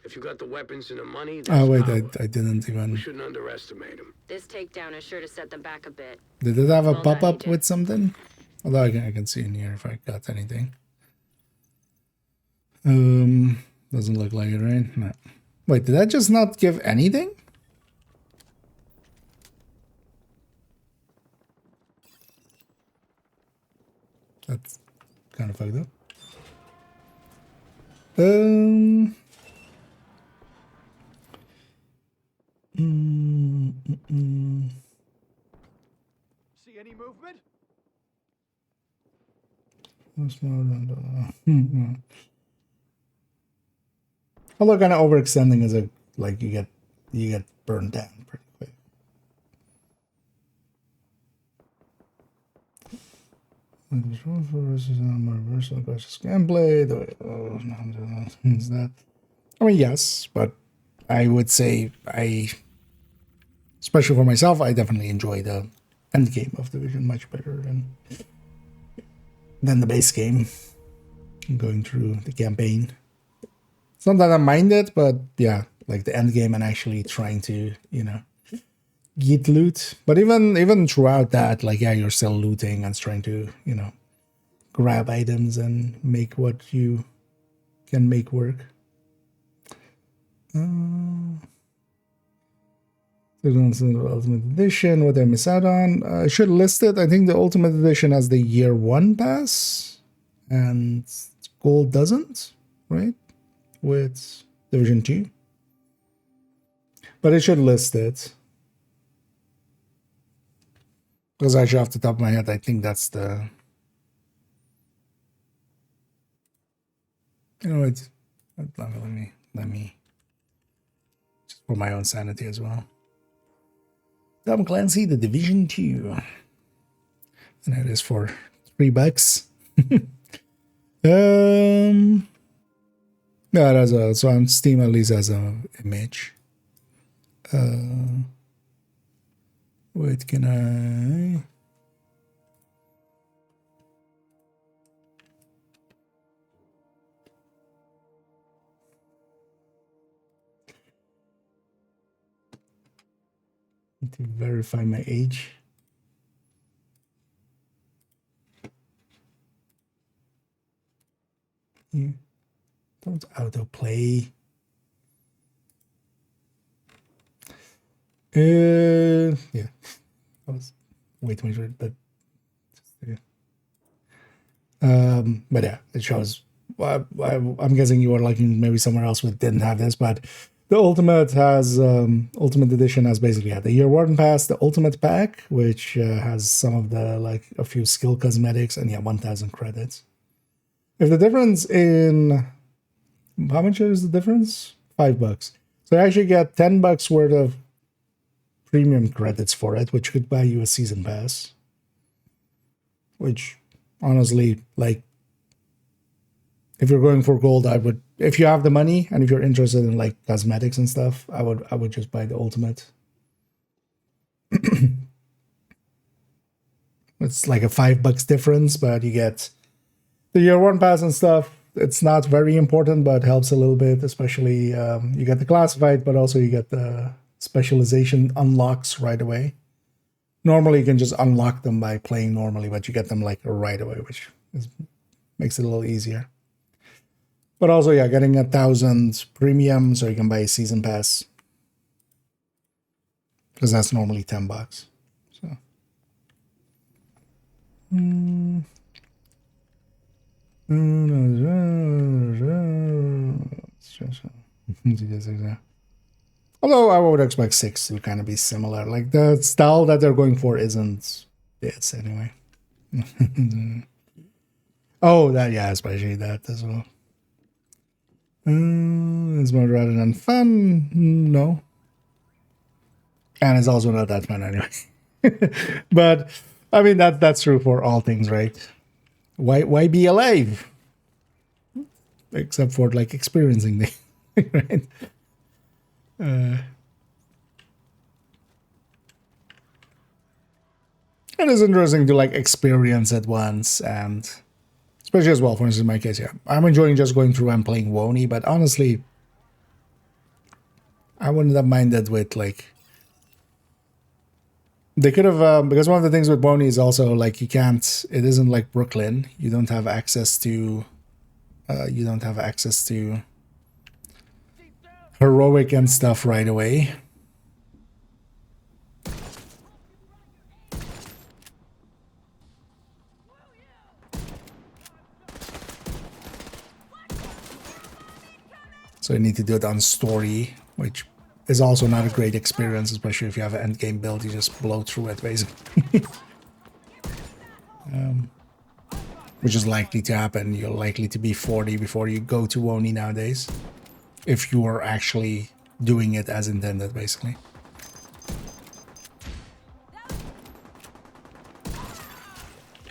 If you got the weapons and the money, that's Oh wait, power. I didn't even... We shouldn't underestimate them. This takedown is sure to set them back a bit. Did it have a Well done, pop-up Agent. with something? Although I can see in here if I got anything. Doesn't look like it, right? No. Wait, did that just not give anything? That's kind of fucked up. See any movement? Although kind of overextending is like you get burned down pretty quick. Reversal versus gameplay. Is that? I mean, yes, but I would say especially for myself, I definitely enjoy the end game of Division much better than the base game. Going through the campaign. It's not that I mind it, but yeah, like the end game and actually trying to, get loot. But even throughout that, like, yeah, you're still looting and trying to, grab items and make what you can make work. Ultimate Edition, what did I miss out on? I should list it. I think the Ultimate Edition has the Year 1 pass, and Gold doesn't, right? With Division 2. But it should list it. Because actually off the top of my head, I think that's the... You know what? Let me... Just for my own sanity as well. Tom Clancy, The Division 2. And it is for $3. Yeah, that's so on Steam at least as an image. Wait, can I? Need to verify my age. Yeah. Don't autoplay. Yeah. I was way too much, but yeah. But yeah, it shows. I'm guessing you were looking maybe somewhere else that didn't have this, but the Ultimate has Ultimate Edition has basically the Year 1 pass, the Ultimate Pack, which has some of the a few skill cosmetics, and yeah, 1,000 credits. If the difference in how much is the difference? $5. So you actually get $10 worth of premium credits for it, which could buy you a season pass. Which, honestly, like, if you're going for gold, I would, if you have the money and if you're interested in like cosmetics and stuff, I would just buy the ultimate. It's like a $5 difference, but you get the Year 1 pass and stuff. It's not very important, but helps a little bit, especially you get the classified, but also you get the specialization unlocks right away. Normally you can just unlock them by playing normally, but you get them like right away, which makes it a little easier. But also, yeah, getting 1,000 premium so you can buy a season pass. Because that's normally $10. So. Although I would expect 6 to kind of be similar. Like the style that they're going for isn't this anyway. Oh, that, yeah, especially that as well. It's more rather than fun. No. And it's also not that fun anyway. But I mean that's true for all things, right? Why be alive? Except for like experiencing the right? It is interesting to like experience it once, and especially as well, for instance, in my case, yeah, I'm enjoying just going through and playing Wony, but honestly, I wouldn't have minded with like they could have because one of the things with Wony is also like you can't. It isn't like Brooklyn. You don't have access to. You don't have access to heroic and stuff right away. So you need to do it on story, which is also not a great experience, especially if you have an end game build. You just blow through it, basically. Which is likely to happen. You're likely to be 40 before you go to Wony nowadays. If you are actually doing it as intended, basically.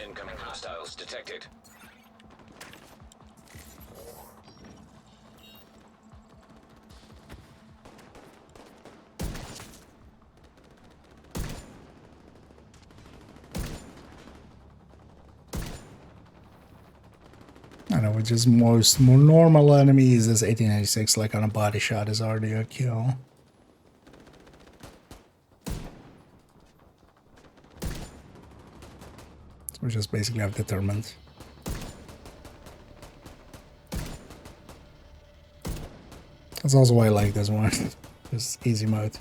Incoming hostiles detected. I know, with just more normal enemies, this 1896, like on a body shot, is already a kill. So we just basically have determined. That's also why I like this one. Just easy mode.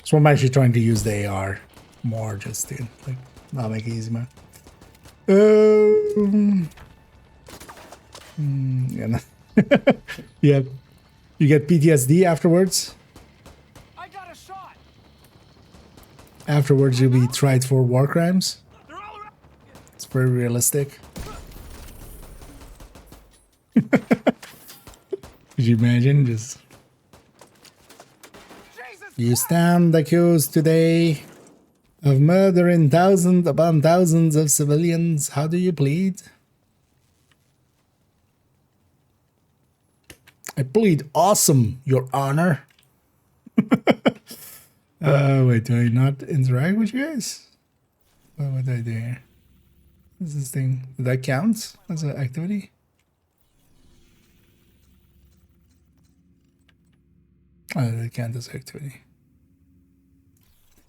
So I'm actually trying to use the AR more, just to like not make it easy mode. Yeah, no. Yeah, you get PTSD afterwards. I got a shot. Afterwards, you'll be tried for war crimes. It's very realistic. Could you imagine? Just you stand accused today of murdering thousands upon thousands of civilians. How do you plead? I plead awesome, Your Honor. Wait, do I not interact with you guys? What did I do here? What's this thing? Did that count as an activity? Oh, that count as activity.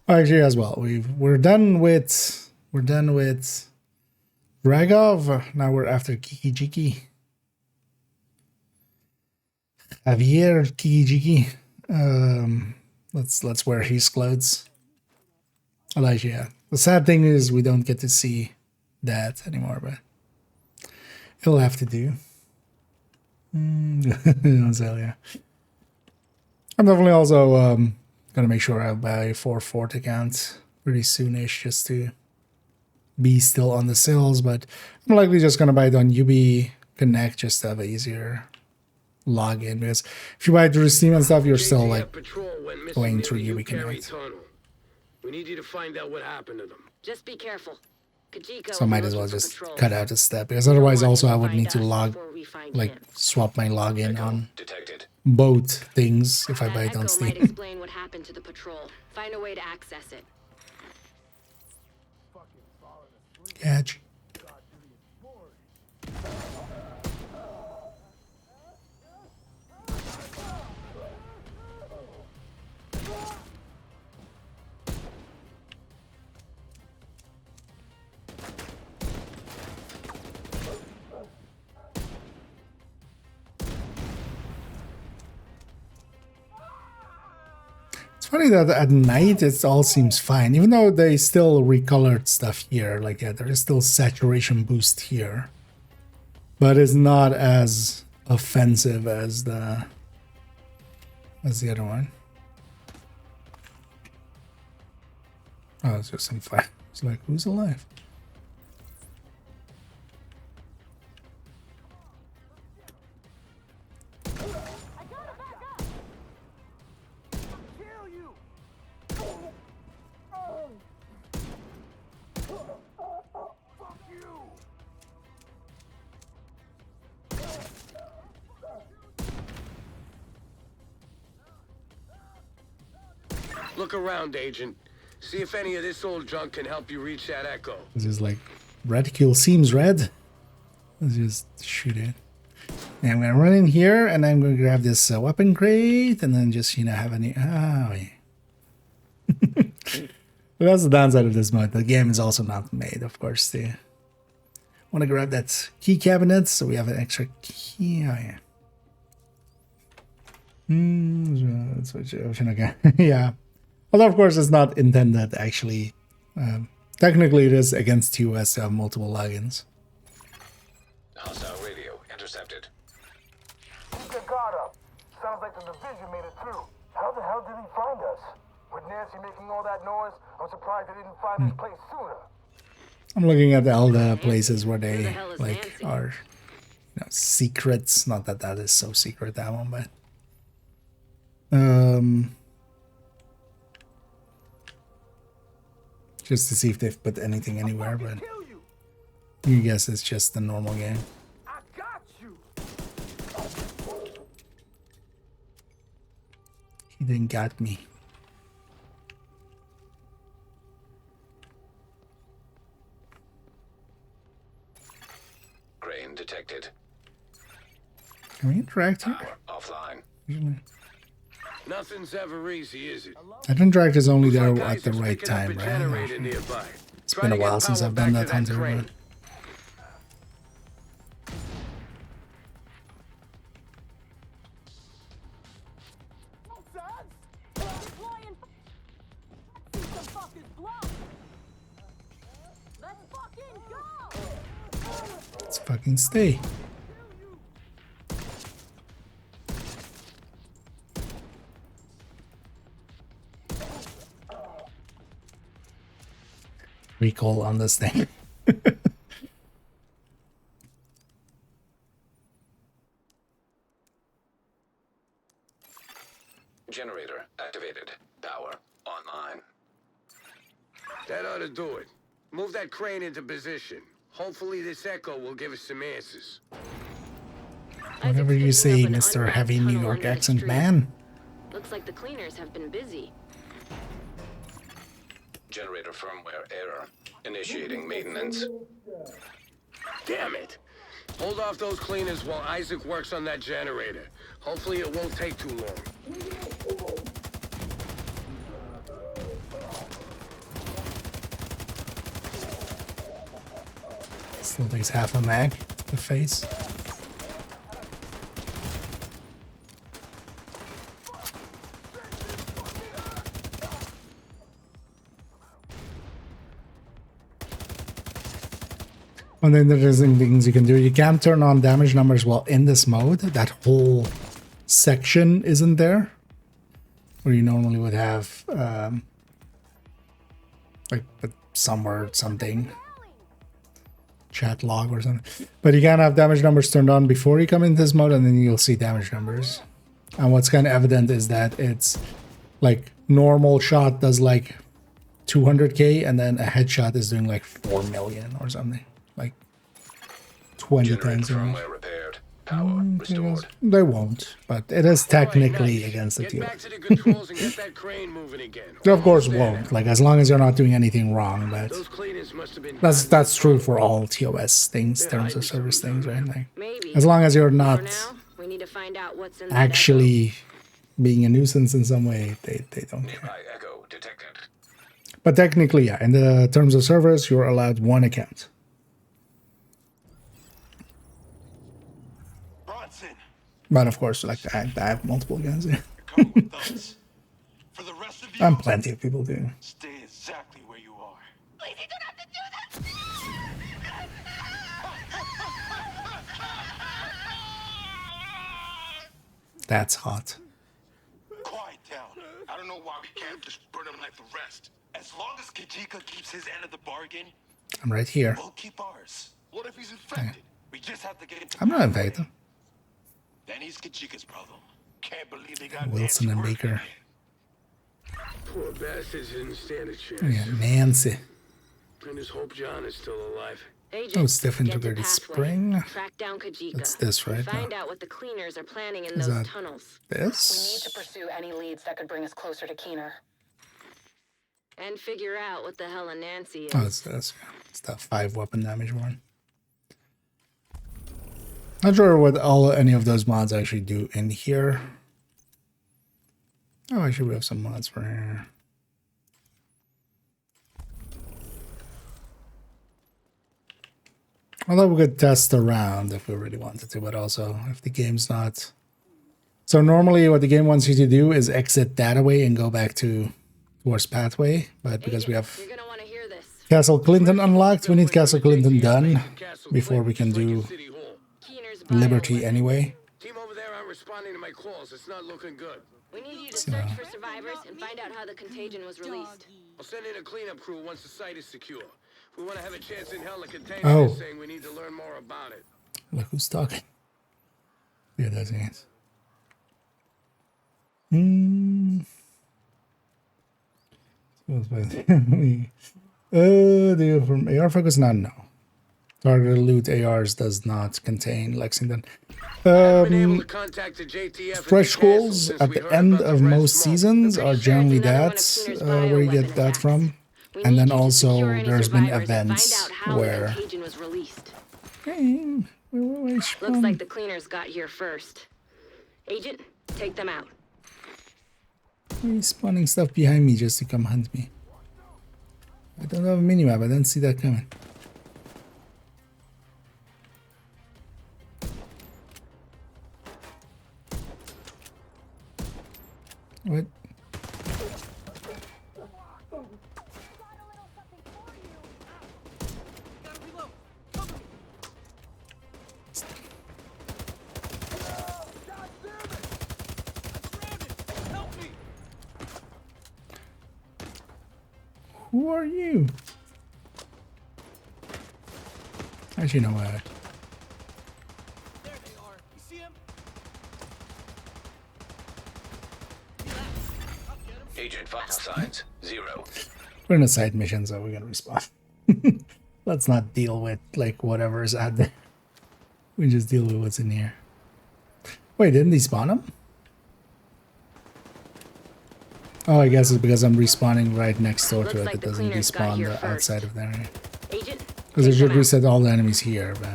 Actually, as well, we're done with Dragov. Now we're after Kiki Jiki. Javier Kiki Jiki. Let's wear his clothes. Elijah, yeah. The sad thing is we don't get to see that anymore, but he'll have to do. Azalea. I'm definitely also gonna make sure I buy 4 Fort accounts pretty soonish just to be still on the sales, but I'm likely just gonna buy it on UB Connect just to have an easier login, because if you buy it through Steam and stuff, you're still like going through UB Connect. We need you to find out what happened to them. Just be careful. Kajiko So I might as well just cut out a step, because otherwise also I would need to swap my login on both things if I buy it on Steam. Might explain what happened to the patrol. Find a way to access it. Catch. It's funny that at night it all seems fine, even though they still recolored stuff here. Like, yeah, there is still saturation boost here, but it's not as offensive as the What's the other one? Oh, it's just some fire. It's like, who's alive? Look around, Agent. See if any of this old junk can help you reach that echo. This is like reticule seems red. Let's just shoot it. And I'm gonna run in here and I'm gonna grab this weapon crate and then just, you know, have any. Oh, yeah. But that's the downside of this mod. The game is also not made, of course. They want to grab that key cabinet so we have an extra key. Oh, yeah. Switch option again. Yeah. Although, of course, it's not intended, actually. Technically, it is against TOS to have multiple logins. Hostile radio intercepted. Keep your guard up. Sounds like the division made it through. How the hell did he find us? With Nancy making all that noise, I'm surprised they didn't find this place sooner. I'm looking at all the places where they, like, are, you know, secrets. Not that that is so secret, that one, but... just to see if they've put anything anywhere, but I guess it's just the normal game. I got you. He didn't got me. Crane detected. Can we interact here? Offline. Usually. Nothing's ever easy, is it? That interact is only there at the right time, right? It's been a while since I've done that hunter, but... Let's fucking stay. Recall on this thing. Generator activated. Power online. That ought to do it. Move that crane into position. Hopefully this echo will give us some answers. Whatever you say, Mr. Heavy New York accent man. Looks like the cleaners have been busy. Generator firmware error. Initiating maintenance. Damn it! Hold off those cleaners while Isaac works on that generator. Hopefully it won't take too long. Still takes half a mag to the face. One of the interesting things you can do, you can turn on damage numbers while in this mode. That whole section isn't there, where you normally would have like somewhere something, chat log or something. But you can have damage numbers turned on before you come into this mode, and then you'll see damage numbers. And what's kind of evident is that it's like normal shot does like 200k, and then a headshot is doing like 4 million or something. Like 20 times firmware repaired. Power restored. They won't, but it is technically against the Get TOS. back to the controls and get that crane moving again. They of course won't, like as long as you're not doing anything wrong, but Those cleaners must have been that's true for all TOS things, terms of service things, right? Like, as long as you're not We need to find out what's in actually being a nuisance in some way, they don't care. Nearby echo detected. But technically, yeah, in the terms of service, you're allowed one account. But of course, like I have multiple guns. And plenty of people do. Stay exactly where you are. Please, you don't have to do that! That's hot. know why we can't just burn him like the rest. As long as Kajika keeps his end of the bargain, I'm right here. we'll keep ours. What if he's infected? We just have to get him to I'm not pathway. infected. Then he's Kajika's problem. Can't believe they got Wilson Nancy and working Baker. Poor bastards didn't stand a chance. Yeah, Nancy. I just hope John is still alive. Agent, Oh, it's different get to integrated pathway. spring. Track down Kajika. That's this right Find now. out what the cleaners are planning in Is those that tunnels. We need to this? pursue any leads that could bring us closer to Keener. And figure out what the hell a Nancy is. Oh, it's this. It's that 5 weapon damage one. Not sure what any of those mods actually do in here. Oh, actually, we have some mods for here. Although we could test around if we really wanted to, but also if the game's not. So normally what the game wants you to do is exit that way and go back towards pathway. But because we have Castle Clinton unlocked, we need Castle Clinton done before we can do Liberty anyway. Team over there aren't responding to my calls. It's not looking good. We need you to search for survivors and find out how the contagion was released. I'll send in a cleanup crew once the site is secure. We want to have a chance in hell to contain Oh. this thing. We need to learn more about it. Look who's talking. Yeah, that's it. Do you from AR focus? Not no. Target loot ARs does not contain Lexington. Stretch goals at the end of most seasons are generally that where you get that from. And then also there's been events where Looks like the cleaners got here first. Agent, take them out. he's spawning stuff behind me just to come hunt me. I don't have a minimap, I didn't see that coming. What? Who are you? Actually, no way. Agent vital signs 0. We're in a side mission, so we're gonna respawn. Let's not deal with like whatever's out there. We just deal with what's in here. Wait, didn't they spawn them? Oh, I guess it's because I'm respawning right next door to it. It doesn't respawn the outside of there. Because it should reset all the enemies here, but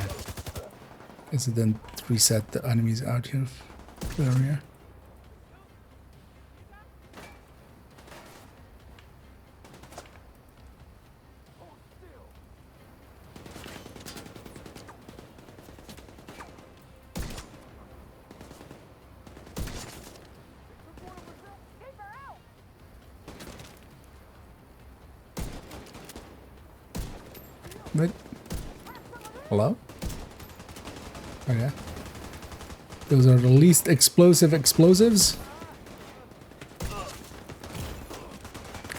I guess it didn't reset the enemies out here. There we are. Wait. Hello? Okay. Those are the least explosive explosives.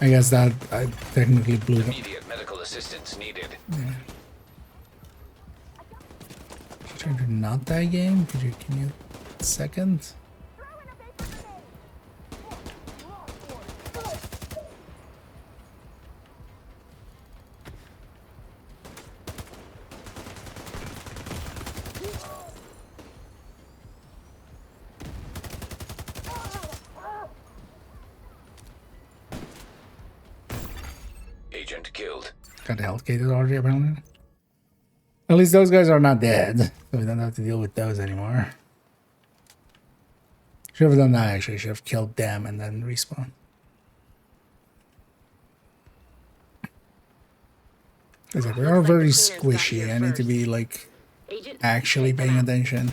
I guess that I technically blew them. Immediate medical assistance needed. Yeah. Trying to not die game? Could you give me a second? Agent killed. Got the health gated already, apparently. At least those guys are not dead, so we don't have to deal with those anymore. Should have done that actually. Should have killed them and then respawn. Because they are very squishy. I need to be like actually paying attention.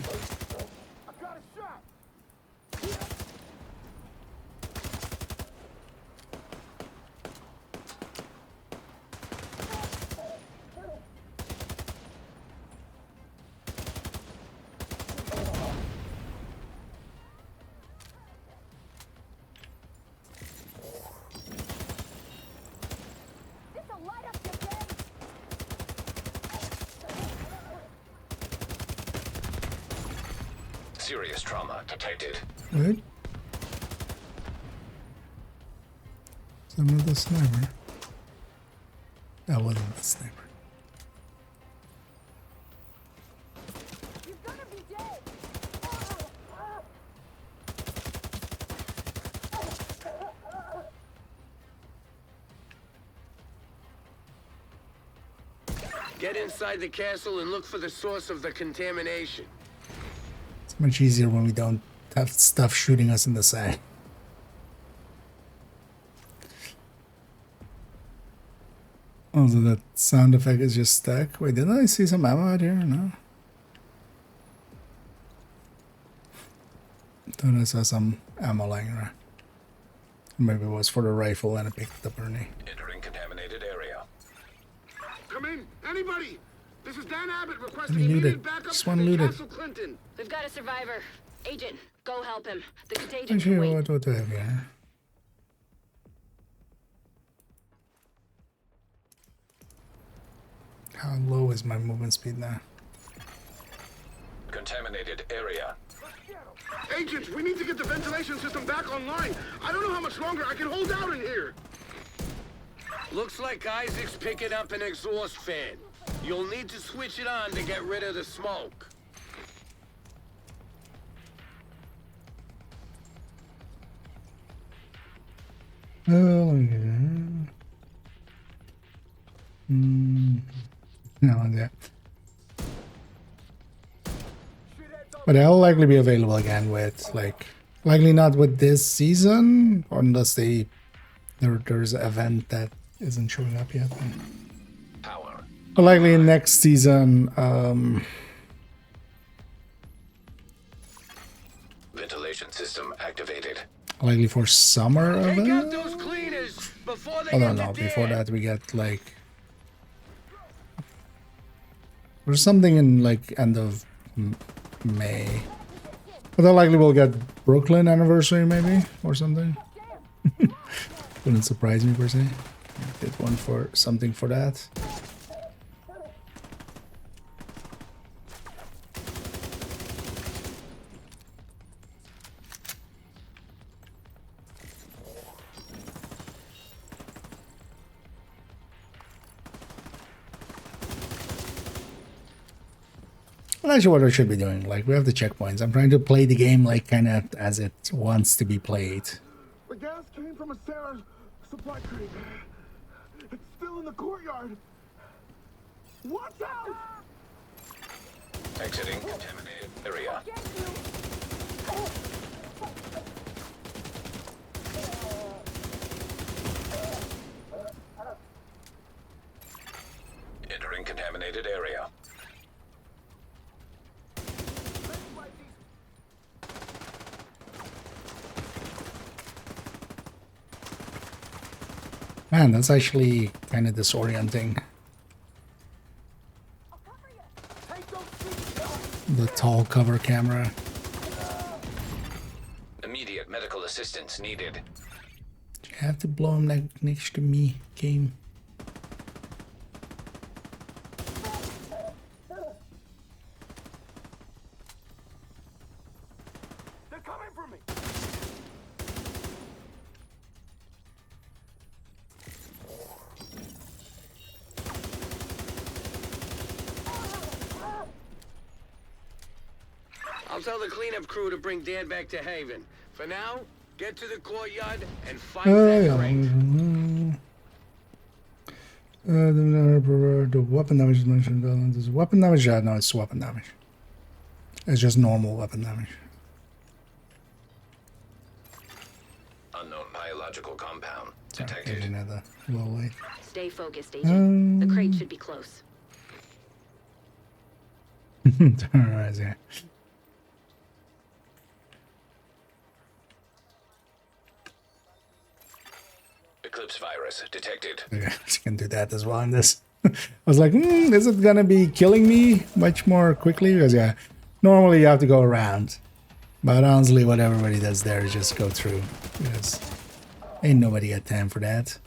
Serious trauma detected. Good. Is that another sniper? That wasn't the sniper. Get inside the castle and look for the source of the contamination. It's much easier when we don't have stuff shooting us in the side. Also, that sound effect is just stuck. Wait, didn't I see some ammo out here? No. Thought I saw some ammo lying around. Maybe it was for the rifle and I picked it up early. Entering contaminated area. Come in, anybody! This is Dan Abbott Let requesting me loot immediate it. backup Just want to in loot it. Castle Clinton. We've got a survivor. Agent, go help him. The contagion Actually, can wait. what do I have here? How low is my movement speed now? Contaminated area. Agents, we need to get the ventilation system back online. I don't know how much longer I can hold out in here. Looks like Isaac's picking up an exhaust fan. You'll need to switch it on to get rid of the smoke. No, yeah. But they'll likely be available again with, like, likely not with this season, unless there's an event that isn't showing up yet. Power. But likely next season, Ventilation system activated. likely for summer Take out event. those cleaners before they Oh no, get no, to before Dan. that we get like there's something in like end of May. But then likely we'll get Brooklyn anniversary maybe or something. Wouldn't surprise me per se. Get one for something for that. Well, actually what I should be doing, like we have the checkpoints. I'm trying to play the game like kind of as it wants to be played. The gas came from a Sarah supply crate. It's still in the courtyard. Watch out! Exiting contaminated area. Entering contaminated area. Man, that's actually kind of disorienting. The tall cover camera. Immediate medical assistance needed. You have to blow him like next to me, game. They're coming for me! I'll tell the cleanup crew to bring Dan back to Haven. For now, get to the courtyard and find that crate. The weapon damage is mentioned. Does weapon damage? Yeah, no, it's weapon damage. It's just normal weapon damage. Unknown biological compound Sorry, detected. another low light. Stay focused, Agent. The crate should be close. Alright, yeah. Eclipse virus detected. Yeah, you can do that as well in this. I was like, is it gonna be killing me much more quickly? Because yeah, normally you have to go around. But honestly, what everybody does there is just go through. Because ain't nobody got time for that.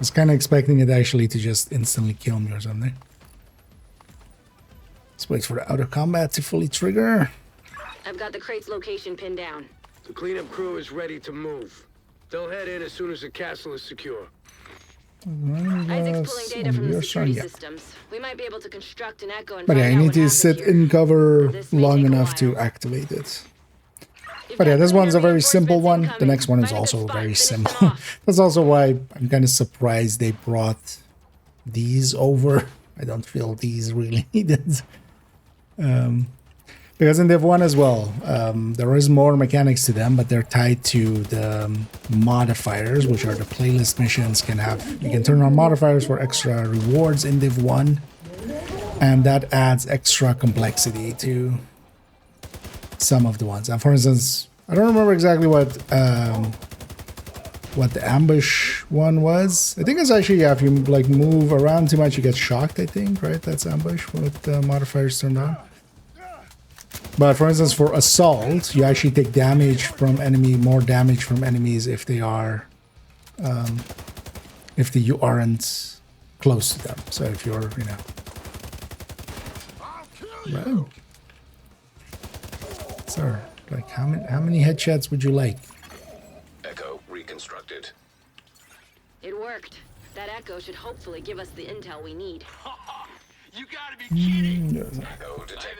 was kind of expecting it actually to just instantly kill me or something. Let's wait for the auto combat to fully trigger. I've got the crate's location pinned down. The cleanup crew is ready to move. They'll head in as soon as the castle is secure. Isaac's pulling data from the security systems. We might be able to construct an echo and But yeah, find I out need what to happened sit here. in cover This may long take a enough while. to activate it. But yeah, this one's a very simple one. The next one is also very simple. That's also why I'm kind of surprised they brought these over. I don't feel these really needed. Because in Div 1 as well, there is more mechanics to them, but they're tied to the modifiers, which are the playlist missions. You can turn on modifiers for extra rewards in Div 1, and that adds extra complexity to some of the ones. And for instance, I don't remember exactly what the ambush one was. I think it's actually, yeah, if you like move around too much, you get shocked, I think, right? That's ambush with the modifiers turned on. But for instance, for assault, you actually take damage from more damage from enemies if they are, you aren't close to them. So if you're, Right. Sir, like how many headshots would you like? Echo reconstructed. It worked. That echo should hopefully give us the intel we need. You gotta be kidding!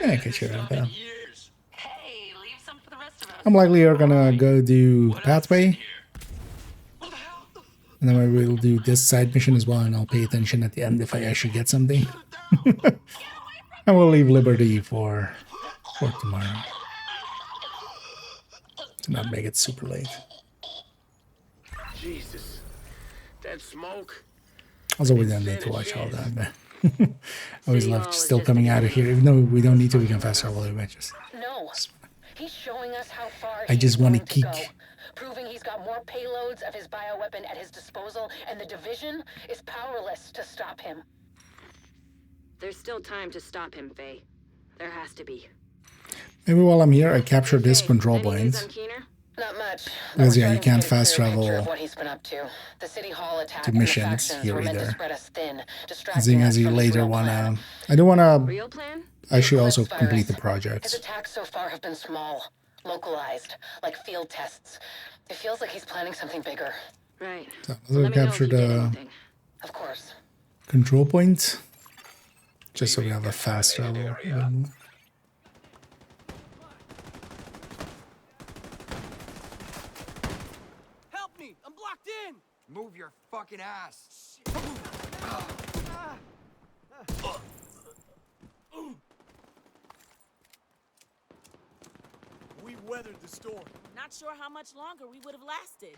Yeah, I can share that. I'm likely you're gonna go do pathway. And then maybe we'll do this side mission as well, and I'll pay attention at the end if I actually get something. And we'll leave Liberty for tomorrow. To not make it super late. Jesus. That smoke? Also, we don't need to watch all that, but I always love still coming out of here. Even though we don't need to, we can fast travel the matches. No. He's showing us how far I just want to to kick. go, proving he's got more payloads of his bioweapon at his disposal, and the division is powerless to stop him. There's still time to stop him, Faye. There has to be. Maybe while I'm here, I capture this control point. Not much. Because yeah, you can't fast travel What he's been up to. The city hall attack to and the missions factions here were meant to either. spread us thin, Seeing distracting as us you from his later real wanna, I do wanna actually also Eclipse complete the virus. projects. His attacks so far have been small, localized, like field tests. It feels like he's planning something bigger. Right. So let's capture the Of course. control point, just so we have a fast travel. Help me! I'm blocked in! Move your fucking ass! We weathered the storm. Not sure how much longer we would have lasted.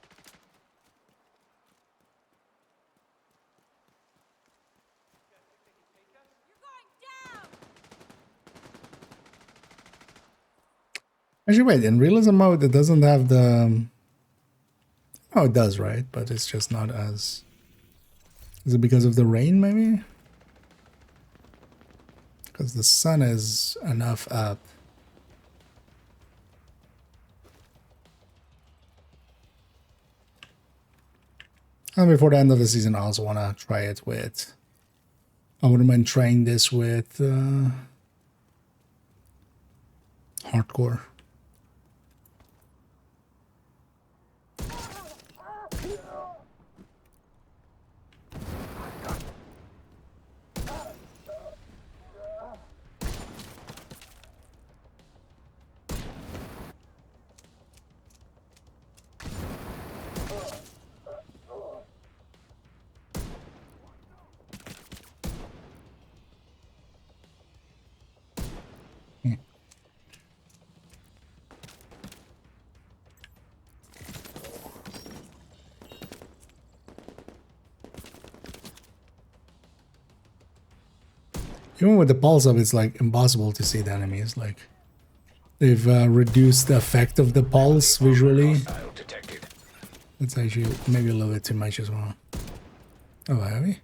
Actually, wait, in realism mode, it doesn't have the... Oh, it does, right? But it's just not as... Is it because of the rain, maybe? Because the sun is enough up. And before the end of the season, I also want to try it with... I wouldn't mind trying this with... hardcore. Even with the pulse up, it's like impossible to see the enemies. Like they've reduced the effect of the pulse visually. That's actually maybe a little bit too much as well. Oh, heavy.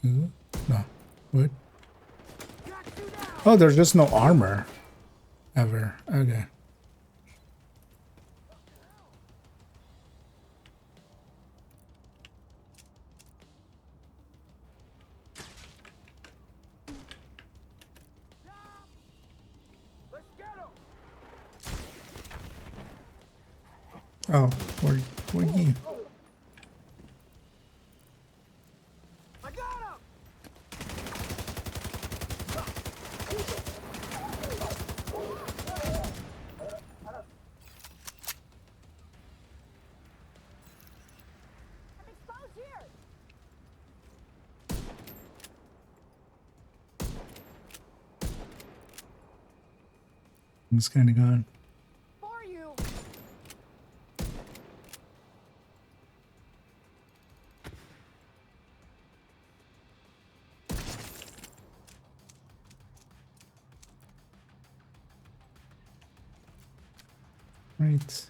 No. What? Oh, there's just no armor. Ever. Okay. Oh, where you? He's kind of gone. Right.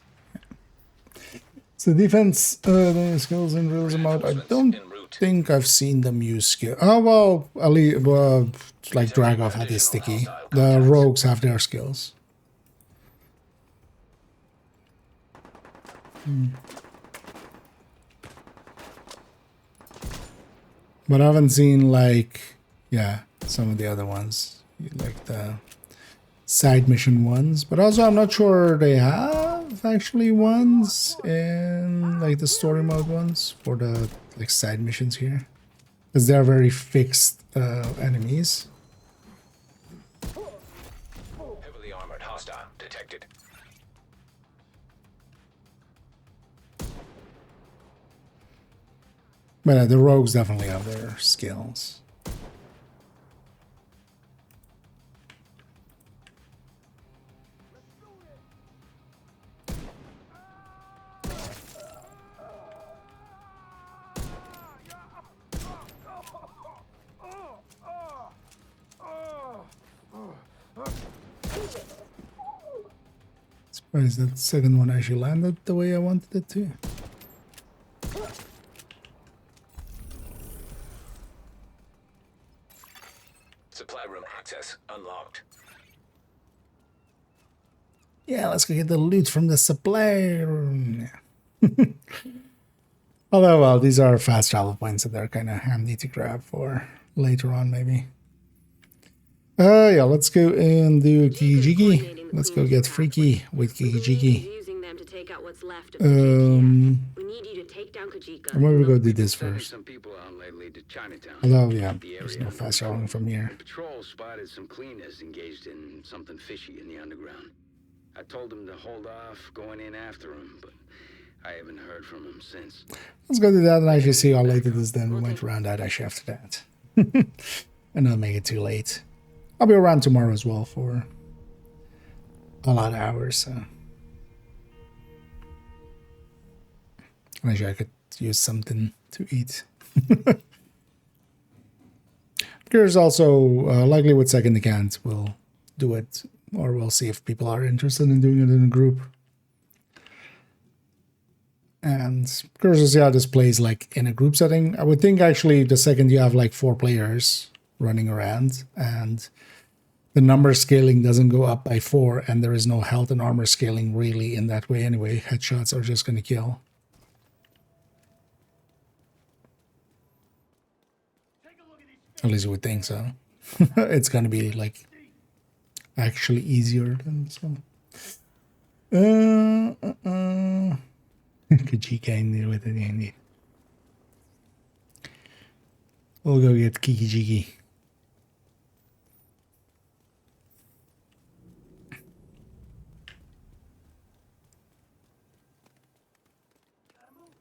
So defense, the skills and realism mode. I don't think I've seen them use skill. Oh well, Ali, like Dragov had his sticky. The rogues have their skills. But I haven't seen like, yeah, some of the other ones, like the side mission ones. But also, I'm not sure they have actually ones in like the story mode ones for the like side missions here, because they're very fixed enemies. Heavily armored hostile detected. But the rogues definitely have their skills. Surprised that second one actually landed the way I wanted it to. Supply room access unlocked. Yeah, let's go get the loot from the supply room. Yeah. Although, well, these are fast travel points, so they're kind of handy to grab for later on, maybe. Yeah, let's go and do Kiki-Jiki. Let's go get freaky with Kiki-Jiki. I'm gonna go do this first. Although, yeah, there's no fast traveling from here. Patrol spotted some cleaners engaged in something fishy in the underground. I told them to hold off going in after him, but I haven't heard from him since. Let's go do that and actually see how late it is then. We might round out actually after that. And not make it too late. I'll be around tomorrow as well for a lot of hours, so. Actually, I could use something to eat. There's also likely with second account we'll do it, or we'll see if people are interested in doing it in a group. And curious to see how this plays like in a group setting. I would think actually the second you have like 4 players running around and the number scaling doesn't go up by 4 and there is no health and armor scaling really in that way anyway. Headshots are just going to kill. At least we would think so. It's going to be like actually easier than some. Kajika in there with it, Andy. We'll go get Kiki-Jiki.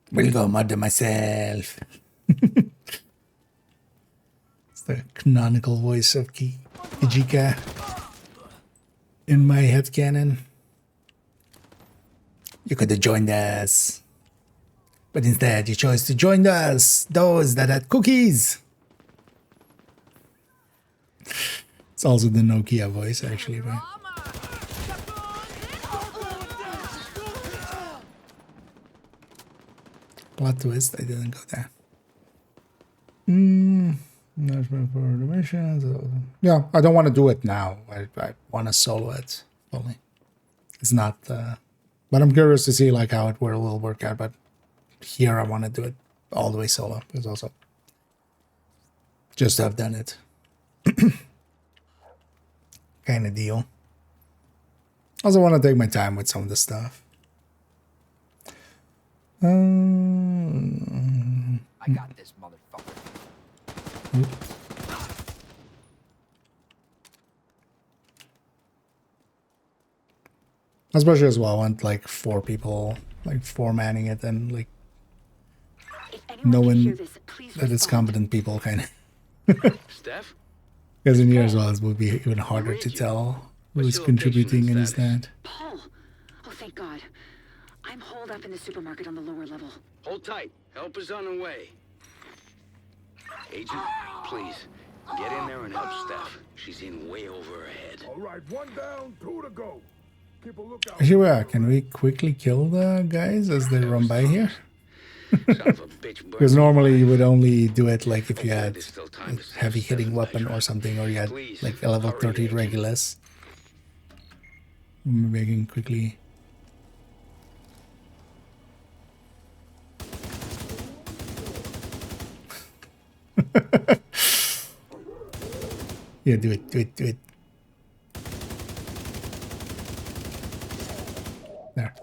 We'll go murder myself. It's the canonical voice of Kajika in my headcanon. You could have joined us. But instead, you chose to join us, those that had cookies. It's also the Nokia voice, actually, right? Plot twist, I didn't go there. Not for the missions. Yeah, I don't want to do it now. I want to solo it, only. It's not... but I'm curious to see like how it will work out. But here I want to do it all the way solo. It's also just have done it. Kind of deal. Also want to take my time with some of the stuff. I got this, motherfucker. Especially as well, I want like 4 people, like 4 manning it, and like knowing that it's competent people, kind of. Steph? Because in here as well, it would be even harder to tell who's contributing and who's not. Paul! Oh, thank God. I'm holed up in the supermarket on the lower level. Hold tight. Help is on the way. Agent, please, get in there and help Steph. She's in way over her head. All right, 1 down, 2 to go. Keep a lookout. Actually, can we quickly kill the guys as they run by here? Because normally you would only do it like if you had a heavy hitting weapon or something, or you had like a level 30 Regulus. Maybe I can quickly. Yeah, do it. There.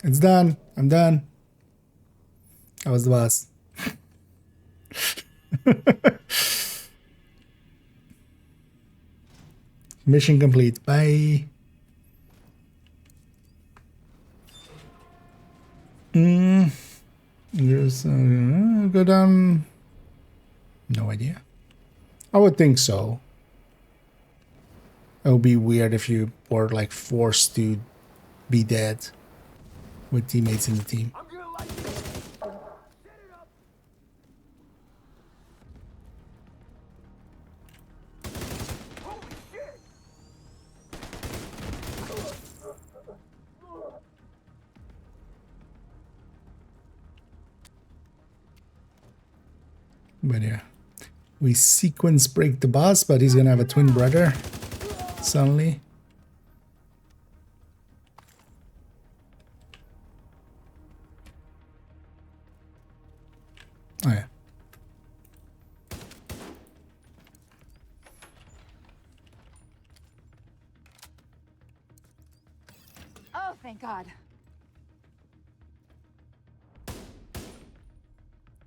It's done. I'm done. I was the boss. Mission complete. Bye. Just go down. No idea. I would think so. It would be weird if you were like forced to be dead with teammates in the team. But yeah, we sequence break the boss, but he's gonna have a twin brother suddenly. Oh yeah. Oh, thank God.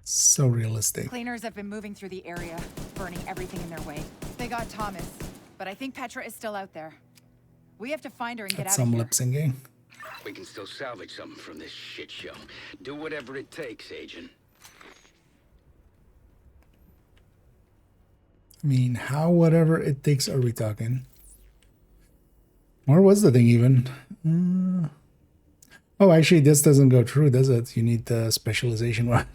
So realistic. Cleaners have been moving through the area, burning everything in their way. They got Thomas, but I think Petra is still out there. We have to find her and get out of Some here. lip syncing. We can still salvage something from this shit show. Do whatever it takes, Agent. I mean, how whatever it takes are we talking? Where was the thing even? Oh, actually, this doesn't go through, does it? You need the specialization one.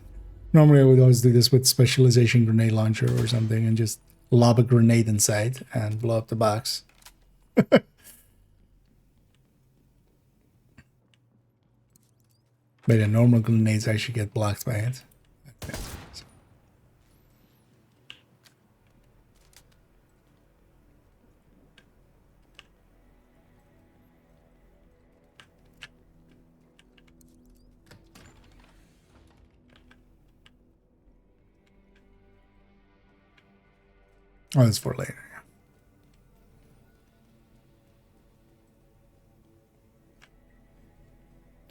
Normally, I would always do this with specialization grenade launcher or something and just lob a grenade inside and blow up the box. But yeah, normal grenades actually get blocked by it. Okay. Oh, that's for later.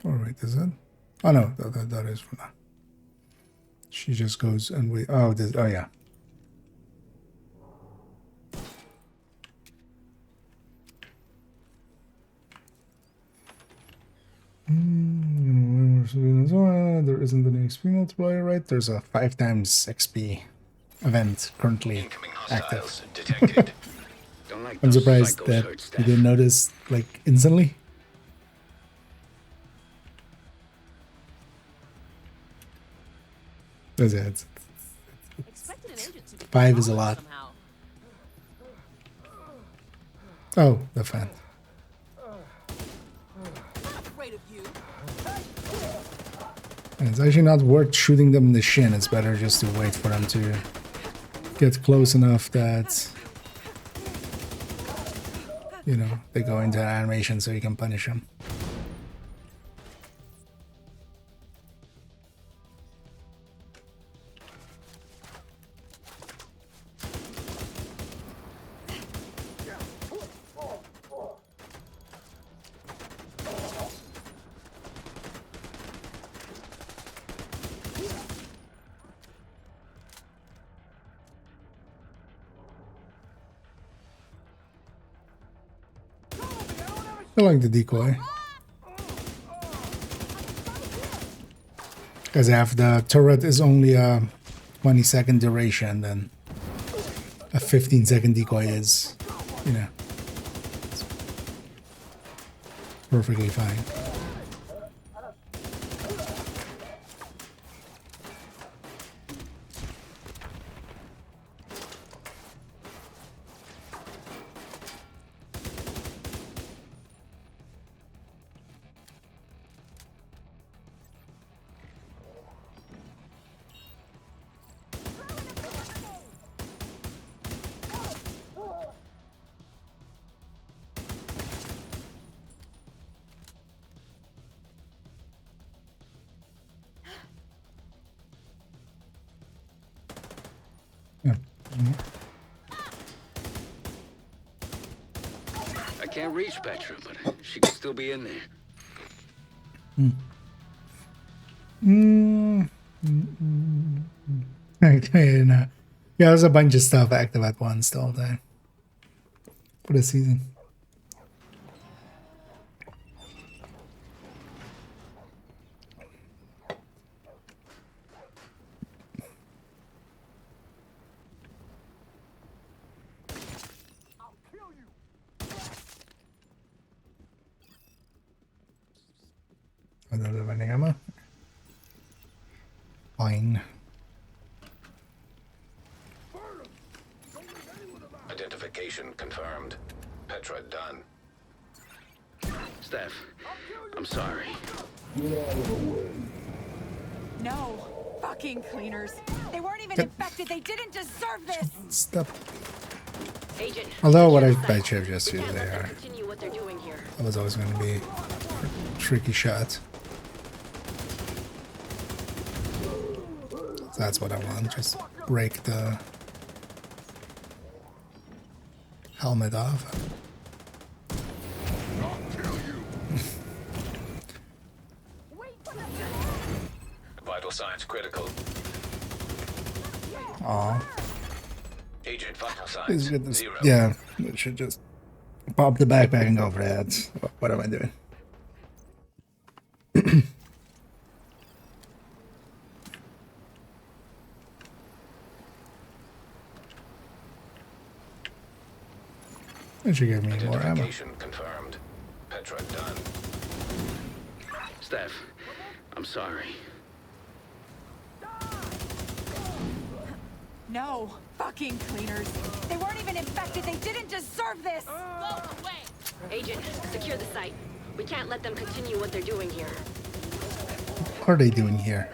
Yeah. All right, is it? Oh no, that is for now. She just goes and we. Oh, this. Oh yeah. There isn't any XP multiplier, right? There's a 5 times XP event currently active. I'm surprised that you didn't notice like instantly. That's it. 5 is a lot. Oh, the fan. And it's actually not worth shooting them in the shin. It's better just to wait for them to get close enough that, you know, they go into an animation so you can punish them. I like the decoy. Because if the turret is only a 20-second duration, then a 15-second decoy is, you know, perfectly fine. I can't reach Petra, but she could still be in there. Okay, no. Yeah, there's a bunch of stuff active at once the whole time for the season. Another vending ammo. Fine. Identification confirmed. Petra done. Steph, I'm sorry. No. Fucking cleaners. They weren't even infected. They didn't deserve this. Stop. Agent, Although what I should have just used there. continue what they're doing here. That was always going to be a tricky shot. So that's what I want. Just break the helmet off. Vital signs critical. Aw. Agent vital Please signs get this. 0. Yeah, it should just pop the backpack and go for that. What am I doing? It should give me more ammo. Identification confirmed. Petra done. Steph, I'm sorry. No. Fucking cleaners. They weren't even infected. They didn't deserve this. Go away. Agent, secure the site. We can't let them continue what they're doing here. What are they doing here?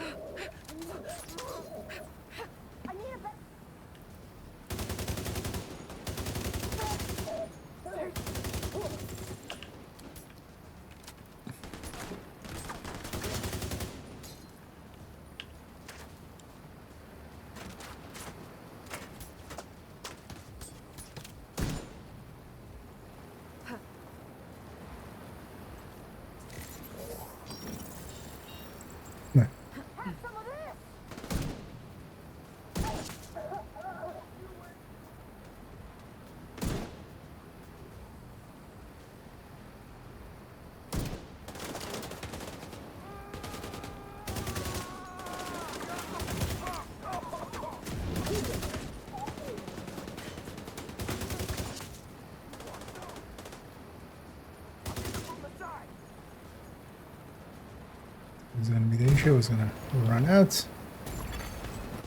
Is gonna be the issue. It's gonna run out.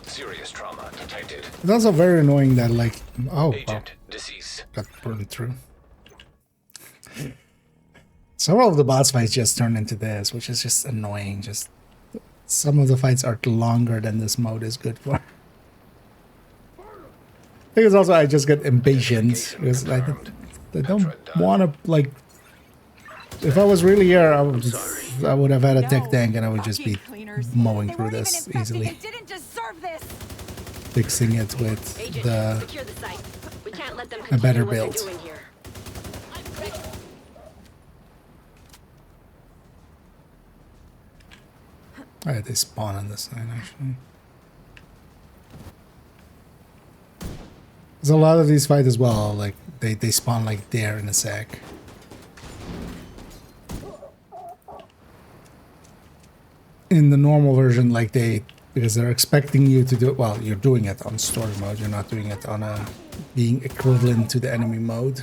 Serious trauma detected. It's also very annoying that, like, oh, Agent deceased. got burned through. Several of the boss fights just turn into this, which is just annoying. Just some of the fights are longer than this mode is good for. I think it's also I just get impatient because I don't want to, like. If I was really here, I would have had a tech tank and I would just be mowing through this easily. Fixing it with a better build. Alright, they spawn on this side actually. There's a lot of these fights as well, like they spawn like there in a sec. in the normal version, like because they're expecting you to do, well, you're doing it on story mode, you're not doing it on a being equivalent to the enemy mode.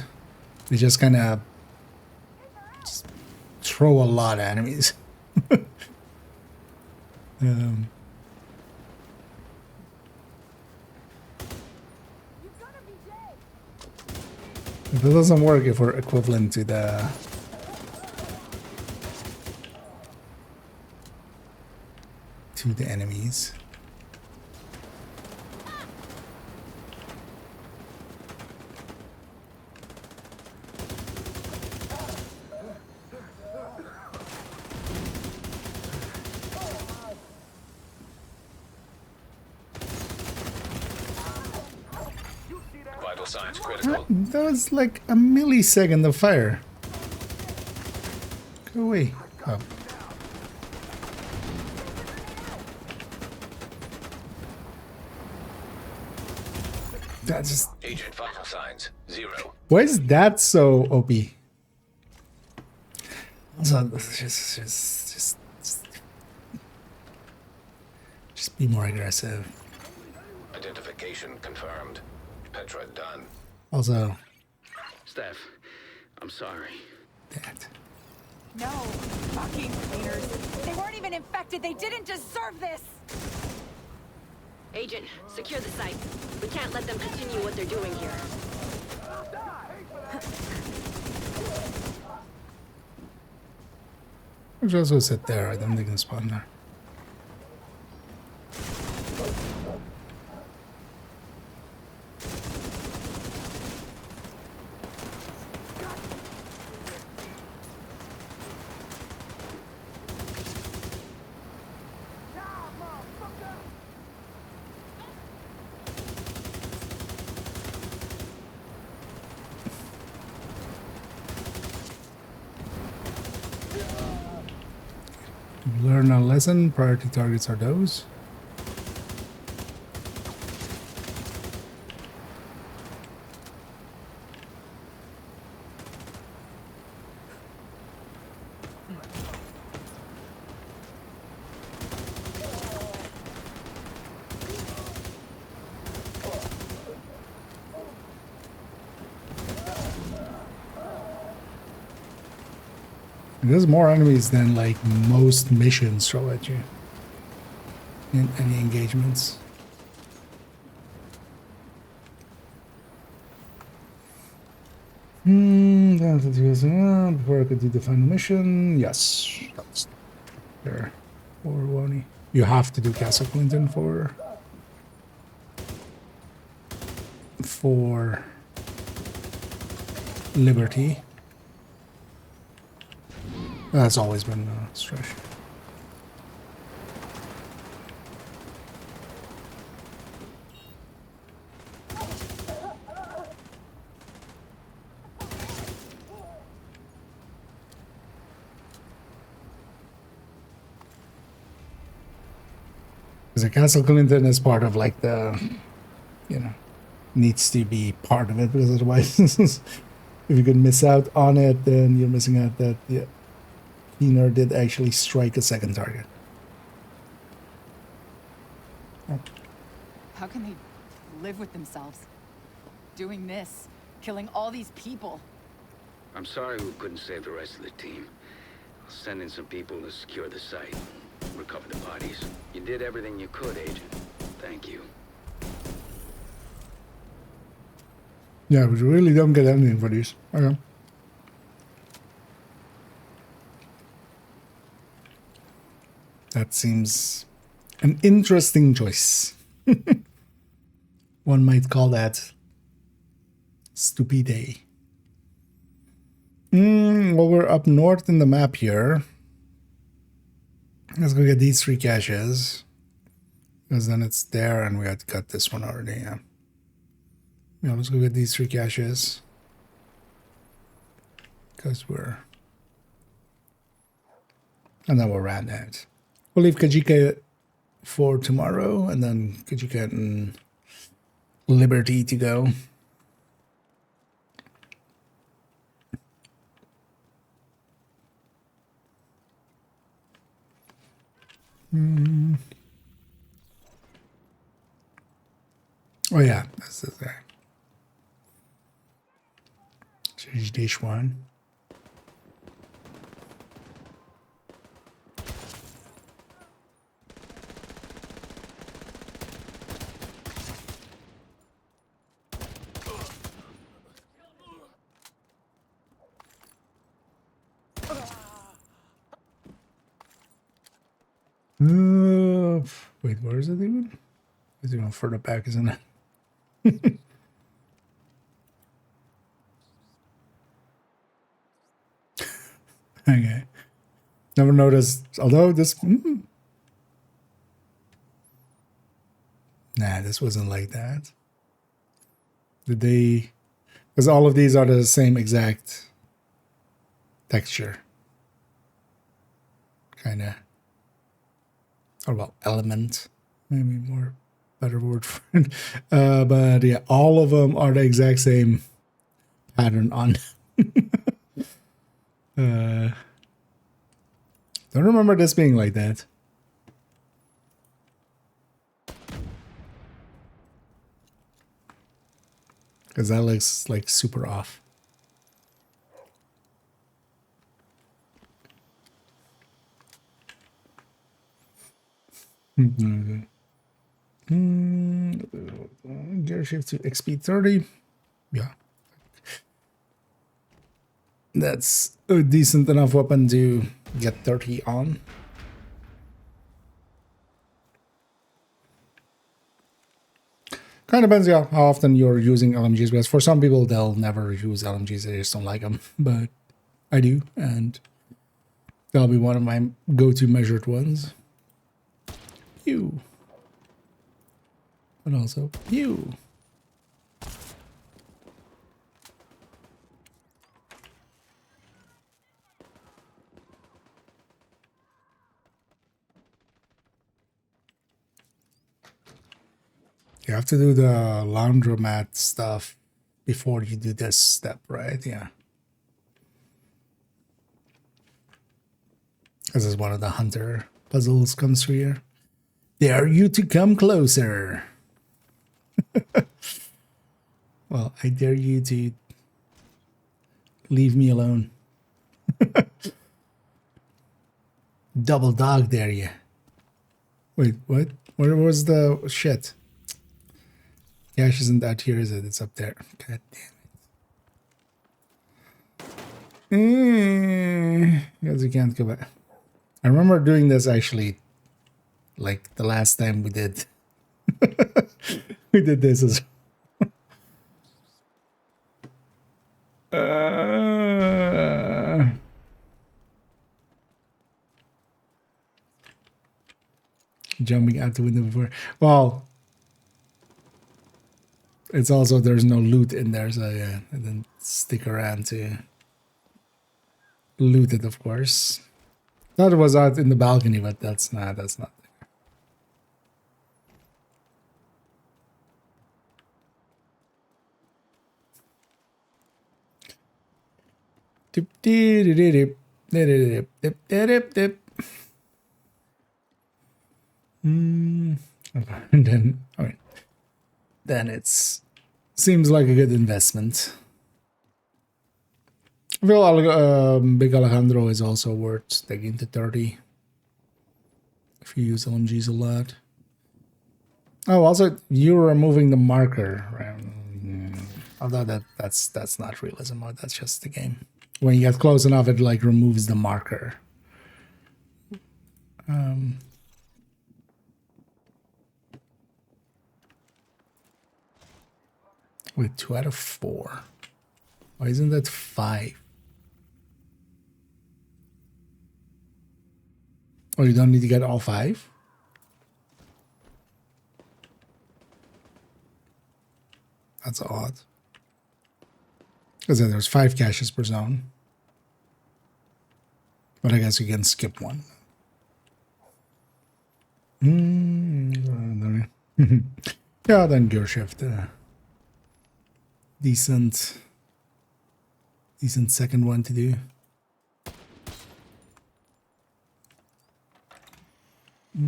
They just kind of throw a lot of enemies. If it doesn't work, if we're equivalent to the enemies. Vital signs critical. That was like a millisecond of fire. Go away. Oh. That's just... Agent vital signs 0. Why is that so OP? Also, just be more aggressive. Identification confirmed. Petra done. Also, Steph, I'm sorry. That. No, fucking cleaners. They weren't even infected. They didn't deserve this. Agent, secure the site. We can't let them continue what they're doing here. I'll just go sit there. I don't think they can spawn there. Learn a lesson. Priority targets are those. There's more enemies than like most missions throw at you in any engagements. Before I could do the final mission, yes, that's there. Or Woni, you have to do Castle Clinton for Liberty. That's always been a stretch. Because Castle Clinton is part of like the, you know, needs to be part of it, because otherwise, if you could miss out on it, then you're missing out that, yeah. Keener did actually strike a second target. Oh. How can they live with themselves? Doing this, killing all these people. I'm sorry we couldn't save the rest of the team. I'll send in some people to secure the site, recover the bodies. You did everything you could, Agent. Thank you. Yeah, we really don't get anything for these. Okay. That seems an interesting choice. One might call that stupide. Well, we're up north in the map here. Let's go get these 3 caches. Because then it's there and we had got this one already, yeah. Yeah, let's go get these 3 caches. Because we're... And then we'll round out. We'll leave Kajika for tomorrow, and then Kajika and Liberty to go. Oh yeah, this is there. Change dish one. Wait, where is it even? Is it even further back, isn't it? Okay. Never noticed. Although this... Nah, this wasn't like that. Did they... Because all of these are the same exact texture. Kind of... Or well, element. Maybe more better word for it. But yeah, all of them are the exact same pattern on. Don't remember this being like that. Because that looks like super off. Gear shift to XP 30. Yeah. That's a decent enough weapon to get 30 on. Kind of depends, yeah, how often you're using LMGs, because for some people, they'll never use LMGs, they just don't like them. But I do, and that'll be one of my go-to measured ones. Pew. And also, pew. You have to do the laundromat stuff before you do this step, right? Yeah. This is one of the hunter puzzles comes through here. Dare you to come closer. Well, I dare you to leave me alone. Double dog dare you. Wait, what? Where was the shit? Yash isn't out here, is it? It's up there. God damn it. Because we can't go back. I remember doing this actually, like the last time we did. We did this as jumping out the window before. Well, it's also there's no loot in there, so yeah, I didn't stick around to loot it, of course. Thought it was out in the balcony, but that's not there. And then, then it's seems like a good investment. I feel Big Alejandro is also worth taking to 30 if you use LMGs a lot. Oh, also you're removing the marker, right? Although that's not realism mode, that's just the game. When you get close enough, it like removes the marker. Wait, 2 out of 4. Why isn't that 5? Oh, you don't need to get all 5? That's odd. Because then there's 5 caches per zone. But I guess you can skip one. Yeah, then gear shift. Decent second one to do. I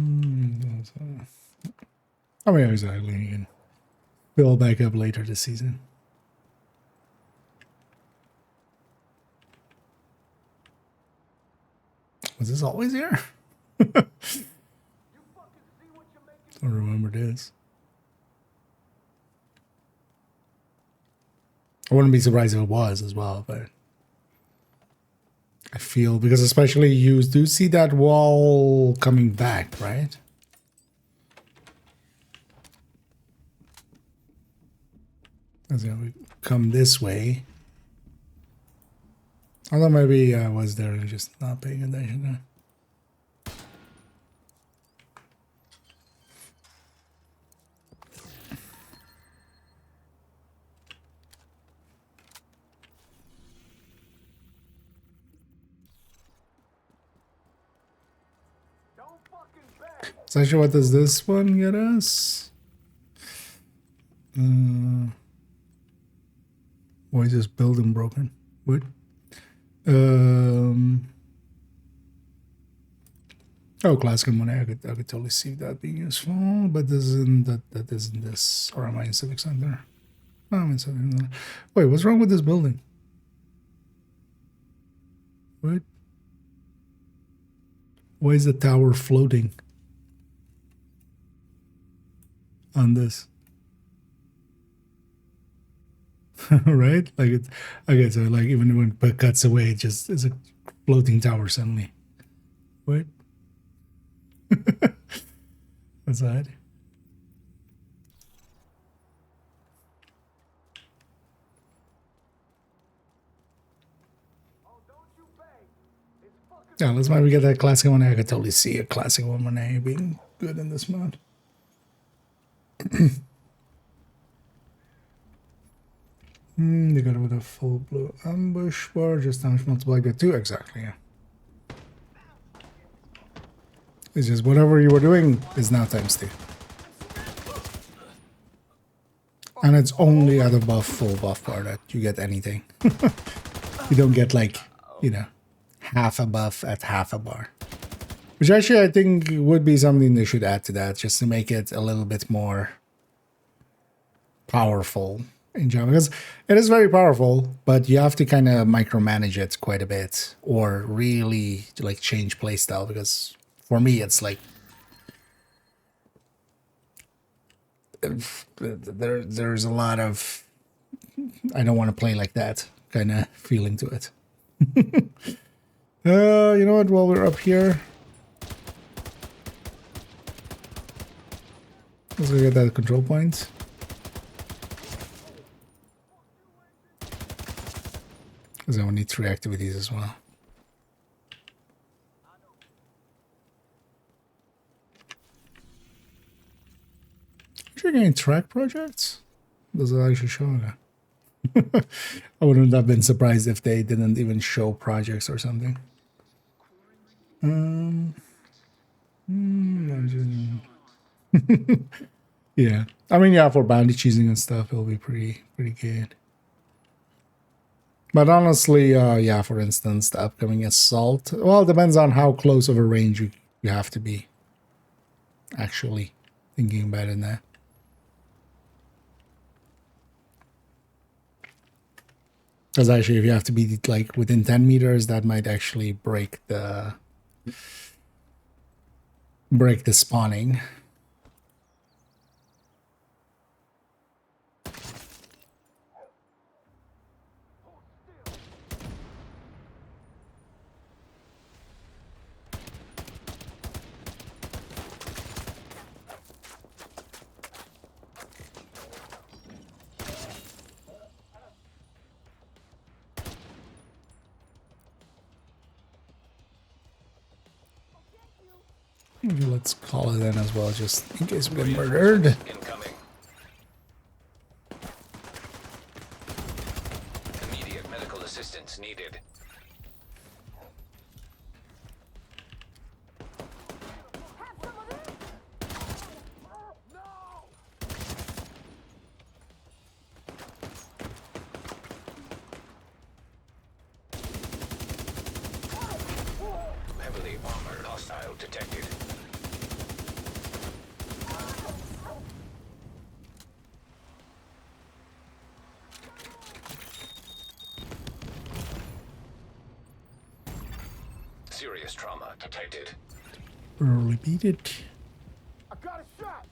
mean, exactly. You can fill back up later this season. Was this always here? I don't remember this. I wouldn't be surprised if it was as well, but I feel because especially you do see that wall coming back, right? As we come this way. Although maybe I was there and just not paying attention there. So actually, what does this one get us? Why is this building broken? What? Oh, classical money. I could totally see that being useful, but this isn't that isn't this. Or am I in Civic Center? No, I'm in Civic Center. Wait, what's wrong with this building? What? Why is the tower floating on this? Right? Like it's okay, so like even when it cuts away, it just is a floating tower suddenly. What? What's that? Yeah, let's maybe get that classic one. I could totally see a classic one being good in this mod. They got it with a full blue ambush bar, just damage multiplied by 2. Exactly, yeah. It's just whatever you were doing is now times 2. And it's only at a full buff bar that you get anything. You don't get like, you know, half a buff at half a bar. Which actually I think would be something they should add to that, just to make it a little bit more powerful in general. Because it is very powerful, but you have to kind of micromanage it quite a bit, or really like change playstyle. Because for me, it's like there's a lot of I don't want to play like that kind of feeling to it. You know what? While we're up here, let's go get that control point. Because I will need 3 activities as well. Are you getting track projects? Does it actually show that? I wouldn't have been surprised if they didn't even show projects or something. Yeah, I mean, yeah, for bounty cheesing and stuff, it'll be pretty good. But honestly, yeah, for instance, the upcoming assault, well, it depends on how close of a range you have to be. Actually, thinking about it now. Because actually, if you have to be like within 10 meters, that might actually break the spawning. Maybe let's call it in as well, just in case we get murdered. Incoming. Immediate medical assistance needed. Heavily armored hostile detected. Serious trauma detected. Repeat it. I got a shot.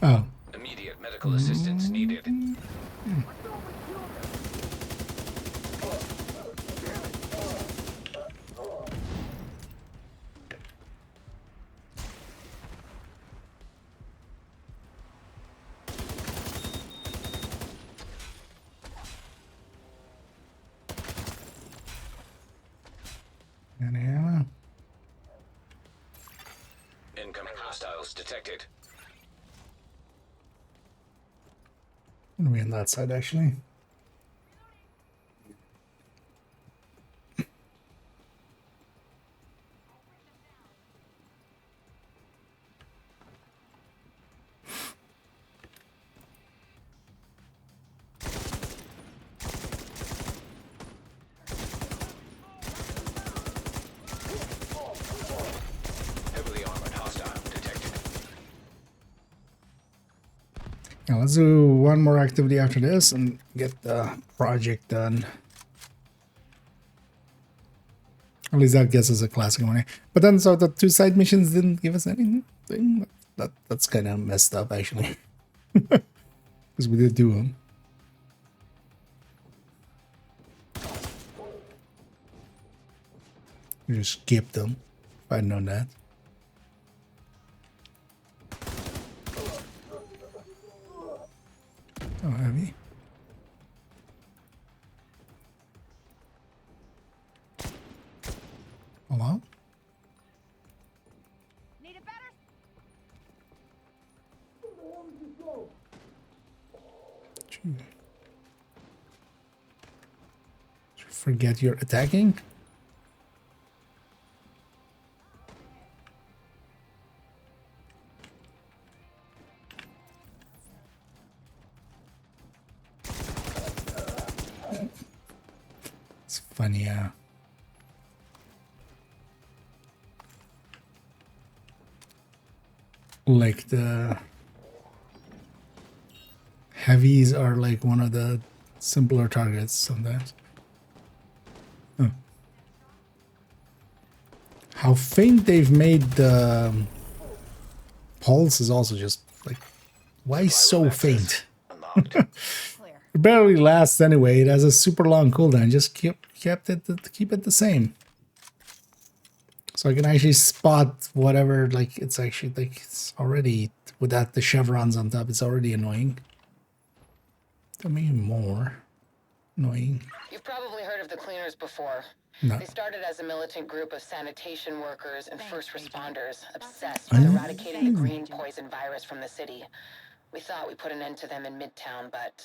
Oh. Immediate medical assistance needed. And ammo. Incoming hostiles detected. I'm gonna be on that side actually. Heavily armored hostile detected. Now let's do one more activity after this and get the project done. At least that gets us a classic money. But then, so the 2 side missions didn't give us anything. That's kind of messed up, actually. Because we did do them. We just skipped them. If I'd known that. Oh, heavy. Hello? Need it better? Did you forget you're attacking? It's funny, like the heavies are like one of the simpler targets sometimes. Huh. How faint they've made the pulse is also just like, why so faint? It barely lasts anyway. It has a super long cooldown. Just keep it the same. So I can actually spot whatever, like it's actually like it's already without the chevrons on top, it's already annoying. Tell me more annoying. You've probably heard of the Cleaners before. No. They started as a militant group of sanitation workers and first responders obsessed with eradicating the green poison virus from the city. We thought we put an end to them in Midtown, but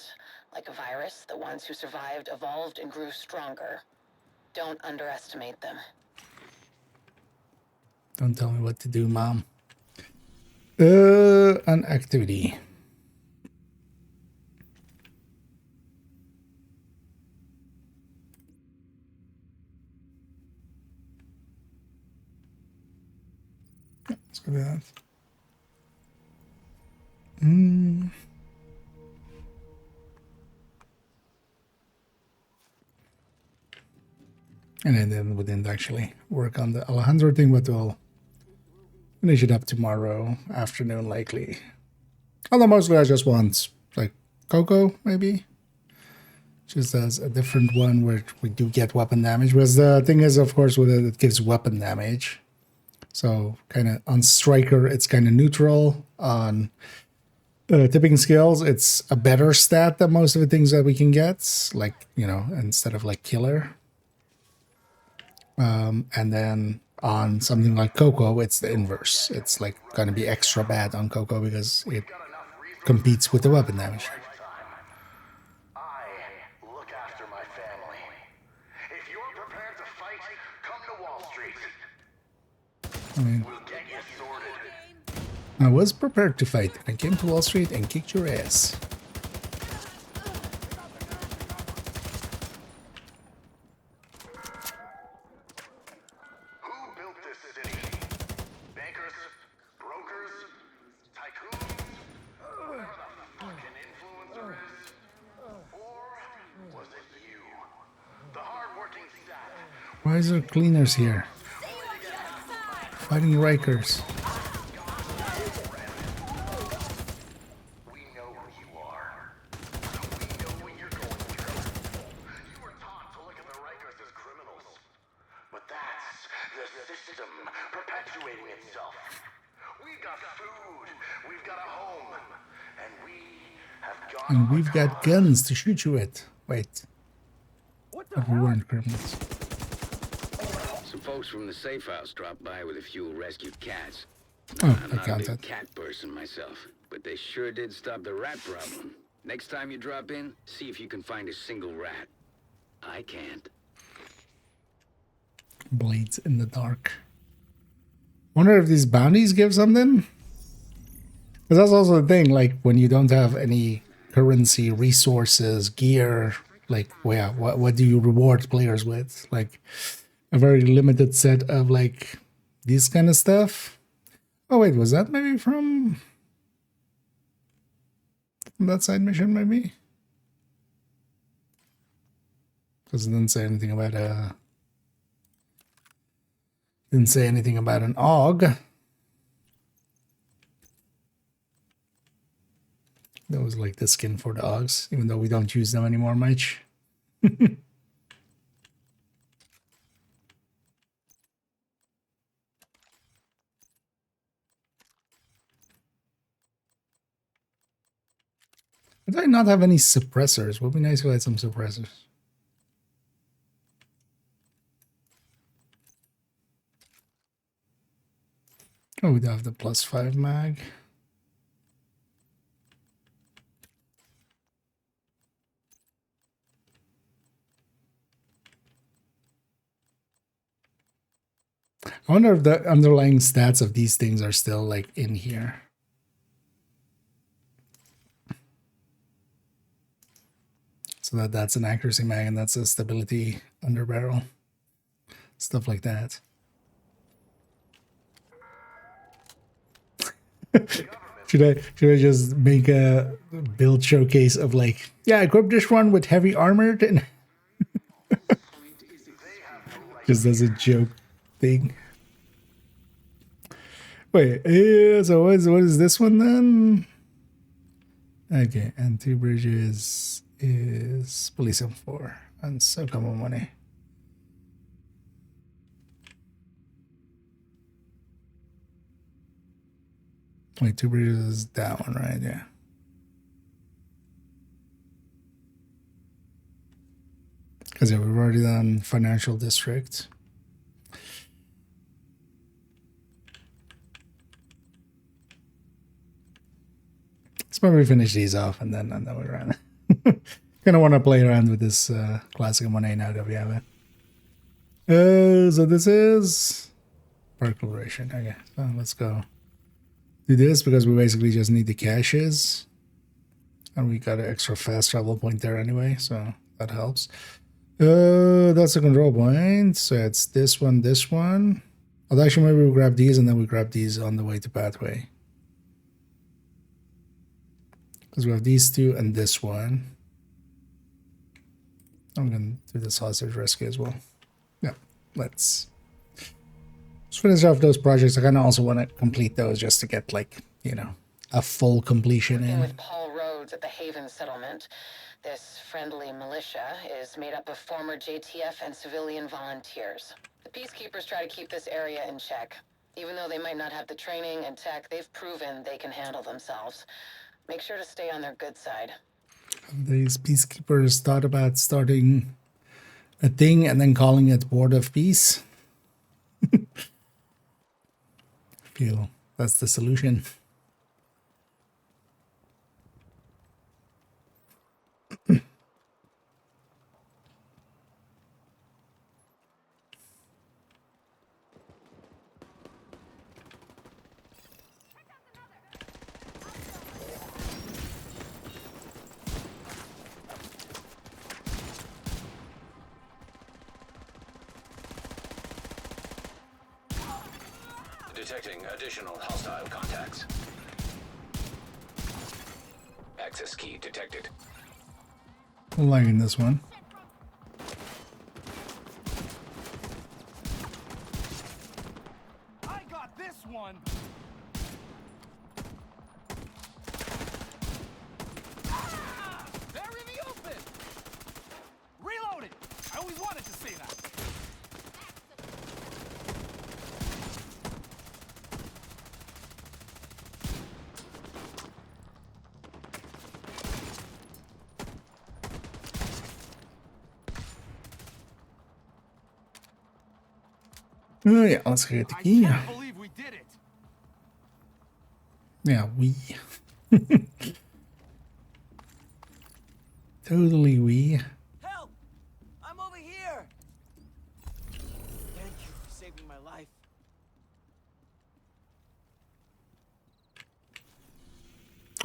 like a virus, the ones who survived evolved and grew stronger. Don't underestimate them. Don't tell me what to do, Mom. An activity. Let's go to that. And then we didn't actually work on the Alejandro thing, but we'll finish it up tomorrow afternoon, likely. Although mostly I just want, like, Coco, maybe? Just as a different one where we do get weapon damage. Because the thing is, of course, with it gives weapon damage. So, kind of on Striker, it's kind of neutral. On tipping skills, it's a better stat than most of the things that we can get. Like, you know, instead of, like, Killer. And then on something like Coco, it's the inverse. It's like going to be extra bad on Coco because it competes with the weapon damage. I look after my family. If you're prepared to fight, come to Wall Street. I mean, We'll get you sorted. I was prepared to fight. I came to Wall Street and kicked your ass. Why is there cleaners here? Fighting Rikers. And we've got guns to shoot you with. Wait. But we weren't criminals. Some folks from the safe house dropped by with a few rescued cats. Oh, I'm I not a counted. big cat person myself, but they sure did stop the rat problem. Next time you drop in, see if you can find a single rat. I can't. Blades in the dark. Wonder if these bounties give something? Because that's also the thing, like, when you don't have any currency, resources, gear, like, well, yeah, what do you reward players with? Like, a very limited set of, like, this kind of stuff. Oh, wait, was that maybe from that side mission, maybe? Because it didn't say anything about didn't say anything about an AUG. That was like the skin for the AUGs, even though we don't use them anymore much. Do I not have any suppressors? Would be nice if I had some suppressors. Oh, we do have the +5 mag. I wonder if the underlying stats of these things are still like in here. So that's an accuracy mag and that's a stability under barrel. Stuff like that. Should I just make a build showcase of like, yeah, equip this one with heavy armor and just as a joke thing. Wait, so what is this one then? Okay, and 2 bridges is Policing 4 and so come on money. Wait, 2 bridges is down, right? Yeah. Because yeah, we've already done financial district. Let's probably finish these off and then we're around. Gonna want to play around with this classic Monet now that we have it. So this is park liberation. Okay, so let's go do this because we basically just need the caches, and we got an extra fast travel point there anyway, so that helps. That's a control point. So it's this one, this one. Although actually maybe we'll grab these and then we grab these on the way to pathway. Because we have these two and this one. I'm going to do this hostage rescue as well. Yeah, let's finish off those projects. I kind of also want to complete those just to get, like, you know, a full completion in. With Paul Rhodes at the Haven settlement, this friendly militia is made up of former JTF and civilian volunteers. The peacekeepers try to keep this area in check. Even though they might not have the training and tech, they've proven they can handle themselves. Make sure to stay on their good side. These peacekeepers thought about starting a thing and then calling it Ward of Peace. Feel that's the solution. Detecting additional hostile contacts. Access key detected. I'm liking this one. Oh yeah, let's get the key. I can't believe we did it. Yeah, we. Totally we. Help! I'm over here. Thank you for saving my life.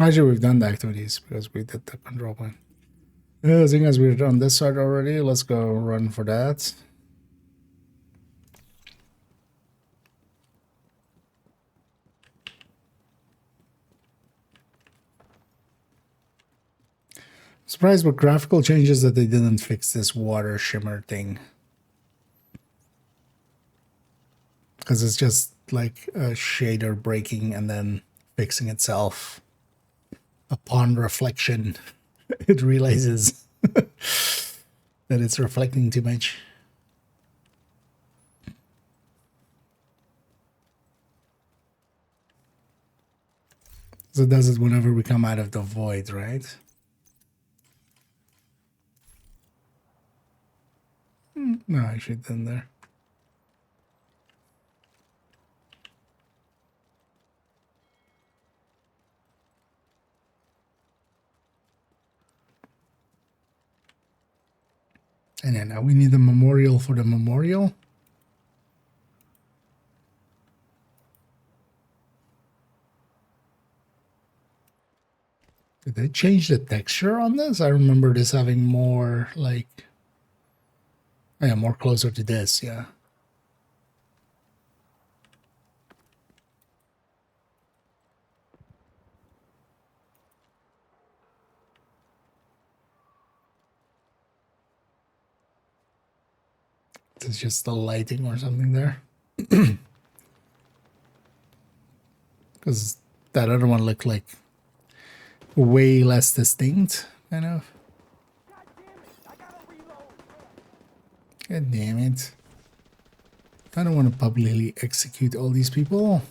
Actually, we've done the activities because we did the control point. I think as we're on this side already, let's go run for that. Surprised with graphical changes that they didn't fix this water shimmer thing. Because it's just like a shader breaking and then fixing itself. Upon reflection, it realizes that it's reflecting too much. So it does it whenever we come out of the void, right? No, I should done there. And then now we need a memorial for the memorial. Did they change the texture on this? I remember this having more like, oh yeah, more closer to this, yeah. It's just the lighting or something there. Because that other one looked like way less distinct, kind of. God damn it. I don't want to publicly execute all these people.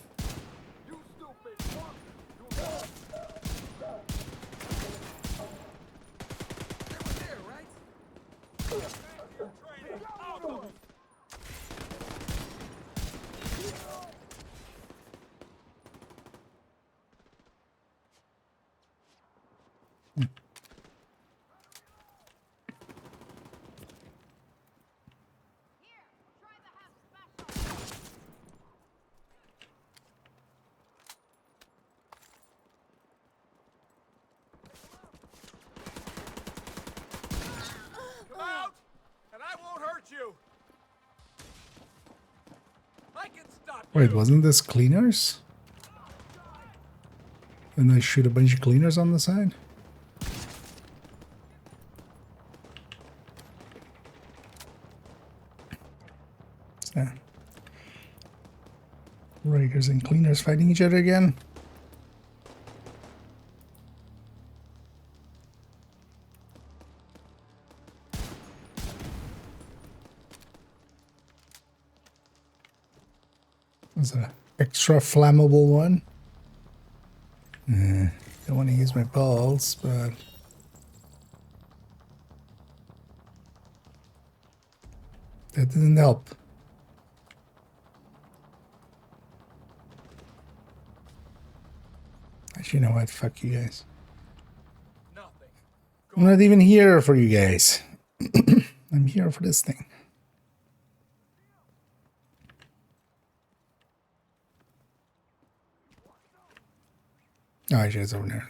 Wait, wasn't this cleaners? And I shoot a bunch of cleaners on the side? Yeah. Raiders and cleaners fighting each other again. There's an extra flammable one. Don't want to use my balls, but that didn't help. Actually, you know what? Fuck you guys. I'm not even here for you guys. I'm here for this thing. Oh, actually, it's over there.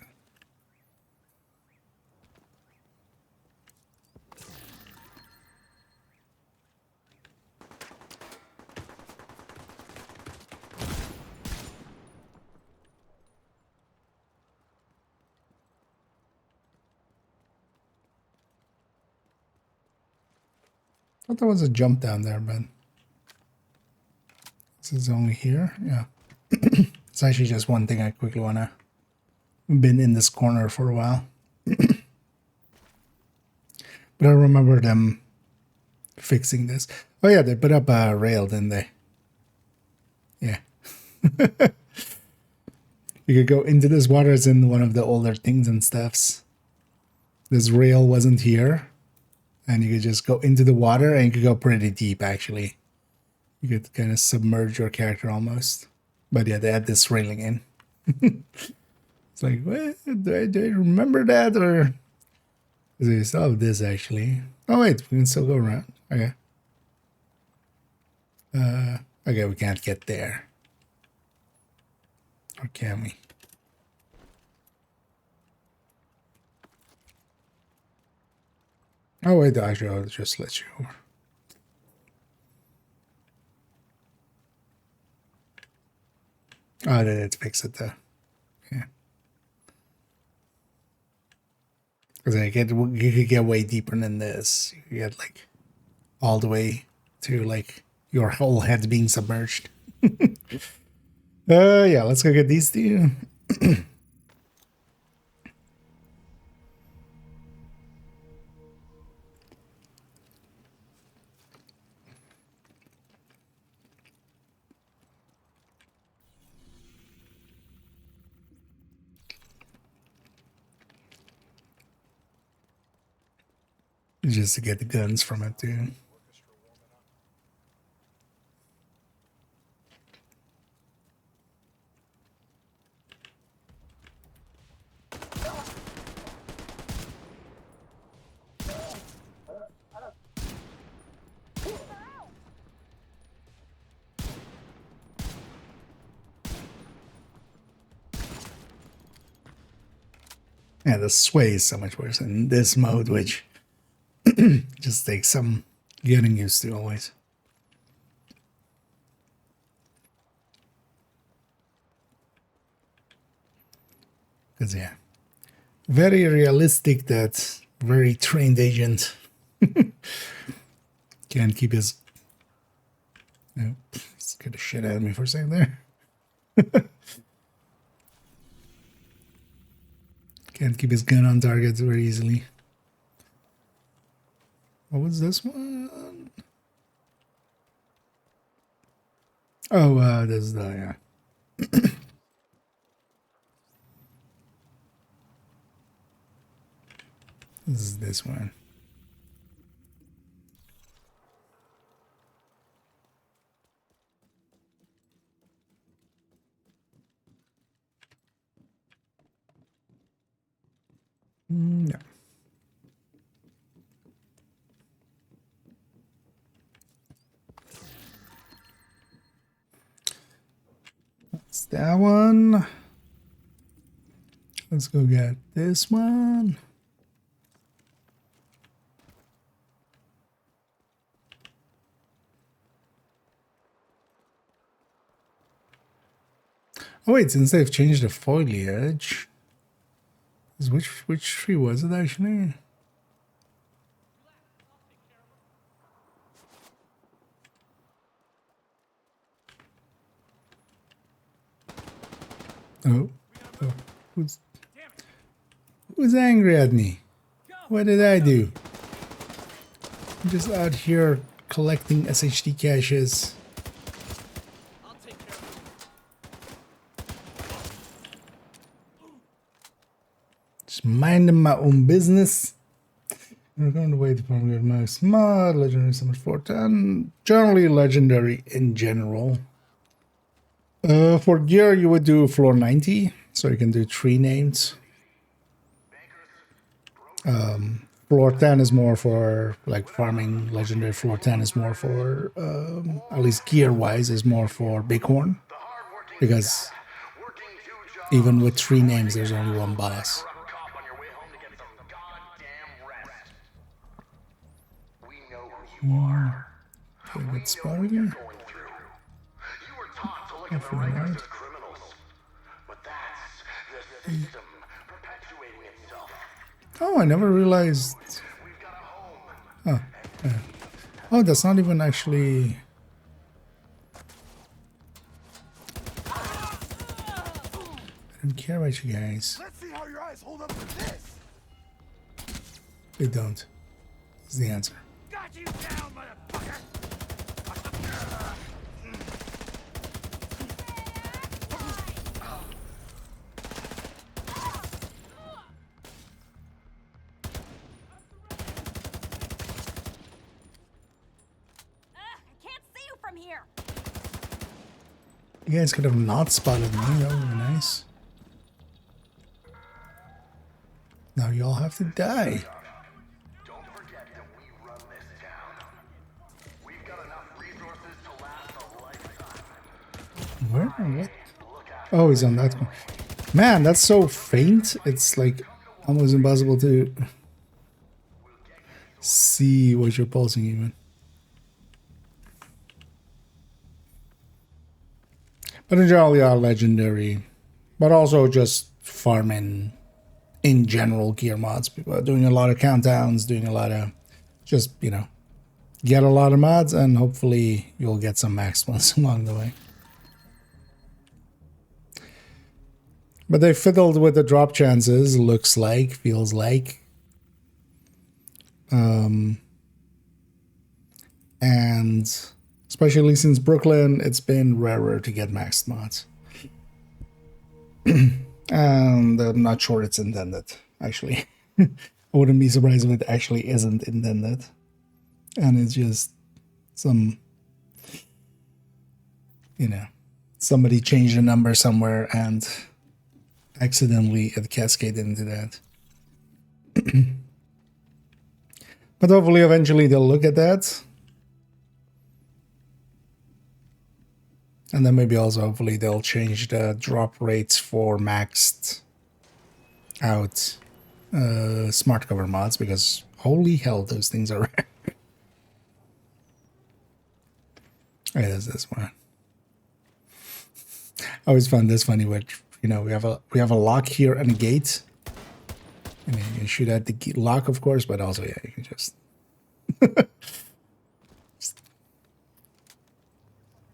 I thought there was a jump down there, but this is only here. Yeah. It's actually just one thing I quickly want to... Been in this corner for a while. But I remember them fixing this. Oh yeah, they put up a rail, didn't they? Yeah. You could go into this water as in one of the older things and stuffs. This rail wasn't here. And you could just go into the water and you could go pretty deep actually. You could kind of submerge your character almost. But yeah, they add this railing in. It's like, what? Do I remember that? Or is it still have this actually? Oh wait, we can still go around. Okay. Okay, we can't get there. Or can we? Oh wait, actually I'll just let you over. Oh, they did fix it though. Yeah. Because you could get way deeper than this. You could get like all the way to like your whole head being submerged. Yeah, let's go get these two. Just to get the guns from it too. Yeah, the sway is so much worse in this mode, which just takes some getting used to always. Because, yeah, very realistic that very trained agent can't keep his... Oh, scared the shit out of me for a second there. Can't keep his gun on target very easily. What was this one? Oh, this is the, yeah. This is this one. No. That's that one. Let's go get this one. Oh wait, since they've changed the foliage, which tree was it actually? Oh, who's angry at me? What did I do? I'm just out here collecting SHD caches. Just minding my own business. We're going to wait for good mouse mod, legendary summon 410. Generally legendary in general. For gear, you would do floor 90, so you can do 3 names. Floor 10 is more for like farming. Legendary floor 10 is more for, at least gear-wise, is more for Bighorn. Because even with 3 names, there's only 1 boss. Okay, good spot again. Right. Oh, I never realized. Oh, yeah. Oh, that's not even actually. I don't care about you guys. Let's see how your eyes hold up to this. They don't. Is the answer. Got you down, motherfucker. I can't see you from here. You guys could have not spotted me. That would be nice. Now you all have to die. Where? What? Oh, he's on that one. Man, that's so faint. It's like almost impossible to see what you're pulsing even. But in general, yeah, legendary. But also just farming in general gear mods. People are doing a lot of countdowns, doing a lot of just, you know, get a lot of mods and hopefully you'll get some max ones along the way. But they fiddled with the drop chances, looks like, feels like. And especially since Brooklyn, it's been rarer to get maxed mods. And I'm not sure it's intended, actually. I wouldn't be surprised if it actually isn't intended. And it's just some, you know, somebody changed a number somewhere and accidentally it cascaded into that. But hopefully eventually they'll look at that. And then maybe also hopefully they'll change the drop rates for maxed out smart cover mods, because holy hell, those things are rare. Right, there's this one. I always found this funny, where, you know, we have a lock here and a gate. I mean, you can shoot at the lock, of course, but also, yeah, you can just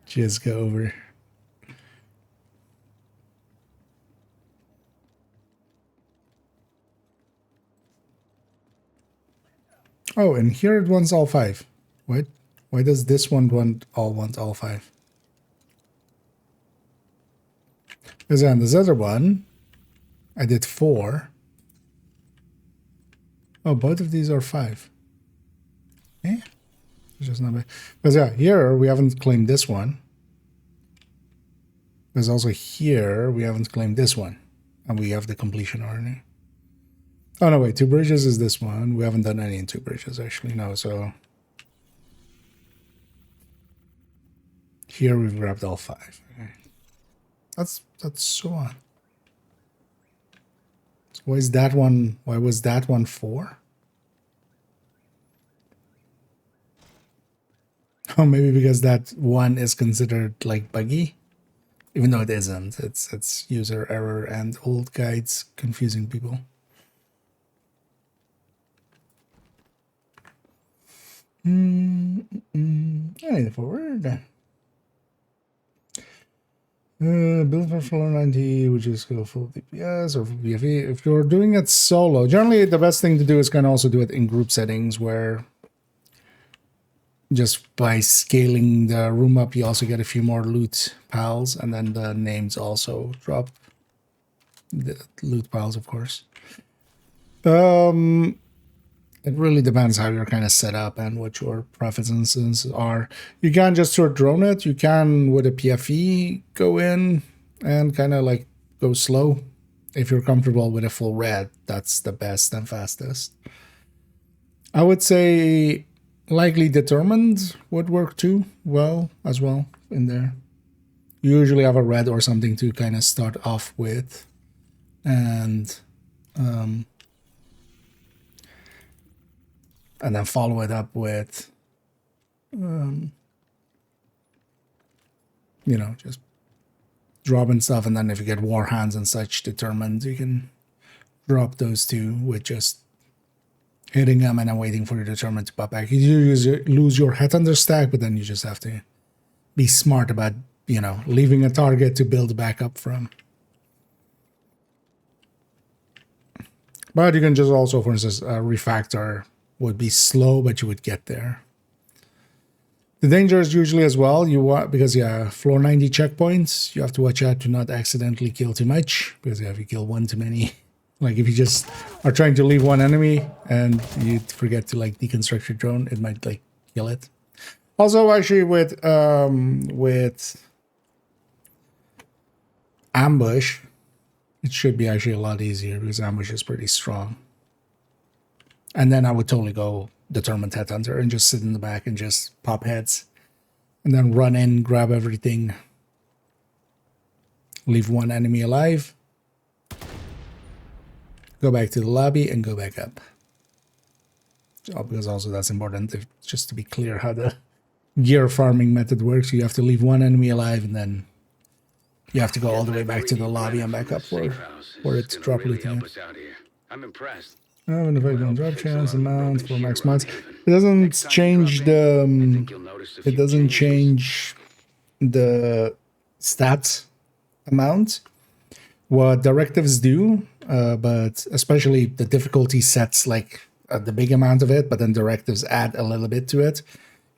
just go over. Oh, and here it wants all 5. What? Why does this one want all 5? Because on this other one, I did 4. Oh, both of these are 5. Eh? It's just not bad. Because yeah, here we haven't claimed this one. There's also here we haven't claimed this one. And we have the completion already. Oh no, wait, 2 bridges is this one. We haven't done any in 2 bridges, actually. No, so here we've grabbed all 5. Okay. That's so on. So why is that one? Why was that one 4? Oh, maybe because that one is considered like buggy, even though it isn't. It's user error and old guides confusing people. Anyway, forward. Build for floor 90, which is go full DPS or full BFE. If you're doing it solo, generally the best thing to do is kind of also do it in group settings, where just by scaling the room up, you also get a few more loot piles, and then the names also drop. The loot piles, of course. It really depends how you're kind of set up and what your preferences are. You can just sort of drone it. You can, with a PFE, go in and kind of like go slow. If you're comfortable with a full red, that's the best and fastest. I would say likely determined would work too well as well in there. You usually have a red or something to kind of start off with, and then follow it up with, you know, just dropping stuff. And then if you get war hands and such determined, you can drop those two with just hitting them and then waiting for your determined to pop back. You lose your head under stack, but then you just have to be smart about, you know, leaving a target to build back up from. But you can just also, for instance, refactor would be slow, but you would get there. The danger is usually as well, because yeah, floor 90 checkpoints, you have to watch out to not accidentally kill too much, because yeah, if you kill one too many, like if you just are trying to leave one enemy and you forget to like deconstruct your drone, it might like kill it. Also, actually with ambush, it should be actually a lot easier because ambush is pretty strong. And then I would totally go determined headhunter and just sit in the back and just pop heads. And then run in, grab everything. Leave one enemy alive. Go back to the lobby and go back up. Because also that's important, just to be clear how the gear farming method works. You have to leave one enemy alive and then you have to go all the way back to the lobby and back up for it to drop loot again. I'm impressed. Oh, and if I don't drop chance amount for max mods, it doesn't change the stats amount. What directives do, but especially the difficulty sets like the big amount of it, but then directives add a little bit to it,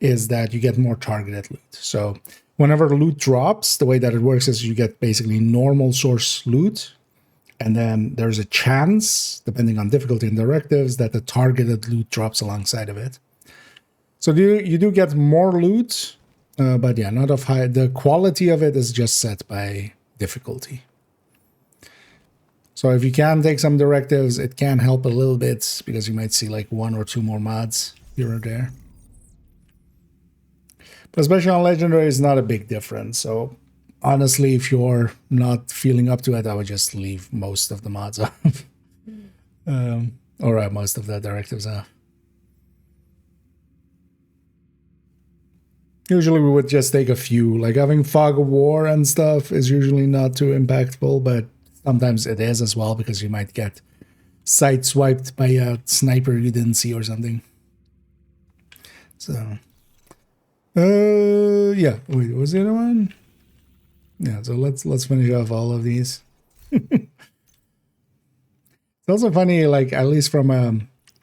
is that you get more targeted loot. So whenever loot drops, the way that it works is you get basically normal source loot, and then there's a chance, depending on difficulty and directives, that the targeted loot drops alongside of it. So you do get more loot, but yeah, not of high. The quality of it is just set by difficulty. So if you can take some directives, it can help a little bit because you might see like 1 or 2 more mods here or there. But especially on Legendary, it's not a big difference. So honestly, if you're not feeling up to it, I would just leave most of the mods off. Or most of the directives off. Usually we would just take a few. Like having Fog of War and stuff is usually not too impactful, but sometimes it is as well because you might get sideswiped by a sniper you didn't see or something. So, yeah. Wait, was the other one? Yeah. So let's finish off all of these. It's also funny, like at least from a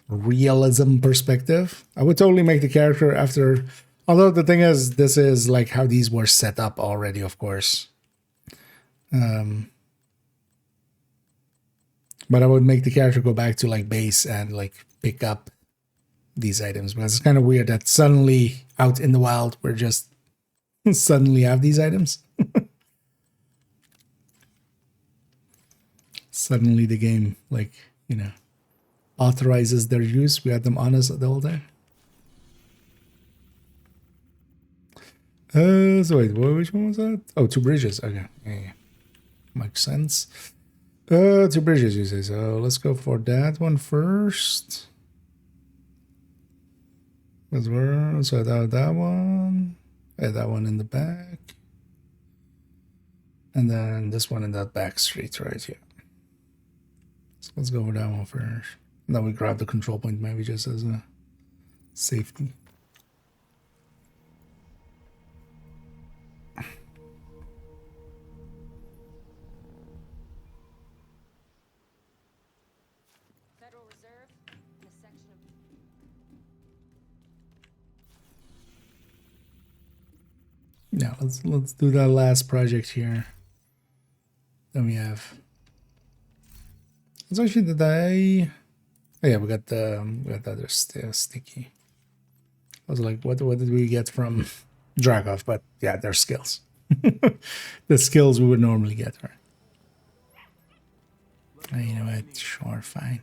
realism perspective, I would totally make the character after. Although the thing is, this is like how these were set up already, of course. But I would make the character go back to like base and like pick up these items because it's kind of weird that suddenly out in the wild we're just suddenly have these items. Suddenly the game, like, you know, authorizes their use. We had them on us the whole time. So wait, which one was that? Oh, 2 bridges. Okay, yeah. Makes sense. 2 bridges, you say. So let's go for that one first. So that one. Yeah, that one in the back. And then this one in that back street right here. So let's go for that one first. And then we grab the control point maybe just as a safety. Yeah, let's do that last project here. Then we have. It's actually oh yeah, we got the other sticky. I was like, what did we get from Dragov? But yeah, they're skills. The skills we would normally get, right? You know what? Sure, fine.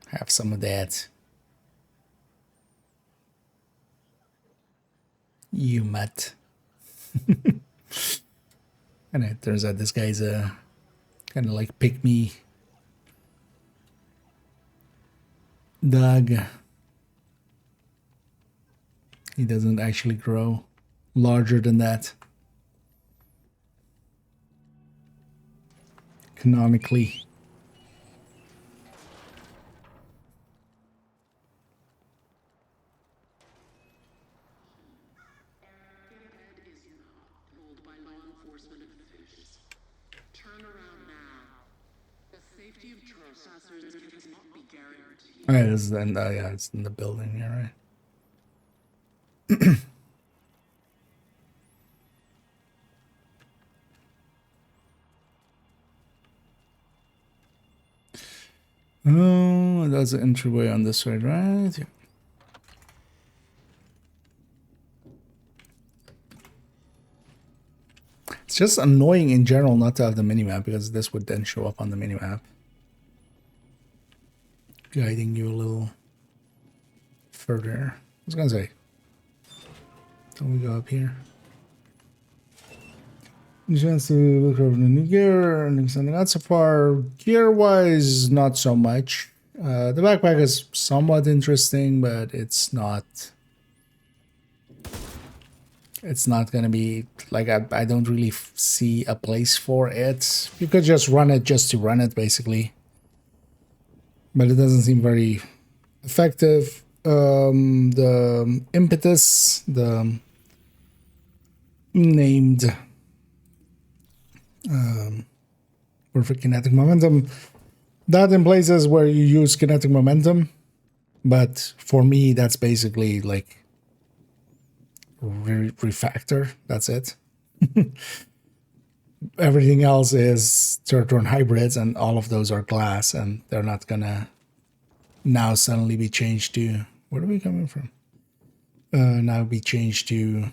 Have some of that. You mutt. And it turns out this guy's a kind of like pick me dog. He doesn't actually grow larger than that. Canonically. Alright, yeah, it's in the building here, right? Oh, that's the entryway on this side, right? Yeah. It's just annoying in general not to have the minimap, because this would then show up on the minimap, guiding you a little further. I was gonna say, don't we go up here? Chance to look over the new gear and something not so far. Gear wise, not so much. The backpack is somewhat interesting, but it's not gonna be like, I don't really see a place for it. You could just run it just to run it, basically, but it doesn't seem very effective. The impetus, the named perfect kinetic momentum, that in places where you use kinetic momentum, but for me that's basically like refactor. That's it. Everything else is turn hybrids, and all of those are glass, and they're not gonna now suddenly be changed to, where are we coming from? Now be changed to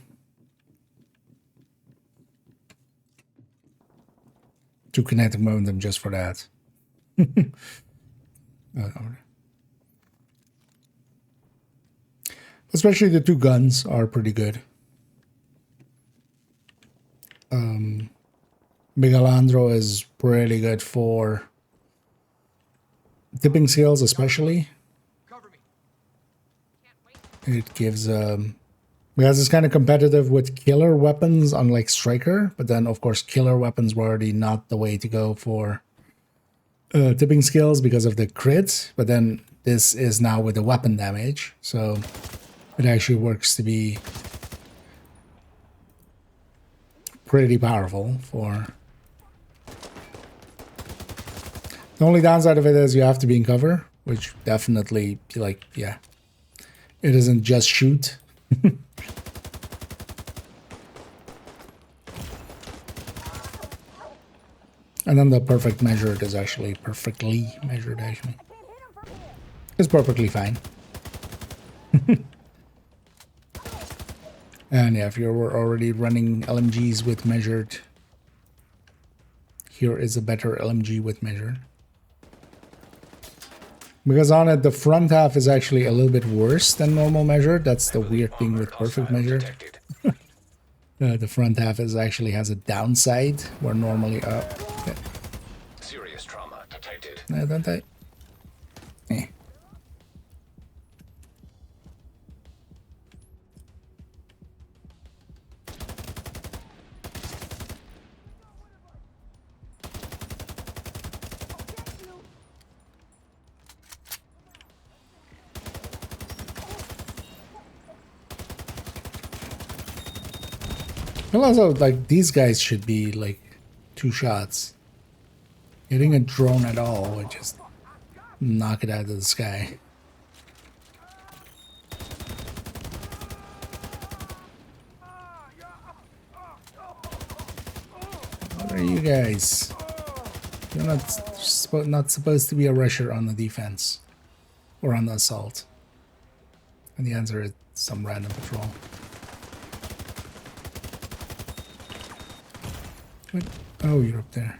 kinetic momentum just for that. Especially the two guns are pretty good. Big Alandro is pretty good for tipping skills, especially. It gives because it's kind of competitive with killer weapons, unlike Striker, but then of course killer weapons were already not the way to go for tipping skills because of the crit, but then this is now with the weapon damage, so it actually works to be pretty powerful for... The only downside of it is you have to be in cover, which definitely, like, yeah, it isn't just shoot. And then the perfect measured is actually perfectly measured, actually. It's perfectly fine. And yeah, if you're already running LMGs with measured, here is a better LMG with measured. Because on it, the front half is actually a little bit worse than normal measured. That's the weird thing with perfect measured. The front half is actually has a downside where normally Serious trauma detected. No, don't I? Eh. Well, also, like, these guys should be, like, 2 shots. Hitting a drone at all would just knock it out of the sky. What are you guys? You're not supposed to be a rusher on the defense. Or on the assault. And the answer is some random patrol. What? Oh, you're up there.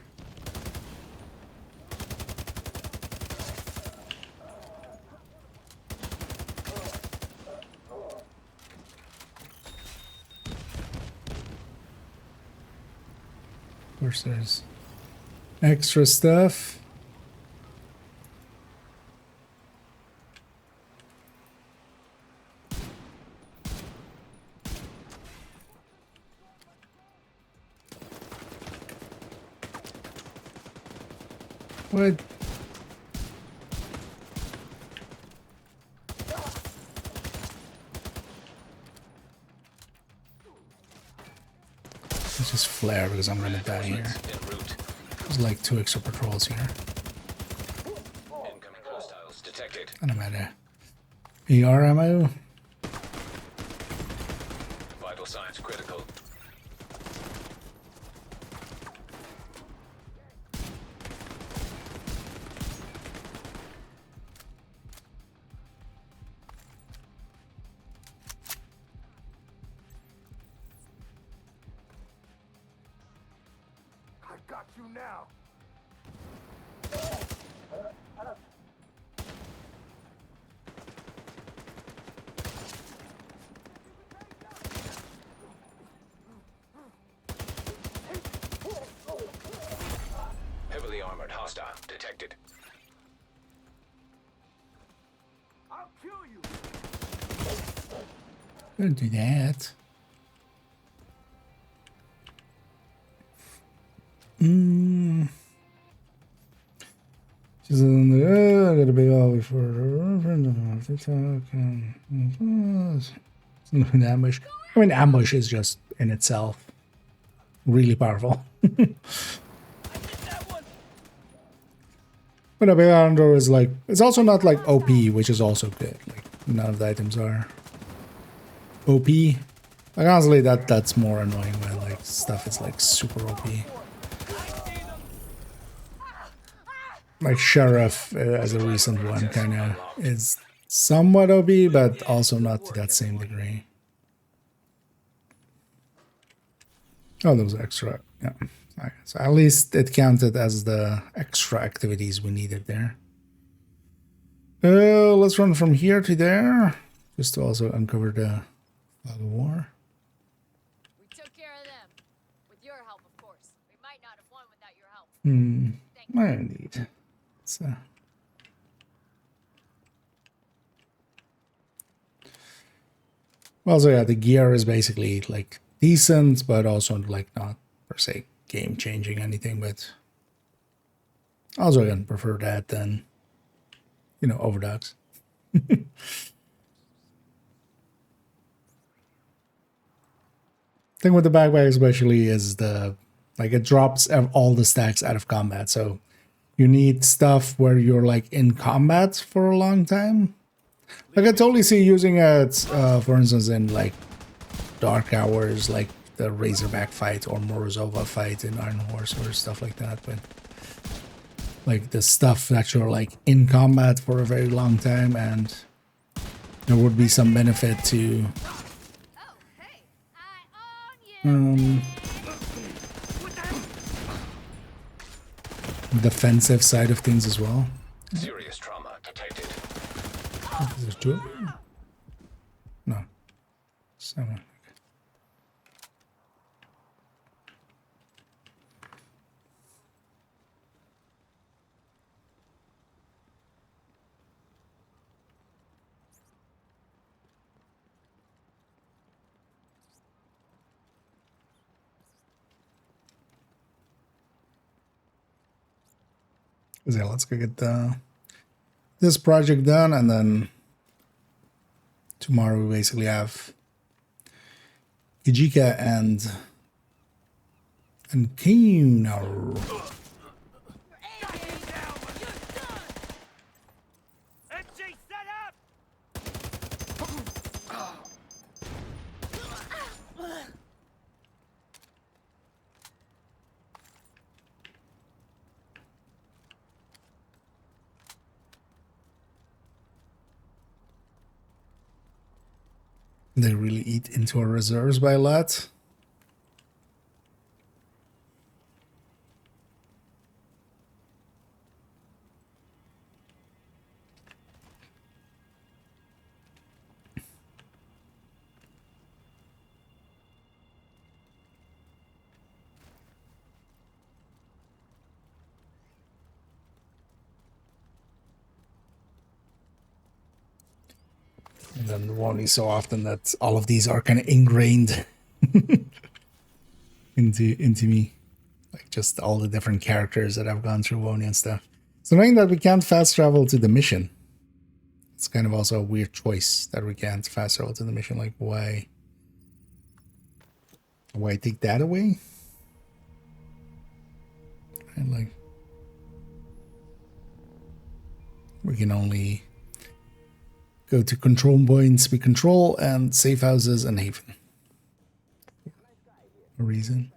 Of course, there's extra stuff. What? Let's just flare because I'm gonna die here. There's like 2 extra patrols here. Incoming hostiles detected. And I'm out of AR ammo. Vital signs critical. got you now. Heavily armored hostile detected. I'll kill you. Don't do that. She's in the got a big all before TikTok and ambush. I mean, ambush is just in itself really powerful. But a big arrow is like, it's also not like OP, which is also good. Like none of the items are OP. Like honestly, that's more annoying when like stuff is like super OP. Like Sheriff as a recent one kind of is somewhat OP, but also not to that same degree. Oh, those extra, yeah. Right, so at least it counted as the extra activities we needed there. Let's run from here to there, just to also uncover the fog of war. We took care of them. With your help, of course. We might not have won without your help. Indeed. So. Well, so yeah, the gear is basically like decent, but also like not per se game-changing anything, but also again prefer that than, you know, overdogs. Thing with the backpack especially is the, like, it drops all the stacks out of combat, so you need stuff where you're like in combat for a long time. Like I totally see using it, for instance, in like dark hours, like the Razorback fight or Morozova fight in Iron Horse or stuff like that, but like the stuff that you're like in combat for a very long time, and there would be some benefit to defensive side of things as well. Serious trauma detected. Is there two of them? No. 7. So yeah, let's go get this project done, and then tomorrow we basically have Kijika and Kino. They really eat into our reserves by a lot. And then only so often that all of these are kind of ingrained into me, like just all the different characters that I've gone through Wony and stuff. So knowing that we can't fast travel to the mission, it's kind of also a weird choice that we can't fast travel to the mission. Like why take that away? And like we can only go to control points we control and safe houses and haven. A reason.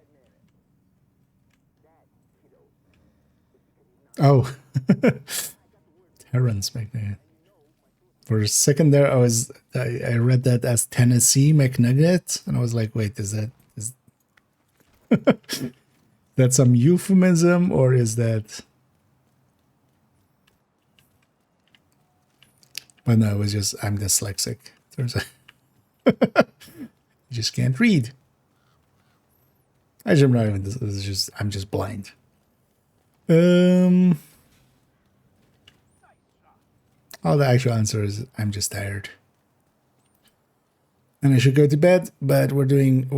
Oh, Terrence McNugget. For a second there, I read that as Tennessee McNugget, and I was like, wait, is that that some euphemism, or is that? But no, it was just I'm dyslexic. Turns out, you just can't read. Actually, I'm not even. This is just I'm just blind. Oh, the actual answer is I'm just tired, and I should go to bed. But we're doing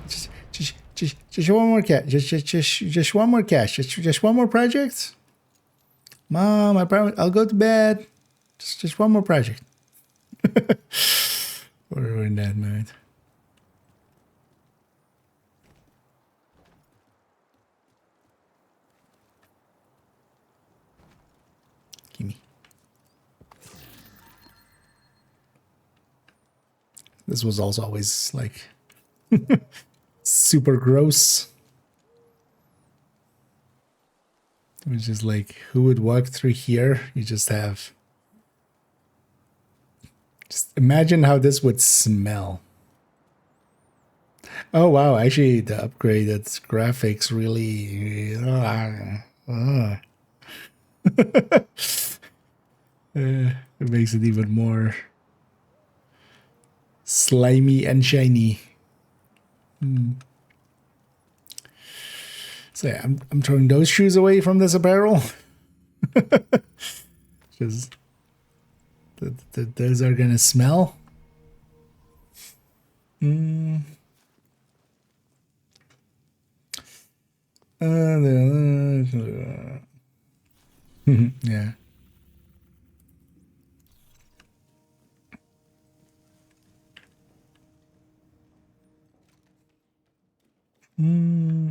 just one more cat, just one more cache, just one more project. Mom, I promise I'll go to bed. Just one more project. We're in that mood. Gimme. This was also always like super gross. It was just like, who would walk through here? You just have. Just imagine how this would smell. Oh wow, actually the upgraded graphics really it makes it even more slimy and shiny. So yeah, I'm throwing those shoes away from this apparel. Because those are gonna smell. Yeah.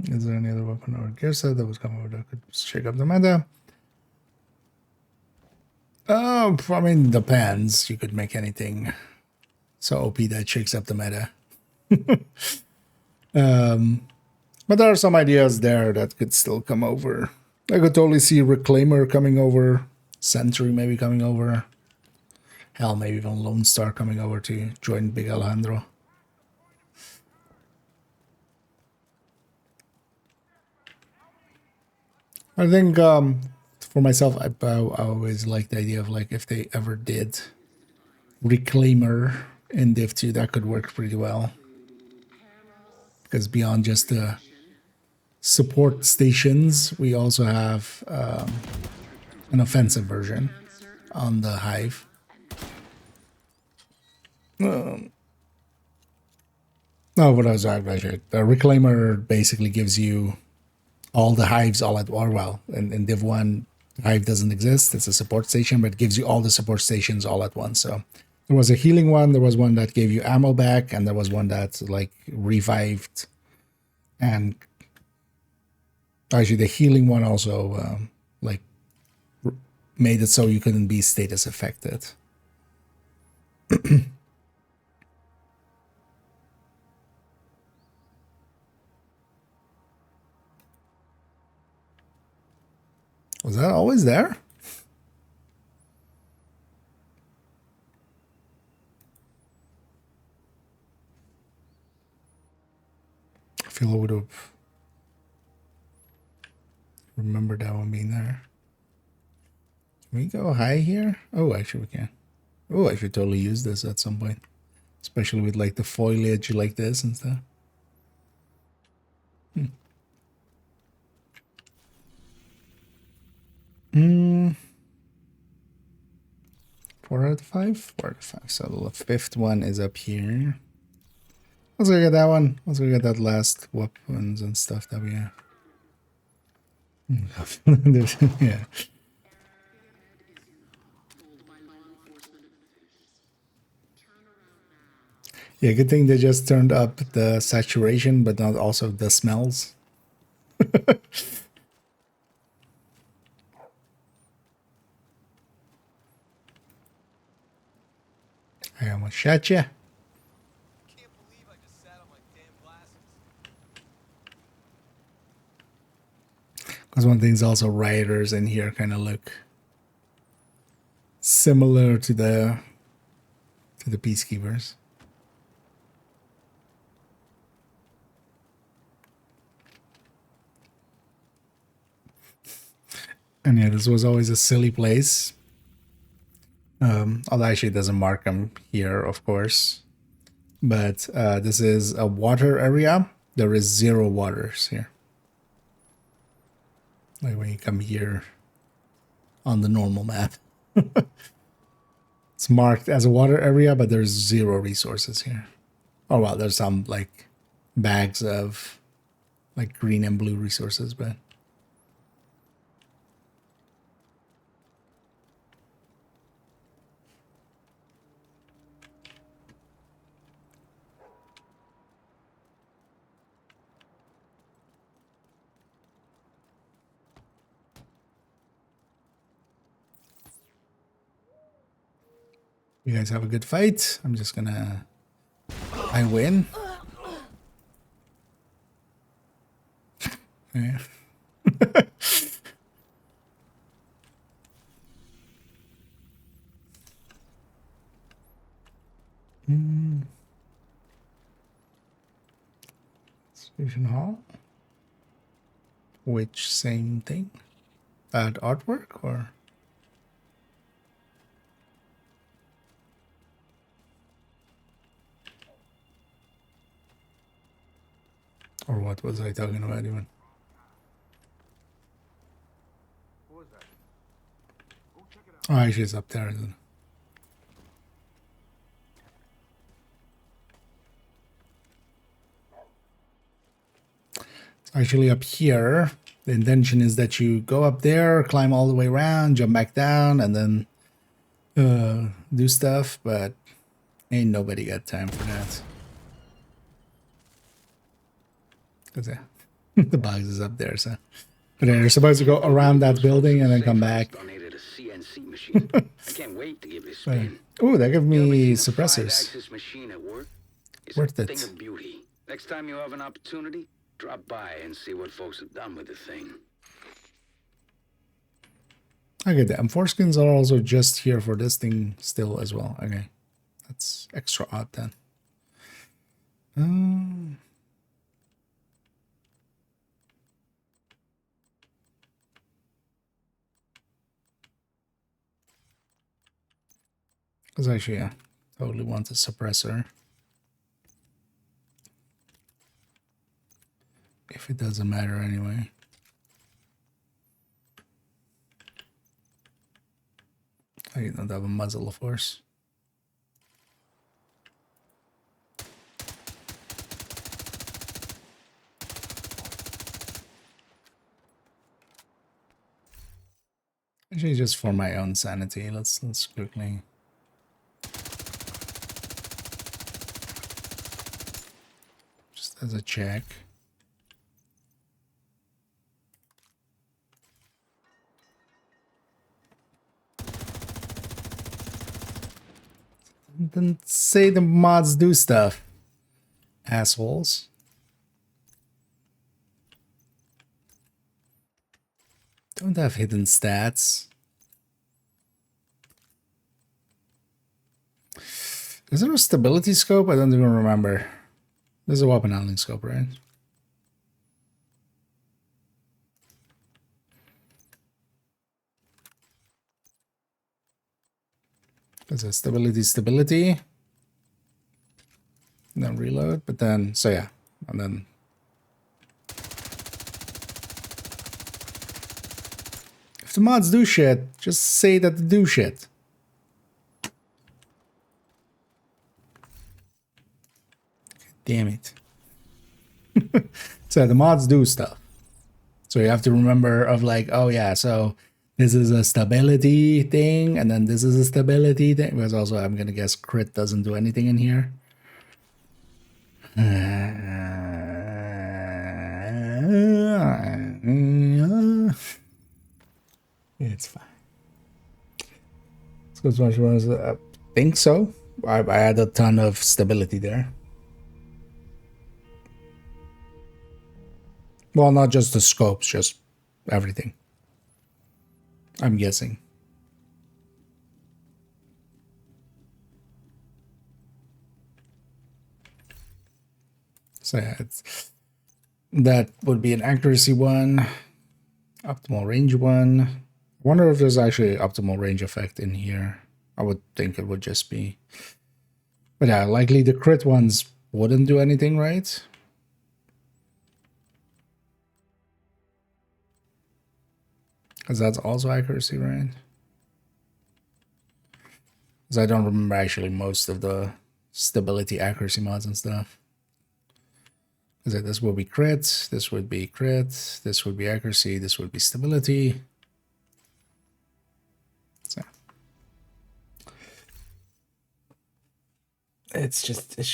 Is there any other weapon or gear set that was coming over that could shake up the meta? Oh, I mean, depends. You could make anything so OP that shakes up the meta. But there are some ideas there that could still come over. I could totally see Reclaimer coming over, Sentry maybe coming over. Hell, maybe even Lone Star coming over to join Big Alejandro. I think for myself, I always like the idea of like if they ever did Reclaimer in Div 2, that could work pretty well. Because beyond just the support stations, we also have an offensive version on the Hive. No, what I was actually, the Reclaimer basically gives you all the hives all at once. Well, in Div 1, Hive doesn't exist. It's a support station, but it gives you all the support stations all at once. So there was a healing one, there was one that gave you ammo back, and there was one that like revived. And actually, the healing one also like made it so you couldn't be status affected. Was that always there? I feel I would have remembered that one being there. Can we go high here? Oh, actually we can. Oh, I should totally use this at some point. Especially with like the foliage like this and stuff. 4 out of 5? 4 out of 5. So the fifth one is up here. Let's go get that one. Let's go get that last weapons and stuff that we have. Yeah. Yeah, good thing they just turned up the saturation, but not also the smells. I almost shot you. Because one thing's also rioters in here kind of look similar to the peacekeepers. And yeah, this was always a silly place. Although actually it doesn't mark them here, of course. But this is a water area. There is 0 waters here. Like when you come here on the normal map. It's marked as a water area, but there's 0 resources here. Oh well, there's some like bags of like green and blue resources, but you guys have a good fight. I'm just gonna... I win. Yeah. Station Hall. Which same thing? That artwork or? Or what was I talking about even? Oh, actually it's up there, isn't it? It's actually up here. The intention is that you go up there, climb all the way around, jump back down, and then do stuff, but ain't nobody got time for that. Because the box is up there, so. But then you're supposed to go around that building and then come back. I can't wait to give it a spin. Oh, that gave me suppressors. suppressors. It's Worth a it. thing of beauty. Next time you have an opportunity, drop by and see what folks have done with the thing. Okay, the M4 skins are also just here for this thing still as well. Okay, that's extra odd then. Because actually, yeah, totally want a suppressor. If it doesn't matter anyway. I don't have a muzzle, of course. Actually, just for my own sanity, let's quickly. Just as a check. Then say the mods do stuff, assholes. Don't have hidden stats. Is there a stability scope? I don't even remember. There's a weapon handling scope, right? There's a stability. Then reload, but then, so yeah, and then. If the mods do shit, just say that they do shit. Damn it. So the mods do stuff. So you have to remember of like, oh yeah, so this is a stability thing, and then this is a stability thing. Because also I'm gonna guess crit doesn't do anything in here. It's fine. Let's go to I think so. I had a ton of stability there. Well, not just the scopes, just everything. I'm guessing. So yeah, that would be an accuracy one, optimal range one, wonder if there's actually optimal range effect in here. I would think it would just be, but yeah, likely the crit ones wouldn't do anything, right? Because that's also accuracy, right? Because I don't remember actually most of the stability accuracy mods and stuff. Because this would be crit, this would be crit, this would be accuracy, this would be stability. So it's just you're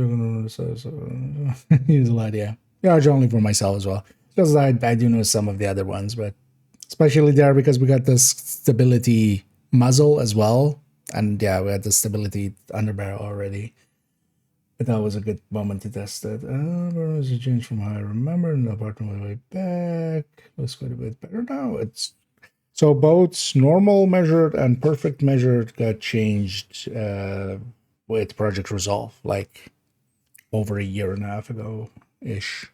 gonna use a lot, yeah. Charge only for myself as well. Because I do know some of the other ones, but especially there because we got this stability muzzle as well. And yeah, we had the stability underbarrel already. But that was a good moment to test it. There's a change from how I remember, and the apartment way back. Looks quite a bit better now. It's so both normal measured and perfect measured got changed with Project Resolve, like over a year and a half ago ish.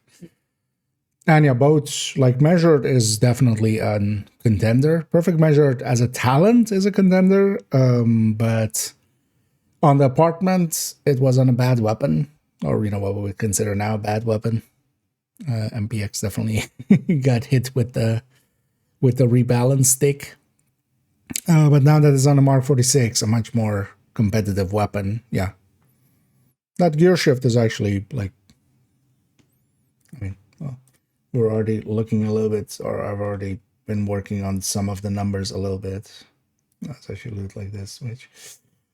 And yeah, both like measured is definitely a contender. Perfect measured as a talent is a contender, but on the apartment, it was on a bad weapon, or you know what we would consider now a bad weapon. MPX definitely got hit with the rebalance stick. But now that it's on a Mark 46, a much more competitive weapon, yeah. That gear shift is actually like, I mean, well, we're already looking a little bit, or I've already been working on some of the numbers a little bit. Let's actually look like this, which.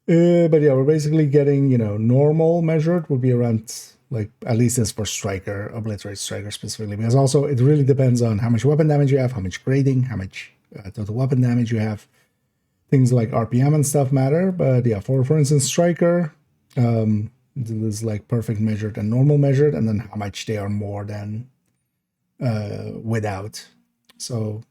But yeah, we're basically getting, you know, normal measured would be around, like, at least this for Striker, Obliterate Striker specifically, because also it really depends on how much weapon damage you have, how much grading, how much total weapon damage you have. Things like RPM and stuff matter, but yeah, for instance, Striker, there's like perfect measured and normal measured, and then how much they are more than without. So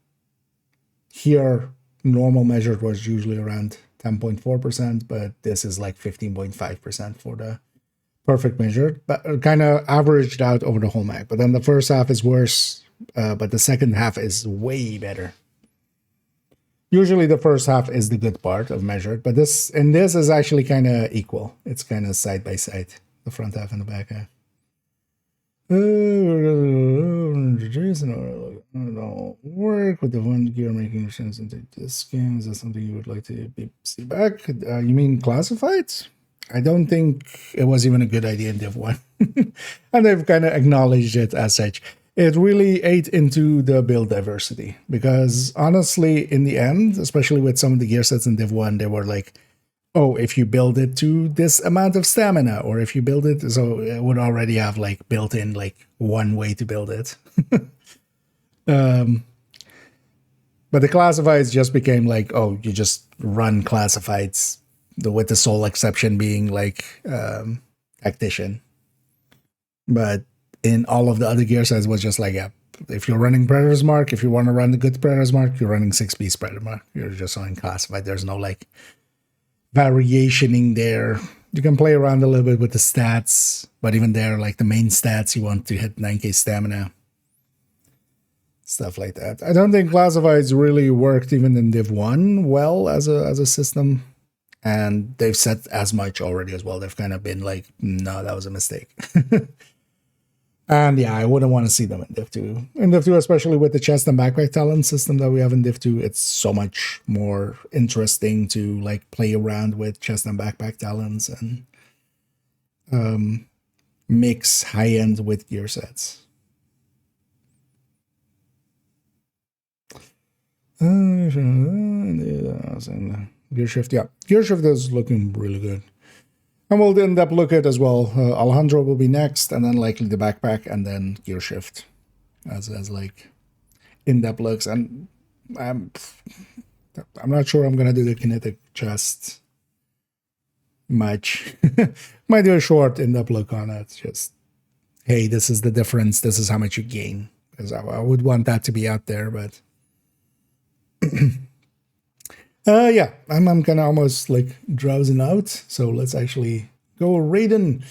here, normal measured was usually around 10.4%, but this is like 15.5% for the perfect measured, but kind of averaged out over the whole map. But then the first half is worse, but the second half is way better. Usually the first half is the good part of measured, but this is actually kind of equal. It's kind of side by side, the front half and the back half. Work with the one gear making sense into this game. Is that something you would like to see back? You mean classified? I don't think it was even a good idea in Div 1. And they've kind of acknowledged it as such. It really ate into the build diversity because honestly, in the end, especially with some of the gear sets in Div 1, they were like, oh, if you build it to this amount of stamina, or if you build it, so it would already have like built in like one way to build it. But the classifieds just became like, oh, you just run classifieds, with the sole exception being like tactician. But in all of the other gear sets was just like, yeah, if you're running Predator's Mark, if you want to run the good Predator's Mark, you're running 6-piece Predator Mark. You're just running classified. There's no like variationing there. You can play around a little bit with the stats, but even there, like the main stats, you want to hit 9k stamina. Stuff like that. I don't think classifieds really worked even in Div 1 well as a system. And they've said as much already as well. They've kind of been like, no, that was a mistake. And yeah, I wouldn't want to see them in Div 2. In Div 2, especially with the chest and backpack talent system that we have in Div 2, it's so much more interesting to like play around with chest and backpack talents and mix high-end with gear sets. Gear shift, yeah. Gear shift is looking really good. And we'll end up look at as well. Alejandro will be next, and then likely the backpack, and then gear shift as like in-depth looks. And I'm not sure I'm gonna do the kinetic chest much. Might do a short in-depth look on it. Just, hey, this is the difference. This is how much you gain. Because I would want that to be out there, but yeah, I'm kind of almost like drowsing out. So let's actually go raiding.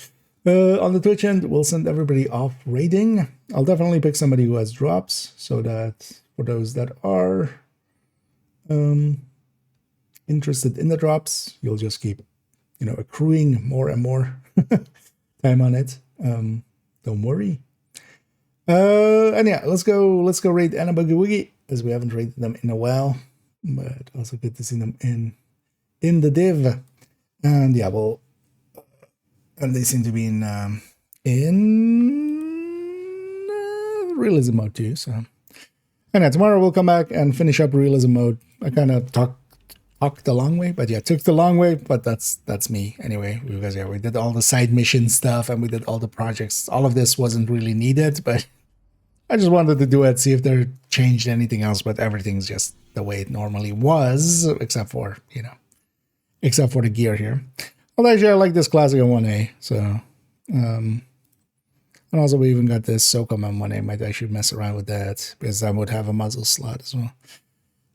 On the Twitch end, we'll send everybody off raiding. I'll definitely pick somebody who has drops, so that for those that are interested in the drops, you'll just keep, you know, accruing more and more time on it. Don't worry. And yeah, let's go raid Anna Boogie Woogie, as we haven't raided them in a while, but also good to see them in the div. And yeah, well, and they seem to be in realism mode too. So, and yeah, tomorrow we'll come back and finish up realism mode. I kind of talked the long way, but yeah, took the long way. But that's me anyway, because yeah, we did all the side mission stuff and we did all the projects. All of this wasn't really needed, but I just wanted to do it, see if there changed anything else. But everything's just the way it normally was, except for, you know, except for the gear here. Well, actually, I like this classic on 1A, so, and also we even got this SOCOM on 1A, might actually mess around with that, because that would have a muzzle slot as well.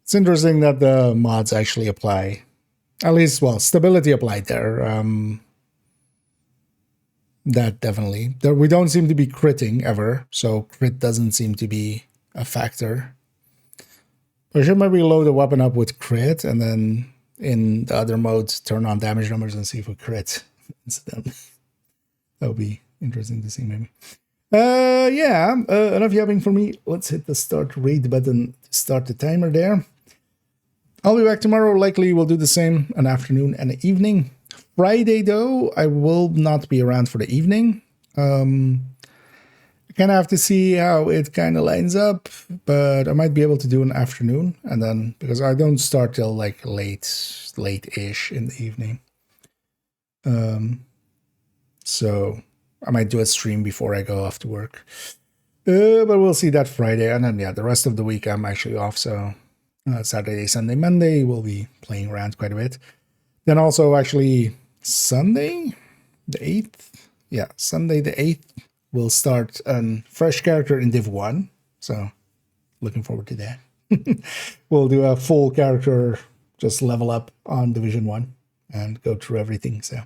It's interesting that the mods actually apply, at least, well, stability applied there, that definitely. We don't seem to be critting ever, so crit doesn't seem to be a factor. I should maybe load the weapon up with crit, and then in the other modes, turn on damage numbers and see if we crit incidentally. That would be interesting to see, maybe. Yeah, enough yapping for me. Let's hit the start raid button to start the timer there. I'll be back tomorrow. Likely we'll do the same, an afternoon and an evening. Friday, though, I will not be around for the evening. I kind of have to see how it kind of lines up, but I might be able to do an afternoon, and then, because I don't start till like late-ish in the evening. So I might do a stream before I go off to work. But we'll see that Friday, and then yeah, the rest of the week I'm actually off, so Saturday, Sunday, Monday we'll be playing around quite a bit. Then also actually Sunday the 8th, yeah, Sunday the 8th, we'll start a fresh character in Div 1, so looking forward to that. We'll do a full character, just level up on Division 1 and go through everything, so.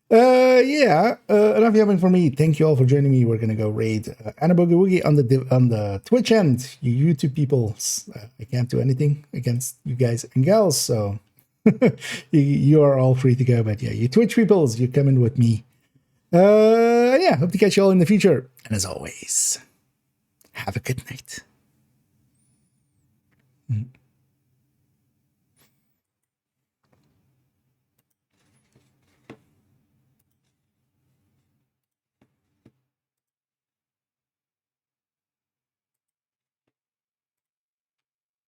Yeah, enough yapping for me. Thank you all for joining me. We're gonna go raid Anna Boogie Woogie on the Twitch end. You YouTube people, I can't do anything against you guys and gals, so you are all free to go. But yeah, you Twitch peoples, you come in with me. Yeah, hope to catch you all in the future. And as always, have a good night.